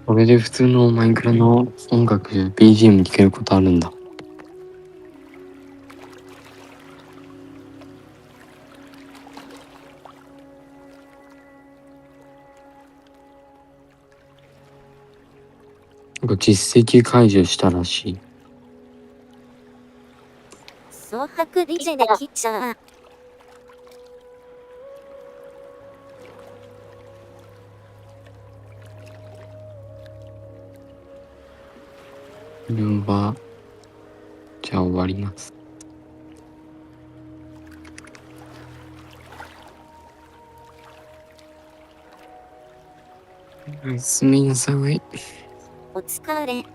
これで普通のマイクラの音楽 BGM 聴けることあるんだ。なんか実績解除したらしい。総白リジェで切っちゃう。これは、じゃあ終わります。おやすみなさい。お疲れ。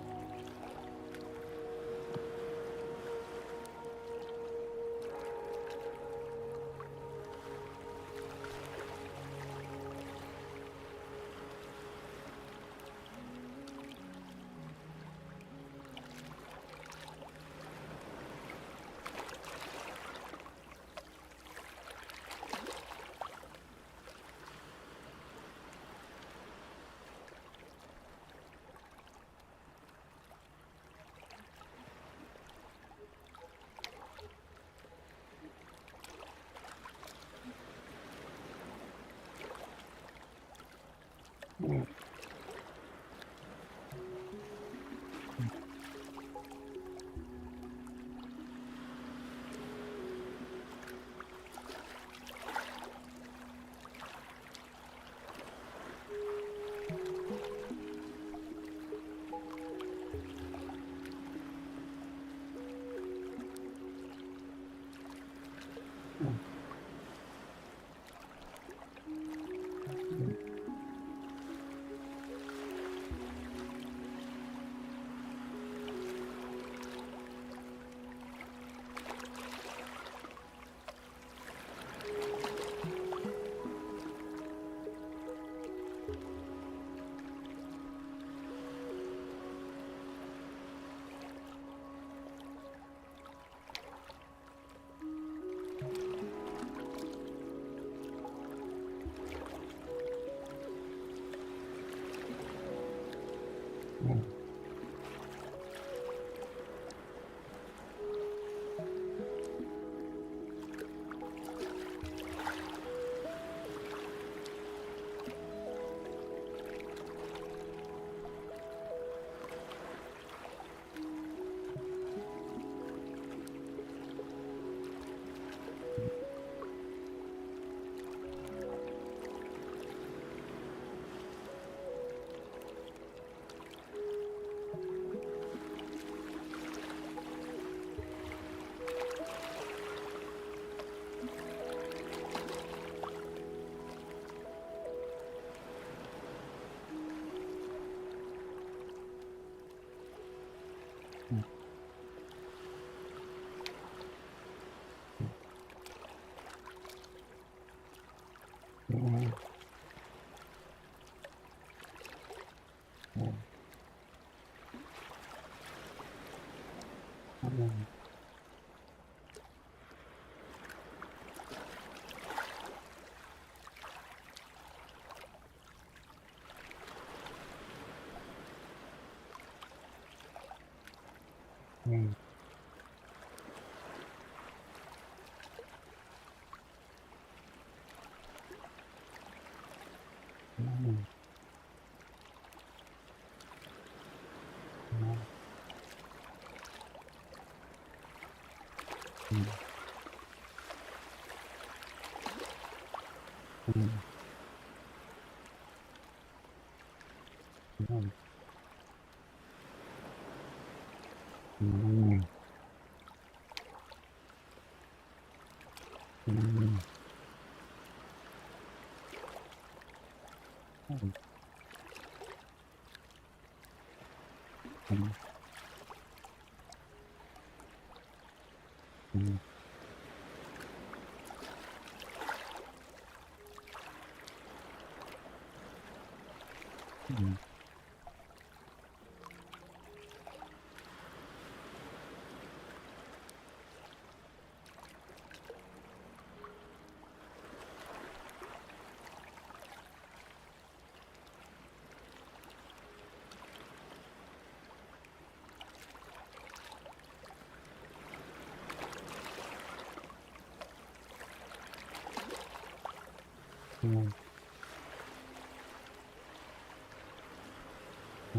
うん。うん。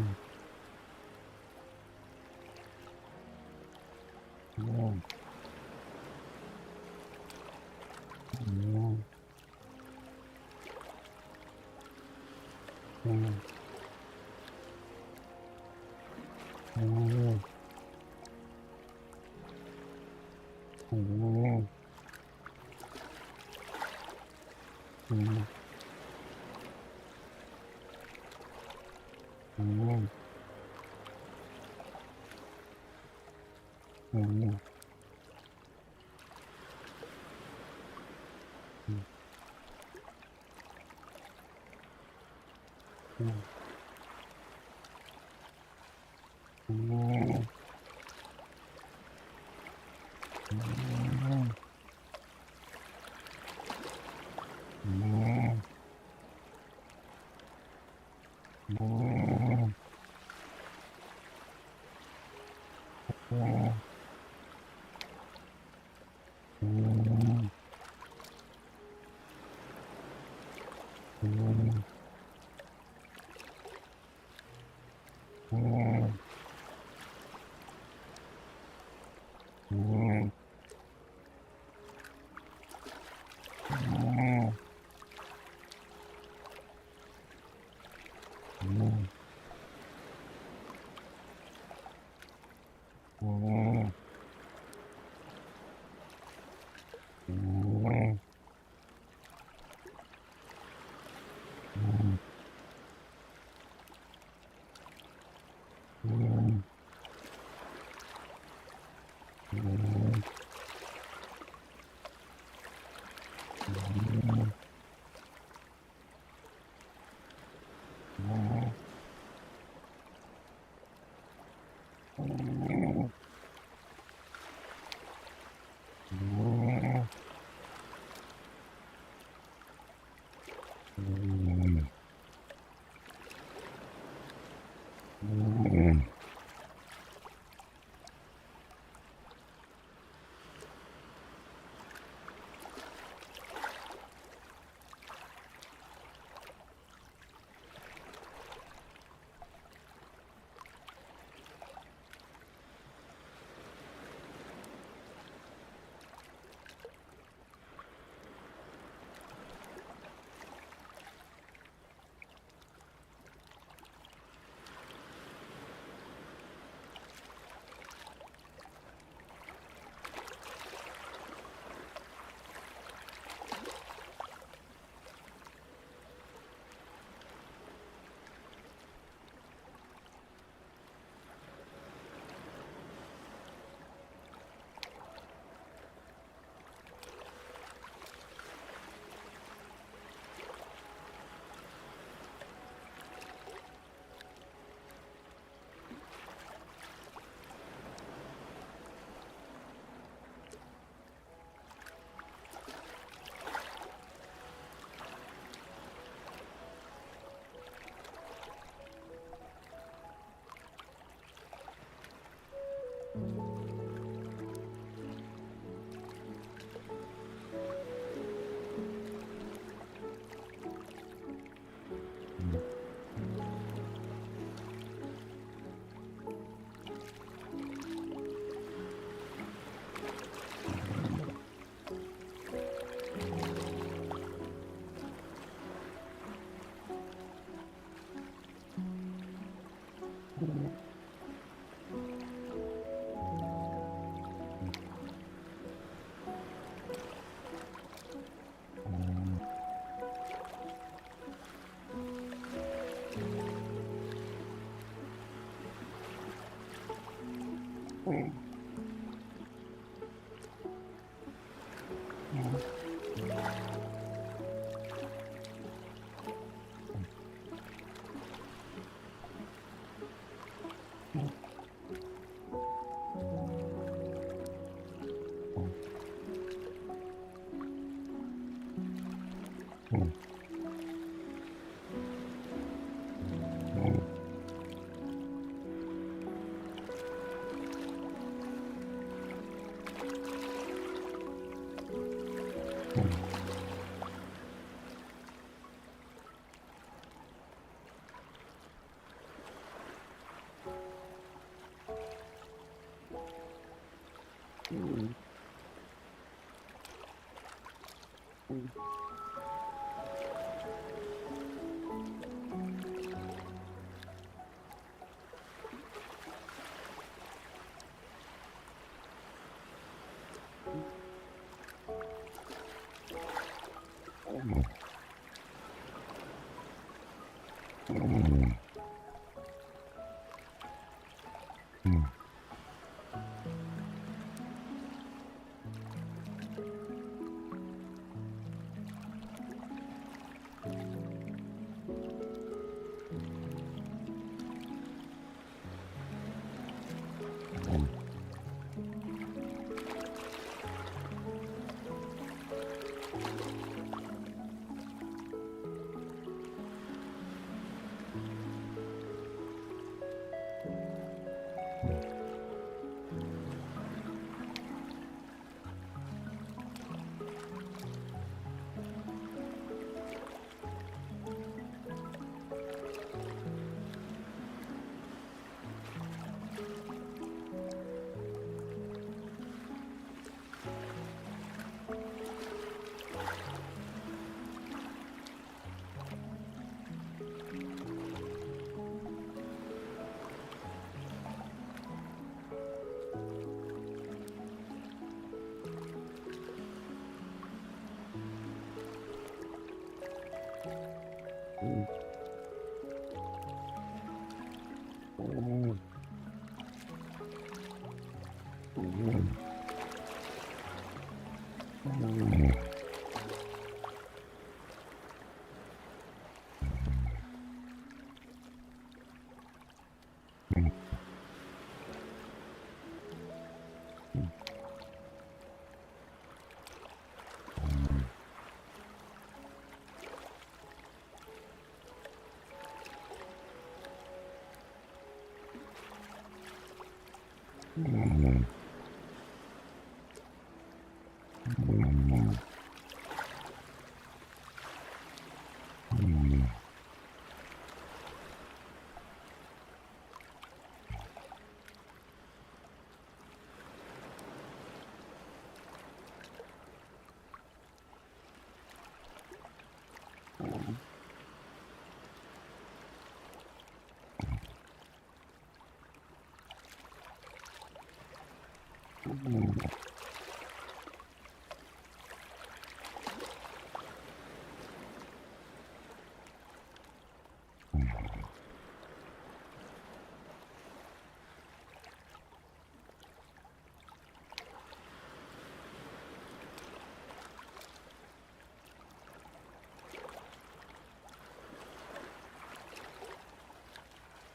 うん。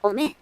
おめえ。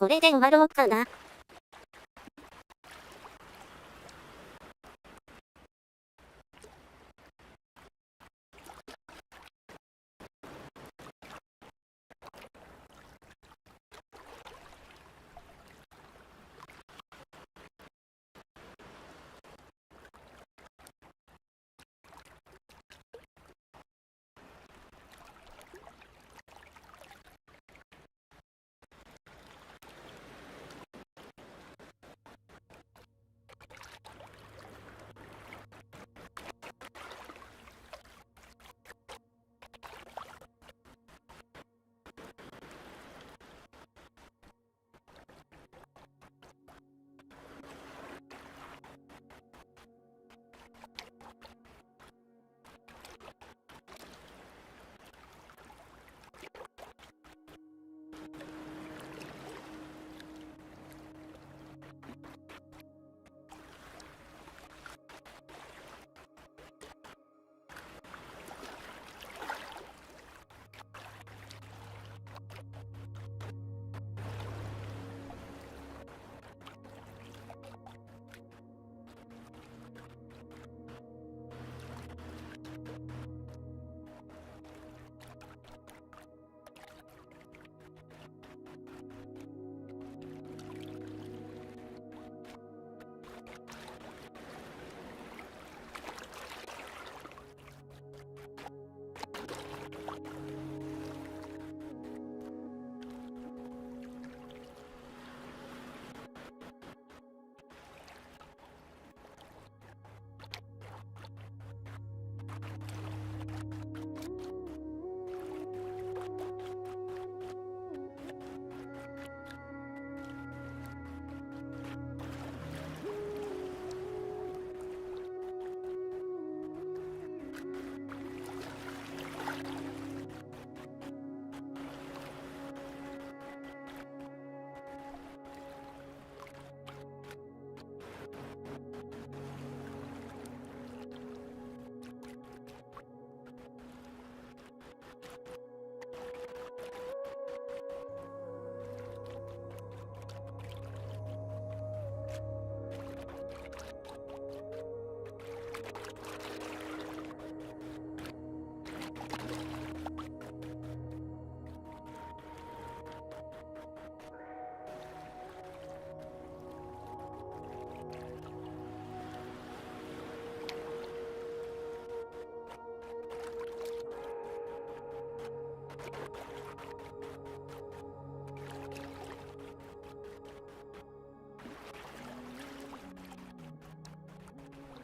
これで終わろうかな。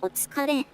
お疲れ。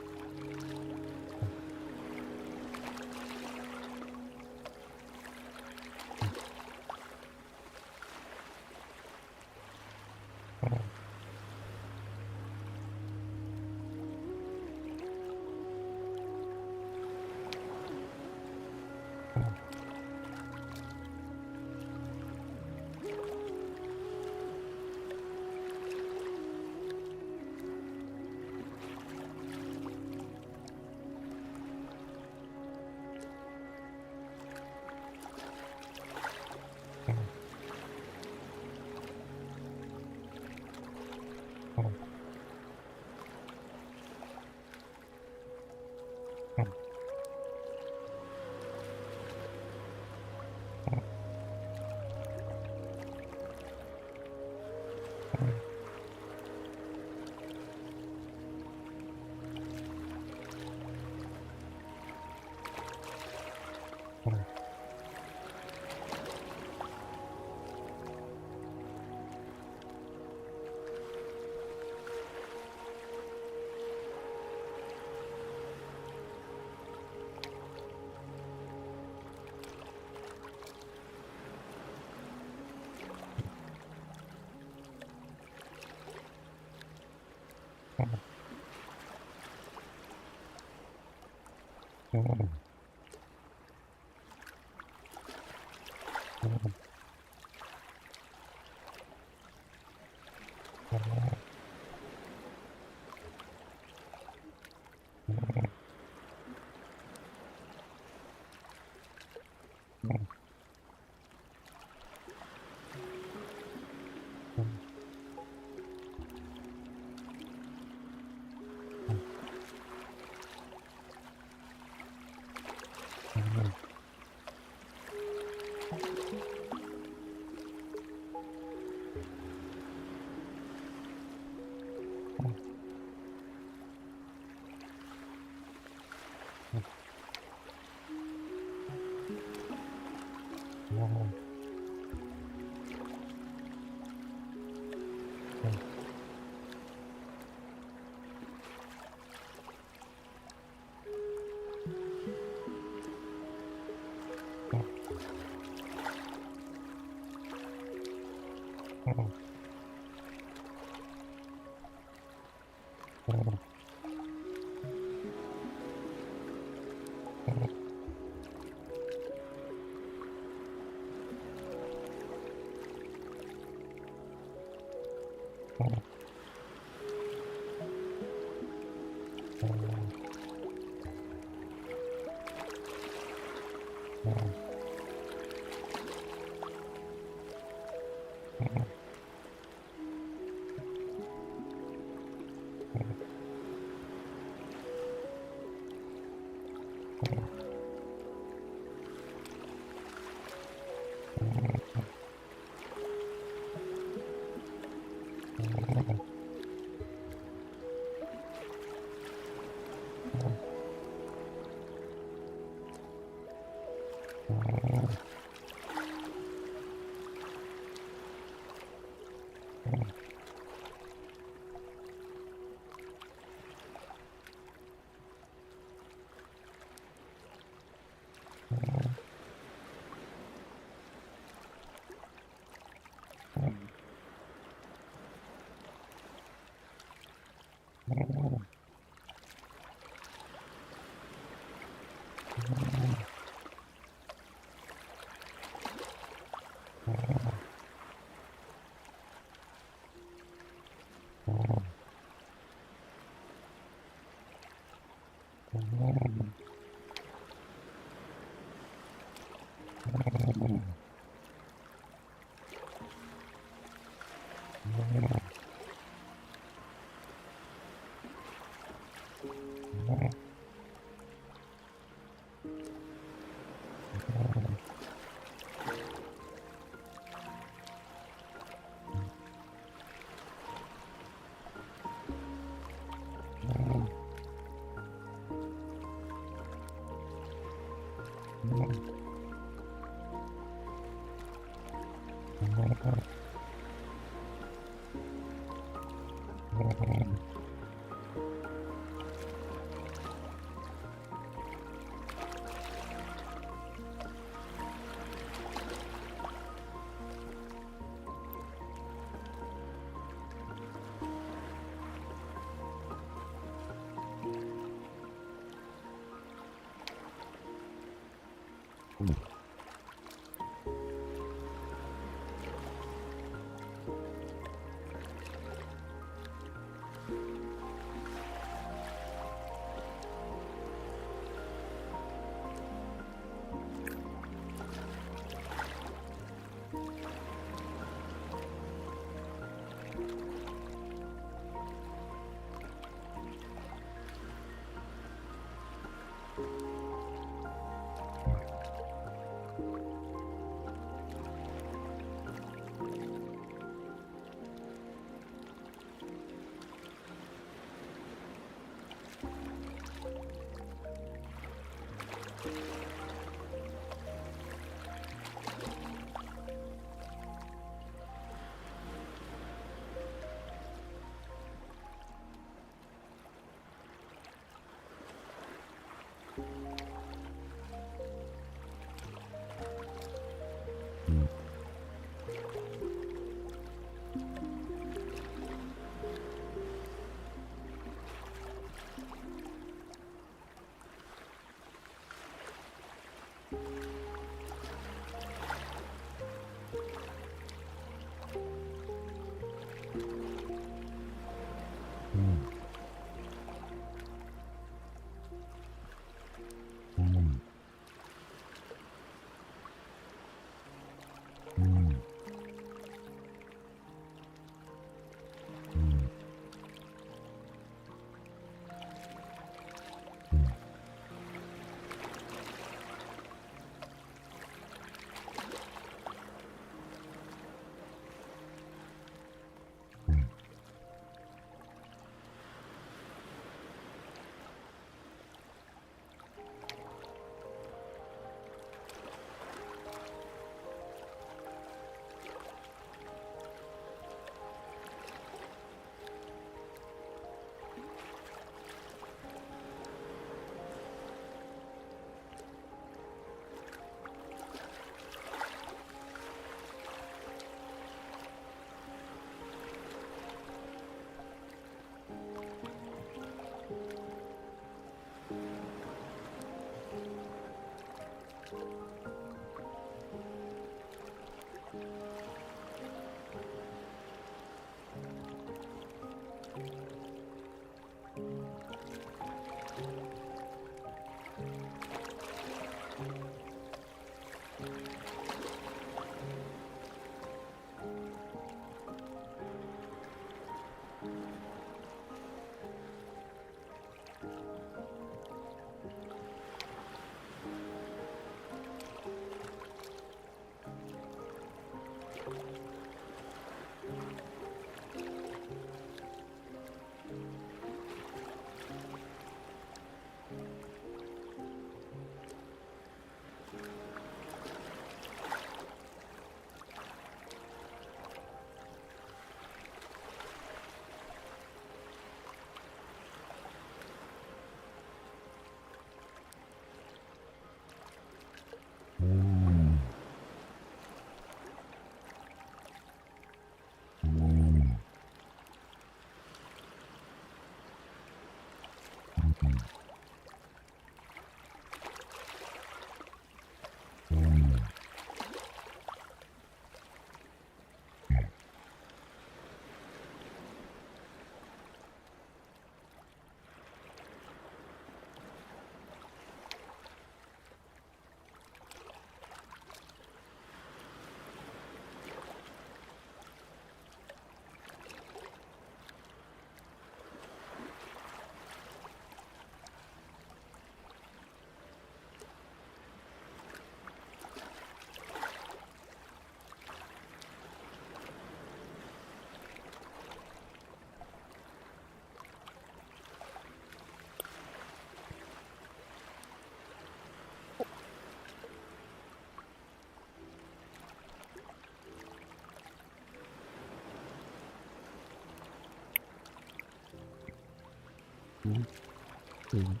うん。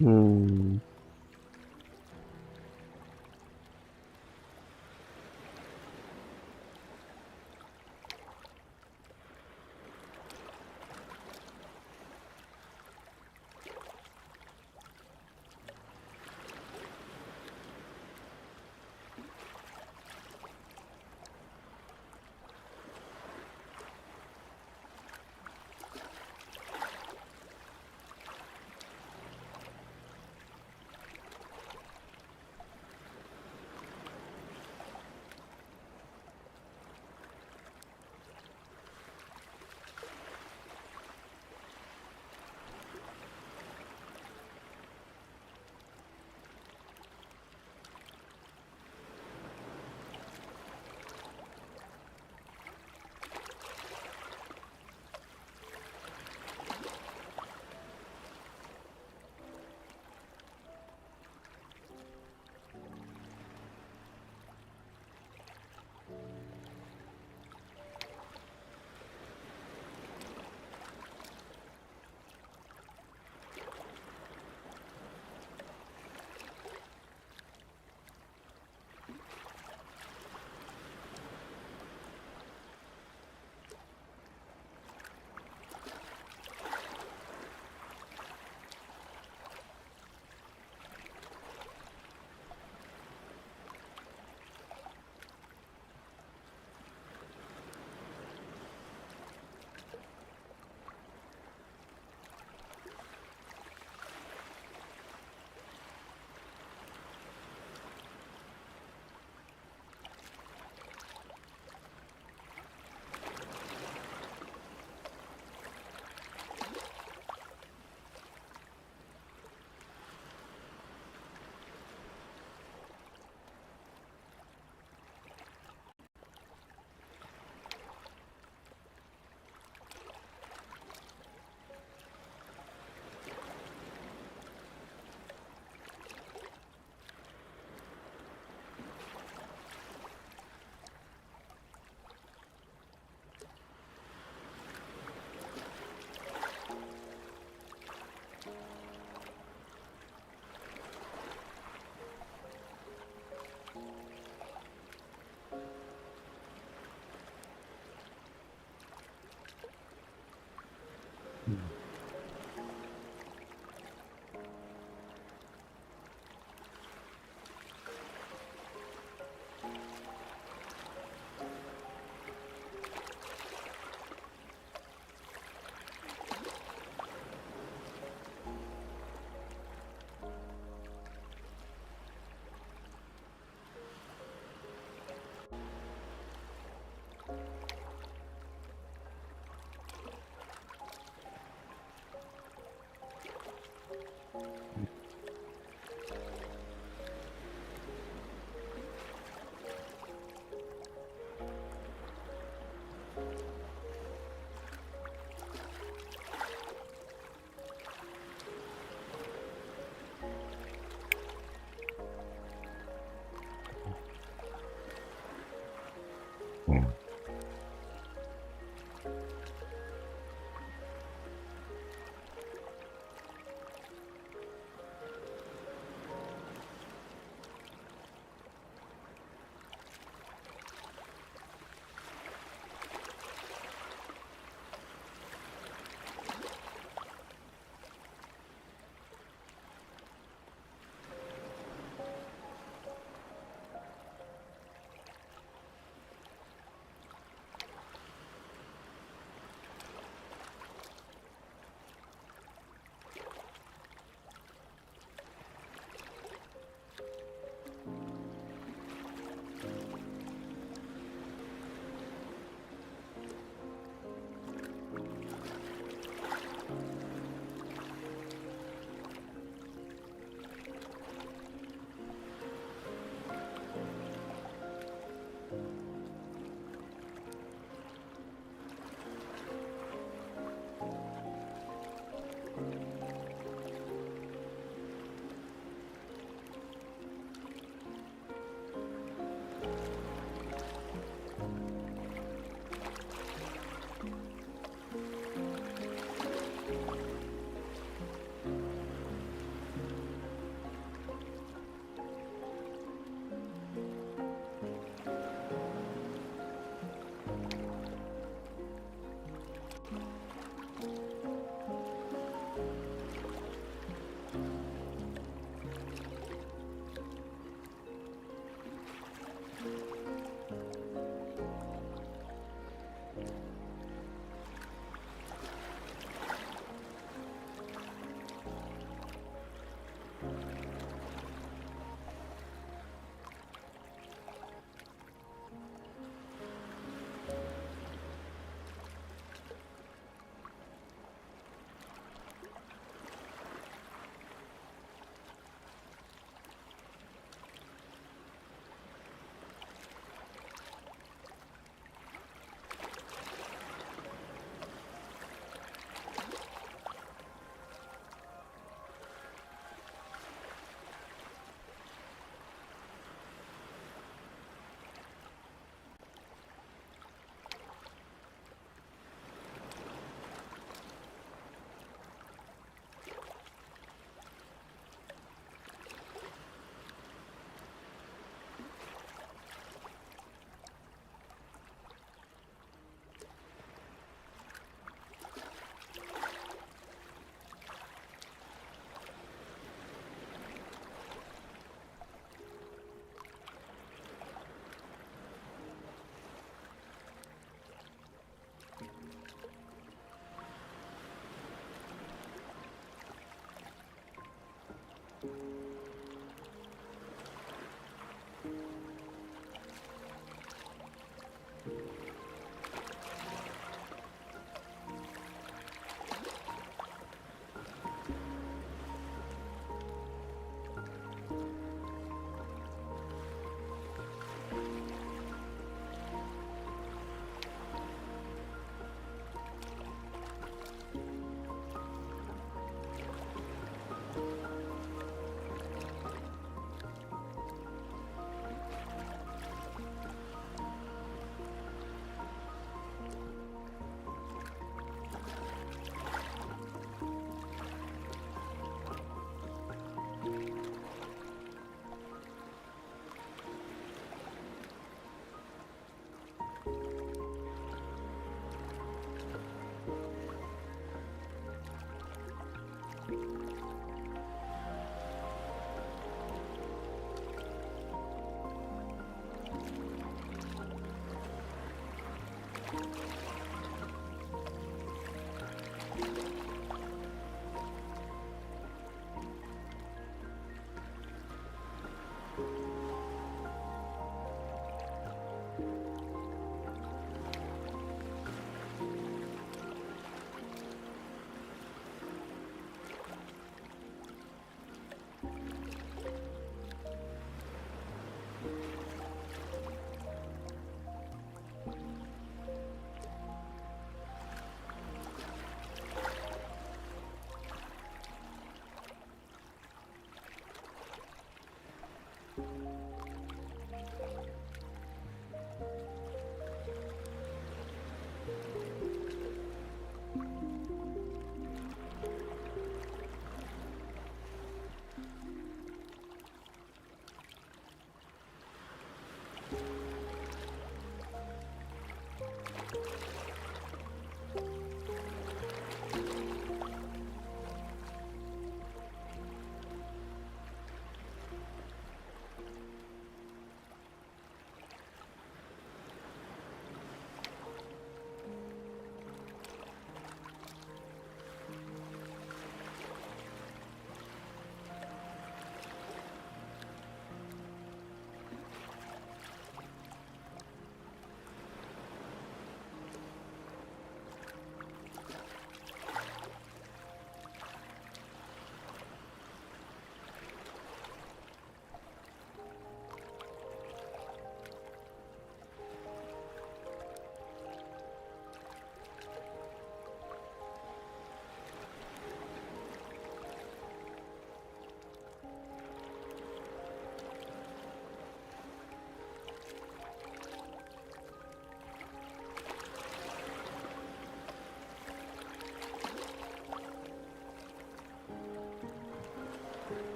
うん。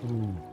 うん。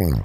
うん。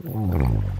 うん。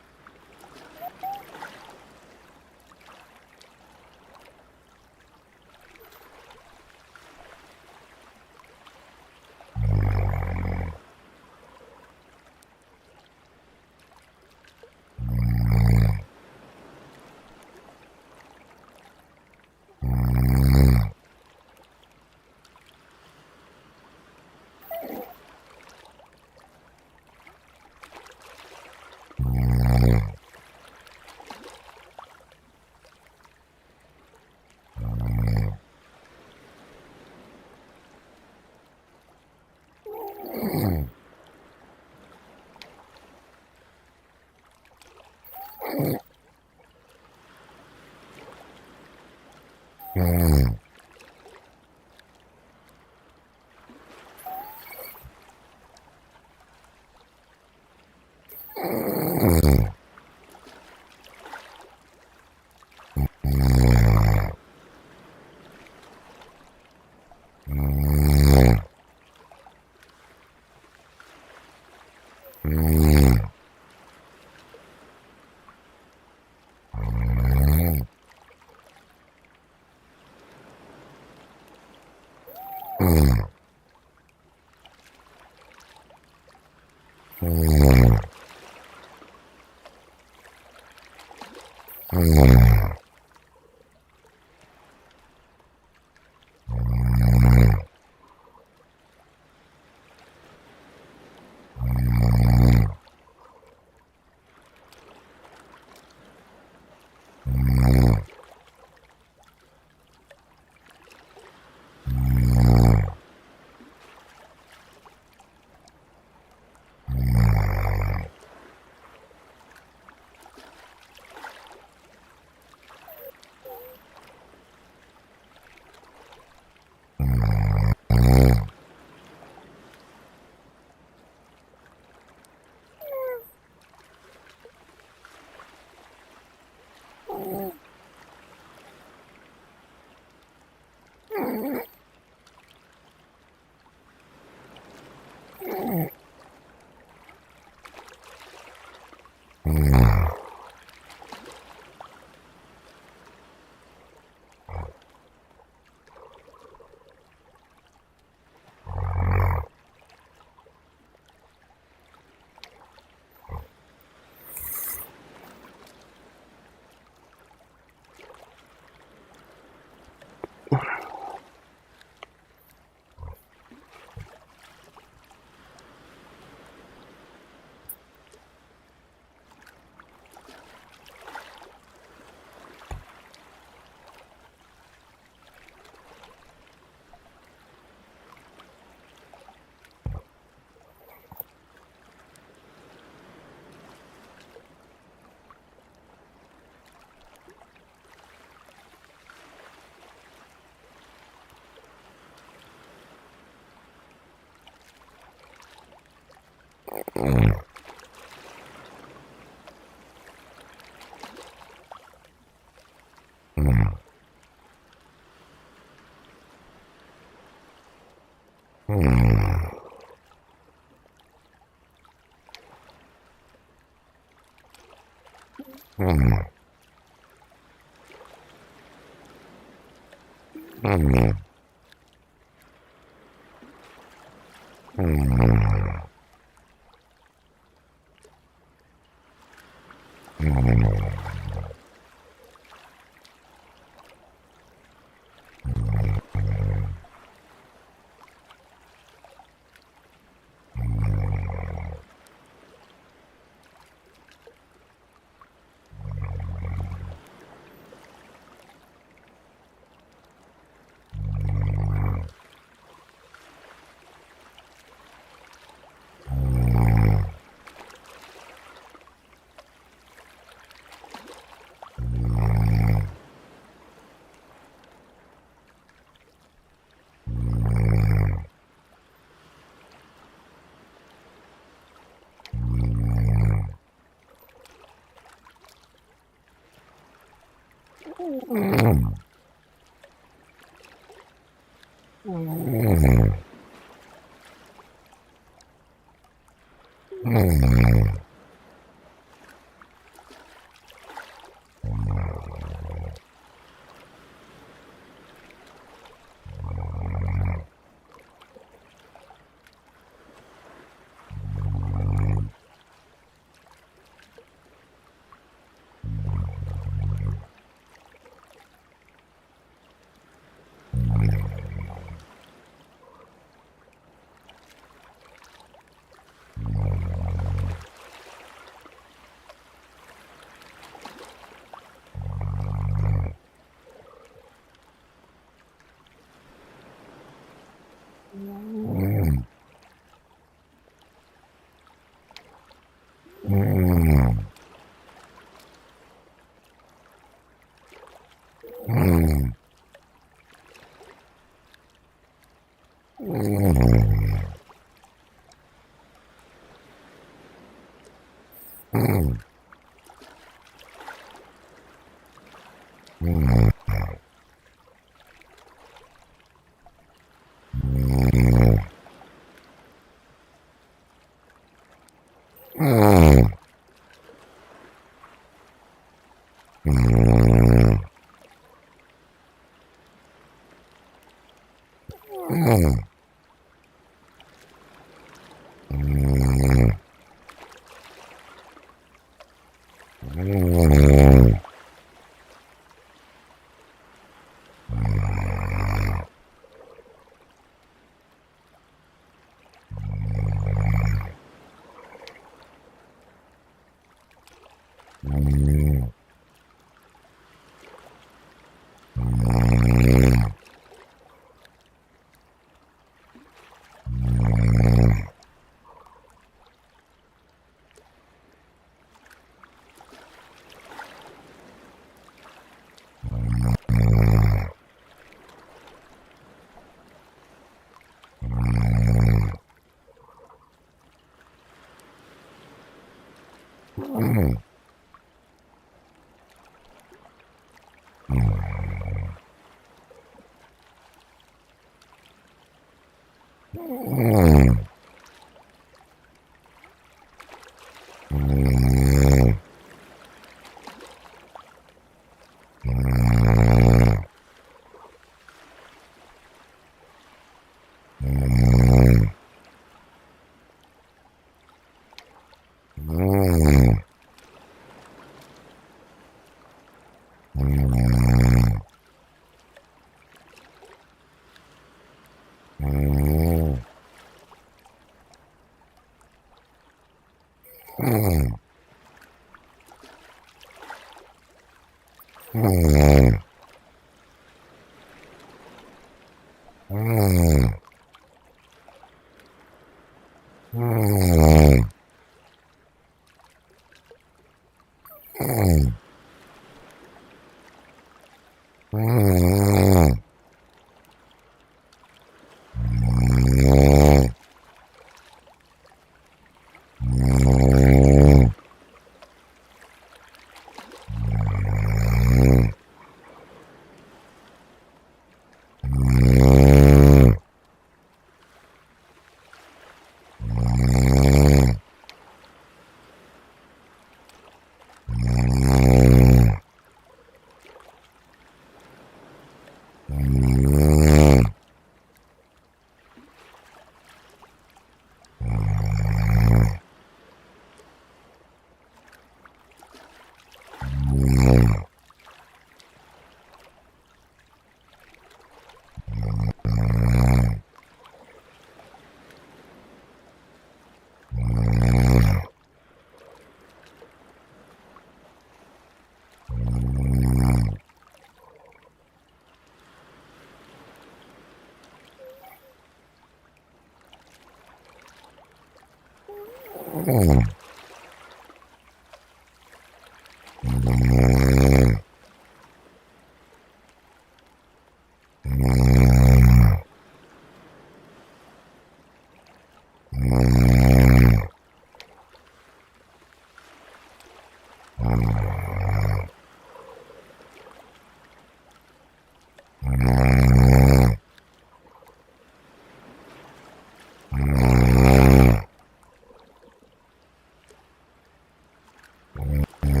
うん。